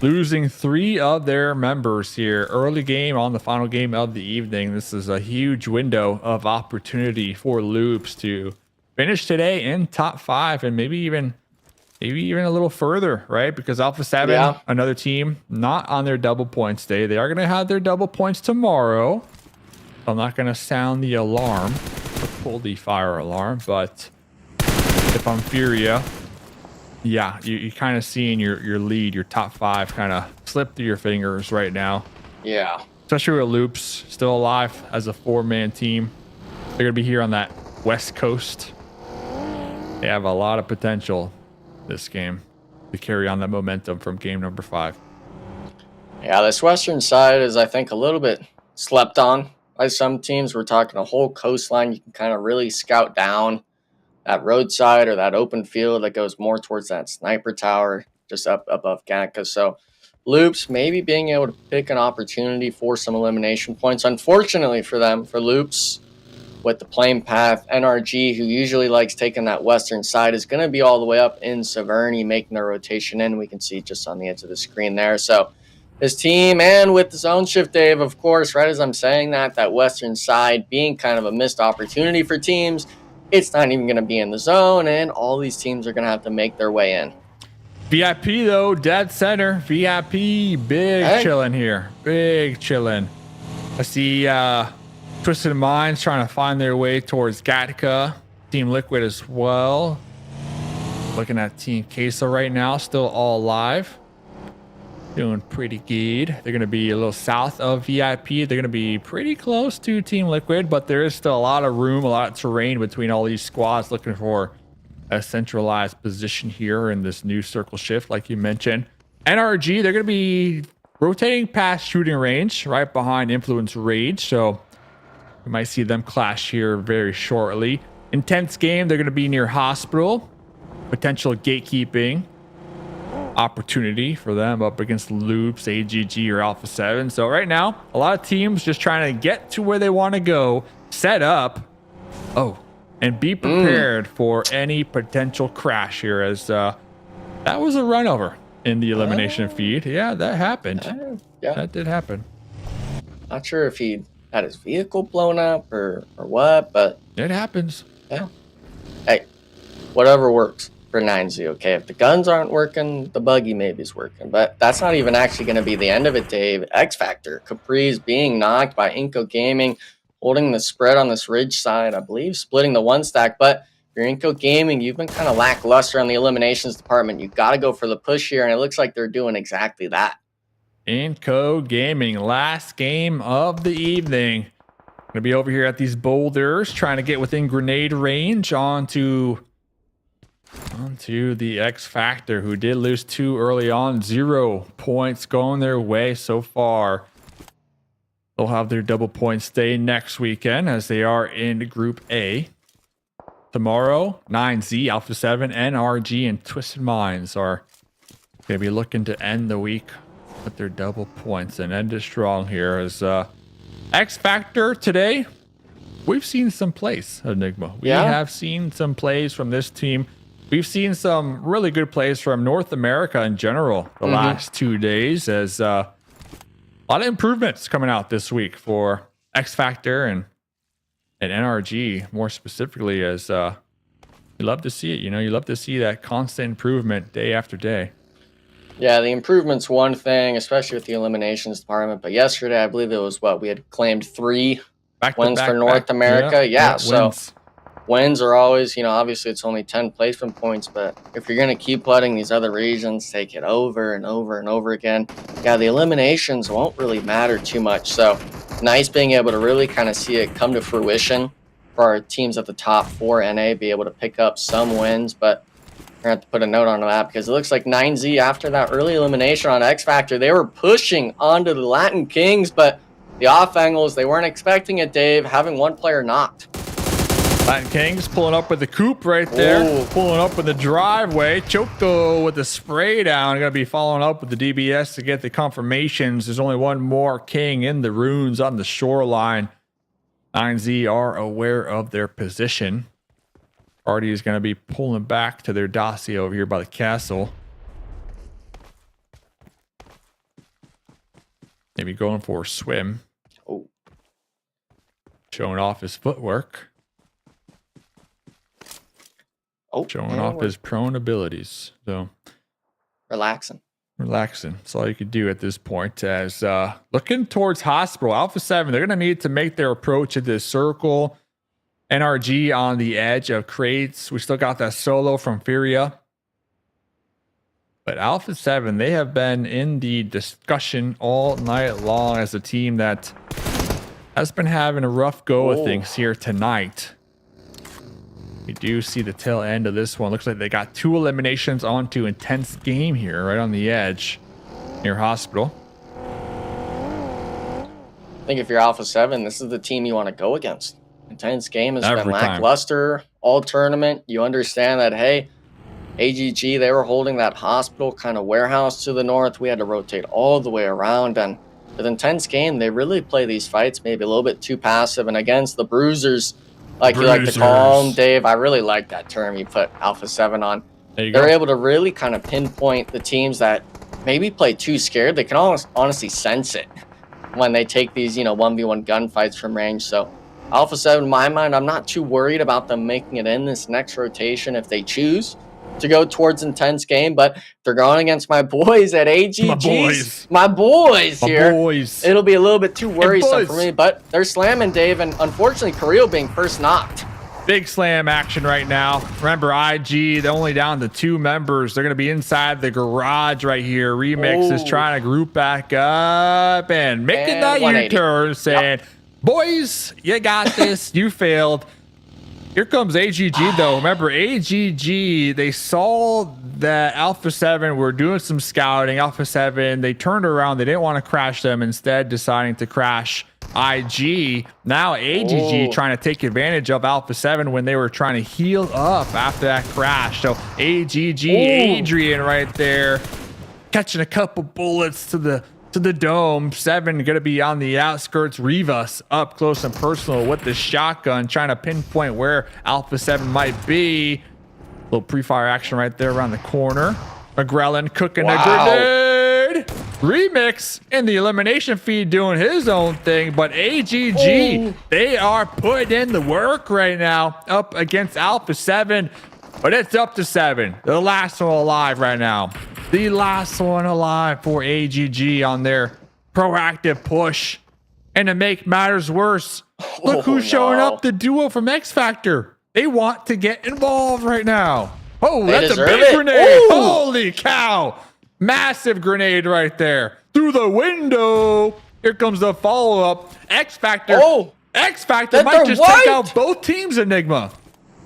losing 3 of their members here early game on the final game of the evening. This is a huge window of opportunity for Loops to finish today in top 5 and maybe even a little further, right? Because Alpha7, another team not on their double points day. They are going to have their double points tomorrow. I'm not going to sound the alarm, pull the fire alarm, but if I'm Furia, yeah, you kind of seeing your lead, your top 5 kind of slip through your fingers right now. Yeah. Especially with Loops still alive as a 4-man team. They're going to be here on that West Coast. They have a lot of potential this game to carry on that momentum from game number 5. Yeah, this western side is, I think, a little bit slept on by some teams. We're talking a whole coastline. You can kind of really scout down that roadside or that open field that goes more towards that sniper tower just up above Gatka. So Loops maybe being able to pick an opportunity for some elimination points. Unfortunately for them, for Loops, with the playing path, NRG, who usually likes taking that western side, is going to be all the way up in Severny, making their rotation in. We can see just on the edge of the screen there. So his team, and with the zone shift, Dave, of course, right as I'm saying that western side being kind of a missed opportunity for teams, it's not even going to be in the zone, and all these teams are going to have to make their way in. VIP, though, dead center. VIP, big chilling here. Big chilling. I see Twisted Minds trying to find their way towards Gattaca. Team Liquid as well. Looking at Team Queso right now, still all alive. Doing pretty good. They're going to be a little south of VIP. They're going to be pretty close to Team Liquid, but there is still a lot of room, a lot of terrain between all these squads looking for a centralized position here in this new circle shift, like you mentioned. NRG, they're going to be rotating past shooting range right behind Influence Rage, so we might see them clash here very shortly. Intense game, they're going to be near Hospital. Potential gatekeeping opportunity for them up against Loops, AGG, or Alpha7. So right now, a lot of teams just trying to get to where they want to go, set up Oh, and be prepared for any potential crash here, as that was a run over in the elimination feed. Yeah, that happened. Yeah. That did happen. Not sure if he had his vehicle blown up or what, but It happens. yeah. Hey, whatever works for 9Z, okay? If the guns aren't working, the buggy maybe is working. But that's not even actually going to be the end of it, Dave. X Factor, Capri's being knocked by Inco Gaming, holding the spread on this ridge side, I believe, splitting the one stack. But if you're Inco Gaming, you've been kind of lackluster on the eliminations department. You got to go for the push here, and it looks like they're doing exactly that. Inco Gaming, last game of the evening. Gonna be over here at these boulders, trying to get within grenade range onto the X Factor, who did lose 2 early on. 0 points going their way so far. They'll have their double point stay next weekend, as they are in Group A. Tomorrow, 9Z, Alpha7, NRG, and Twisted Minds are going to be looking to end the week with their double points and end it strong here. As X Factor today, we've seen some plays, Enigma. We have seen some plays from this team. We've seen some really good plays from North America in general the last 2 days, as a lot of improvements coming out this week for X Factor and NRG more specifically, as you love to see it. You know, you love to see that constant improvement day after day. Yeah, the improvement's one thing, especially with the eliminations department. But yesterday, I believe it was we had claimed 3 wins for North America. Yeah, so wins are always, obviously it's only 10 placement points, but if you're going to keep letting these other regions take it over and over and over again, yeah, the eliminations won't really matter too much. So nice being able to really kind of see it come to fruition for our teams at the top 4 NA, be able to pick up some wins, but we're going to have to put a note on that, because it looks like 9Z, after that early elimination on X Factor, they were pushing onto the Latin Kings, but the off angles, they weren't expecting it, Dave, having one player knocked. Latin Kings pulling up with the coupe right there. Ooh. Pulling up with the driveway. Choco with the spray down. Going to be following up with the DBS to get the confirmations. There's only one more King in the runes on the shoreline. 9Z are aware of their position. Party is going to be pulling back to their dossier over here by the castle. Maybe going for a swim. Oh. Showing off his footwork. Oh, showing off his prone abilities. So relaxing. That's all you could do at this point. As looking towards Hospital, Alpha7, they're going to need to make their approach at this circle. NRG on the edge of crates. We still got that solo from Furia. But Alpha7, they have been in the discussion all night long as a team that has been having a rough go of things here tonight. We do see the tail end of this one. Looks like they got 2 eliminations onto intense game here, right on the edge near Hospital. I think if you're Alpha7, this is the team you want to go against. Intense game has been lackluster all tournament. You understand that, hey, AGG, they were holding that Hospital kind of warehouse to the north. We had to rotate all the way around. And with intense game, they really play these fights maybe a little bit too passive. And against the bruisers, like you like to call them, Dave, I really like that term you put Alpha7 on. They're able to really kind of pinpoint the teams that maybe play too scared. They can almost honestly sense it when they take these, 1v1 gunfights from range. So Alpha7, in my mind, I'm not too worried about them making it in this next rotation if they choose to go towards intense game, but they're going against my boys at AGG. My boys here. It'll be a little bit too worrisome for me, but they're slamming, Dave, and unfortunately, Carrillo being first knocked. Big slam action right now. Remember, IG, they're only down to 2 members. They're going to be inside the garage right here. Remix is trying to group back up and making that U-turn, saying, boys, you got this. You failed. Here comes AGG, though. Remember, AGG, they saw that Alpha7 were doing some scouting. Alpha7, they turned around. They didn't want to crash them, instead deciding to crash IG. Now AGG trying to take advantage of Alpha7 when they were trying to heal up after that crash. So AGG, Adrian right there, catching a couple bullets to the to the dome. 7 going to be on the outskirts. Rivas up close and personal with the shotgun, trying to pinpoint where Alpha7 might be. Little pre-fire action right there around the corner. McGrellin cooking a grenade. Remix in the elimination feed doing his own thing, but AGG, they are putting in the work right now up against Alpha7, but it's up to 7. The last one alive right now. The last one alive for AGG on their proactive push. And to make matters worse, look who's showing up, the duo from X Factor. They want to get involved right now. Oh, that's a big grenade. Holy cow. Massive grenade right there. Through the window. Here comes the follow-up. X Factor. X Factor might just take out both teams, Enigma.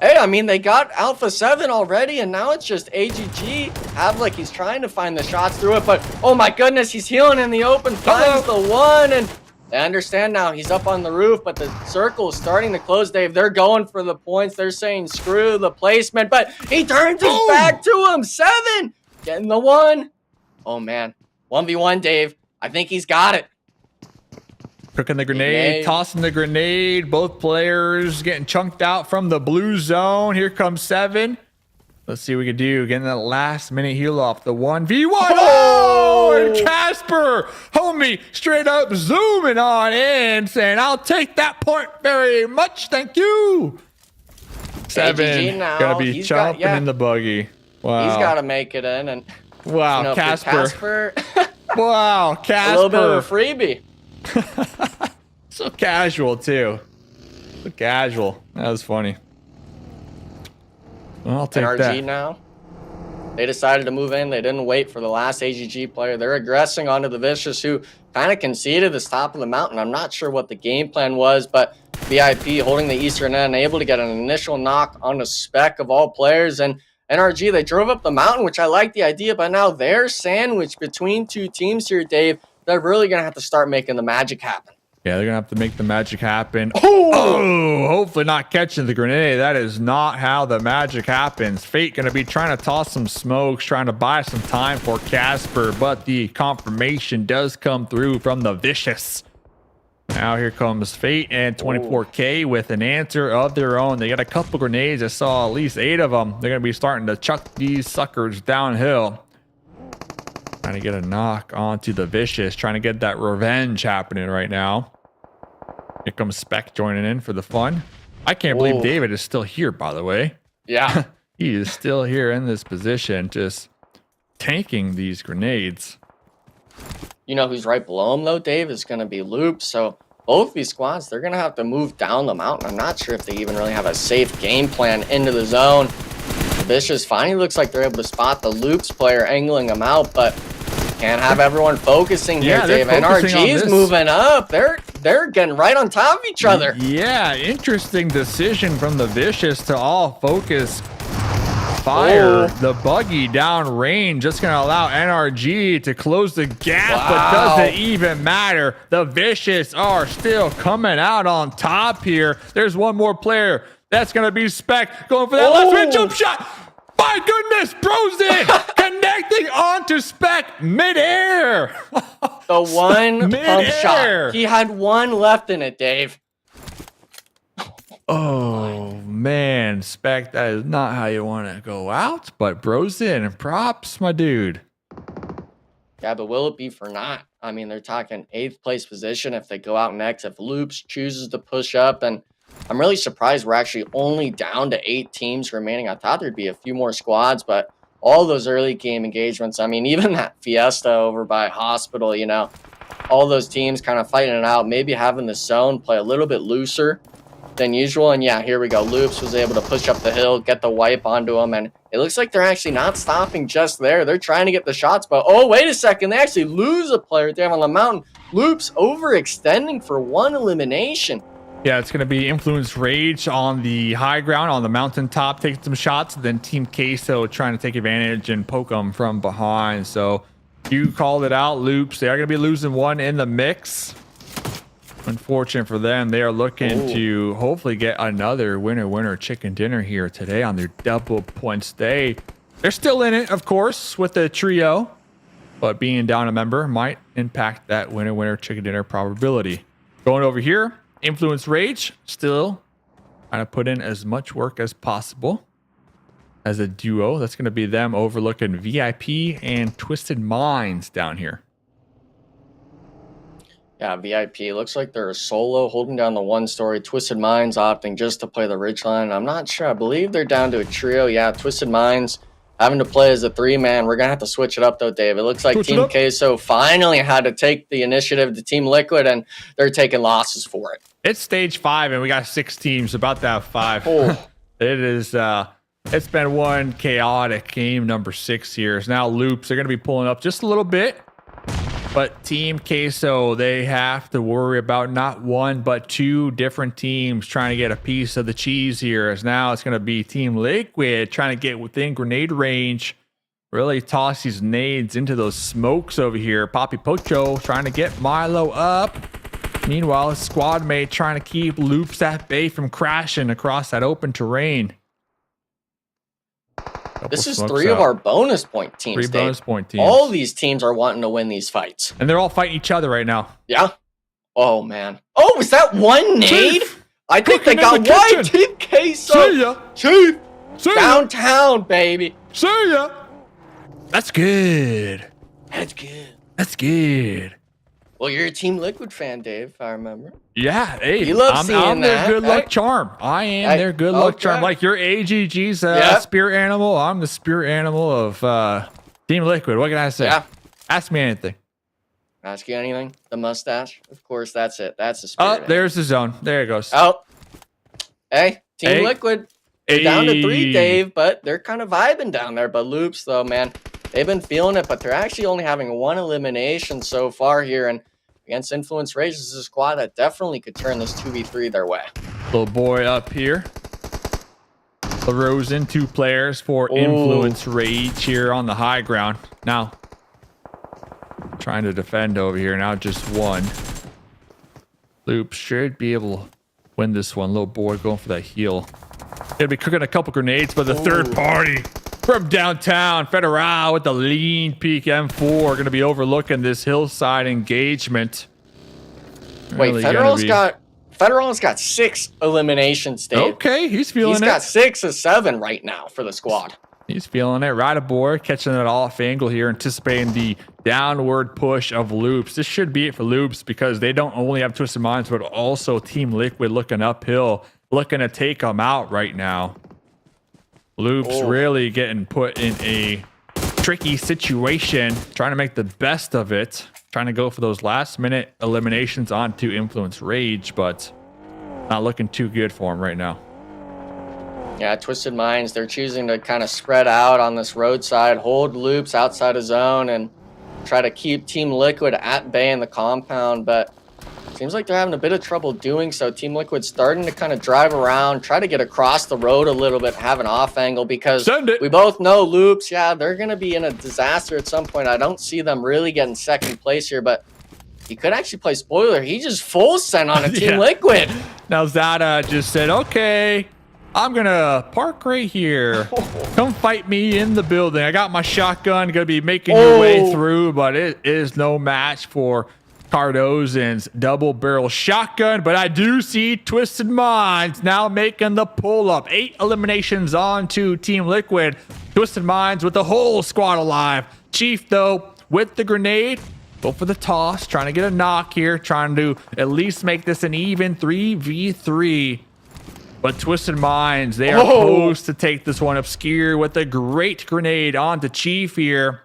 Hey, I mean, they got Alpha7 already, and now it's just AGG. Havlik, he's trying to find the shots through it, but oh my goodness, he's healing in the open, finds the one, and I understand now he's up on the roof, but the circle is starting to close, Dave. They're going for the points. They're saying screw the placement, but he turns his back to him. 7 getting the one. Oh, man. 1v1, Dave. I think he's got it. Cooking the grenade, tossing the grenade. Both players getting chunked out from the blue zone. Here comes 7. Let's see what we can do. Getting that last minute heal off the 1v1. Oh, and Casper, homie, straight up zooming on in, saying, I'll take that point very much. Thank you. 7 gonna be chomping in the buggy. Wow. He's got to make it in. And wow, you know, Casper. Wow, Casper. A little bit of a freebie. So casual, too. So casual. That was funny. Well, I'll take NRG that. now. They decided to move in. They didn't wait for the last AGG player. They're aggressing onto the Vicious, who kind of conceded this top of the mountain. I'm not sure what the game plan was, but VIP holding the eastern end, able to get an initial knock on the spec of all players. And NRG, they drove up the mountain, which I like the idea, but now they're sandwiched between two teams here, Dave. They're really going to have to start making the magic happen. Yeah, they're going to have to make the magic happen. Oh, hopefully not catching the grenade. That is not how the magic happens. Fate going to be trying to toss some smokes, trying to buy some time for Casper, but the confirmation does come through from the Vicious. Now here comes Fate and 24K with an answer of their own. They got a couple grenades. I saw at least 8 of them. They're going to be starting to chuck these suckers downhill. Trying to get a knock onto the Vicious, trying to get that revenge happening right now. Here comes Spec joining in for the fun. I can't believe David is still here, by the way. Yeah. He is still here in this position, just tanking these grenades. You know who's right below him, though, Dave, is going to be Loop. So both these squads, they're going to have to move down the mountain. I'm not sure if they even really have a safe game plan into the zone. Vicious finally looks like they're able to spot the Loops player angling them out, but can't have everyone focusing here, Dave. NRG is moving up. They're getting right on top of each other. Yeah, interesting decision from the Vicious to all focus fire the buggy down range. Just going to allow NRG to close the gap, but doesn't even matter. The Vicious are still coming out on top here. There's one more player. That's going to be Spec going for that last minute jump shot. My goodness, Brozen connecting onto Spec midair. The one pump shot. He had one left in it, Dave. Oh, man. Spec, that is not how you want to go out. But Brozen, props, my dude. Yeah, but will it be for not? I mean, they're talking 8th place position if they go out next. If Loops chooses to push up, and I'm really surprised we're actually only down to 8 teams remaining. I thought there'd be a few more squads, but all those early game engagements, I mean, even that Fiesta over by Hospital, you know, all those teams kind of fighting it out, maybe having the zone play a little bit looser than usual. And yeah, here we go. Loops was able to push up the hill, get the wipe onto him, and it looks like they're actually not stopping just there. They're trying to get the shots, but oh, wait a second. They actually lose a player down on the mountain. Loops overextending for 1 elimination. Yeah, it's going to be Influence Rage on the high ground, on the mountaintop, taking some shots. Then Team Queso trying to take advantage and poke them from behind. So you called it out, Loops. They are going to be losing 1 in the mix. Unfortunate for them. They are looking to hopefully get another winner chicken dinner here today on their double points day. They're still in it, of course, with the trio. but being down a member might impact that winner chicken dinner probability. Going over here, Influence Rage still trying to put in as much work as possible as a duo. That's going to be them overlooking VIP and Twisted Minds down here. Yeah, VIP. Looks like they're a solo holding down the 1-story. Twisted Minds opting just to play the Ridgeline. I'm not sure. I believe they're down to a trio. Yeah, Twisted Minds having to play as a 3-man. We're going to have to switch it up, though, Dave. It looks like Team Queso finally had to take the initiative to Team Liquid, and they're taking losses for it. It's stage 5, and we got 6 teams. About to have 5. Oh. It is... it's been one chaotic game. Number 6 here is now Loops. They're going to be pulling up just a little bit. But Team Queso, they have to worry about not one, but 2 different teams trying to get a piece of the cheese here. As now it's going to be Team Liquid trying to get within grenade range. Really toss these nades into those smokes over here. Poppy Pocho trying to get Milo up. Meanwhile, his squad mate trying to keep Loops at bay from crashing across that open terrain. This is 3 of our bonus point teams. 3 bonus point teams. All these teams are wanting to win these fights. And they're all fighting each other right now. Yeah. Oh, man. Oh, was that one nade? I think they got one. Team Queso. See ya. Chief. See ya. Downtown, baby. See ya. That's good. That's good. That's good. Well, you're a Team Liquid fan, Dave, if I remember. Yeah, hey, You love I'm seeing their that, good luck right? charm. I am their good luck charm. Like your AGG's spirit animal, I'm the spirit animal of Team Liquid. What can I say? Yeah. Ask me anything. Ask you anything? The mustache? Of course, that's it. That's the spirit. Oh, there's the zone. There it goes. Oh. Hey, Team Hey. Liquid. They're down to 3, Dave, but they're kind of vibing down there. But Loops, though, man, they've been feeling it, but they're actually only having 1 elimination so far here. And against Influence Rage, this is a squad that definitely could turn this 2v3 their way. Little boy up here. Throws in 2 players for Influence Rage here on the high ground. Now, trying to defend over here. Now just 1. Loops should be able to win this one. Little boy going for that heal. Gonna be cooking a couple grenades, but the third party from downtown, Federal with the lean peak M4 gonna be overlooking this hillside engagement. Wait, Really Federal's got 6 eliminations, Dave. Okay, he's feeling He's got 6 of 7 right now for the squad. He's feeling it. Right aboard, catching it off angle here, anticipating the downward push of Loops. This should be it for Loops because they don't only have Twisted Minds, but also Team Liquid looking uphill, looking to take them out right now. Loops really getting put in a tricky situation, trying to make the best of it, trying to go for those last minute eliminations onto Influence Rage, but not looking too good for him right now. Yeah, Twisted Minds, they're choosing to kind of spread out on this roadside, hold Loops outside of zone, and try to keep Team Liquid at bay in the compound, but seems like they're having a bit of trouble doing so. Team Liquid starting to kind of drive around, try to get across the road a little bit, have an off angle, because we both know Loops, yeah, they're going to be in a disaster at some point. I don't see them really getting second place here, but he could actually play spoiler. He just full sent on a Team Liquid. Now Zada just said, okay, I'm going to park right here. Come fight me in the building. I got my shotgun, going to be making your way through, but it is no match for Cardozen's double barrel shotgun. But I do see Twisted Minds now making the pull up. 8 eliminations on to Team Liquid. Twisted Minds with the whole squad alive. Chief, though, with the grenade. Go for the toss. Trying to get a knock here. Trying to at least make this an even 3v3. But Twisted Minds, they are supposed to take this one. Obscure with a great grenade onto Chief here.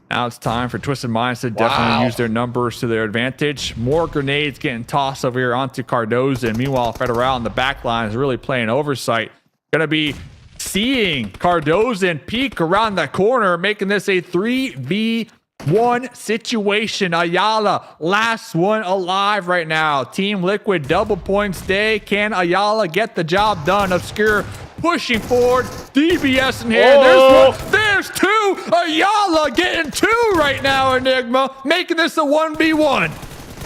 Now it's time for Twisted Minds to definitely use their numbers to their advantage. More grenades getting tossed over here onto Cardozo. Meanwhile, Federal in the back line is really playing oversight. Gonna be seeing Cardozo peek around the corner, making this a 3v1 situation. Ayala, last one alive right now. Team Liquid, double points day. Can Ayala get the job done? Obscure pushing forward. DBS in here. There's one. There's 2. Ayala getting 2 right now. Enigma making this a 1v1.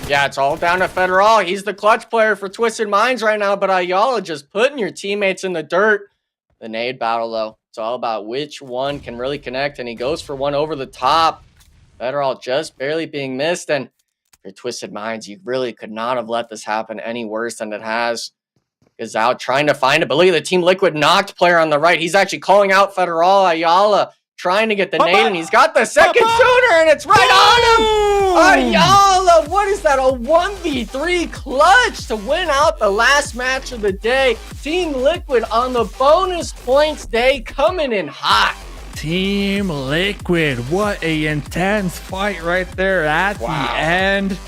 Yeah, it's all down to Federal. He's the clutch player for Twisted Minds right now, but Ayala just putting your teammates in the dirt. The nade battle, though, it's all about which one can really connect, and he goes for one over the top. Federall just barely being missed. And for Twisted Minds, you really could not have let this happen any worse than it has. Is out trying to find it, but look at the Team Liquid knocked player on the right. He's actually calling out Federal Ayala, trying to get the nade, and he's got the second shooter, and it's right on him. Ayala, what is that? A 1v3 clutch to win out the last match of the day. Team Liquid on the bonus points day coming in hot. Team Liquid, what a intense fight right there at the end.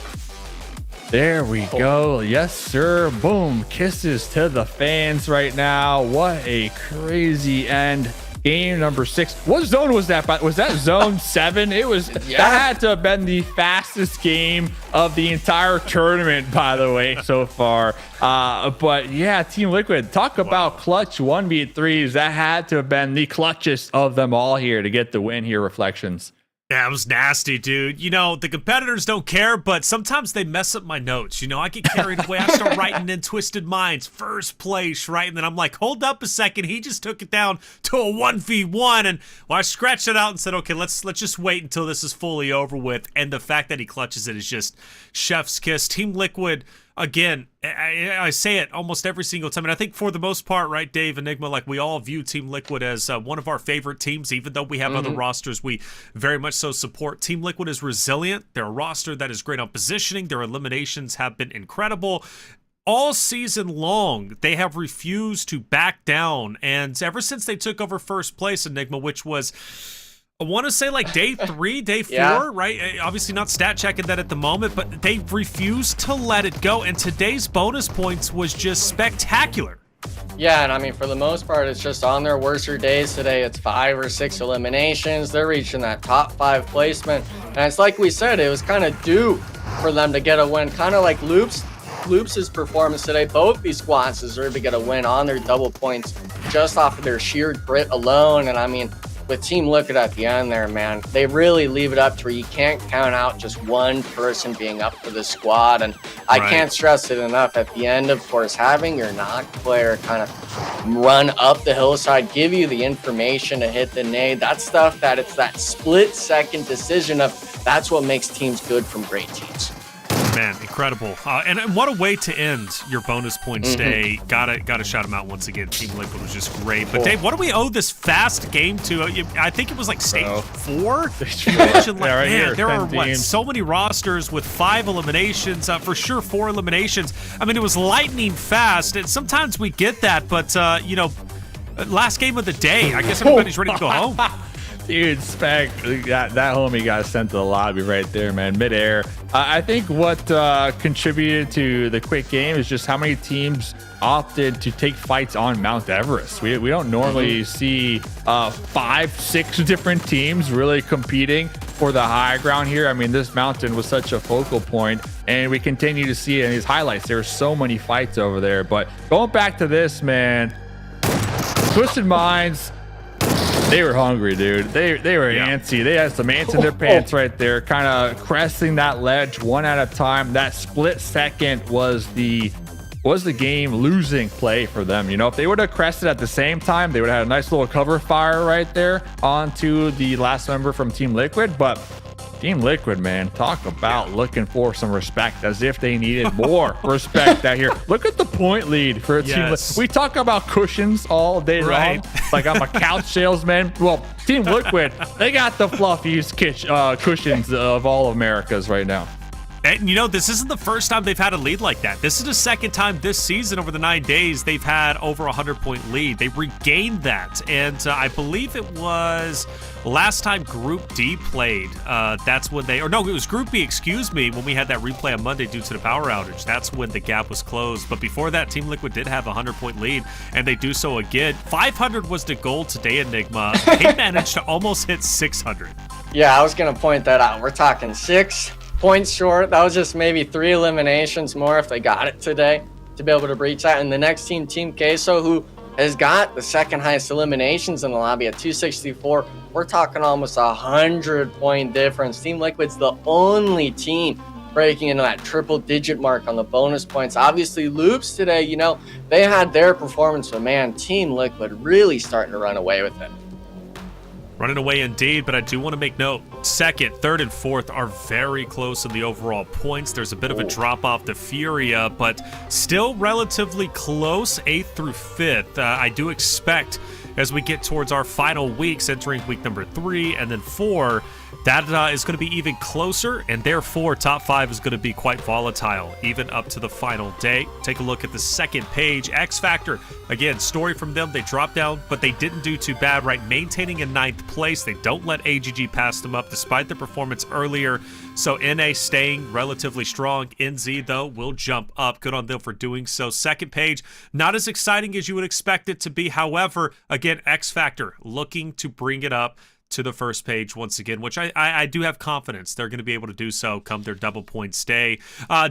There we go. Yes, sir. Boom. Kisses to the fans right now. What a crazy end. Game number 6. What zone was that? Was that zone 7? It was. That had to have been the fastest game of the entire tournament, by the way, so far. But yeah, Team Liquid, talk about clutch 1v3s. That had to have been the clutchest of them all here to get the win here. Reflections. Yeah, it was nasty, dude. You know, the competitors don't care, but sometimes they mess up my notes. You know, I get carried away. I start writing in Twisted Minds, first place, right? And then I'm like, hold up a second. He just took it down to a 1v1. And well, I scratched it out and said, okay, let's just wait until this is fully over with. And the fact that he clutches it is just chef's kiss. Team Liquid, again, I say it almost every single time, and I think for the most part, right, Dave, Enigma, like we all view Team Liquid as one of our favorite teams, even though we have other rosters we very much so support. Team Liquid is resilient. They're a roster that is great on positioning. Their eliminations have been incredible. All season long, they have refused to back down, and ever since they took over first place, Enigma, which was, I want to say like day 3, day 4, right? Obviously not stat checking that at the moment, but they refused to let it go. And today's bonus points was just spectacular. Yeah, and I mean, for the most part, it's just on their worser days today. It's 5 or 6 eliminations. They're reaching that top 5 placement. And it's like we said, it was kind of due for them to get a win. Kind of like Loop's performance today. Both these squads deserve to get a win on their double points just off of their sheer grit alone. And I mean, with Team Liquid at the end there, man, they really leave it up to where you can't count out just one person being up for the squad. And I can't stress it enough. At the end, of course, having your knock player kind of run up the hillside, give you the information to hit the nade, that's stuff that it's that split-second decision of that's what makes teams good from great teams. Man, incredible. And what a way to end your bonus points day. Gotta shout him out once again. Team Liquid was just great. But Dave, what do we owe this fast game to? I think it was like stage 4. You mentioned like, man, there are so many rosters with 5 eliminations, for sure 4 eliminations. I mean, it was lightning fast, and sometimes we get that, but you know, last game of the day, I guess everybody's ready to go home. Dude, Spec, that homie got sent to the lobby right there, man, midair. I think what contributed to the quick game is just how many teams opted to take fights on Mount Everest. We don't normally see 5-6 different teams really competing for the high ground here. I mean, this mountain was such a focal point, and we continue to see it in these highlights. There were so many fights over there. But going back to this, man, Twisted Minds, they were hungry, dude. They were antsy. They had some ants in their pants right there, kind of cresting that ledge one at a time. That split second was the game losing play for them. You know, if they would have crested at the same time, they would have had a nice little cover fire right there onto the last member from Team Liquid. But Team Liquid, man, talk about looking for some respect, as if they needed more respect out here. Look at the point lead for a Team Liquid. We talk about cushions all day long, like I'm a couch salesman. Well, Team Liquid, they got the fluffiest cushions of all Americas right now. And you know, this isn't the first time they've had a lead like that. This is the second time this season over the 9 days they've had over a 100-point lead. They regained that, and I believe it was last time Group D played. That's when it was Group B, excuse me, when we had that replay on Monday due to the power outage. That's when the gap was closed. But before that, Team Liquid did have a 100-point lead, and they do so again. 500 was the goal today, Enigma. They managed to almost hit 600. Yeah, I was going to point that out. We're talking 6 points short. That was just maybe 3 eliminations more if they got it today to be able to breach that. And the next team, Team Queso, who has got the second highest eliminations in the lobby at 264. We're talking almost 100-point difference. Team Liquid's the only team breaking into that triple-digit mark on the bonus points. Obviously, Loops today, you know, they had their performance, but man, Team Liquid really starting to run away with it. Running away indeed, but I do want to make note. Second, third, and fourth are very close in the overall points. There's a bit of a drop off to Furia, but still relatively close, 8th through 5th. I do expect as we get towards our final weeks, entering week number 3 and then 4, that is going to be even closer, and therefore top 5 is going to be quite volatile, even up to the final day. Take a look at the second page. X Factor, again, story from them. They dropped down, but they didn't do too bad, right? Maintaining in 9th place. They don't let AGG pass them up, despite their performance earlier. So NA staying relatively strong. NZ, though, will jump up. Good on them for doing so. Second page, not as exciting as you would expect it to be. However, again, X Factor looking to bring it up to the first page once again, which I do have confidence they're going to be able to do so come their double points day.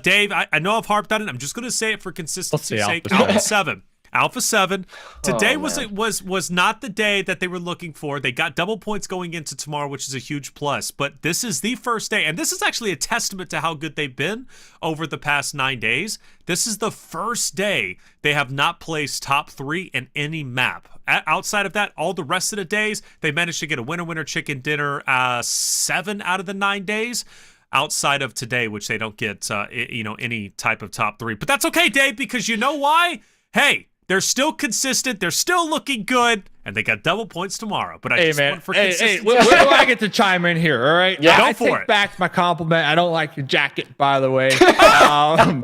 Dave, I know I've harped on it. I'm just going to say it for consistency's sake. Alpha7. Today was not the day that they were looking for. They got double points going into tomorrow, which is a huge plus. But this is the first day, and this is actually a testament to how good they've been over the past 9 days. This is the first day they have not placed top 3 in any map. Outside of that, all the rest of the days, they managed to get a winner chicken dinner 7 out of the 9 days. Outside of today, which they don't get any type of top 3. But that's okay, Dave, because you know why? Hey, they're still consistent. They're still looking good. And they got double points tomorrow. But I just want for consistency. Where do I get to chime in here? All right. Yeah, I take back my compliment. I don't like your jacket, by the way. Going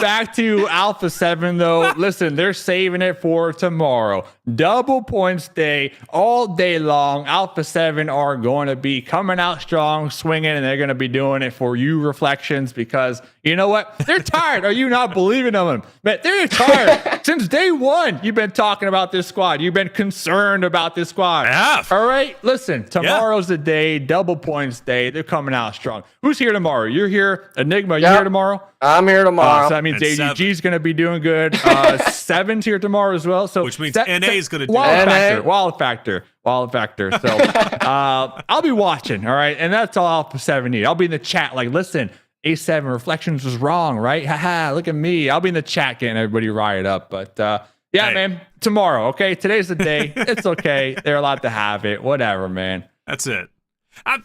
back to Alpha7, though, listen, they're saving it for tomorrow. Double points day, all day long. Alpha7 are going to be coming out strong, swinging, and they're going to be doing it for you, Reflections, because you know what? They're tired. Are you not believing in them? But they're tired. Since day one, you've been talking about this squad. You've been concerned about this squad. All right, listen, tomorrow's the day, double points day. They're coming out strong. Who's here tomorrow? You're here. Enigma, you here tomorrow? I'm here tomorrow. So that means AGG is going to be doing good. 7's here tomorrow as well. So which means NA is going to do Wild factor. So I'll be watching. All right, and that's all Alpha7 need. I'll be in the chat like, listen, A7 Reflections was wrong, right? Haha, look at me. I'll be in the chat getting everybody riled up. But yeah, man, tomorrow, okay? Today's the day. It's okay. They're allowed to have it. Whatever, man. That's it.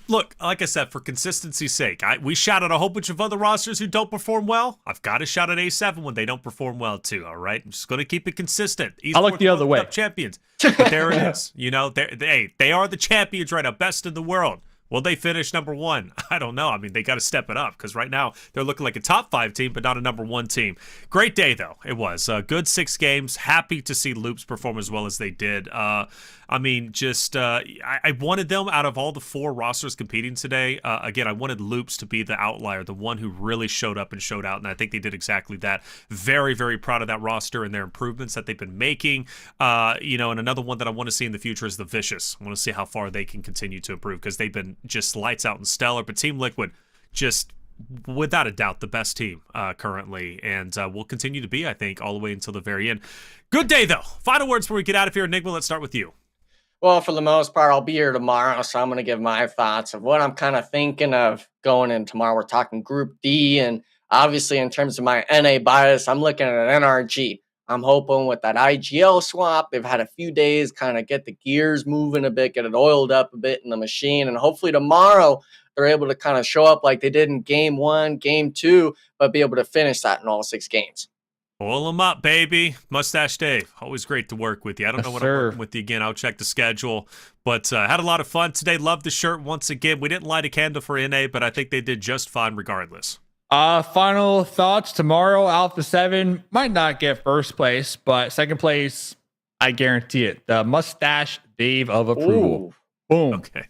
Look, like I said, for consistency's sake, we shout out a whole bunch of other rosters who don't perform well. I've got to shout at A7 when they don't perform well, too, all right? I'm just going to keep it consistent. I look the other way. Champions. But there it is. You know, they are the champions right now, best in the world. Will they finish number 1? I don't know. I mean, they got to step it up because right now they're looking like a top 5 team, but not a number 1 team. Great day, though. It was a good 6 games. Happy to see Loops perform as well as they did. I mean, just I wanted them out of all the 4 rosters competing today. Again, I wanted Loops to be the outlier, the one who really showed up and showed out, and I think they did exactly that. Very, very proud of that roster and their improvements that they've been making. And another one that I want to see in the future is the Vicious. I want to see how far they can continue to improve because they've been just lights out and stellar. But Team Liquid, just without a doubt, the best team currently, and will continue to be, I think, all the way until the very end. Good day, though. Final words before we get out of here. Enigma, let's start with you. Well, for the most part, I'll be here tomorrow, so I'm going to give my thoughts of what I'm kind of thinking of going in tomorrow. We're talking Group D, and obviously in terms of my NA bias, I'm looking at an NRG. I'm hoping with that IGL swap, they've had a few days, kind of get the gears moving a bit, get it oiled up a bit in the machine, and hopefully tomorrow they're able to kind of show up like they did in Game 1, Game 2, but be able to finish that in all 6 games. Pull them up, baby. Mustache Dave, always great to work with you. I don't know when I'm working with you again. I'll check the schedule. But had a lot of fun today. Love the shirt once again. We didn't light a candle for NA, but I think they did just fine regardless. Final thoughts. Tomorrow, Alpha7 might not get first place, but second place, I guarantee it. The Mustache Dave of approval. Ooh. Boom. Okay.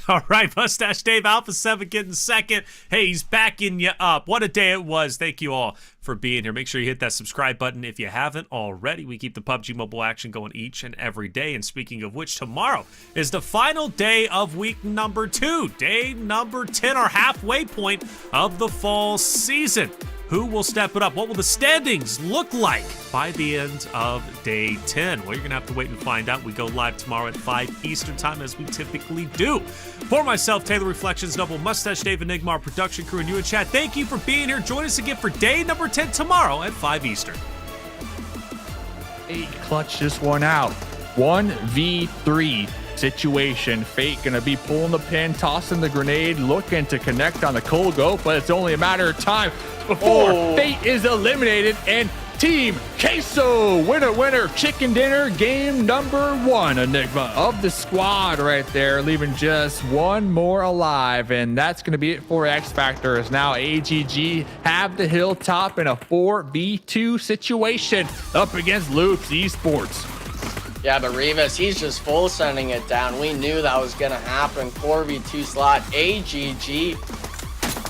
All right, Mustache Dave, Alpha7 getting second. Hey, he's backing you up. What a day it was. Thank you all for being here. Make sure you hit that subscribe button if you haven't already. We keep the PUBG Mobile action going each and every day. And speaking of which, tomorrow is the final day of week number 2. Day number 10, our halfway point of the fall season. Who will step it up? What will the standings look like by the end of day 10? Well, you're going to have to wait and find out. We go live tomorrow at 5 Eastern time as we typically do. For myself, Taylor Reflections, Noble, Mustache Dave, Enigma, our production crew, and you in chat, thank you for being here. Join us again for day number 10 tomorrow at 5 Eastern. Hey, clutch this one out. 1v3. situation. Fate gonna be pulling the pin, tossing the grenade, looking to connect on the cold go, but it's only a matter of time before Fate is eliminated. And Team Queso, winner, chicken dinner, game number 1, Enigma of the squad right there, leaving just one more alive. And that's going to be it for X Factor, as now AGG have the hilltop in a 4v2 situation up against Loops Esports. Yeah, but Rivas, he's just full sending it down. We knew that was going to happen. 4v2 slot, AGG.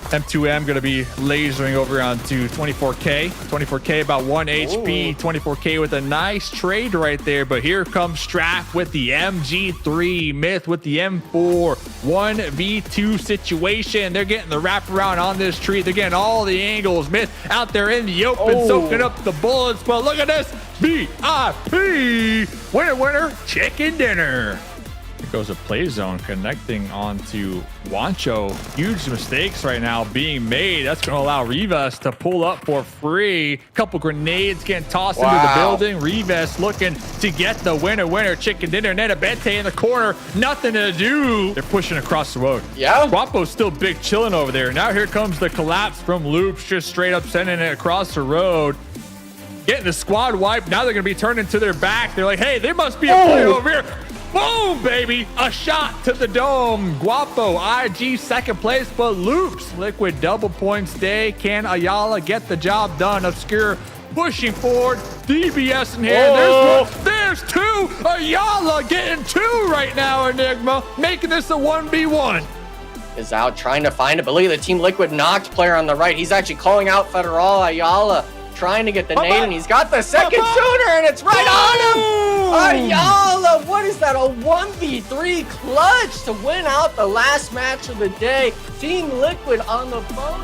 M2M going to be lasering over onto 24K. 24K about 1 HP. 24K with a nice trade right there. But here comes Straff with the MG3. Myth with the M4. 1v2 situation. They're getting the wraparound on this tree. They're getting all the angles. Myth out there in the open, soaking up the bullets. But look at this. VIP. Winner, chicken dinner. Here goes a play zone connecting onto Wancho. Huge mistakes right now being made. That's going to allow Rivas to pull up for free. Couple grenades getting tossed into the building. Rivas looking to get the winner, chicken dinner. Netabete in the corner. Nothing to do. They're pushing across the road. Yeah. Guapo's still big chilling over there. Now here comes the collapse from Loops, just straight up sending it across the road. Getting the squad wipe. Now they're going to be turning to their back. They're like, hey, there must be a play over here. Boom, baby. A shot to the dome. Guapo, IG second place, but Loops, Liquid double points day. Can Ayala get the job done? Obscure pushing forward. DBS in here. There's one. There's two. Ayala getting 2 right now, Enigma. Making this a 1v1. Is out trying to find it, but look at the Team Liquid knocked player on the right. He's actually calling out Federal. Ayala trying to get the nade, and he's got the second shooter, and it's right on him. Ayala, what is that? A 1v3 clutch to win out the last match of the day. Team Liquid on the phone.